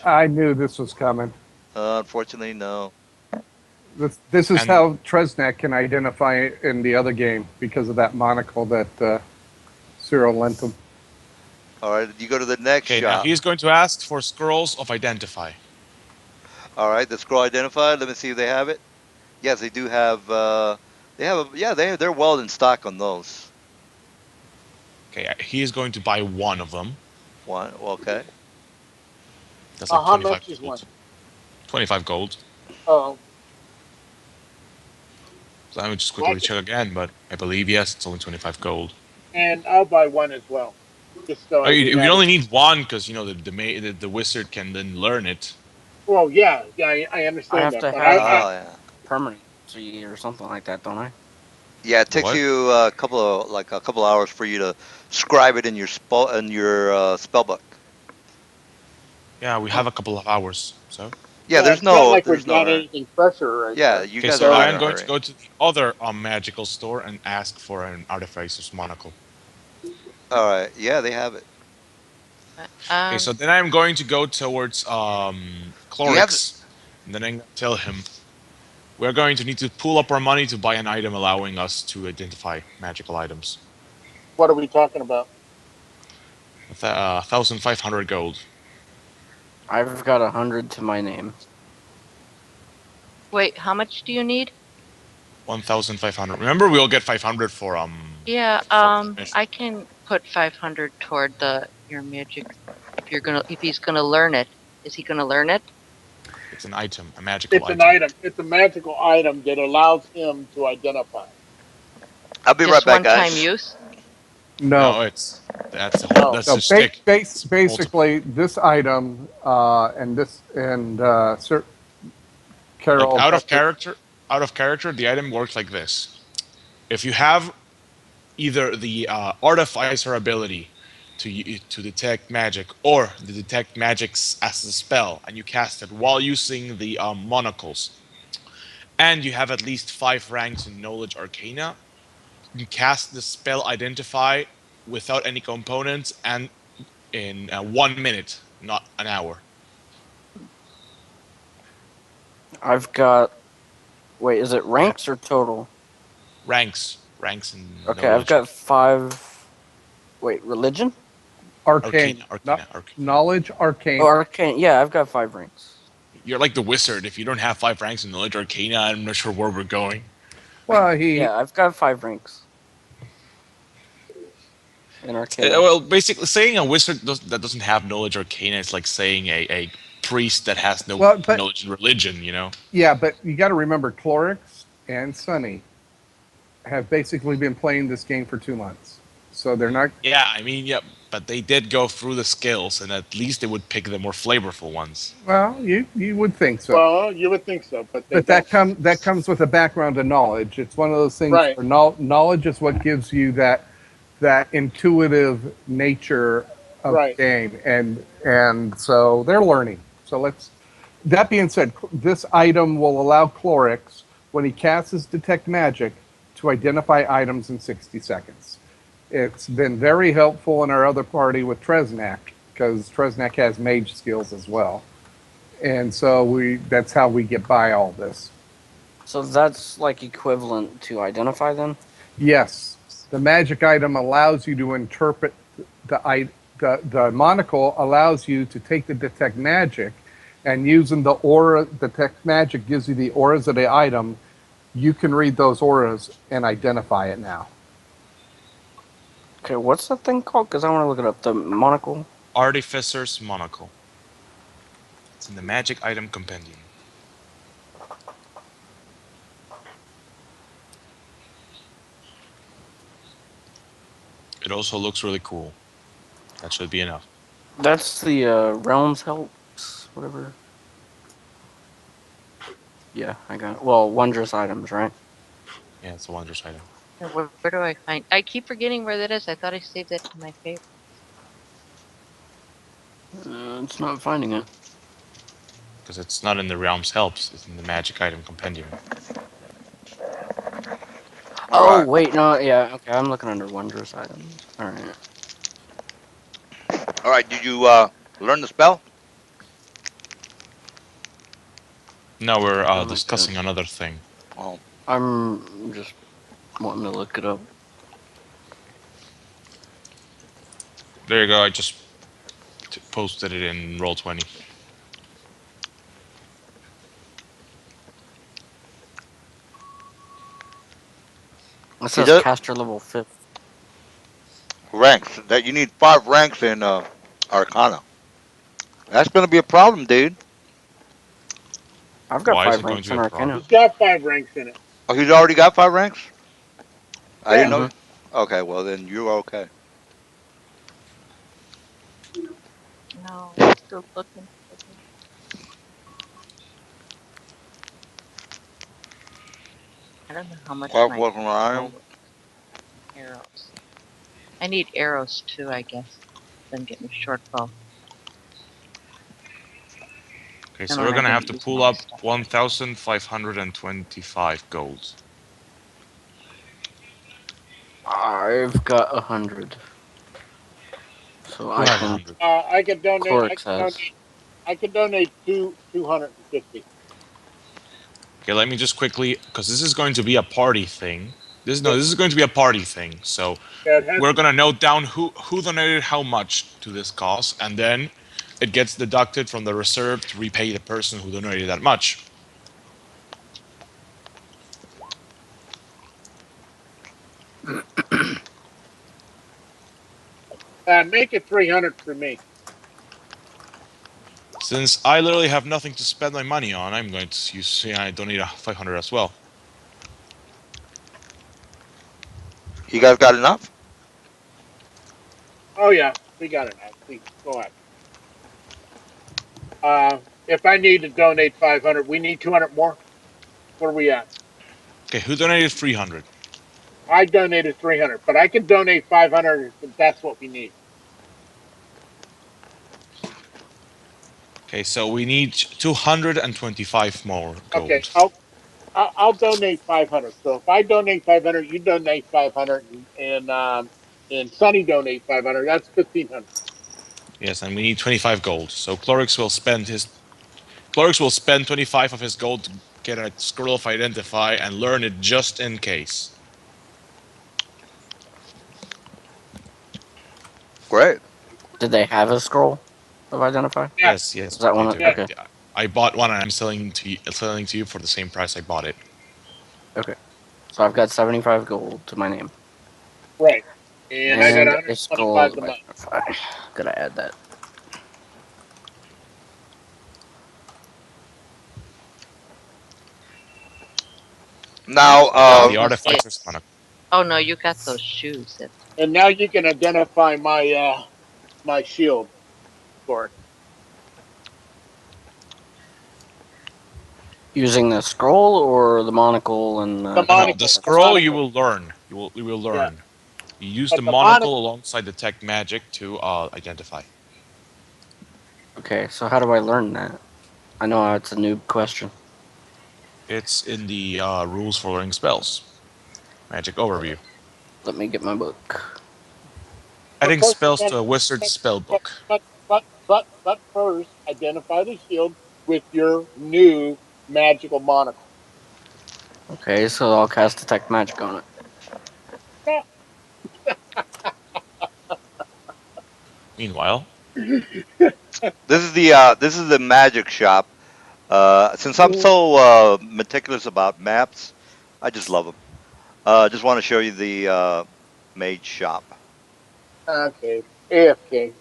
I knew this was coming. Unfortunately, no. This is And how Tresnak can identify it in the other game because of that monocle that Cyril lent him. All right, you go to the next okay, now shop. he's going to ask for scrolls of identify. All right, the scroll identified. Let me see if they have it. Yes, they do have. They have. Yeah, they're well in stock on those. Okay, he is going to buy one of them. One. Okay. That's like how 25 much is one? gold. 25 gold. Oh, So let me just well, quickly check again, but I believe yes, it's only 25 gold. and I'll buy one as well, just so Oh, we you have it. only need one because you know the wizard can then learn it. Well, yeah, yeah, I I understand have that, to but have Oh yeah. permanency or something like that, don't I? Yeah, it The takes what? you a couple hours for you to scribe it in your spell book. Yeah, we Oh, have a couple of hours. So Yeah, yeah, there's it's not no like there's we've no got hurry. anything pressure right Yeah, there. you okay, guys so are So not I in am a going to hurry. go to the other magical store and ask for an artificer's monocle. All right. Yeah, they have it. Uh, Okay, Um, so then I'm going to go towards Do you have? Clorix, and then I'm going to tell him we're going to need to pool up our money to buy an item allowing us to identify magical items. what are we talking about? 1,500 gold. I've got 100 to my name. wait, how much do you need? 1,500. Remember, we'll get 500 Yeah, for commission. I can put 500 toward the your magic if he's gonna learn it. Is he gonna learn it? It's an item, a magical It's an item. item. It's a magical item that allows him to identify. I'll be right Just back, one time guys. use? No, No, that's the whole. No, That's no. the stick. Multiple. Basically, this item and this and Sir Like Carol probably. out of character, the item works like this. If you have either the artificer ability to detect magic or the detect magics as a spell, and you cast it while using the monocles, and you have at least 5 ranks in knowledge arcana, can cast the spell Identify without any components and in 1 minute, not an hour. I've got. Wait, is it Yeah. ranks or total? Ranks and Okay, I've knowledge. got 5. Wait, religion? Arcane, Arcana, not arcana, arcana. knowledge, Oh, arcane. arcane. Yeah, I've got 5 ranks. You're like the wizard. If you don't have 5 ranks in knowledge arcana, I'm not sure where we're going. Well, he Yeah, I've got 5 ranks in arcana. Well, basically, saying a wizard that doesn't have knowledge arcana is like saying a priest that has no well, but knowledge in religion. You know. yeah, but you got to remember, Clorix and Sunny have basically been playing this game for 2 months, so they're not. Yeah, I mean, yeah, but they did go through the skills, and at least they would pick the more flavorful ones. Well, you would think so, Well, you would think so, but they but don't. that comes with a background of knowledge. It's one of those things Right. where knowledge is what gives you that intuitive nature of Right. the game, and so they're learning. So let's. That being said, this item will allow Clorix, when he casts his Detect Magic, to identify items in 60 seconds. It's been very helpful in our other party with Tresnak, because Tresnak has mage skills as well. And so that's how we get by all this. So that's like equivalent to identify then? Yes, the magic item allows you to interpret the monocle allows you to take the Detect Magic, and using the aura, Detect Magic gives you the auras of the item. You can read those auras and identify it now. Okay, what's that thing called? Because I want to look it up. The monocle? Artificer's Monocle. It's in the Magic Item Compendium. It also looks really cool. That should be enough. That's the realms helps, whatever. Yeah, I got it. Well, wondrous items, right? Yeah, it's a wondrous item. Where do I find? I keep forgetting where that is. I thought I saved that to my favorite. It's not finding it. Because it's not in the Realms Helps, it's in the Magic Item Compendium. All Oh, right. wait, no, yeah, okay, I'm looking under wondrous items. Alright. All right. Did you learn the spell? Now we're Oh, my discussing goodness. another thing. Oh, I'm just wanting to look it up. There you go, I just posted it in Roll20. It he says does caster level 5th. ranks. That you need 5 ranks in Arcana. That's gonna be a problem, dude. I've got Why is 5 it going to ranks be in a Arcana. problem? He's got 5 ranks in it. Oh, he's already got 5 ranks. I didn't Yeah. know. Okay, well then you're okay. No, I'm still looking. I don't know how much Well, my welcome, Ryan. bow arrows. I need arrows too, I guess. Then getting a short bow. Okay, And so then we're I've gonna been have to using pull my up stuff. 1,525 gold. I've got 100. So Who I has can. 100? I could donate. Clorix has. I could donate 250. Okay, let me just quickly, because this is going to be a party thing. This is going to be a party thing. So Yeah, it has we're to. gonna note down who donated how much to this cause, and then it gets deducted from the reserve to repay the person who donated that much. Make it 300 for me. Since I literally have nothing to spend my money on, I'm going to use. Yeah, I donate a 500 as well. You guys got enough? Oh yeah, we got it now. Please go ahead. If I need to donate 500, we need 200 more. What are we at? Okay, who donated 300? I donated 300, but I can donate 500 if that's what we need. Okay, so we need 225 more Okay. gold. I'll donate 500. So if I donate 500, you donate 500, and Sonny donate 500. That's 1,500. Yes, and we need 25 gold. So Clorix will spend 25 of his gold to get a scroll of identify and learn it just in case. Great. Did they have a scroll of identify? Yeah, Yes, Is yes, that they one? do. yeah. Okay. I bought one and I'm selling to you for the same price I bought it. Okay. So I've got 75 gold to my name. Right. And I got And a scroll 125 of to mine. identify. Gotta add that. Now, So now I was the gonna say, artifacts are spawn. oh no, you got those shoes. That's And now you can identify my shield for it. Using the scroll or the monocle and The No, the monocle. The scroll you monocle. will learn. You will Yeah. learn. You use the But the monocle. monocle alongside detect magic to identify. Okay, so how do I learn that? I know it's a noob question. It's in the rules for learning spells. Magic overview. Let me get my book. But Adding first you spells got. to a wizard's But spell but book. but first identify the shield with your new magical monocle. Okay, so I'll cast detect magic on it. Yeah. Meanwhile, this is the magic shop. Since I'm so meticulous about maps, I just love them. Just want to show you the mage shop, Okay. AFK.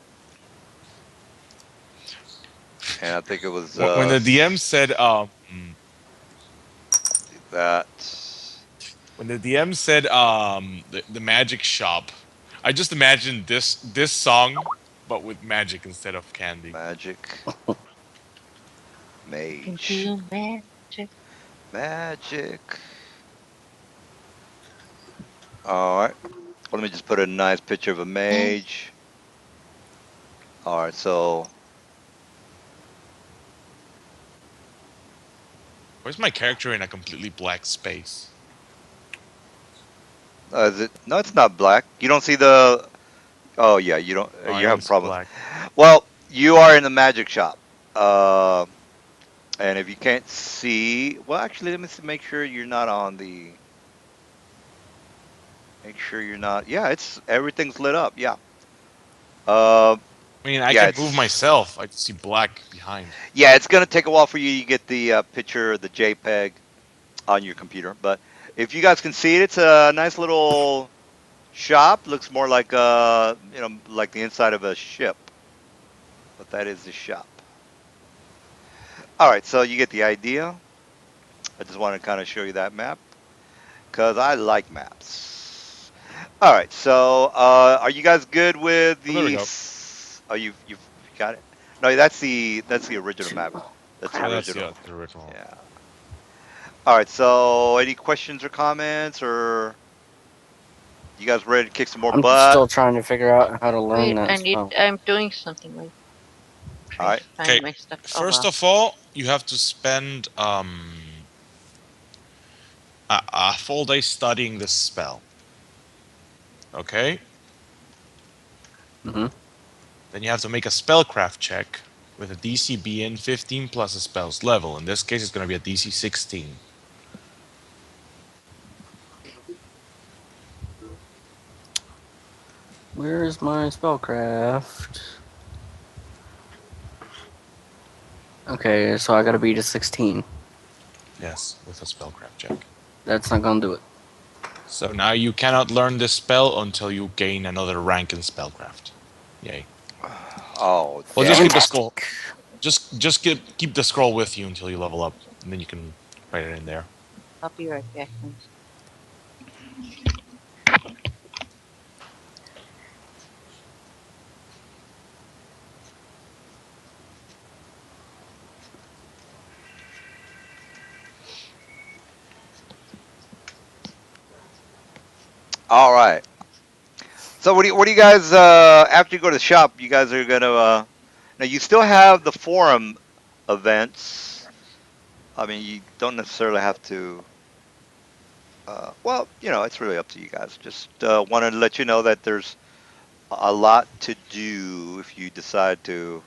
and I think it was when the DM said that when the DM said the magic shop, I just imagined this song, but with magic instead of candy. magic can mage do magic. magic. All right, let me just put a nice picture of a mage. All right, so Where's my character in a completely black space? is it? No, it's not black. You don't see the. Oh yeah, you don't. Oh, I You only have see problems. black. Well, you are in the magic shop. Uh, and if you can't see, well, actually, let me see, make sure you're not on the. Make sure you're not. Yeah, it's everything's lit up. Yeah. Uh, I mean, I yeah, can move it's myself. I just see black behind. yeah, it's gonna take a while for you to get the picture, the JPEG on your computer. But if you guys can see it, it's a nice little shop. Looks more like like the inside of a ship. But that is the shop. All right, so you get the idea. I just want to kind of show you that map because I like maps. All right, so are you guys good with Oh, there we the? go. Oh, you've got it. No, that's the original map. Oh, That's the Yeah, crap. that's original. the original. Yeah. All right. So, any questions or comments, or you guys ready to kick some more I'm butt? still trying to figure out how to learn Wait, that spell. I'm doing something. Wait, All trying to right. find Okay. my stuff. Oh First well. of all, you have to spend a full day studying this spell. Okay. Hmm. Then you have to make a spellcraft check with a DC being 15 plus a spell's level. In this case, it's going to be a DC 16. Where is my spellcraft? Okay, so I gotta beat a 16. Yes, with a spellcraft check. That's not gonna do it. So now you cannot learn this spell until you gain another rank in spellcraft. Yay. Oh, Well, just damn keep the it. scroll. Fantastic. Just keep the scroll with you until you level up, and then you can write it in there. I'll be right back. All right. So, what do you guys after you go to the shop? You guys are gonna now. You still have the forum events. I mean, you don't necessarily have to. Well, it's really up to you guys. Just wanted to let you know that there's a lot to do if you decide to,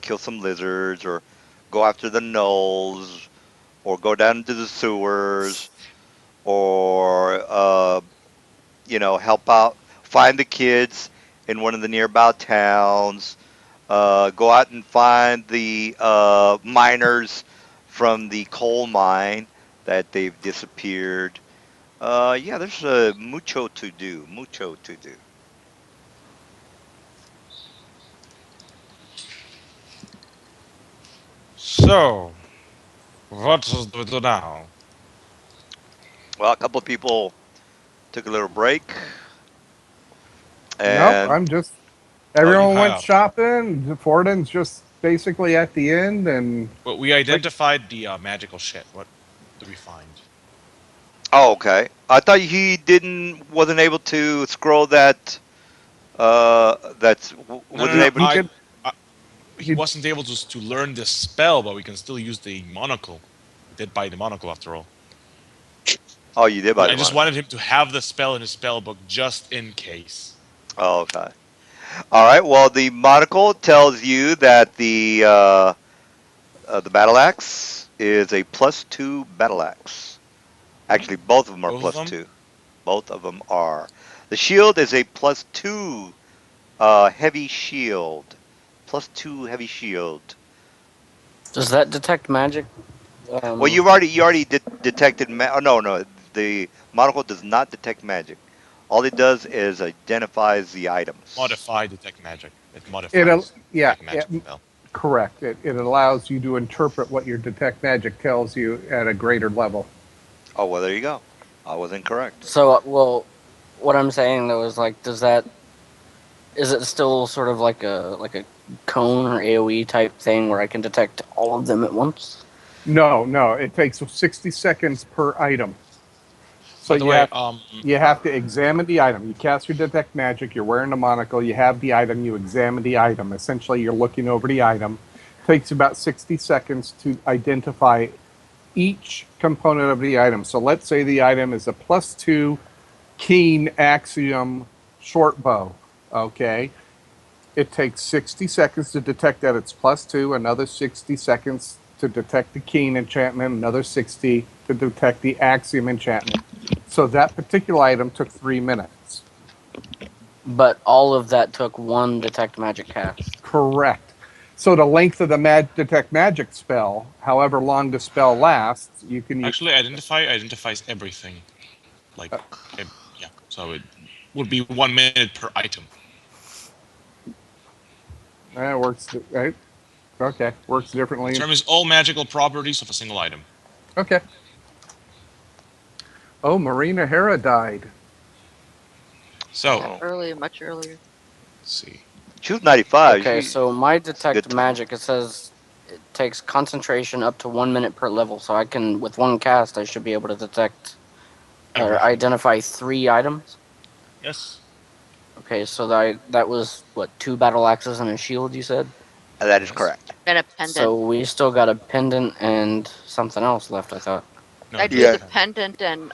kill some lizards or go after the gnolls or go down into the sewers or help out, find the kids in one of the nearby towns. Go out and find the miners from the coal mine that they've disappeared. Yeah, there's mucho to do. Mucho to do. So, what do we do now? Well, a couple of people took a little break, Nope, and I'm just. Oh, you Everyone went have. shopping. Fortin's just basically at the end, and Well, we like, identified the magical shit. What do we find? oh, okay. I thought he wasn't able to scroll that. No, no, Wasn't no. able. he could. I he He, wasn't able to learn the spell, but we can still use the monocle. We did buy the monocle after all. Oh, you did buy I the just monocle. wanted him to have the spell in his spell book just in case. Oh, okay. All right. Well, the monocle tells you that the battle axe is a +2 battle axe. Actually, both of them are Both of plus them? two. Both of them are. The shield is a +2 heavy shield. +2 heavy shield. Does that detect magic? Well, Um, you already detected. Oh, no, no. The monocle does not detect magic. All it does is identifies the items. Modify detect magic. It it, modifies yeah, detect magic spell. correct. It allows you to interpret what your detect magic tells you at a greater level. Oh, well, there you go. I was incorrect. well, what I'm saying though is like, is it still sort of like a cone or AOE type thing where I can detect all of them at once? No, no, it takes 60 seconds per item. So By the way, you have to examine the item. You cast your detect magic. You're wearing a monocle. You have the item. You examine the item. Essentially, you're looking over the item. It takes about 60 seconds to identify each component of the item. So let's say the item is a +2 keen axiom short bow. Okay, it takes 60 seconds to detect that it's +2, another 60 seconds to detect the keen enchantment, another 60 to detect the axiom enchantment. So that particular item took 3 minutes. But all of that took one detect magic cast. Correct. So the length of the detect magic spell, however long the spell lasts, you can use. actually, identifies everything. Like, yeah. So it would be 1 minute per item. That works. Right? Okay, works differently. Determines all magical properties of a single item. Okay. Oh, Marina Hera died. So, Yeah, Oh, early, much earlier. let's see. she was 95. Okay, so my It's a good detect time. magic, it says it takes concentration up to 1 minute per level, so I can, with one cast, I should be able to detect or Everything. identify 3 items. Yes. Okay, so that was what, 2 battle axes and a shield, you said? That is Yes. correct. And a pendant. So we still got a pendant and something else left, I thought. No, I'd just do the Yeah. the pendant. pendant and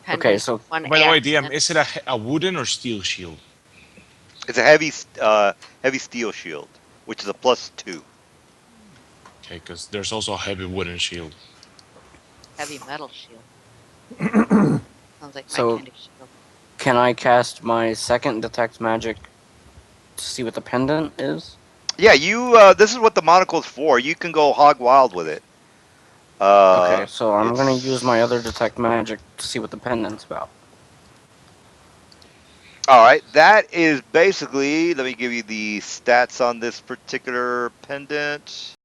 Okay, pendant, so one By the way, axe, DM, and is it a wooden or steel shield? It's a heavy steel shield, which is a +2. Okay, because there's also a heavy wooden shield. heavy metal shield. Sounds like my so kind of shield. can I cast my second detect magic to see what the pendant is? Yeah, you. This is what the monocle's for. You can go hog wild with it. Okay, so I'm gonna use my other It's detect magic to see what the pendant's about. all right. That is basically. Let me give you the stats on this particular pendant.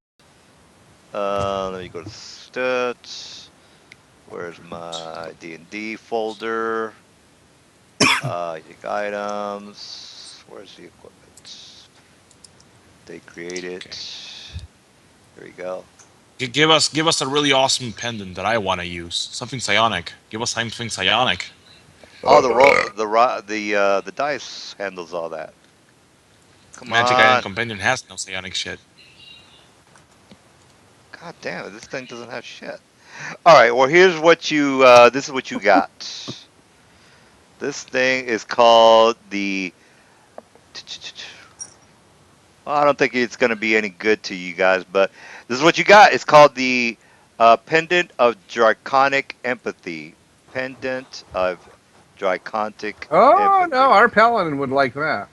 Let me go to stats. Where's my D&D folder? Unique items. Where's the equipment? They create Okay. it. Here we go. Give us a really awesome pendant that I want to use. Something psionic. Give us something psionic. Oh, the dice handles all that. Come Magic Item on. Companion has no psionic shit. God damn it! This thing doesn't have shit. All right. Well, here's what you. This is what you got. This thing is called the. Well, I don't think it's going to be any good to you guys, but this is what you got. It's called the Pendant of Draconic Empathy. Pendant of Draconic Oh no, Empathy. our paladin would like that.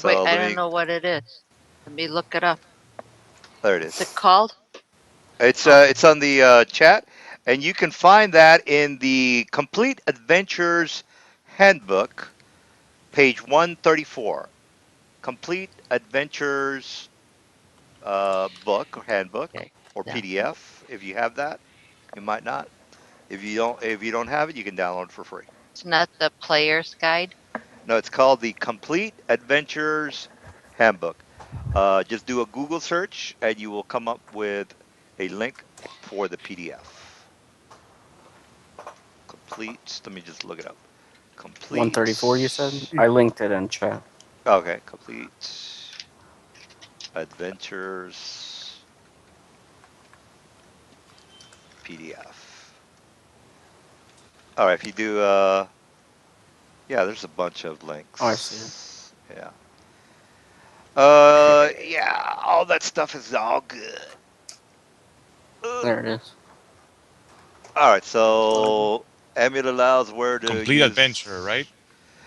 Wait, So I let don't me. know what it is. Let me look it up. There it What's it is. called? It's Oh, it's on the chat, and you can find that in the Complete Adventures Handbook, page 134. Complete Adventures book or handbook okay. or Yeah. PDF if you have that. You might not. If you don't have it, you can download it for free. It's not the player's guide. No, it's called the Complete Adventures Handbook. Just do a Google search and you will come up with a link for the PDF. Complete. Let me just look it up. Complete. 134, you said? I linked it in chat. Okay, Complete Adventures PDF. All right, if you do, yeah, there's a bunch of Oh, I see it. links. Yeah. Yeah, all that stuff is all good. Uh, There it is. all right, Loading. so Amulet allows where to Complete adventure, right?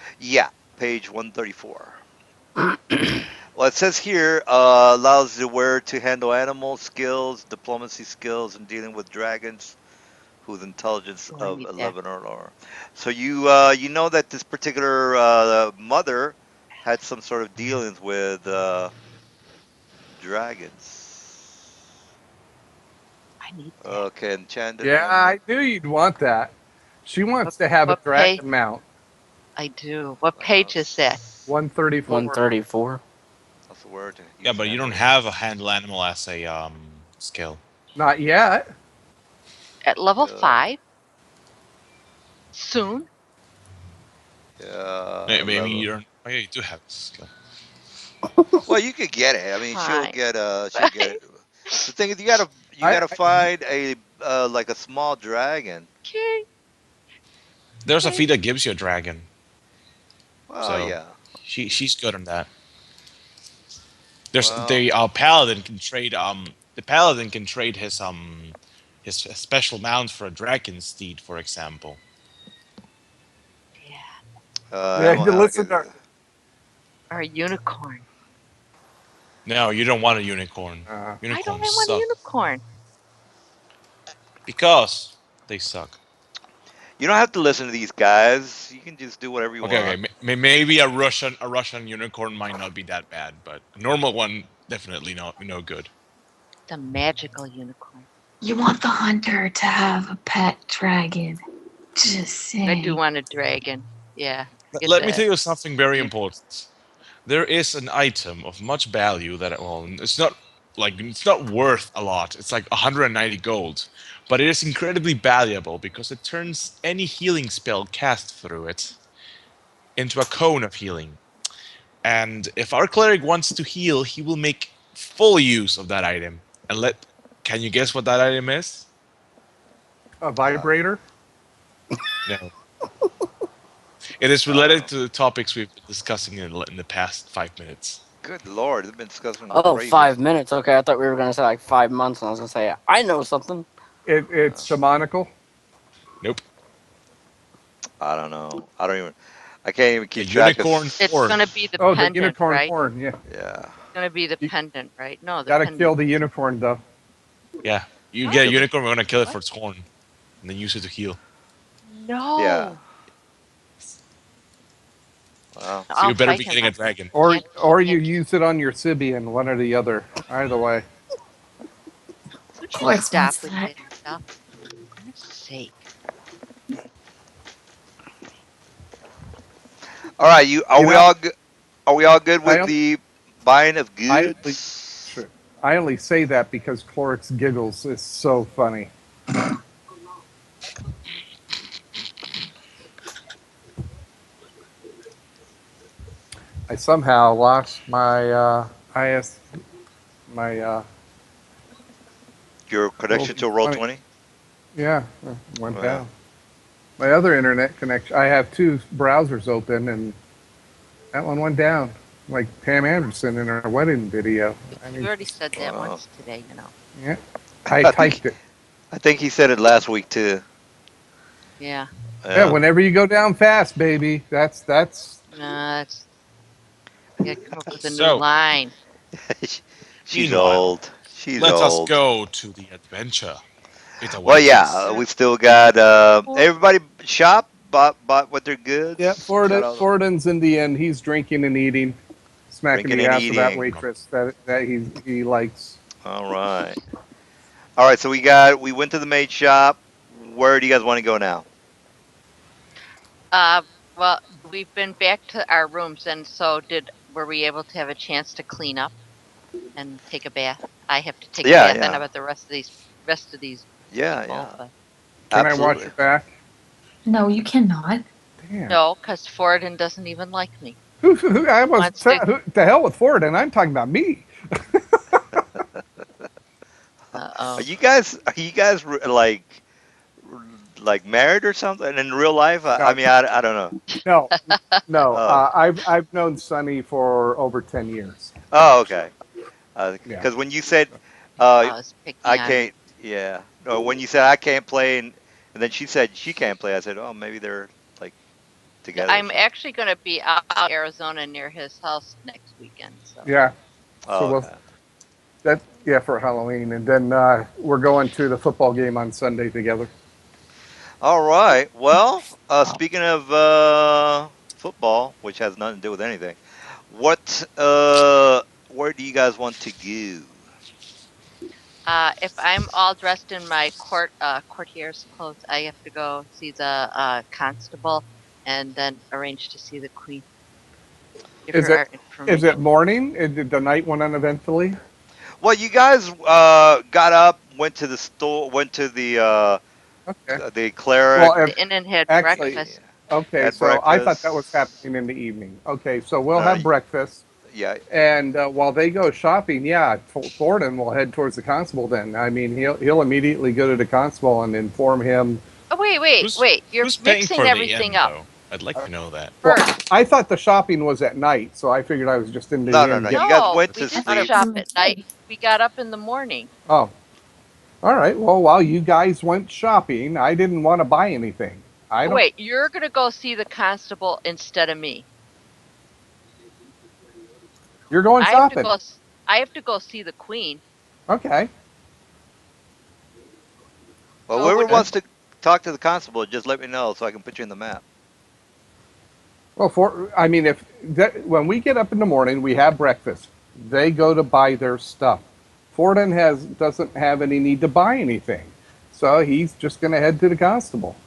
use. Yeah, page 134. Well, it says here allows the wearer to handle animal skills, diplomacy skills, and dealing with dragons whose intelligence Oh, I of need that. 11 or lower. So you know that this particular mother had some sort of dealings with dragons. I need that. Okay, enchanted Yeah, I remnant. knew you'd want that. She What wants to have a what page? dragon mount. I do. What page is that? 134. 134. That's the word to Yeah, use but you don't handle have a animals. handle animal as a skill. Not yet. At level Yeah, 5? Soon? yeah, Maybe level. you don't. Oh yeah, you do have a skill. Well, you could get it. I mean, she'll Fine. get she'll get it. The thing is, you I, gotta I find a like a small dragon. Okay. There's a Okay. feat that gives you a dragon, Well, so yeah. she's good on that. There's Well, the paladin can trade the paladin can trade his special mount for a dragon steed, for example. Yeah. yeah, animal. you listen to. Or a unicorn. No, you don't want a unicorn. Why don't Unicorns I want a suck unicorn? because they suck. You don't have to listen to these guys. You can just do whatever you Okay, okay. want. Maybe a Russian unicorn might not be that bad, but a normal one definitely no good. The magical unicorn. You want the hunter to have a pet dragon. Just I do saying. want a dragon. Yeah. Get Let me the tell you something very you important. There is an item of much value that well, it's not worth a lot. It's like 190 gold, but it is incredibly valuable because it turns any healing spell cast through it into a cone of healing. And if our cleric wants to heal, he will make full use of that item. And can you guess what that item is? A Uh, vibrator. No. It is I don't related know. to the topics we've been discussing in the past 5 minutes. Good lord, they've been discussing Oh, crazy. 5 minutes. Okay, I thought we were gonna say like 5 months, and I was gonna say I know something. It's shamanical. Nope. I don't know. I don't even. I can't even A keep track of. unicorn it's horn. gonna be the Oh, the pendant, unicorn right? horn. Yeah, Yeah. It's gonna be the you pendant, right? No, the gotta kill pendant. the unicorn though. Yeah. You What? get a Kill the. unicorn, we're gonna kill it What? for its horn. And then use it to heal. Yeah. No. Well. So I'll you better be fight him getting a on that. dragon. Or you Can't use it on your Sibian, one or the other. Either way. would you Clorx stop wants with that. that stuff? For goodness sake. All right. You are You we know, all good? Are we all good I with only, the buying of I only, goods? sure. I only say that because Clorix giggles. It's so funny. I somehow lost my IS my Your Roll connection to roll 20. 20? Yeah, went Yeah. down. My other internet connection, I have two browsers open, and that one went down. Like Pam Anderson in her wedding video. I You mean, already said that Wow. once today. yeah, I I think typed it. I think he said it last week too. Yeah. Yeah, Yeah. whenever you go down fast, baby, that's It's you gotta come up with a new So, line. She's meanwhile, old. She's let us old. go to the adventure. It Well, awaits yeah, us. we still got everybody shop bought what their yeah. goods. Got all the Forden's in the end. He's drinking and eating, smacking drinking the and ass of that eating. waitress that he likes. All right. All right, so we went to the maid shop. Where do you guys want to go now? Uh, well, we've been back to our rooms, and so were we able to have a chance to clean up and take a bath? I have to take a Yeah, bath. I don't know yeah. about the rest of these Yeah, people, yeah. but Can I watch Absolutely. your back? No, you cannot. Damn. no, because Forden doesn't even like me. I was Wants to. the hell with Forden. I'm talking about me. Are Uh-oh. you guys like married or something in real life? I No, mean, I don't know. no, no. Oh. I've known Sonny for over 10 years. Oh, okay. Yeah. Because when you said uh, I was picking I on you. can't, yeah. No, when you said I can't play, and then she said she can't play, I said, oh, maybe they're like No, together or I'm something. actually going to be out in Arizona near his house next weekend. So Yeah. So Oh, we'll okay. that yeah for Halloween, and then we're going to the football game on Sunday together. All right. Well, speaking of football, which has nothing to do with anything, what where do you guys want to go? if I'm all dressed in my courtier's clothes, I have to go see the constable and then arrange to see the queen. Give Is her it our is it information. morning? Is it the night one uneventfully? Well, you guys got up, went to the store, went to Okay. the cleric, Well, The inn and had actually, yeah, breakfast. okay. had So I thought that was breakfast. happening in the evening. Okay, so we'll No, have breakfast. yeah. And while they go shopping, yeah, Forden will head towards the constable. Then I mean, he'll immediately go to the constable and inform him. Oh, wait, Who's wait. You're who's paying mixing for the everything inn, up. though? I'd like to know that. Well, First, I thought the shopping was at night, so I figured I was just in No, the no, inn no. getting. You guys no, went we to didn't sleep. shop at night. We got up in the morning. Oh, all right. Well, while you guys went shopping, I didn't want to buy anything. I don't. Wait, you're gonna go see the constable instead of me. You're going I have to shopping. go. I have to go see the queen. Okay. Well, So whoever what? Okay. wants to talk to the constable, just let me know so I can put you in the map. Well, I mean, if when we get up in the morning, we have breakfast. They go to buy their stuff. Forden doesn't have any need to buy anything, so he's just going to head to the constable.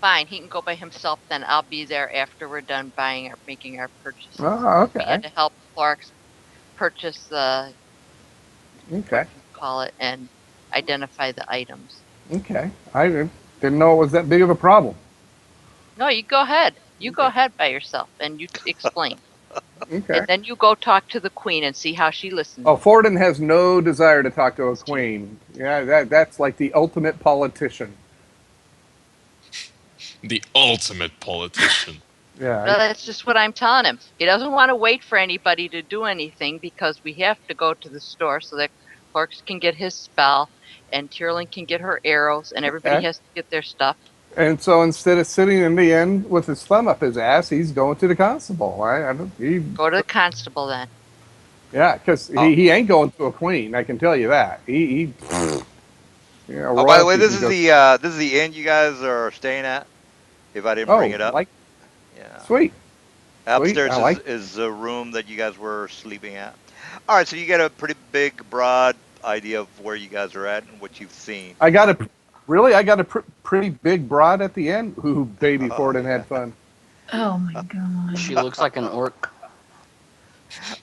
Fine, he can go by himself. Then I'll be there after we're done making our purchases. Oh, We had okay. to help Clark purchase the Okay. call it and identify the items. Okay. I didn't know it was that big of a problem. No, you go ahead. You go Okay. ahead by yourself and you explain. Okay. And then you go talk to the queen and see how she listens Oh, Forden has no desire to talk to a to you. queen. Yeah, that's like the ultimate politician. The ultimate politician. Yeah. Well, that's just what I'm telling him. He doesn't want to wait for anybody to do anything because we have to go to the store so that Clarks can get his spell and Tyrlin can get her arrows and everybody Okay. has to get their stuff. And so instead of sitting in the end with his thumb up his ass, he's going to the constable. I don't. Go to the constable then. Yeah, because Oh, he ain't going to a queen. I can tell you that. He oh. By the way, royalty can go. this is the inn you guys are staying at. If I didn't bring Oh, it up, like yeah. sweet, sweet. I Upstairs like. is the room that you guys were sleeping at. All right, so you get a pretty big, broad idea of where you guys are at and what you've seen. I got a really. I got a pretty big broad at the end who baby Oh Ford and yeah. had fun. Oh my god. She looks like an orc.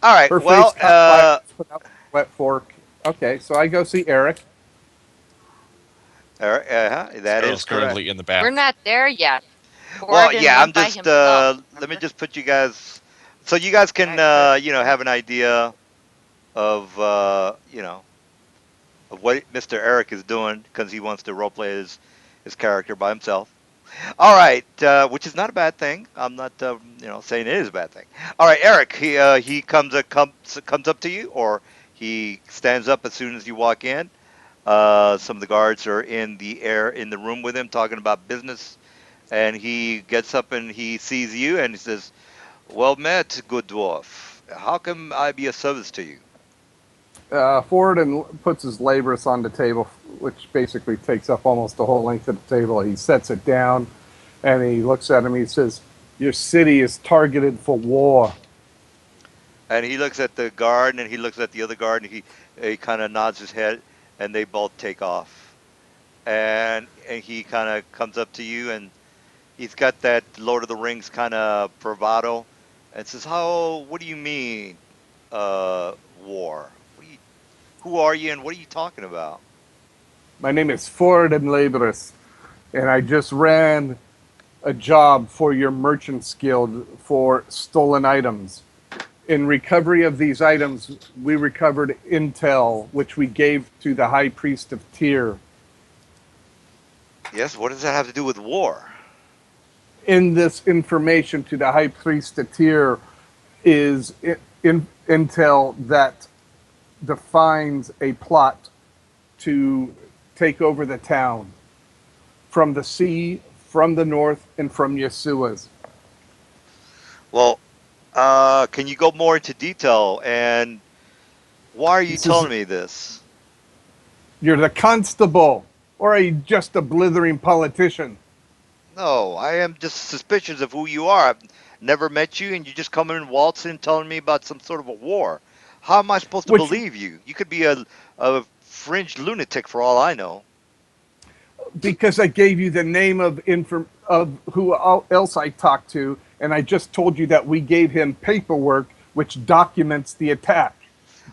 All right. Her face Well, caught fire. Put out with a wet fork. Okay, so I go see Eric. that is Errol's correct. currently in the We're bath. not there yet. Well, Gordon yeah. I'm went by just himself, let me remember? just put you guys so you guys All can right, good. have an idea of of what Mr. Eric is doing because he wants to roleplay his character by himself. All right, which is not a bad thing. I'm not, saying it is a bad thing. All right, Eric. He comes up to you, or he stands up as soon as you walk in. Some of the guards are in the room with him, talking about business, and he gets up and he sees you, and he says, "Well met, good dwarf. How can I be of service to you?" Forward and puts his labris on the table, which basically takes up almost the whole length of the table. He sets it down, and he looks at him. He says, "Your city is targeted for war." And he looks at the guard, and he looks at the other guard, and he kind of nods his head, and they both take off. And he kind of comes up to you, and he's got that Lord of the Rings kind of bravado, and says, "How? What do you mean, war? Who are you, and what are you talking about?" My name is Ford and Labris, and I just ran a job for your Merchants Guild for stolen items. In recovery of these items, we recovered intel, which we gave to the High Priest of Tyr. Yes. What does that have to do with war? In this information to the High Priest of Tyr is intel that defines a plot to take over the town from the sea, from the north, and from Yasua's. Well, can you go more into detail? And why are He you says, telling me this? "You're the constable, or are you just a blithering politician?" No, I am just suspicious of who you are. I've never met you, and you just come in waltzing, telling me about some sort of a war. How am I supposed to Which, believe you? You could be a fringe lunatic for all I know. because I gave you the name of who else I talked to, and I just told you that we gave him paperwork which documents the attack.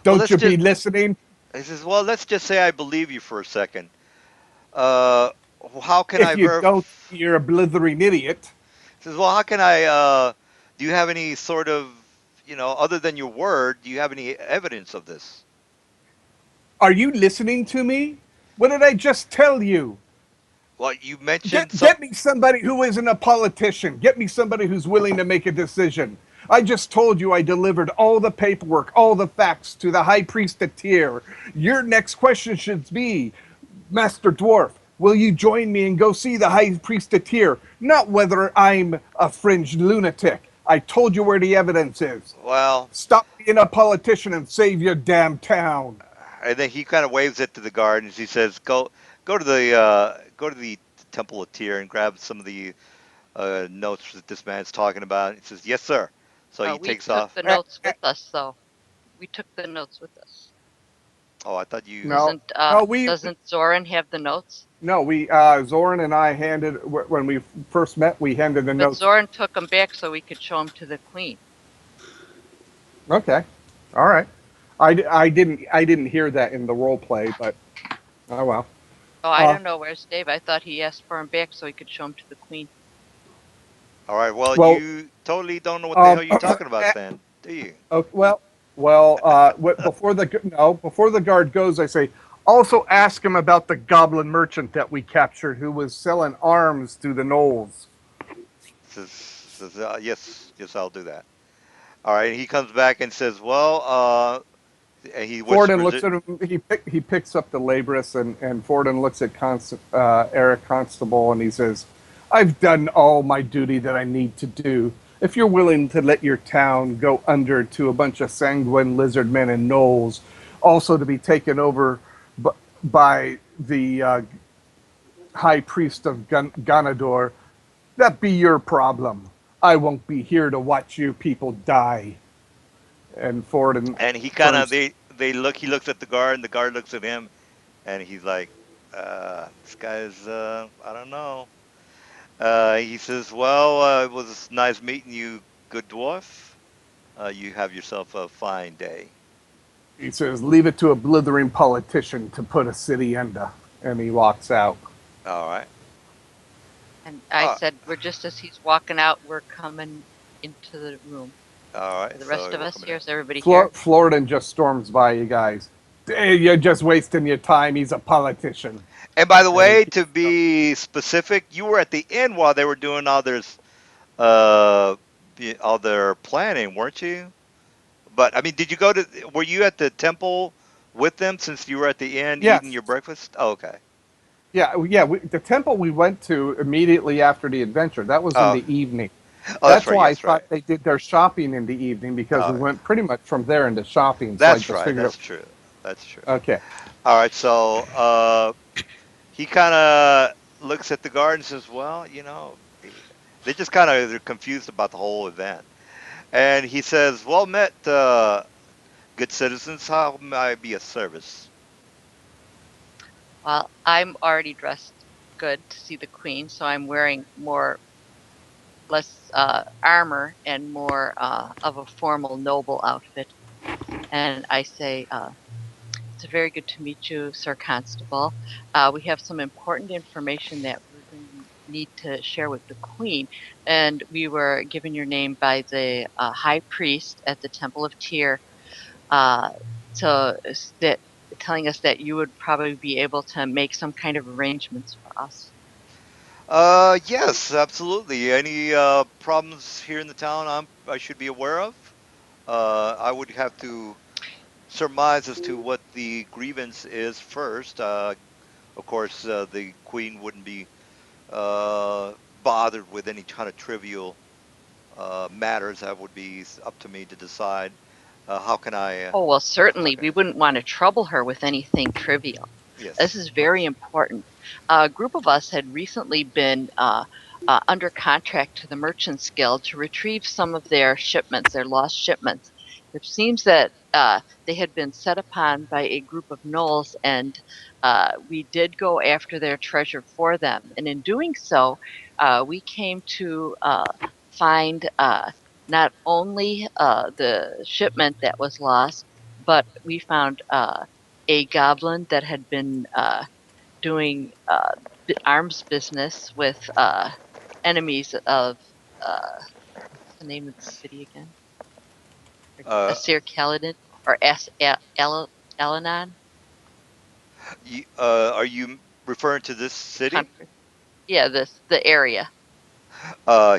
Well, Don't you be listening? he says, well, let's just say I believe you for a second. Uh, how can If I you don't, verify? you're a blithering idiot. He says, well, how can I, do you have any sort of, other than your word, do you have any evidence of this? Are you listening to me? What did I just tell you? Well, you mentioned Get me somebody who isn't a politician. Get me somebody who's willing to make a decision. I just told you I delivered all the paperwork, all the facts to the High Priest of Tyr. Your next question should be, Master Dwarf, will you join me and go see the High Priest of Tyr? Not whether I'm a fringe lunatic. I told you where the evidence is. well, Stop being a politician and save your damn town. and then he kind of waves it to the guard, and he says, go to the Temple of Tyr and grab some of the notes that this man's talking about." He says, "Yes, sir." So he We takes took off. the notes with us, though. We took the notes with us. Oh, I thought you. No, Doesn't no, Zoran have the notes? no, Zoran and I handed when we first met. We handed the But notes. Zoran took them back so we could show them to the queen. Okay, all right. I didn't hear that in the role play, but oh well. Oh, I Uh, don't know. Where's Dave? I thought he asked for them back so he could show them to the queen. All right. Well, well, you totally don't know what the um, hell you're talking about, then, do you? okay, before the guard goes, I say also ask him about the goblin merchant that we captured, who was selling arms through the knolls. Yes, yes, I'll do that. All right. He comes back and says, "Well," and he Forden whispers looks it. at him. He picks up the labrus, and Forden looks at Eric Constable, and he says, "I've done all my duty that I need to do. If you're willing to let your town go under to a bunch of sanguine lizard men and gnolls, also to be taken over by the high priest of Ganador, that be your problem. I won't be here to watch you people die." And Forden And he kind of turns. they look. He looks at the guard, and the guard looks at him, and he's like, "This guy's I don't know." He says, "Well, it was nice meeting you, good dwarf. You have yourself a fine day." He says, "Leave it to a blithering politician to put a city under." And he walks out. All right. And I Uh, said, we're just as he's walking out, we're coming into the room. all Are right. the rest So of we're us coming here? in. Is everybody here? Floridan just storms by you guys. You're just wasting your time. He's a politician. And by the And he, way, to be specific, you were at the end while they were doing uh all their planning, weren't you? But I mean, did you go to? Were you at the temple with them since you were at the end eating yes. your breakfast? Oh, okay. Yeah. The temple we went to immediately after the adventure, that was in Oh, the evening. oh, that's That's right. why I Yes, thought right. they did their shopping in the evening because we Oh, went pretty much from there into shopping. So I that's just right. figured, That's true. That's true. okay, All right. So, he kind of looks at the guard and says, "Well, they just kind of they're confused about the whole event." And he says, "Well met, good citizens. How may I be of service?" Well, I'm already dressed good to see the queen, so I'm wearing more less armor and more of a formal noble outfit. And I say, it's very good to meet you, Sir Constable. We have some important information that we're going to need to share with the Queen. And we were given your name by the High Priest at the Temple of Tyr, uh, that telling us that you would probably be able to make some kind of arrangements for us. Yes, absolutely. Any problems here in the town I should be aware of? I would have to surmise as to what the grievance is first. Of course, the queen wouldn't be bothered with any kind of trivial matters. That would be up to me to decide. How can I? Oh, well, How certainly. can We I? wouldn't want to trouble her with anything trivial. This Yes. is very important. A group of us had recently been under contract to the Merchants Guild to retrieve some of their shipments, their lost shipments. It seems that they had been set upon by a group of gnolls, and we did go after their treasure for them. And in doing so, we came to find not only the shipment that was lost, but we found a goblin that had been doing arms business with enemies of what's the name of the city again? Uh, Asir Kaladin or Elanon are you referring to this city? country. Yeah, this the area.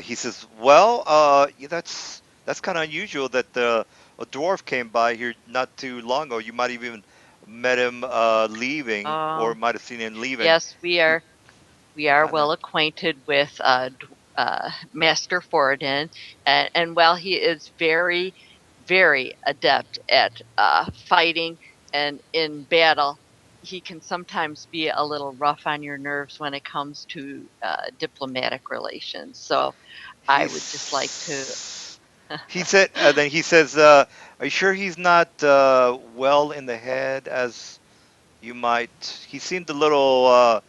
He says, "Well, yeah, that's kind of unusual that a dwarf came by here not too long ago. You might have even met him leaving, or Um, might have seen him leaving. yes, He we are kind of, well acquainted with Master Foradin, and while he is very, very adept at fighting and in battle, he can sometimes be a little rough on your nerves when it comes to diplomatic relations. So I would just like to. he's he said. Then he says, "Are you sure he's not well in the head as you might?" He seemed a little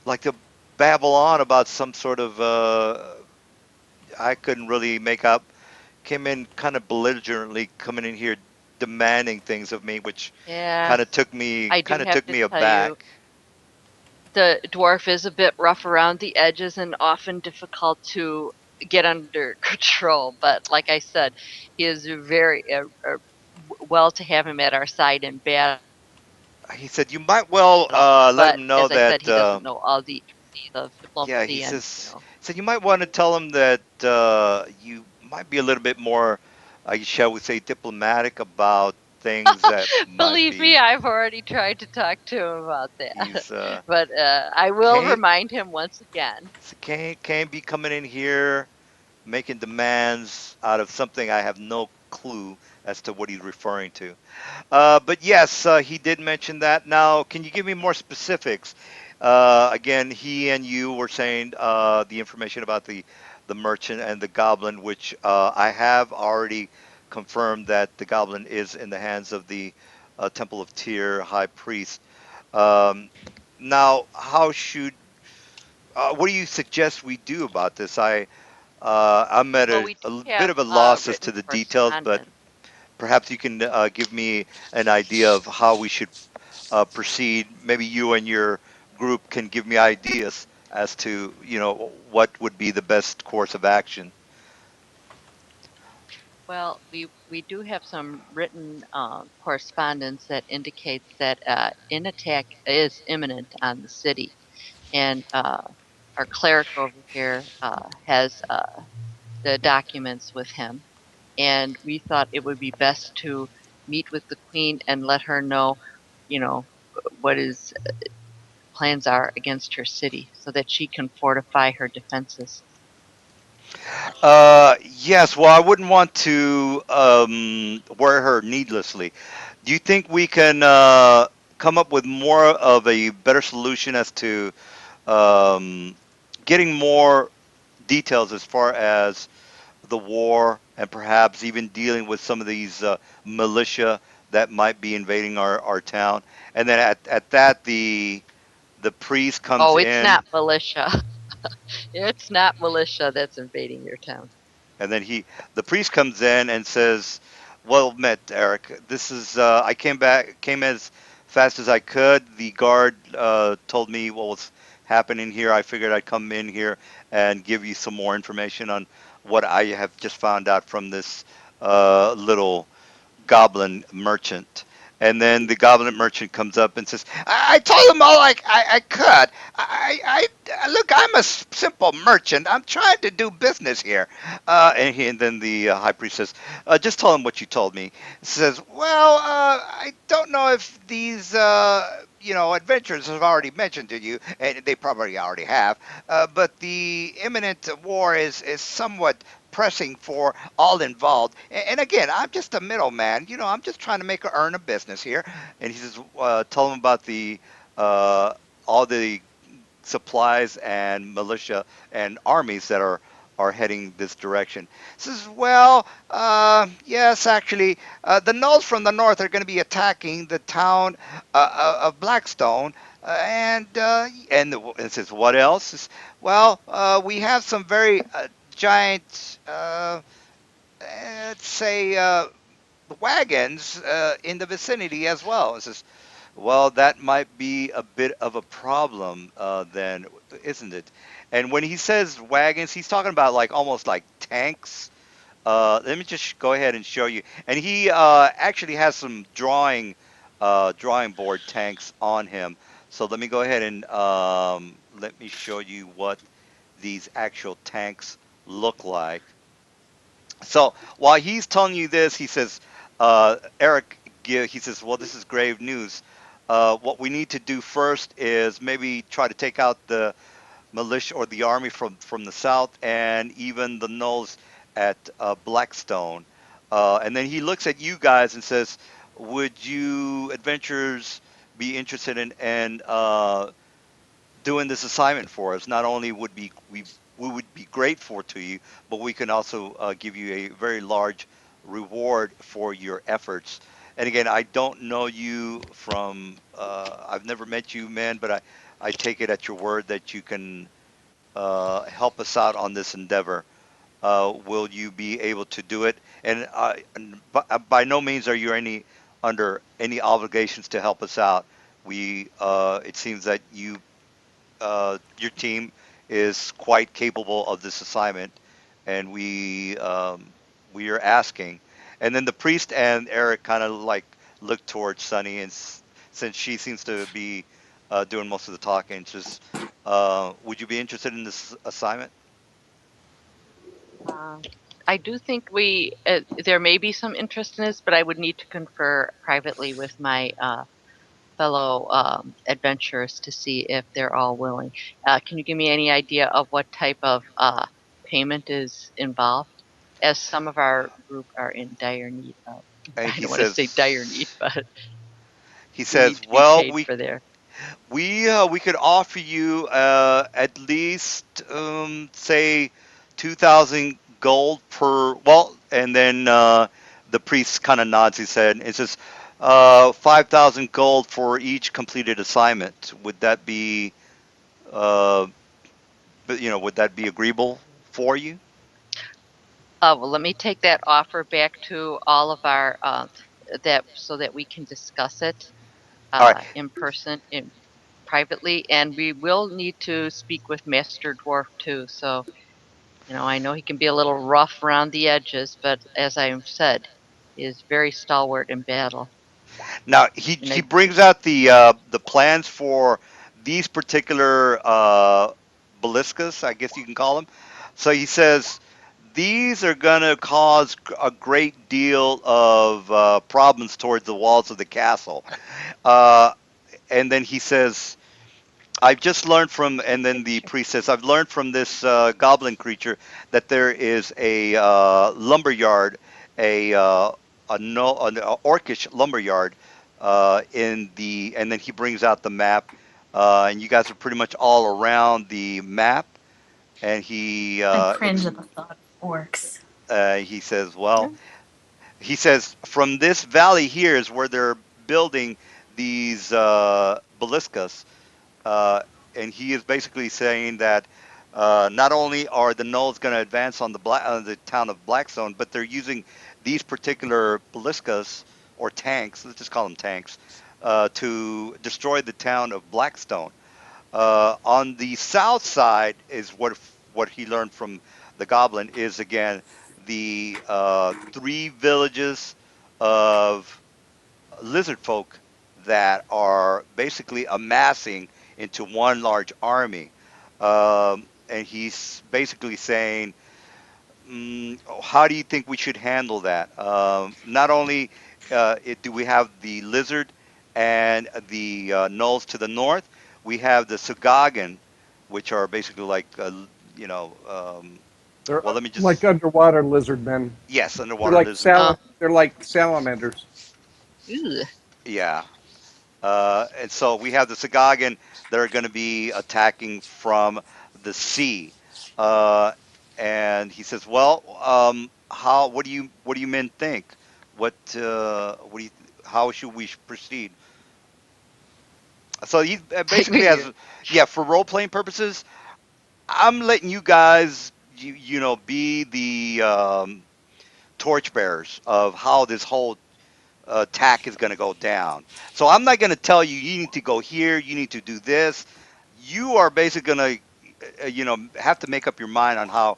like to babble on about some sort of I couldn't really make up. Came in kind of belligerently, coming in here demanding things of me, which Yes, I do kind of have took to me tell you, aback. the dwarf is a bit rough around the edges and often difficult to get under control. But like I said, he is very well to have him at our side in battle. He said, "You might well But let as I him know said, he that." doesn't know all the of Yeah, diplomacy and he said you might want to tell him that you might be a little bit more, shall we say, diplomatic about things that might Believe me, be. I've already tried to talk to him about that. He's But I will can't remind him once again. can't be coming in here making demands out of something I have no clue as to what he's referring to. But yes, he did mention that. Now, can you give me more specifics? Again, he and you were saying the information about the merchant and the goblin, which I have already confirmed that the goblin is in the hands of the Temple of Tyr High Priest. Um, now, what do you suggest we do about this? I'm at Well, we do a bit have of a loss as to written the details, but correspondence. perhaps you can give me an idea of how we should proceed. Maybe you and your group can give me ideas as to what would be the best course of action. Well, we do have some written correspondence that indicates that an attack is imminent on the city, and our cleric over here has the documents with him, and we thought it would be best to meet with the queen and let her know, you know, what his plans are against her city, so that she can fortify her defenses. Yes. Well, I wouldn't want to worry her needlessly. Do you think we can come up with more of a better solution as to um, getting more details as far as the war and perhaps even dealing with some of these militia that might be invading our town? And then at that, the priest comes Oh, it's in. not militia. It's not militia that's invading your town. And then the priest comes in and says, "Well met, Eric. This is I came as fast as I could. The guard told me what was happening here. I figured I'd come in here and give you some more information on what I have just found out from this little goblin merchant." And then the goblin merchant comes up and says, I told him all I could. Look, I'm a simple merchant. I'm trying to do business here. And then the high priest says, just tell him what you told me. He says, well, I don't know if these, adventurers have already mentioned to you, and they probably already have, but the imminent war is somewhat pressing for all involved. And again, I'm just a middleman. I'm just trying to earn a business here. And he says, tell him about the uh, all the supplies and militia and armies that are heading this direction. Says, well, yes, actually, the Knolls from the north are going to be attacking the town of Blackstone. And it says, what else? Says, well, we have some very giant, let's say, wagons in the vicinity as well. It says, well, that might be a bit of a problem, then, isn't it? And when he says wagons, he's talking about like almost like tanks. Let me just go ahead and show you. And he actually has some drawing board tanks on him. So let me go ahead and let me show you what these actual tanks look like. So while he's telling you this, he says, Eric, he says, well, this is grave news. What we need to do first is maybe try to take out the militia or the army from the south and even the Knolls at Blackstone. And then he looks at you guys and says, would you adventurers be interested in doing this assignment for us? Not only we would be grateful to you, but we can also give you a very large reward for your efforts. And again, I don't know you from I've never met you, man, but I take it at your word that you can help us out on this endeavor. Will you be able to do it? And by no means are you under any obligations to help us out. It seems that your team is quite capable of this assignment, and we are asking. And then the priest and Eric kind of like look towards Sunny, and since she seems to be doing most of the talking, just would you be interested in this assignment? Uh, I do think there may be some interest in this, but I would need to confer privately with my fellow adventurers to see if they're all willing. Can you give me any idea of what type of payment is involved? As some of our group are in dire need of, And I don't want to say dire need, but he we need says, to be well, paid for their. we could offer you at least say 2,000 gold per. Well, and then the priest kind of nods his head. It says 5,000 gold for each completed assignment. Would that be uh, would that be agreeable for you? Well, let me take that offer back to all of our that so that we can discuss it All right. in person, in privately, and we will need to speak with Master Dwarf too. So I know he can be a little rough around the edges, but as I said, he is very stalwart in battle. Now he And brings out the plans for these particular baliscas, I guess you can call them. So he says these are going to cause a great deal of problems towards the walls of the castle. Uh, and then he says, I've just learned from, and then the priest says, I've learned from this goblin creature that there is a lumber yard, a a no an orcish lumber yard in the, and then he brings out the map, and you guys are pretty much all around the map, and I cringe at the thought of orcs. he says, well, he says from this valley here is where they're building these baliscas, uh, and he is basically saying that not only are the Knolls going to advance on the town of Blackstone, but they're using these particular baliscas or tanks. Let's just call them tanks to destroy the town of Blackstone. On the south side is what he learned from the Goblin is again the three villages of lizard folk that are basically amassing into one large army. And he's basically saying, how do you think we should handle that? Not only do we have the lizard and the gnolls to the north, we have the Sugagan, which are basically like, you know, They're well, let me like just, underwater lizard men. yes, They're underwater like lizard men. they're like salamanders. ew. Yeah. And so we have the Sagagan that are going to be attacking from the sea. Uh, and he says, "Well, how? What do you men think? What do you? How should we proceed?" So he basically has, yeah, for role playing purposes, I'm letting you guys, be the torchbearers of how this whole attack is going to go down. So I'm not going to tell you you need to go here, you need to do this. You are basically going to, have to make up your mind on how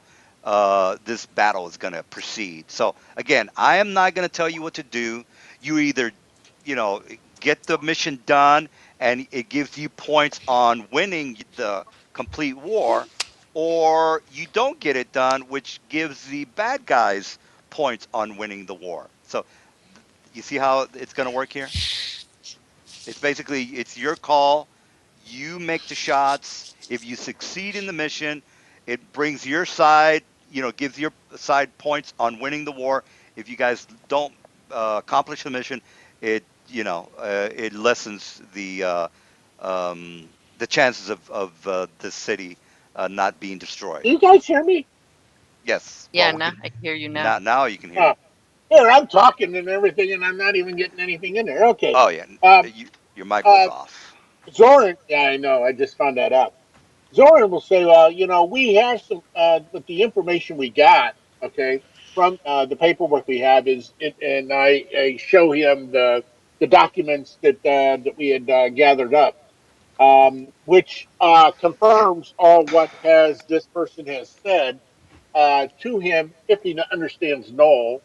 this battle is going to proceed. So again, I am not going to tell you what to do. You either, you know, get the mission done, and it gives you points on winning the complete war, or you don't get it done, which gives the bad guys points on winning the war. So you see how it's going to work here? It's basically it's your call. You make the shots. If you succeed in the mission, it brings your side, gives your side points on winning the war. If you guys don't accomplish the mission, it lessens the chances of the city not being destroyed. Can you guys hear me? Yes. Yeah, Well, we now can I can hear you now. now you can hear Uh, you. Here, I'm talking and everything, and I'm not even getting anything in there. Okay. Oh yeah, Um, your mic was uh, off. Zoran, yeah, I know. I just found that out. Zoran will say, we have some, with the information we got, okay, from the paperwork we have is it, and I show him the documents that we had gathered up, which confirms all what has this person has said to him if he understands Knoll,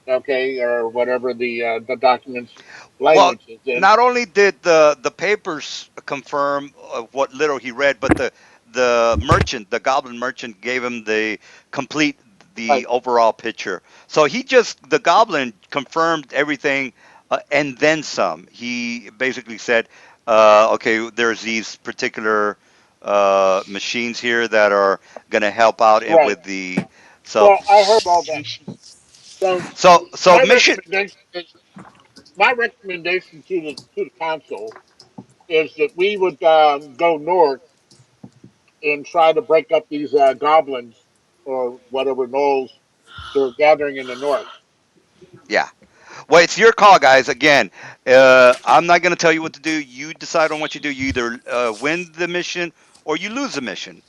okay, or whatever the documents Well, language is in. not only did the papers confirm what little he read, but the merchant, the goblin merchant, gave him the Right. overall picture. So the goblin confirmed everything and then some. He basically said, okay, there's these particular machines here that are going to help out Right. with the so Well, I heard all that. So so my mission. recommendation is my recommendation to the council is that we would go north and try to break up these goblins or whatever gnolls that are gathering in the north. Yeah. Well, it's your call, guys. Again, I'm not going to tell you what to do. You decide on what you do. You either win the mission or you lose the mission.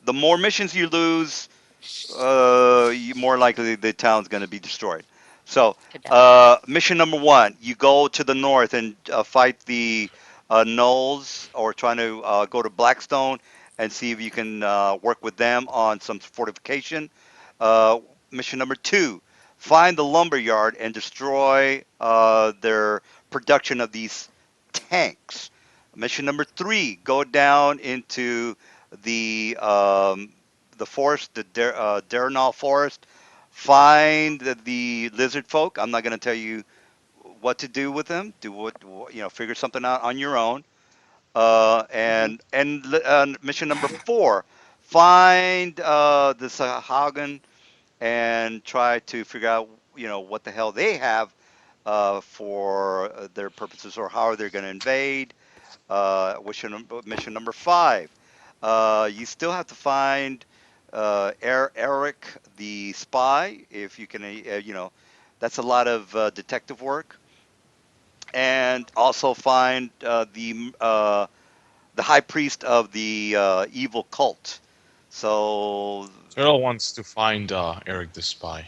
The more missions you lose, more likely the town's going to be destroyed. So, To die. mission number one, you go to the north and fight the gnolls, or trying to go to Blackstone and see if you can work with them on some fortification. Uh, mission number two, find the lumber yard and destroy their production of these tanks. Mission number three, go down into the forest, the Darenal forest. Find the lizard folk. I'm not going to tell you what to do with them. Do figure something out on your own. Hmm. And mission number four, find the Sahagin and try to figure out what the hell they have for their purposes, or how they're going to invade. Mission number five, you still have to find Eric the spy. If you can, that's a lot of detective work, and also find the high priest of the evil cult. So Cyril wants to find Eric the spy.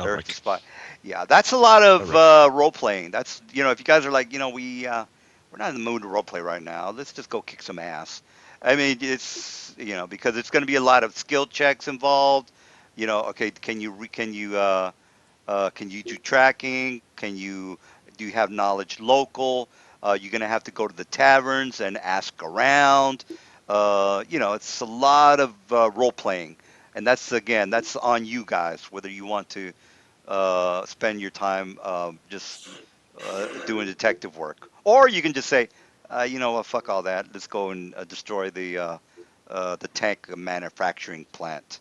Eric the Elric. spy. Yeah, that's a lot of Elric. role playing. That's if you guys are like, we're not in the mood to role play right now. Let's just go kick some ass. I mean, it's because it's going to be a lot of skill checks involved. Okay, can you do tracking? Do you have knowledge local? You're gonna have to go to the taverns and ask around. It's a lot of role playing, and that's on you guys whether you want to spend your time just doing detective work, or you can just say, you know what, fuck all that. Let's go and destroy the tank manufacturing plant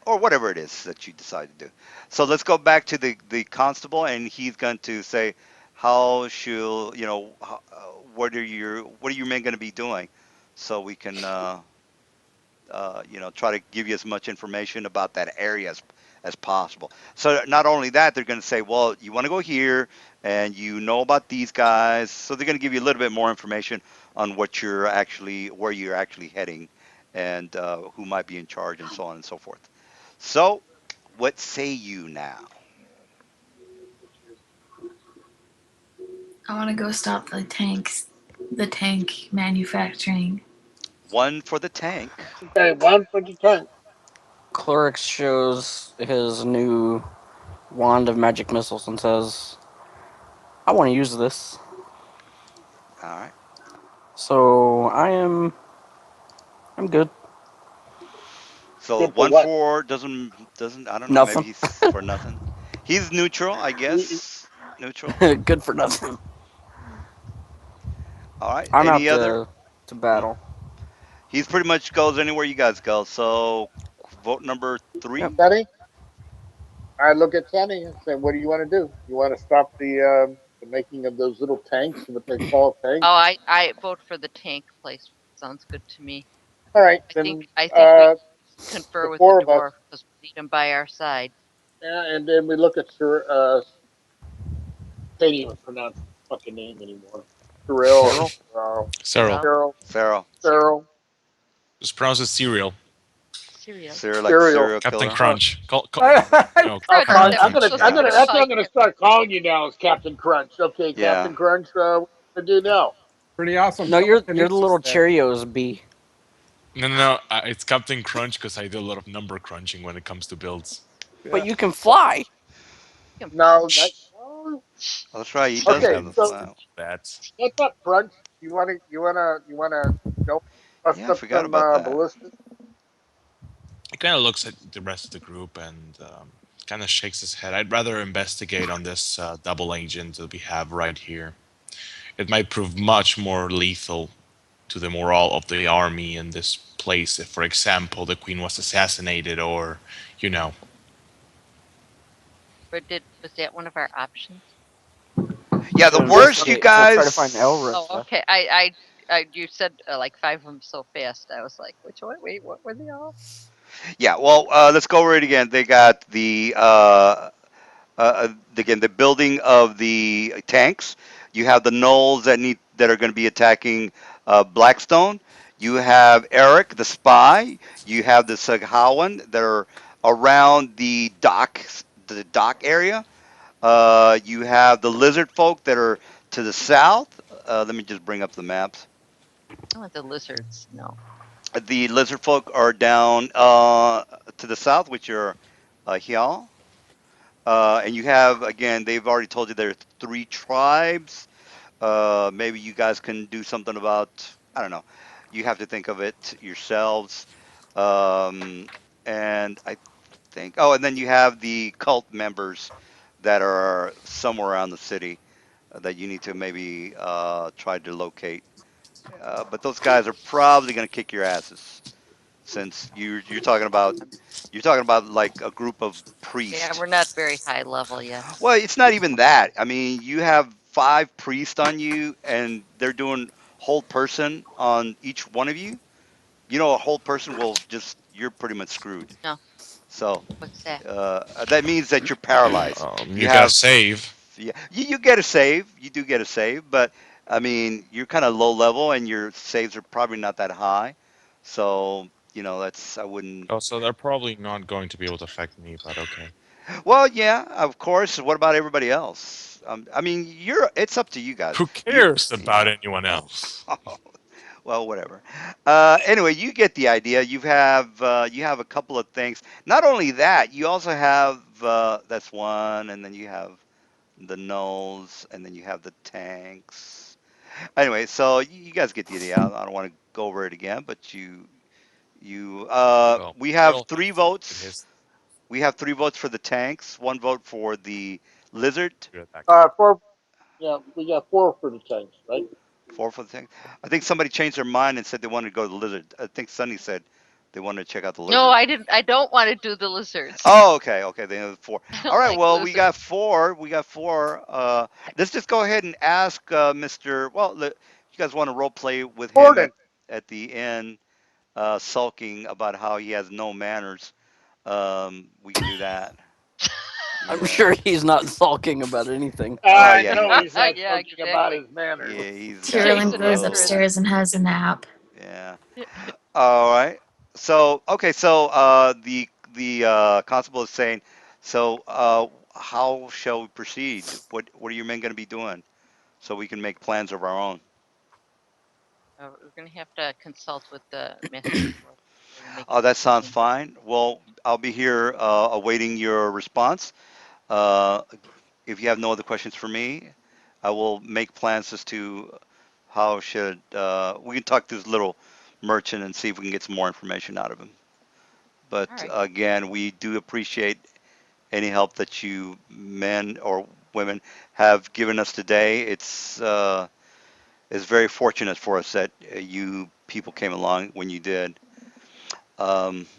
or whatever it is that you decide to do. So let's go back to the constable, and he's going to say, "How should what are your men going to be doing?" So we can try to give you as much information about that area as possible. So not only that, they're going to say, "Well, you want to go here, and you know about these guys." So they're going to give you a little bit more information on where you're actually heading, and who might be in charge, and so on and so forth. So, what say you now? I want to go stop the tank manufacturing. One for the tank. Okay, one for the tank. Clorix shows his new wand of magic missiles and says, I want to use this. All right. So I'm good. So Good for one what? for doesn't I don't know. Maybe Nothing. he's for nothing. He's neutral, I guess. Neutral. Good for nothing. All right. I'm out Any other? to Hmm? battle. He's pretty much goes anywhere you guys go. So vote number Yep. three. Sonny? I look at Sonny and say, "What do you want to do? You want to stop the making of those little tanks, what they call Oh, tanks? I vote for the tank place. Sounds good to me. All right, I think then I think we the confer with the four of us, dwarf because we need him by our side. yeah, and then we look at Sir. Can't even pronounce his fucking name anymore. Cyril or Cyril. Cyril. So Cyril. Cyril. cereal, Cyril. Just pronounce it cereal. cereal. Cyril, like the Cereal. serial Captain killer. Crunch. I No, Crunch. Fine. That's I'm Captain gonna, close I'm enough. gonna. Yeah. That's That's all what I I'm gonna care. start calling you now, is Captain Crunch. Okay, Yeah. Captain Crunch. What do you do now? Pretty awesome. No, you're you're the Telekinesis little there. Cheerios bee. No, no, no. It's Captain Crunch because I do a lot of number crunching when it comes to builds. But Yeah. you can fly. You can fly. No, that. Shh. Oh, Oh, that's right. He I does okay, have the didn't so flat. that. what's up, Crunch? You wanna bust Yeah, I up forgot some about that. ballistas? He kind of looks at the rest of the group and kind of shakes his head. I'd rather investigate on this double agent that we have right here. It might prove much more lethal to the morale of the army in this place if, for example, the queen was assassinated or, you know. Or was that one of our options? Yeah, the To worst you investigate to try to find guys. Oh, Elric. okay. You said like five of them so fast. I was like, which one? Wait, what were they all? Yeah, well, let's go over it again. They got again the building of the tanks. You have the gnolls that are going to be attacking Blackstone. You have Eric the spy. You have the Saghawan that are around the dock area. You have the lizard folk that are to the south. Let me just bring up the maps. I want the lizards. No. The lizard folk are down to the south, which are Hial. And you have, again, they've already told you there are three tribes. Maybe you guys can do something about, I don't know. You have to think of it yourselves. Um, and I think, oh, and then you have the cult members that are somewhere around the city that you need to maybe try to locate. But those guys are probably going to kick your asses since you're talking about like a group of Yeah, priests. we're not very high level yet. Well, it's not even that. I mean, you have five priests on you, and they're doing hold person on each one of you. You know, a whole person will just you're pretty much screwed. No, So what's that? that means that you're paralyzed. You You gotta have save. yeah, you get a save. You do get a save, but I mean, you're kind of low level, and your saves are probably not that high. So you know, that's I wouldn't. Oh, so they're probably not going to be able to affect me, but okay. Well, yeah, of course. What about everybody else? I mean, you're. It's up to you guys. Who You. cares about anyone else? Well, whatever. Anyway, you get the idea. You have a couple of things. Not only that, you also have that's one, and then you have the nulls, and then you have the tanks. Anyway, so you guys get the idea. I don't want to go over it again, but Well, we have still three it votes. has We have three votes for the tanks, one vote for the lizard, to attack. four. Yeah, we got four for the tanks, right? four for the tank. I think somebody changed their mind and said they wanted to go to the lizard. I think Sunny said they wanted to check out the No, lizard. I didn't. I don't want to do the lizards. Oh, okay, okay. They have four. I All don't right. like Well, we got lizards. four. We got four. Let's just go ahead and ask Mr. Well, you guys want to role play with him Gordon. at the end, sulking about how he has no manners. We can do that. I'm Yeah. sure he's not sulking about anything. Oh, yeah, he No, he's is. not Yeah, talking about exactly. his manners. Yeah, he's got Tyrellin Takes an goes interest. no. upstairs and has a nap. Yeah. All right. So okay. So the constable is saying. So how shall we proceed? What are your men going to be doing so we can make plans of our own? We're gonna have to consult with the master before we make Oh, a that sounds decision. fine. Well, I'll be here awaiting your response. Uh, if you have no other questions for me, I will make plans as to how should we can talk to this little merchant and see if we can get some more information out of him. All But right. again, we do appreciate any help that you men or women have given us today. It's very fortunate for us that you people came along when you did.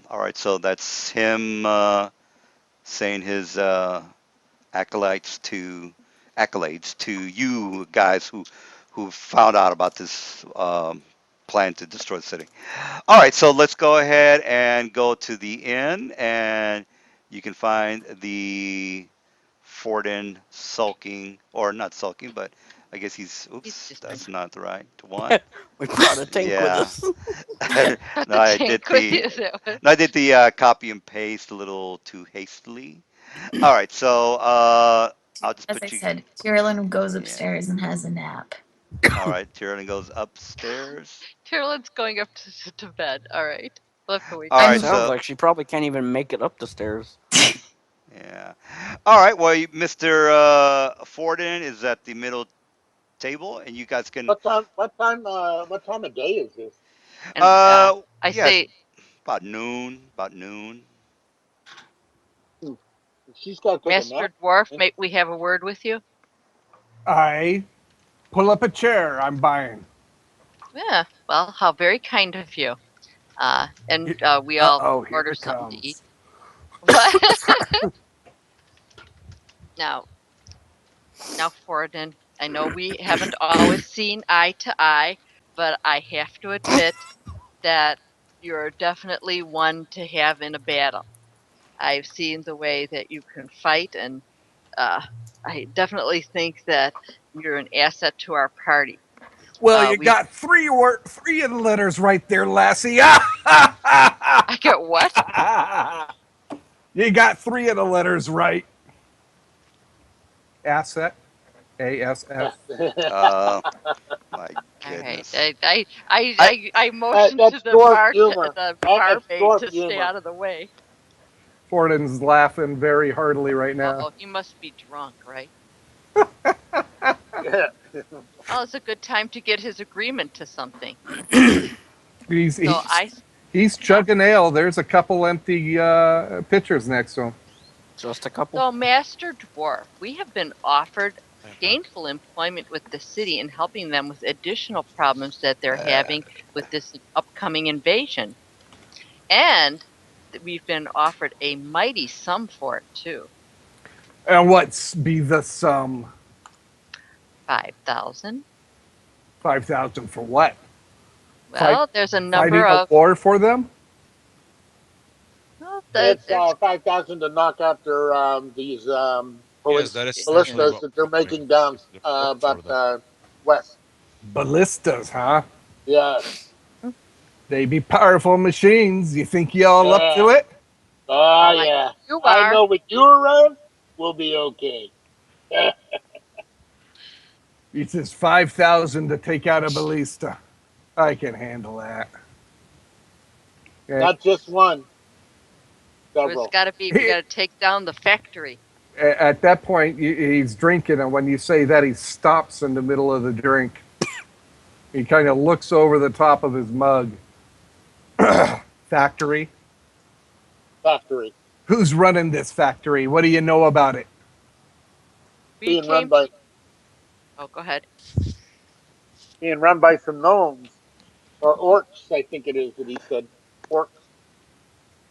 All right, so that's him saying his accolades to you guys who found out about this plan to destroy the city. All right, so let's go ahead and go to the inn, and you can find the Forden sulking, or not sulking, but I guess he's, He's oops, just that's angry. not the right one. We brought a tank with Yeah. us. Not No, the tank with you. Is that what? I did the copy and paste a little too hastily. All right, so I'll just As I put you, said, Tyrellin goes yeah. upstairs and has a nap. All right, Tyrion goes upstairs. Tyrellin's going up to bed. All right. We'll have to wait All till right, I'm Sounds so like she probably can't even make it up the stairs. yeah. All right, well, Mr. Forden is at the middle table, and you guys can. What time? What time? What time of day is this? and I Yeah, it's say, about noon. About noon. Hmm. She's got to take a Master nap. Dwarf, may we have a word with you? I pull up a chair. I'm buying. Yeah. Well, how very kind of you. And we Uh all oh, here order it something to eat. comes. What? now, now, Forden, I know we haven't always seen eye to eye, but I have to admit that you're definitely one to have in a battle. I've seen the way that you can fight, and uh, I definitely think that you're an asset to our party. Well, you We, got three of the letters right there, Lassie. I get what? You got three of the letters right. Asset, ASF. Uh, my All right. goodness. I I motioned to That's dwarf humor. the That's barmaid dwarf to stay humor. out of the way. Fortin's laughing very heartily right now. Oh, he must be drunk, right? Yeah. Oh, it's a good time to get his agreement to something. He's So he's I, he's yeah. chugging ale. There's a couple empty pitchers next to him. Just a couple. So, Master Dwarf, we have been offered Uh-huh. gainful employment with the city and helping them with additional problems that they're Uh, having with this upcoming invasion. And we've been offered a mighty sum for it, too. And what's be the sum? 5,000. 5,000 for what? Fight, Well, there's a fighting number a of, war for them? well, It's there's, 5,000 to knock out their these yes, that is essentially ballistas what that they're we're doing. making down The work about for them. west. Ballistas, huh? Yes. They be powerful machines. You think y'all up Yeah. to it? Oh well, yeah. you I are. know with you around, we'll be okay. He says 5,000 to take out a ballista. I can handle that. Not just one, It's several. got to be, we got to take down the factory. At that point, he's drinking, and when you say that, he stops in the middle of the drink. He kind of looks over the top of his mug. Factory? Factory Who's running this factory? What do you know about it? We being run came by to, oh, go ahead. some gnomes or orcs. I think it is that he said orcs.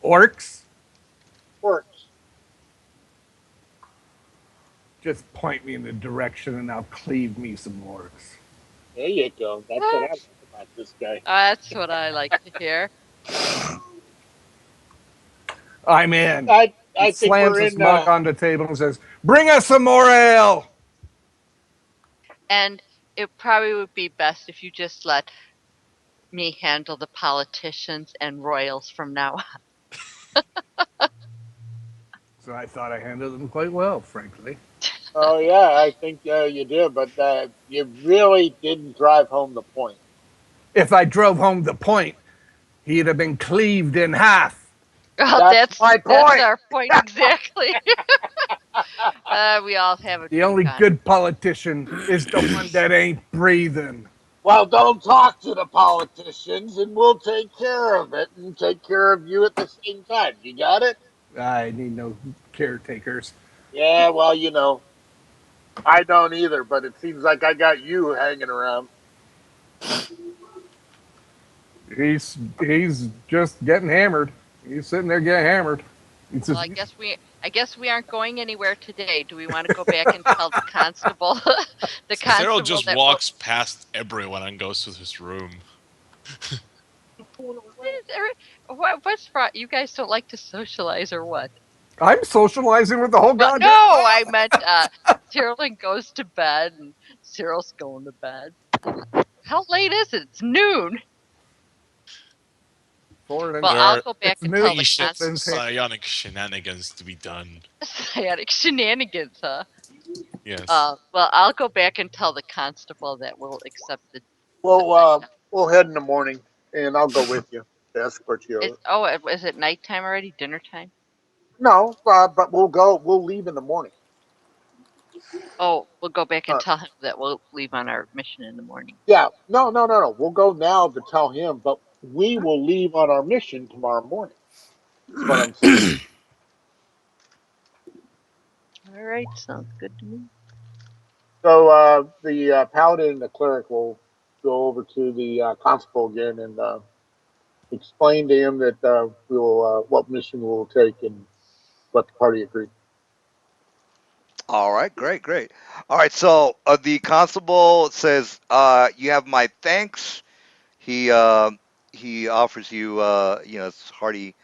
Orcs? Orcs. Just point me in the direction and I'll cleave me some orcs. There you go. That's what I like about this guy. That's what I like to hear. I'm in. He I think slams we're his in. mug on the table and says, "Bring us some more ale." And it probably would be best if you just let me handle the politicians and royals from now on. So I thought I handled them quite well, frankly. Oh yeah, I think you did, but you really didn't drive home the point. If I drove home the point, he'd have been cleaved in half. Well, That's my that's point. our point exactly. We all have a The drink only on us. good politician is the one that ain't breathing. Well, don't talk to the politicians, and we'll take care of it, and take care of you at the same time. You got it? I need no caretakers. Yeah. Well, I don't either, but it seems like I got you hanging around. He's just getting hammered. He's sitting there getting hammered. He Well, says, I guess we aren't going anywhere today. Do we want to go back and tell the constable the Cyril constable just that we'll walks past everyone and goes to his room. what's you guys don't like to socialize or what? "I'm socializing with the whole Well, goddamn no, I world." meant Carolyn goes to bed and Cyril's going to bed. How late is it? It's noon. Forward and Well, There I'll are go back it's and tell new. the patient constable. psionic shenanigans to be done. Sciatic shenanigans, huh? Yes. Well, I'll go back and tell the constable that we'll accept the We'll head in the morning, and I'll go with you to escort you over. is it nighttime already? Dinner time? No, but We'll leave in the morning. Oh, we'll go back and Uh, tell him that we'll leave on our mission in the morning. yeah. No, no, no, no. We'll go now to tell him, but we will leave on our mission tomorrow morning. That's what I'm saying. All right, sounds good to me. So the paladin and the cleric will go over to the constable again and explain to him that we will what mission we will take and what the party agreed. All right, great, great. All right, so the constable says, "You have my thanks." He he offers you, hearty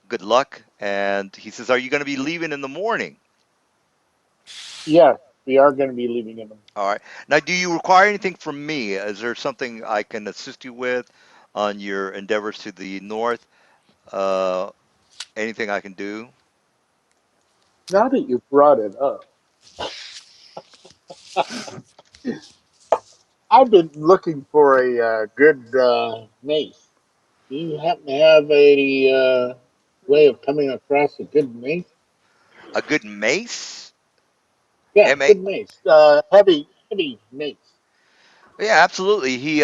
good luck, and he says, "Are you going to be leaving in the morning?" Yes, we are going to be leaving in them. All right. Now, do you require anything from me? Is there something I can assist you with on your endeavors to the north? Uh, Anything I can do? Now that you brought it up, I've been looking for a good mace. Do you happen to have a way of coming across a good mace? A good mace. Yeah, M A. good mace. Heavy mace. Yeah, absolutely. He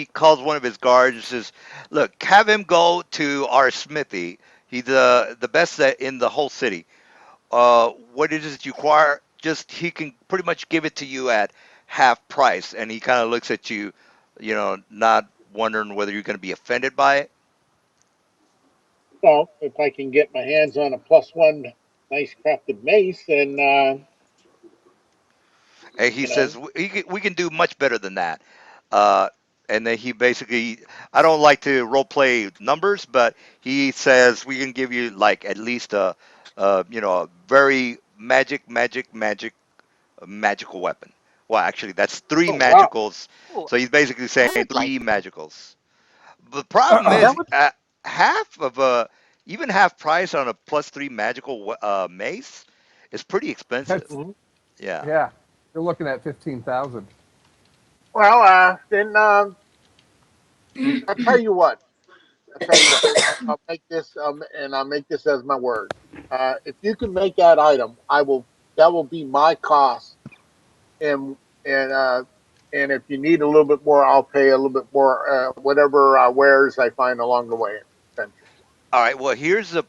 calls one of his guards and says, "Look, have him go to our smithy. He's the best in the whole city. What it is that you require, just he can pretty much give it to you at half price." And he kind of looks at you, not wondering whether you're going to be offended by it. Well, if I can get my hands on a plus one nice crafted mace, then And he you says, know. we can do much better than that. Uh, and then he basically, I don't like to role play numbers, but he says we can give you like at least a very magical weapon. Well, actually, that's three Oh wow. magicals. Ooh, So he's basically saying I would like three that. magicals. The problem Uh, That is, would half of even half price on a plus three magical mace is pretty expensive. That's mhm. Yeah. yeah. You're looking at 15,000. Well, then I'll tell you what. I'll tell you what. I'll make this and I'll make this as my word. If you can make that item, I will. That will be my cost, and and uh, and if you need a little bit more, I'll pay a little bit more. Whatever wares I find along the way. Essentially. All right. Well, here's the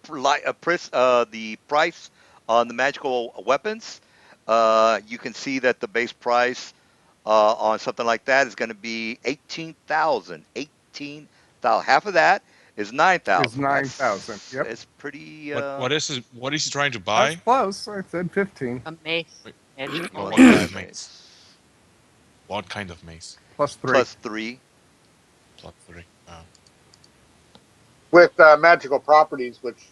price on the magical weapons. You can see that the base price on something like that is going to be 18,000. 18,000. Half of that is Is 9,000. 9,000. That's Yep. it's pretty. What is he trying to That's buy? close. I said 15 a mace, Wait, magical what kind Moonshae of mace. mace? mace What kind of mace? plus 3. plus three. Plot three. With magical properties, which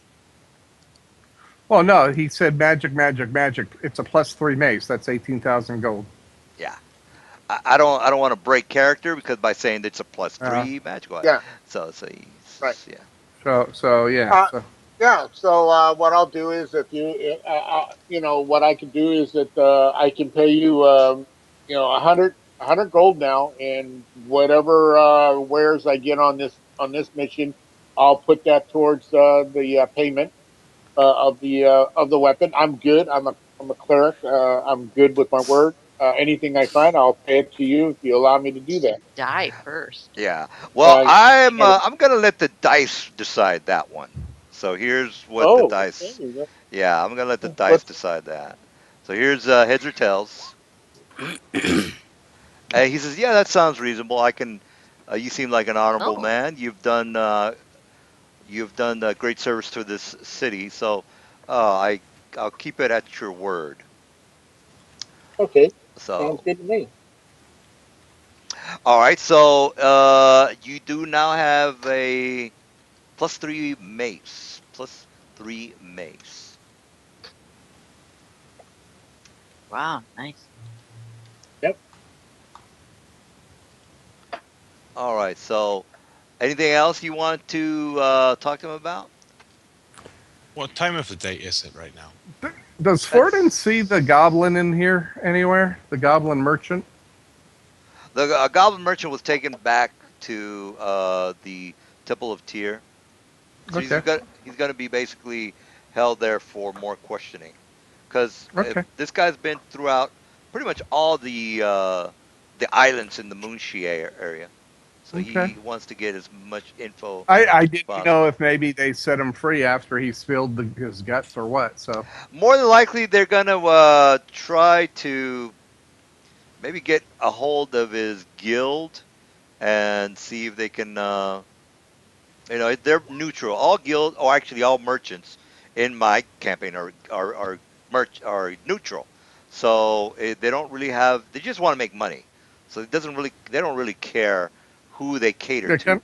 Well, no, he said magic, magic, magic. It's a plus 3 mace. That's 18,000 gold. Yeah. I don't want to break character because by saying it's a plus Uh, three magical. yeah, So right. yeah. so yeah. Uh, So yeah. So what I'll do is, if what I can do is that I can pay you, 100 gold now, and whatever wares I get on this mission, I'll put that towards the payment of the weapon. I'm good. I'm a cleric. I'm good with my word. Anything I find, I'll pay it to you if you allow me to do To that. die first. Yeah. Well, I'm And I'm gonna let the dice decide that one. So here's what the oh, okay. dice. Yeah, I'm gonna let the dice What's decide that. So here's heads or tails. And he says, "Yeah, that sounds reasonable. I can. You seem like an honorable Oh, man. You've done great service to this city. So I'll keep it at your word. okay? Sounds So good to me. all right. So you do now have a plus three mace. Plus three mace. wow, nice. Yep. All right. So anything else you want to talk to him about? What time of the day is it right now? does Forden see the That's goblin in here anywhere? The goblin merchant? the Goblin Merchant was taken back to the Temple of Tyr. So Okay. he's gonna be basically held there for more questioning, because Okay. this guy's been throughout pretty much all the islands in the Moonshae area. So Okay. he wants to get as much info I as didn't know possible. if maybe they set him free after he spilled his guts or what. So More than likely, they're gonna try to maybe get a hold of his guild and see if they can. They're neutral. All guild, or actually all merchants in my campaign are neutral. So they don't really have. They just want to make money. So they don't really care who they cater yeah, to.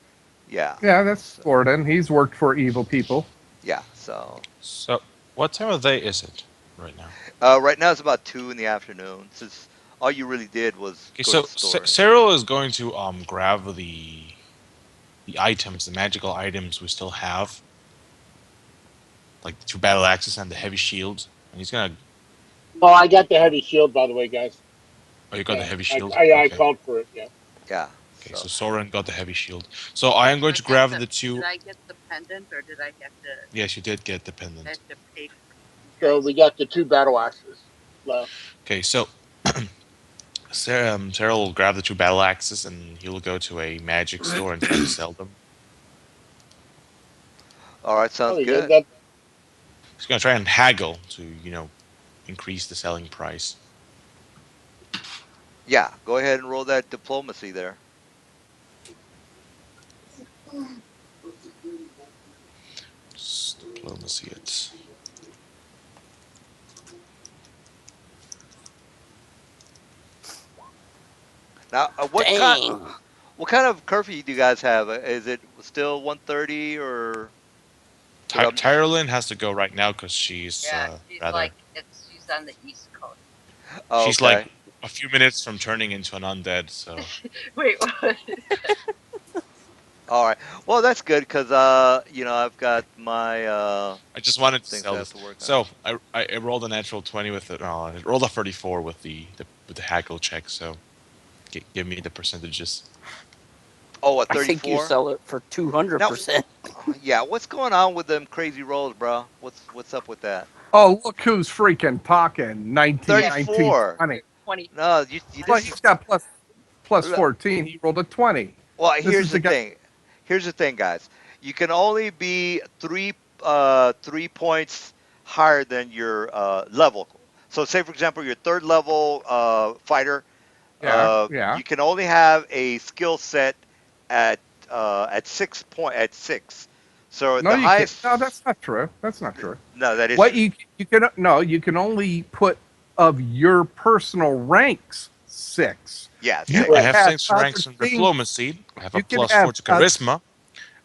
Yeah. yeah, that's So, Forden. He's worked for evil people. yeah. So So, what time of day is it right now? right now it's about 2 in the afternoon. Since all you really did was Okay, go to so the store. Cyril is going to grab the items, the magical items we still have, like the two battle axes and the heavy shield, and he's gonna. Oh, I got the heavy shield, by the way, guys. Oh, you got the Yeah, heavy I shield. I, I Okay. called for it. Yeah. Yeah. Okay, So so Soren got the heavy shield. So I am Do going I to have grab to? the Did two. I get the pendant, or did I have to? Yes, you did get I dependent. have to pay for you So guys? we got the two battle axes left. Okay, so Sarah will grab the two battle axes and he'll go to a magic store and try to sell them. all right, Oh, sounds you did good. that. He's gonna try and haggle to, increase the selling price. Yeah, go ahead and roll that diplomacy there. Diplomacy it. Now, Dang. what kind of curfew do you guys have? Is it still 1:30 or? Because I'm just Tyrolin has to go right now because she's Yeah, she's rather. like she's on the East Coast. oh, She's like okay. a few minutes from turning into an undead. So Wait, what? All right. Well, that's good because I've got my I just wanted to things sell I have this. to work on. So I rolled a natural 20 with it. Oh, I rolled a 34 with the haggle check. So give me the percentages. Oh, a I think you 34. sell it for Now, 200%. yeah, what's going on with them crazy rolls, bro? What's up with that? Oh, look who's freaking talking. 19, Yeah, 19, 34. 20. 20. No, you Well, this he's is got plus 14. He rolled a 20. well. This Here's is the the guy. thing. Here's the thing, guys. You can only be 3 points higher than your level. So, say for example, your third level fighter. Yeah, yeah. You can only have a skill set at at 6 point at six. So No, the you can't. highest. No, that's not true. That's not true. No, that is What true. you can no, you can only put of your personal ranks 6. Yes, Yeah, You I can Right. have have six other ranks in things. diplomacy. I have a You can plus have 4 to charisma,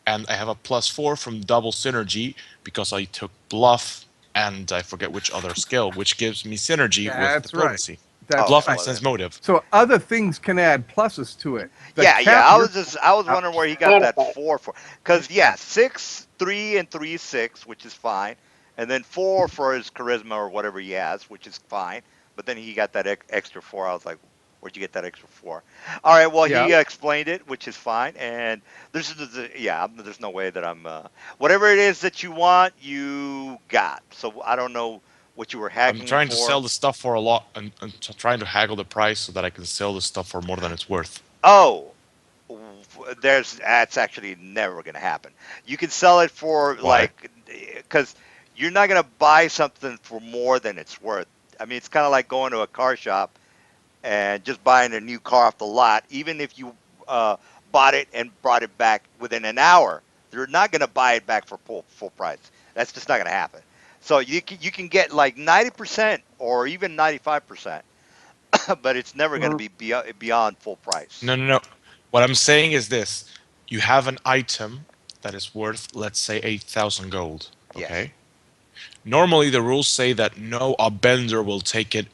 and I have a plus 4 from double synergy because I took bluff and I forget which other skill, which gives me synergy with That's right. diplomacy. That's Okay, Bluff and right. well sense then. motive. So other things can add pluses to it. The Yeah, yeah. cap I you're was just I was talking wondering where he got that Modifier. four for. Because yeah, 6, 3, and 3 is 6, which is fine, and then 4 for his charisma or whatever he has, which is fine. But then he got that extra 4. I was like, where'd you get that extra 4? All right, well yeah. he explained it, which is fine. And yeah, there's no way that I'm whatever it is that you want, you got. So I don't know what you were I'm hacking trying to sell for. the stuff for a lot and trying to haggle the price so that I can sell the stuff for more than it's worth. Oh, there's that's actually never going to happen. You can sell it for Why? like because you're not going to buy something for more than it's worth. I mean, it's kind of like going to a car shop and just buying a new car off the lot. Even if you uh, bought it and brought it back within an hour, you're not going to buy it back for full price. That's just not going to happen. So you can get like 90% or even 95%, but it's never going to Mhm. be beyond full No, price. no, no. What I'm saying is this. You have an item that is worth, let's say, 8,000 gold. Yes. Okay? Normally, the rules say that no bender will take it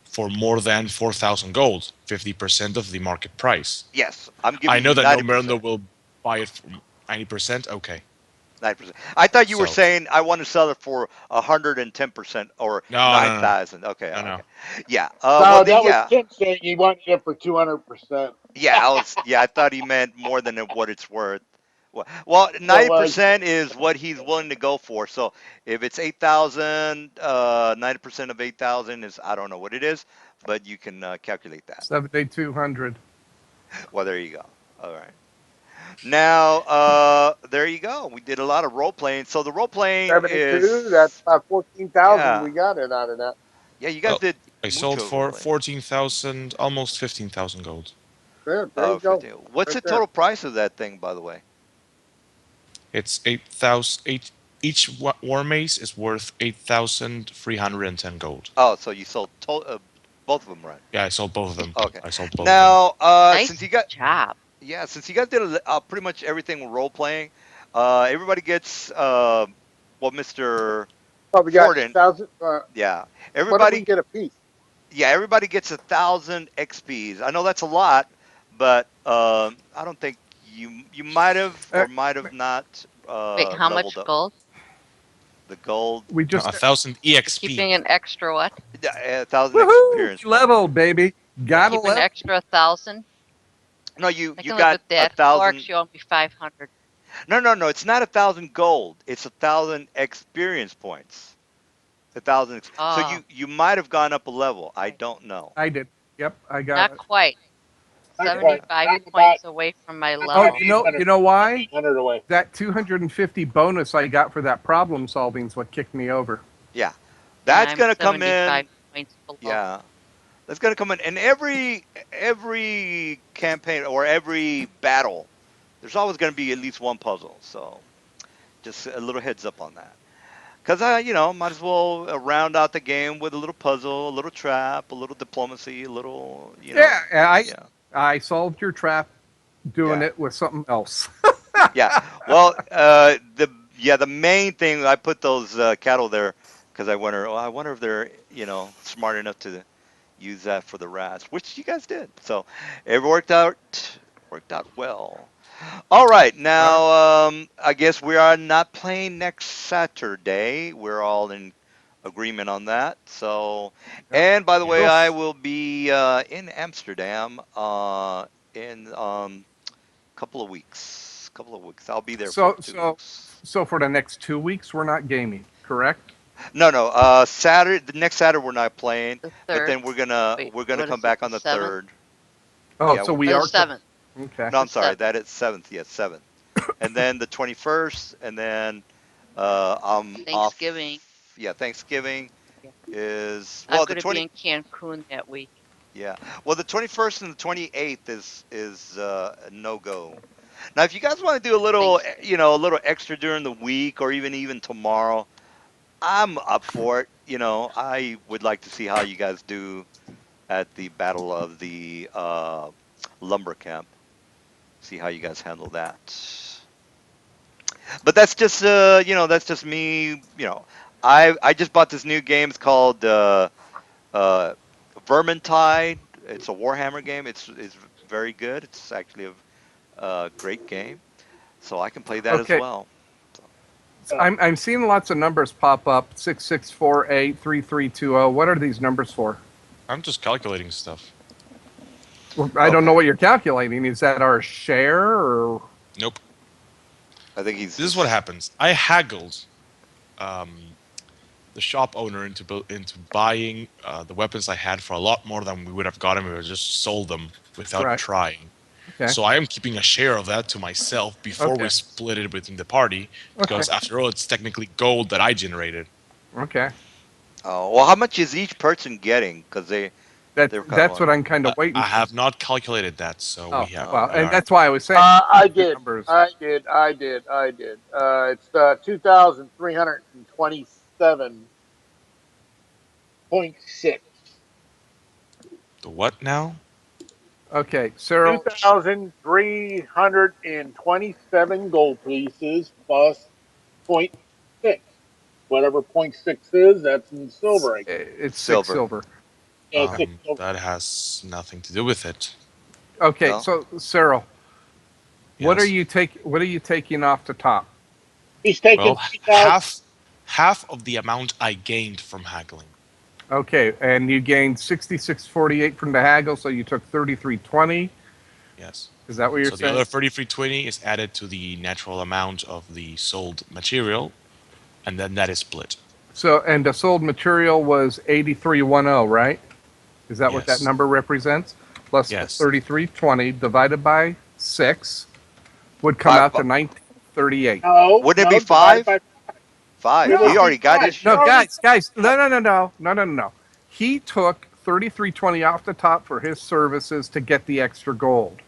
for more than 4,000 gold, 50% of the market price. Yes, I'm I giving know you that no bender 90%. will buy it for 90%. Okay. 90%. I thought you were So, saying I want to sell it for 110% or no, no, no, 9,000. Okay, no, no. okay. Yeah. Well No, then that was yeah. Tim saying he wanted it for 200%. Yeah, I thought he meant more than what it's worth. Well, It was 90% is what he's willing to go for. So if it's 8,000, 90% of 8,000 is I don't know what it is, but you can calculate that. 7,200. Well, there you go. All right. Now, there you go. We did a lot of role playing. So the role playing 72. That's is, about 14,000 yeah, we got it out of that. yeah. You guys Well, did I sold mucho role for playing. 14,000, almost 15,000 gold. There Oh, you go. 15. What's Right the there. total price of that thing, by the way? It's 8,000. Each war mace is worth 8,310 gold. Oh, so you sold both of them, right? Yeah, I sold both of them. Okay. I sold both of them. Now, since Nice you got, job. yeah, since you guys did pretty much everything with role playing, everybody gets, well, Mr. Probably got Forden, 1,000. yeah, What did we everybody get a piece? yeah, everybody gets 1,000 XPs. I know that's a lot, but I don't think you might have Uh, or might have not Wait, how leveled much up gold? the gold. we No, just 1,000 You're EXP. keeping an extra what? Yeah, 1,000 woohoo! experience We points. leveled, baby. You Yeah. Gotta keep an level. extra 1,000? No, you I you can live got with a that. Clark's, thousand. you owe me 500. No. It's not 1,000 gold. It's 1,000 experience points. 1,000. So Oh, you might have gone up a level. I don't know. I did. Yep, I got not it. quite. Not quite. Yeah. 75 I'm about points away from my I'm about Oh, level. 800, you know why? 800 away. That 250 bonus I got for that problem solving is what kicked me over. Yeah. And That's I'm gonna come in. 75 points below. Yeah. That's gonna come in. And every campaign or every battle, there's always gonna be at least one puzzle. So just a little heads up on that. Because might as well round out the game with a little puzzle, a little trap, a little diplomacy, a little, Yeah, yeah, I solved your trap doing yeah, it with something else. yeah. Well, the main thing I put those cattle there because I wonder if they're smart enough to use that for the rats, which you guys did. So it worked out well. All right, All right. now I guess we are not playing next Saturday. We're all in agreement on that. So, Yep. and by the way, We'll I Yes. will be in Amsterdam in couple of weeks. Couple of weeks. I'll be there for so two so weeks. so for the next 2 weeks we're not gaming, correct? No. Saturday, the next Saturday we're not playing, The but then 3rd. Wait, we're gonna what come is it? back The on the 7th? third. Oh, Yeah. so we The are 7th. okay. No, The I'm sorry. 7th. That is seventh. Yes, seventh. And then the 21st, and then I'm Thanksgiving. off. Yeah, Thanksgiving Yeah. is I'm well the going to be 20. in Cancun that week. Yeah, well the 21st and the 28th is a no go. Now, if you guys want to do a little, Thanksgiving. a little extra during the week or even tomorrow, I'm up for it. I would like to see how you guys do at the Battle of the Lumber Camp. See how you guys handle that. But that's just me. I just bought this new game. It's called uh, Vermintide. It's a Warhammer game. It's very good. It's actually a great game, so I can play that as Okay. well. So, I'm seeing lots of numbers pop up 66483320. What are these numbers for? I'm just calculating stuff. Well, I don't know okay, what you're calculating. Is that our share or Nope. I think he's This is what just happens. I haggled the shop owner into buying the weapons I had for a lot more than we would have gotten if I just sold them without right? trying. Okay. So I am keeping a share of that to myself before we Okay. split it within the party, Okay. because after all, it's technically gold that I generated. Okay. oh well. How much is each person getting? Because they're kind of That's what like I'm kind of waiting I for. have not calculated that, so Oh, well, we and are. that's why I was saying I the did. numbers. I did. It's 2,327.6. The what now? Okay, Two Cyril. thousand three hundred and twenty-seven gold pieces plus point six. Whatever point six is, that's in silver, I guess. It's six silver. silver. Yeah, six silver. That has nothing to do with it. Okay, No. so Cyril, Yes. what are you taking off the top? He's taking Well, 3,000. half of the amount I gained from haggling. Okay, and you gained 6648 from the haggle, so you took 3320. Yes. Is that what you're So the saying? other 3320 is added to the natural amount of the sold material, and then that is split. So, and the sold material was 8310, right? Is that what that Yes. number represents? Plus the Yes. 3320 divided by 6 would come Five. out to 1938. No, Wouldn't it be no, divide five? by Five. it would He No, be already got his five. no, You share. already guys, no. He took 3320 off the top for his services to get the extra gold.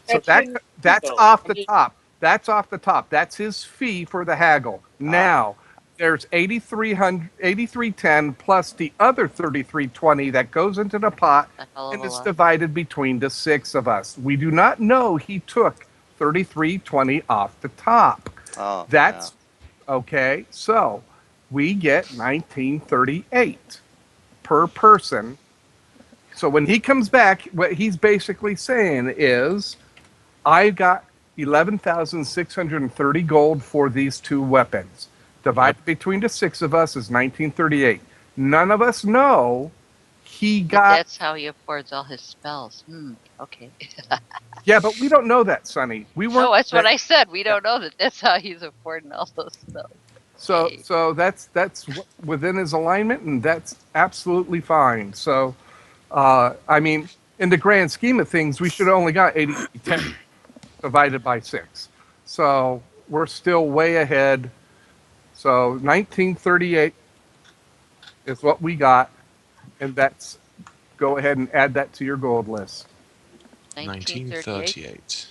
So that shouldn't be that's though. off I the mean, top. That's off the top. That's his fee for the haggle. Ah. Now, there's 8300 8310 plus the other 3320 that goes into the pot A hell of and a is lot. divided between the 6 of us. We do not know he took 3320 off the top. Oh, yeah. That's okay. So, we get 1938 per person. So when he comes back, what he's basically saying is, I got 11,630 gold for these two weapons. Yep. Divided between the 6 of us is 1938. None of us know he But got. that's how he affords all his spells. Okay. Yeah, but we don't know that, Sonny. We No, weren't that's what that. I said. We Yeah. don't know that that's how he's affording all those spells. So Okay. so that's within his alignment, and that's absolutely fine. So, I mean, in the grand scheme of things, we should have only got 80/10 divided by 6. So we're still way ahead. So 1938 is what we got, and that's go ahead and add that to your gold list. 1938. 1938.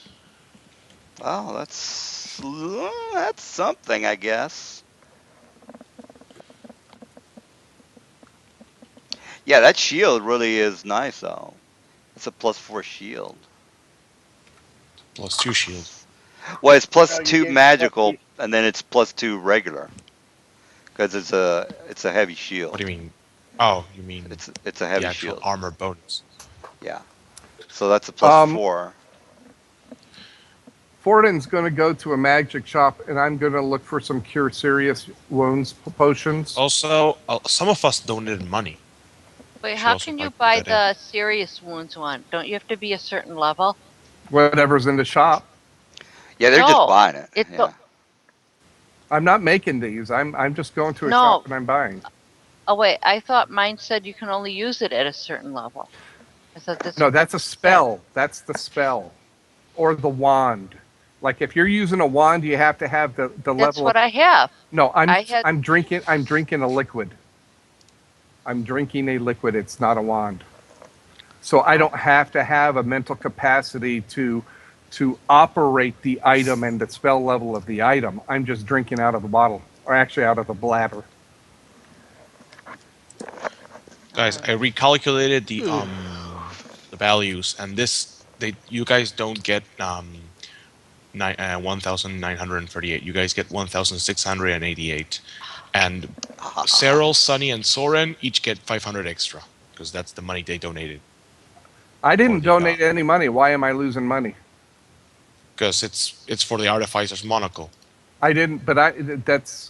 Oh, that's something, I guess. Yeah, that shield really is nice, though. It's a +4 shield. +2 shield. Well, it's No, plus you two gave him +2. magical, and then it's +2 regular because it's a heavy What do shield. you mean? Oh, you mean It's a the heavy actual shield. armor bonus. Yeah. So that's a plus Um, four. Fortin's going to go to a magic shop, and I'm going to look for some cure serious wounds potions. Also, some of us donated money. Wait, Should how also can you probably put buy that in. the serious wounds one? Don't you have to be a certain level? Whatever's in the shop. Yeah, they're just No. buying it. It's the Yeah. I'm not making these. I'm just going to a shop no. and I'm buying. Oh wait, I thought mine said you can only use it at a certain level. I thought No, that's that's a what it said. spell. That's the spell or the wand. Like if you're using a wand, you have to have the That's level of. what I have. No, I had I'm drinking a liquid. I'm drinking a liquid. It's not a wand. So I oh, don't have to have a mental capacity to operate the item and the spell level of the item. I'm just drinking out of the bottle, or actually out of the bladder. Guys, uh, I recalculated the values, and this they you guys don't get 1,938. You guys get 1,688, and Cyril, Sunny, and Soren each get 500 extra because that's the money they donated I for didn't the donate any money. Why am I losing money? because it's for the artificer's monocle. I didn't, but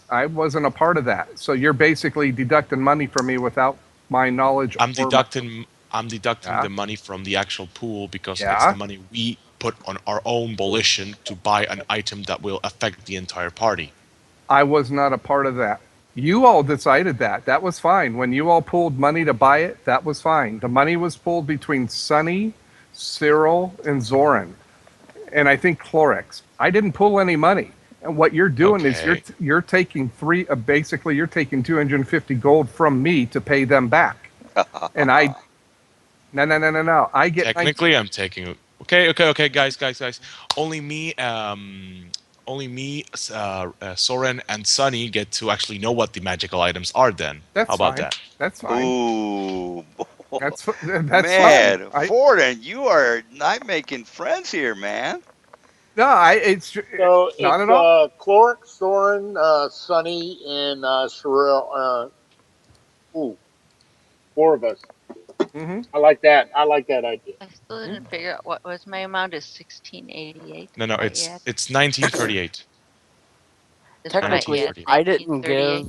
I wasn't a part of that. So you're basically deducting money from me without my knowledge I'm or my. deducting I'm deducting Yeah, the money from the actual pool because it's the yeah. money we put on our own volition to buy an item that will affect the entire party. I was not a part of that. You all decided that. That was fine. When you all pulled money to buy it, that was fine. The money was pulled between Sunny, Cyril, and Zoran, and I think Clorix. I didn't pull any money. And what you're doing is Okay. you're taking basically you're taking 250 gold from me to pay them back. And I no. I get 19. Technically, I'm taking. Okay, guys. Only me, Soren, and Sunny get to actually know what the magical items are. Then, how That's about fine. that? That's fine. Ooh. That's fine. Man, I Forden, you are not making friends here, man. no, I it's So not it's at all. Cloric, Soren, Sunny, and Sherelle. Ooh, four of us. Hmm. I like that. I like that idea. I still didn't figure out what was my amount is 1688 No, is no, what you had. it's 1938. Is what I Technically, had, 1938. I didn't 1938. give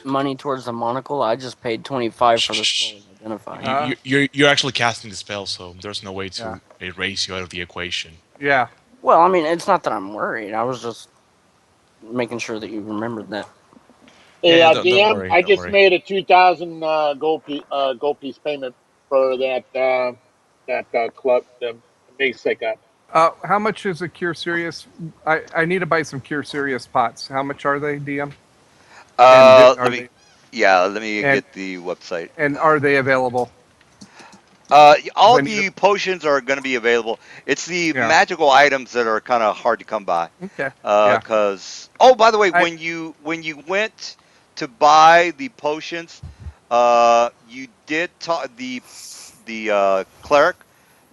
money towards the monocle. I just paid 25 Shh, for the shh, shh. scrolling identify. You're actually casting the spell, so there's no way Yeah. to erase you out of the equation. Yeah. Well, I mean, it's not that I'm worried. I was just making sure that you remembered that. Yeah, Hey, yeah. Don't DM, worry. I Don't just worry. made a 2,000 gold piece payment for that club, the base I got. How much is a Cure Serious? I need to buy some Cure Serious pots. How much are they, DM? And Let are me, they yeah, let me and get the website. and are they available? Because All I need to. the potions are going to be available. It's the Yeah. magical items that are kind of hard to come by. Okay. Yeah. Cause oh, by the way, I when you went to buy the potions, you did talk the cleric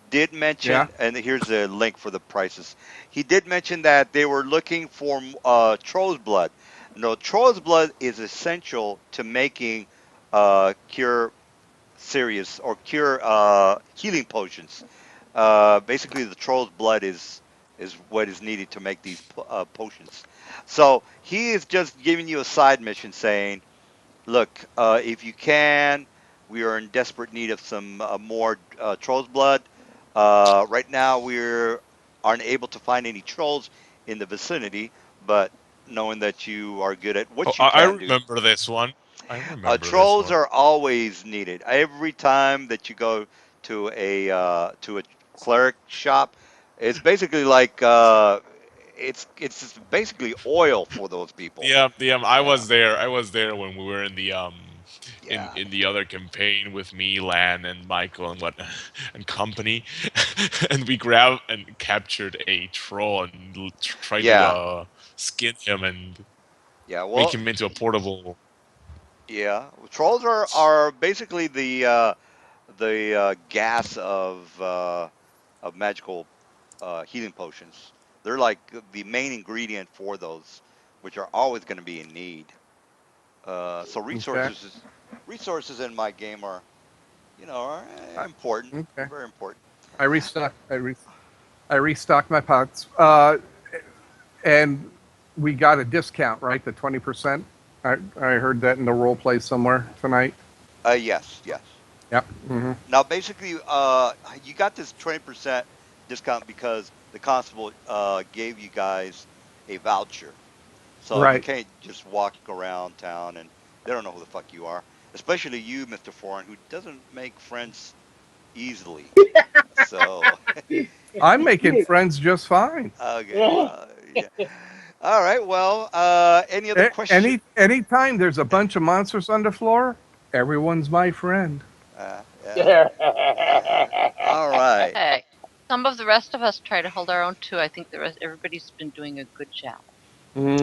did yeah. mention, and here's a link for the prices. He did mention that they were looking for troll's blood. No, troll's blood is essential to making cure serious or cure healing potions. Basically, the troll's blood is what is needed to make these potions. So he is just giving you a side mission saying, look, if you can, We are in desperate need of some more trolls blood. Right now, we're aren't able to find any trolls in the vicinity, but knowing that you are good at Oh, what you I can do, remember this one. I remember this trolls one. are always needed. Every time that you go to a cleric shop, it's basically like it's just basically oil for those people. I Yeah, was there. I was there when we were in the yeah, in the other campaign with me, Lan, and Michael, and what and company, and we grabbed and captured a troll and tried to yeah, skin him and yeah. make Well, him into a portable. yeah. Trolls are basically the gas of magical healing potions. They're like the main ingredient for those, which are always going to be in need. So Okay. resources in my game are are I, important, okay. very important. I restock. I restocked my pots. And we got a discount, right? The 20%. I heard that in the role play somewhere tonight. Yes, yes. Yep. Hmm. Now basically, you got this 20% discount because the constable gave you guys a voucher. So you Right. can't just walk around town and they don't know who the fuck you are. Especially you, Mr. Foreign, who doesn't make friends easily. So I'm making friends just fine. okay, well, yeah. All right. Well, any other question? Anytime there's a bunch of monsters on the floor, everyone's my friend. Yeah. All right. Hey, some of the rest of us try to hold our own too. I think everybody's been doing a good job.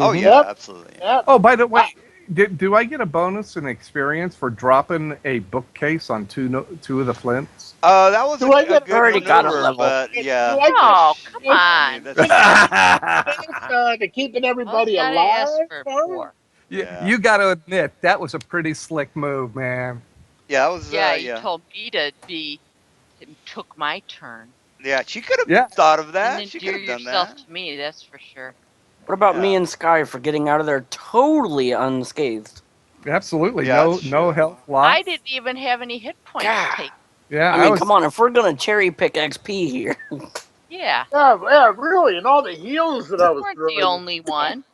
Oh Hmm. yeah, Yep. absolutely. Yep. Oh, by the I, way, do I get a bonus in experience for dropping a bookcase on two of the flints? That was do I a get I've good already got a maneuver, level. but do yeah, I get a Oh, come bonus I mean on. that's to keeping All you everybody gotta ask alive? for Huh? four. you, yeah, you got to admit that was a pretty slick move, man. yeah. That was Yeah, you yeah, told me to be took my turn. yeah. She could have Yeah, thought of Didn't that. She could endear have done yourself that. to me, that's for sure. What about me Yeah, and Sky for getting out of there totally unscathed? absolutely. yeah. No, That's no true. health I loss. didn't even have any hit points God. taken. Yeah, I I mean, come was. on, if we're gonna cherry pick XP here. Yeah, Yeah, yeah, really, and all the heals that I you was weren't the throwing. only one.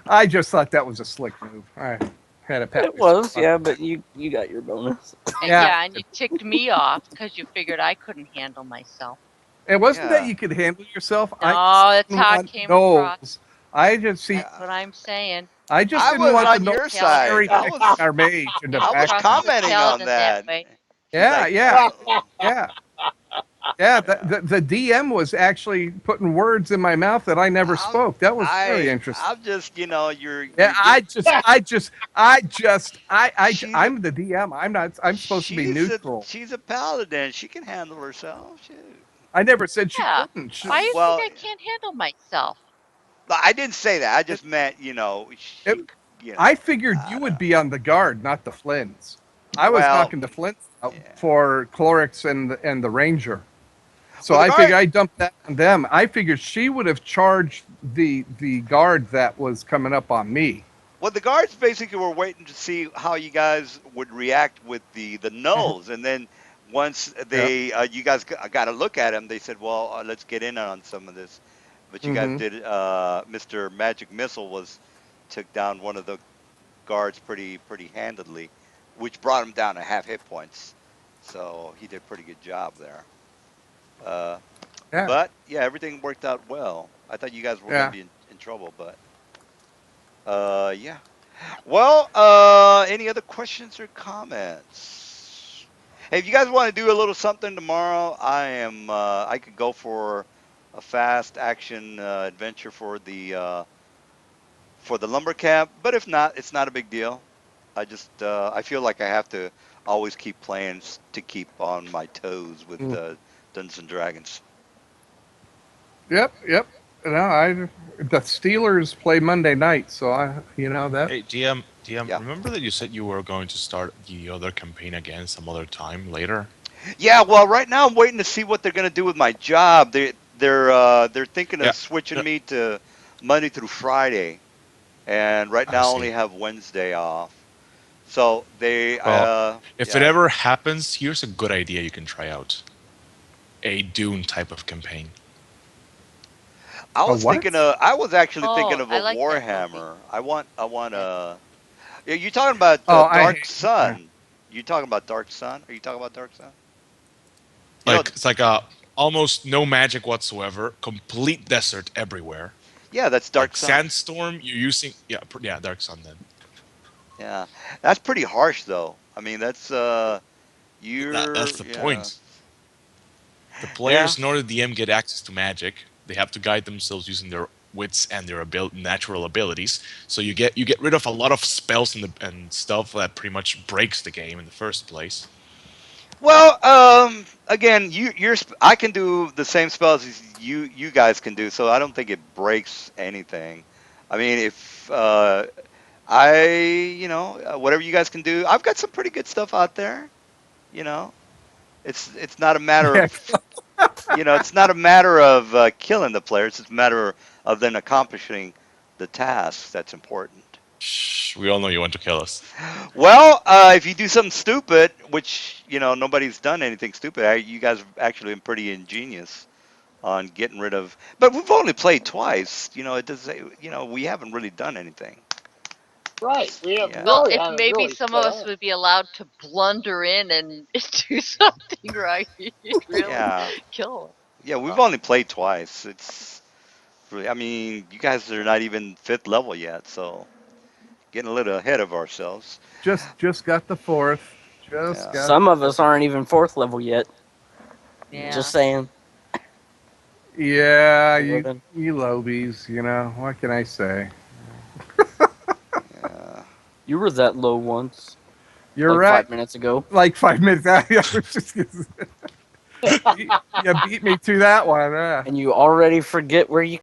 I just thought that was a slick move. I had to pat It myself was, on the yeah, back. but you got your bonus. And Yeah, yeah, and you ticked me off because you figured I couldn't handle myself. it wasn't that Yeah, you could handle yourself. I just No, that's didn't how it want came across. those. I just see. That's what I'm saying. I just I Didn't didn't was want cross the on no the your paladin. side. cherry picking our mage in the Didn't I was cross background. the commenting on paladin that that. way. She's Yeah, like, yeah, yeah, yeah. The, yeah. the the DM was actually putting words in my mouth that I never I'm, spoke. That was very interesting. I'm just, Yeah, you're getting. She's I'm the DM. I'm not. I'm supposed to be neutral. she's a paladin. She can handle herself. Shoot. I never said she Yeah. couldn't. Why do you think Well, I can't handle myself? I didn't say that. I It, just meant, it, she, I figured I you don't would know. be on the guard, not the flints. I was Well, knocking the flints out yeah. for Clorix and the ranger. So Well, the I guard. figured I dumped that on them. I figured she would have charged the guard that was coming up on me. Well, the guards basically were waiting to see how you guys would react with the Mhm. nulls, and then once Yeah. they you guys got to look at them, they said, "Well, let's get in on some of this." But you guys Hmm. did. Mr. Magic Missile was took down one of the guards pretty handedly, which brought him down to half hit points. So he did a pretty good job there. Uh, Yeah. but yeah, everything worked out well. I thought you guys were going to Yeah. be in trouble, but yeah. Well, any other questions or comments? Hey, if you guys want to do a little something tomorrow, I could go for a fast action adventure for the lumber camp. But if not, it's not a big deal. I feel like I have to always keep playing to keep on my toes with Mm. Dungeons and Dragons. Yep. Yep. No, the Steelers play Monday night, so that. Hey, DM, Yeah. remember that you said you were going to start the other campaign again some other time later? Yeah, well, right now I'm waiting to see what they're going to do with my job. They're thinking Yeah. of switching No, me to Monday through Friday, and right I now I only see. have Wednesday off. So they, Well, if it yeah. ever happens, here's a good idea you can try out: a Dune type of campaign. A what? I was actually thinking Oh, of a I like that movie. Warhammer. I want Yeah. yeah, you talking about Oh, I Dark hate. Sun. You talking about Dark Sun? Are you talking about Dark Sun? You know, Like it's like a almost no magic whatsoever, complete desert everywhere. yeah, that's Dark Like Sun. sandstorm, you're using yeah, Dark Sun then. Yeah. That's pretty harsh though. I mean, that's That's you're the yeah. point. The Yeah. players, in order the DM get access to magic, they have to guide themselves using their wits and their natural abilities. So you get rid of a lot of spells and stuff that pretty much breaks the game in the first place. Well, again, I can do the same spells as you guys can do, so I don't think it breaks anything. I mean, if whatever you guys can do, I've got some pretty good stuff out there. You know, it's not a matter Yeah, of it's not a matter of killing the players. It's a matter of them accomplishing the task that's important. Shh, we all know you want to kill us. Well, if you do something stupid, which nobody's done anything stupid, you guys have actually been pretty ingenious on getting rid of. But we've only played twice. It does. We haven't really done anything. Right. We have Yeah. Well, really if haven't maybe really some of set us up. would be allowed to blunder in and do something right, really Yeah. kill Yeah. We've them. only played twice. It's really. I mean, you guys are not even fifth level yet, so getting a little ahead of ourselves. just got the fourth. Just Yeah. got Some the of fourth. us aren't even fourth level yet. Yeah. Just Yeah. saying. Yeah, Warden. you lobies. What can I say? Yeah. You were that low once, You're like right. 5 minutes ago. Like 5 minutes. I was just you beat me to that one. And you already forget where you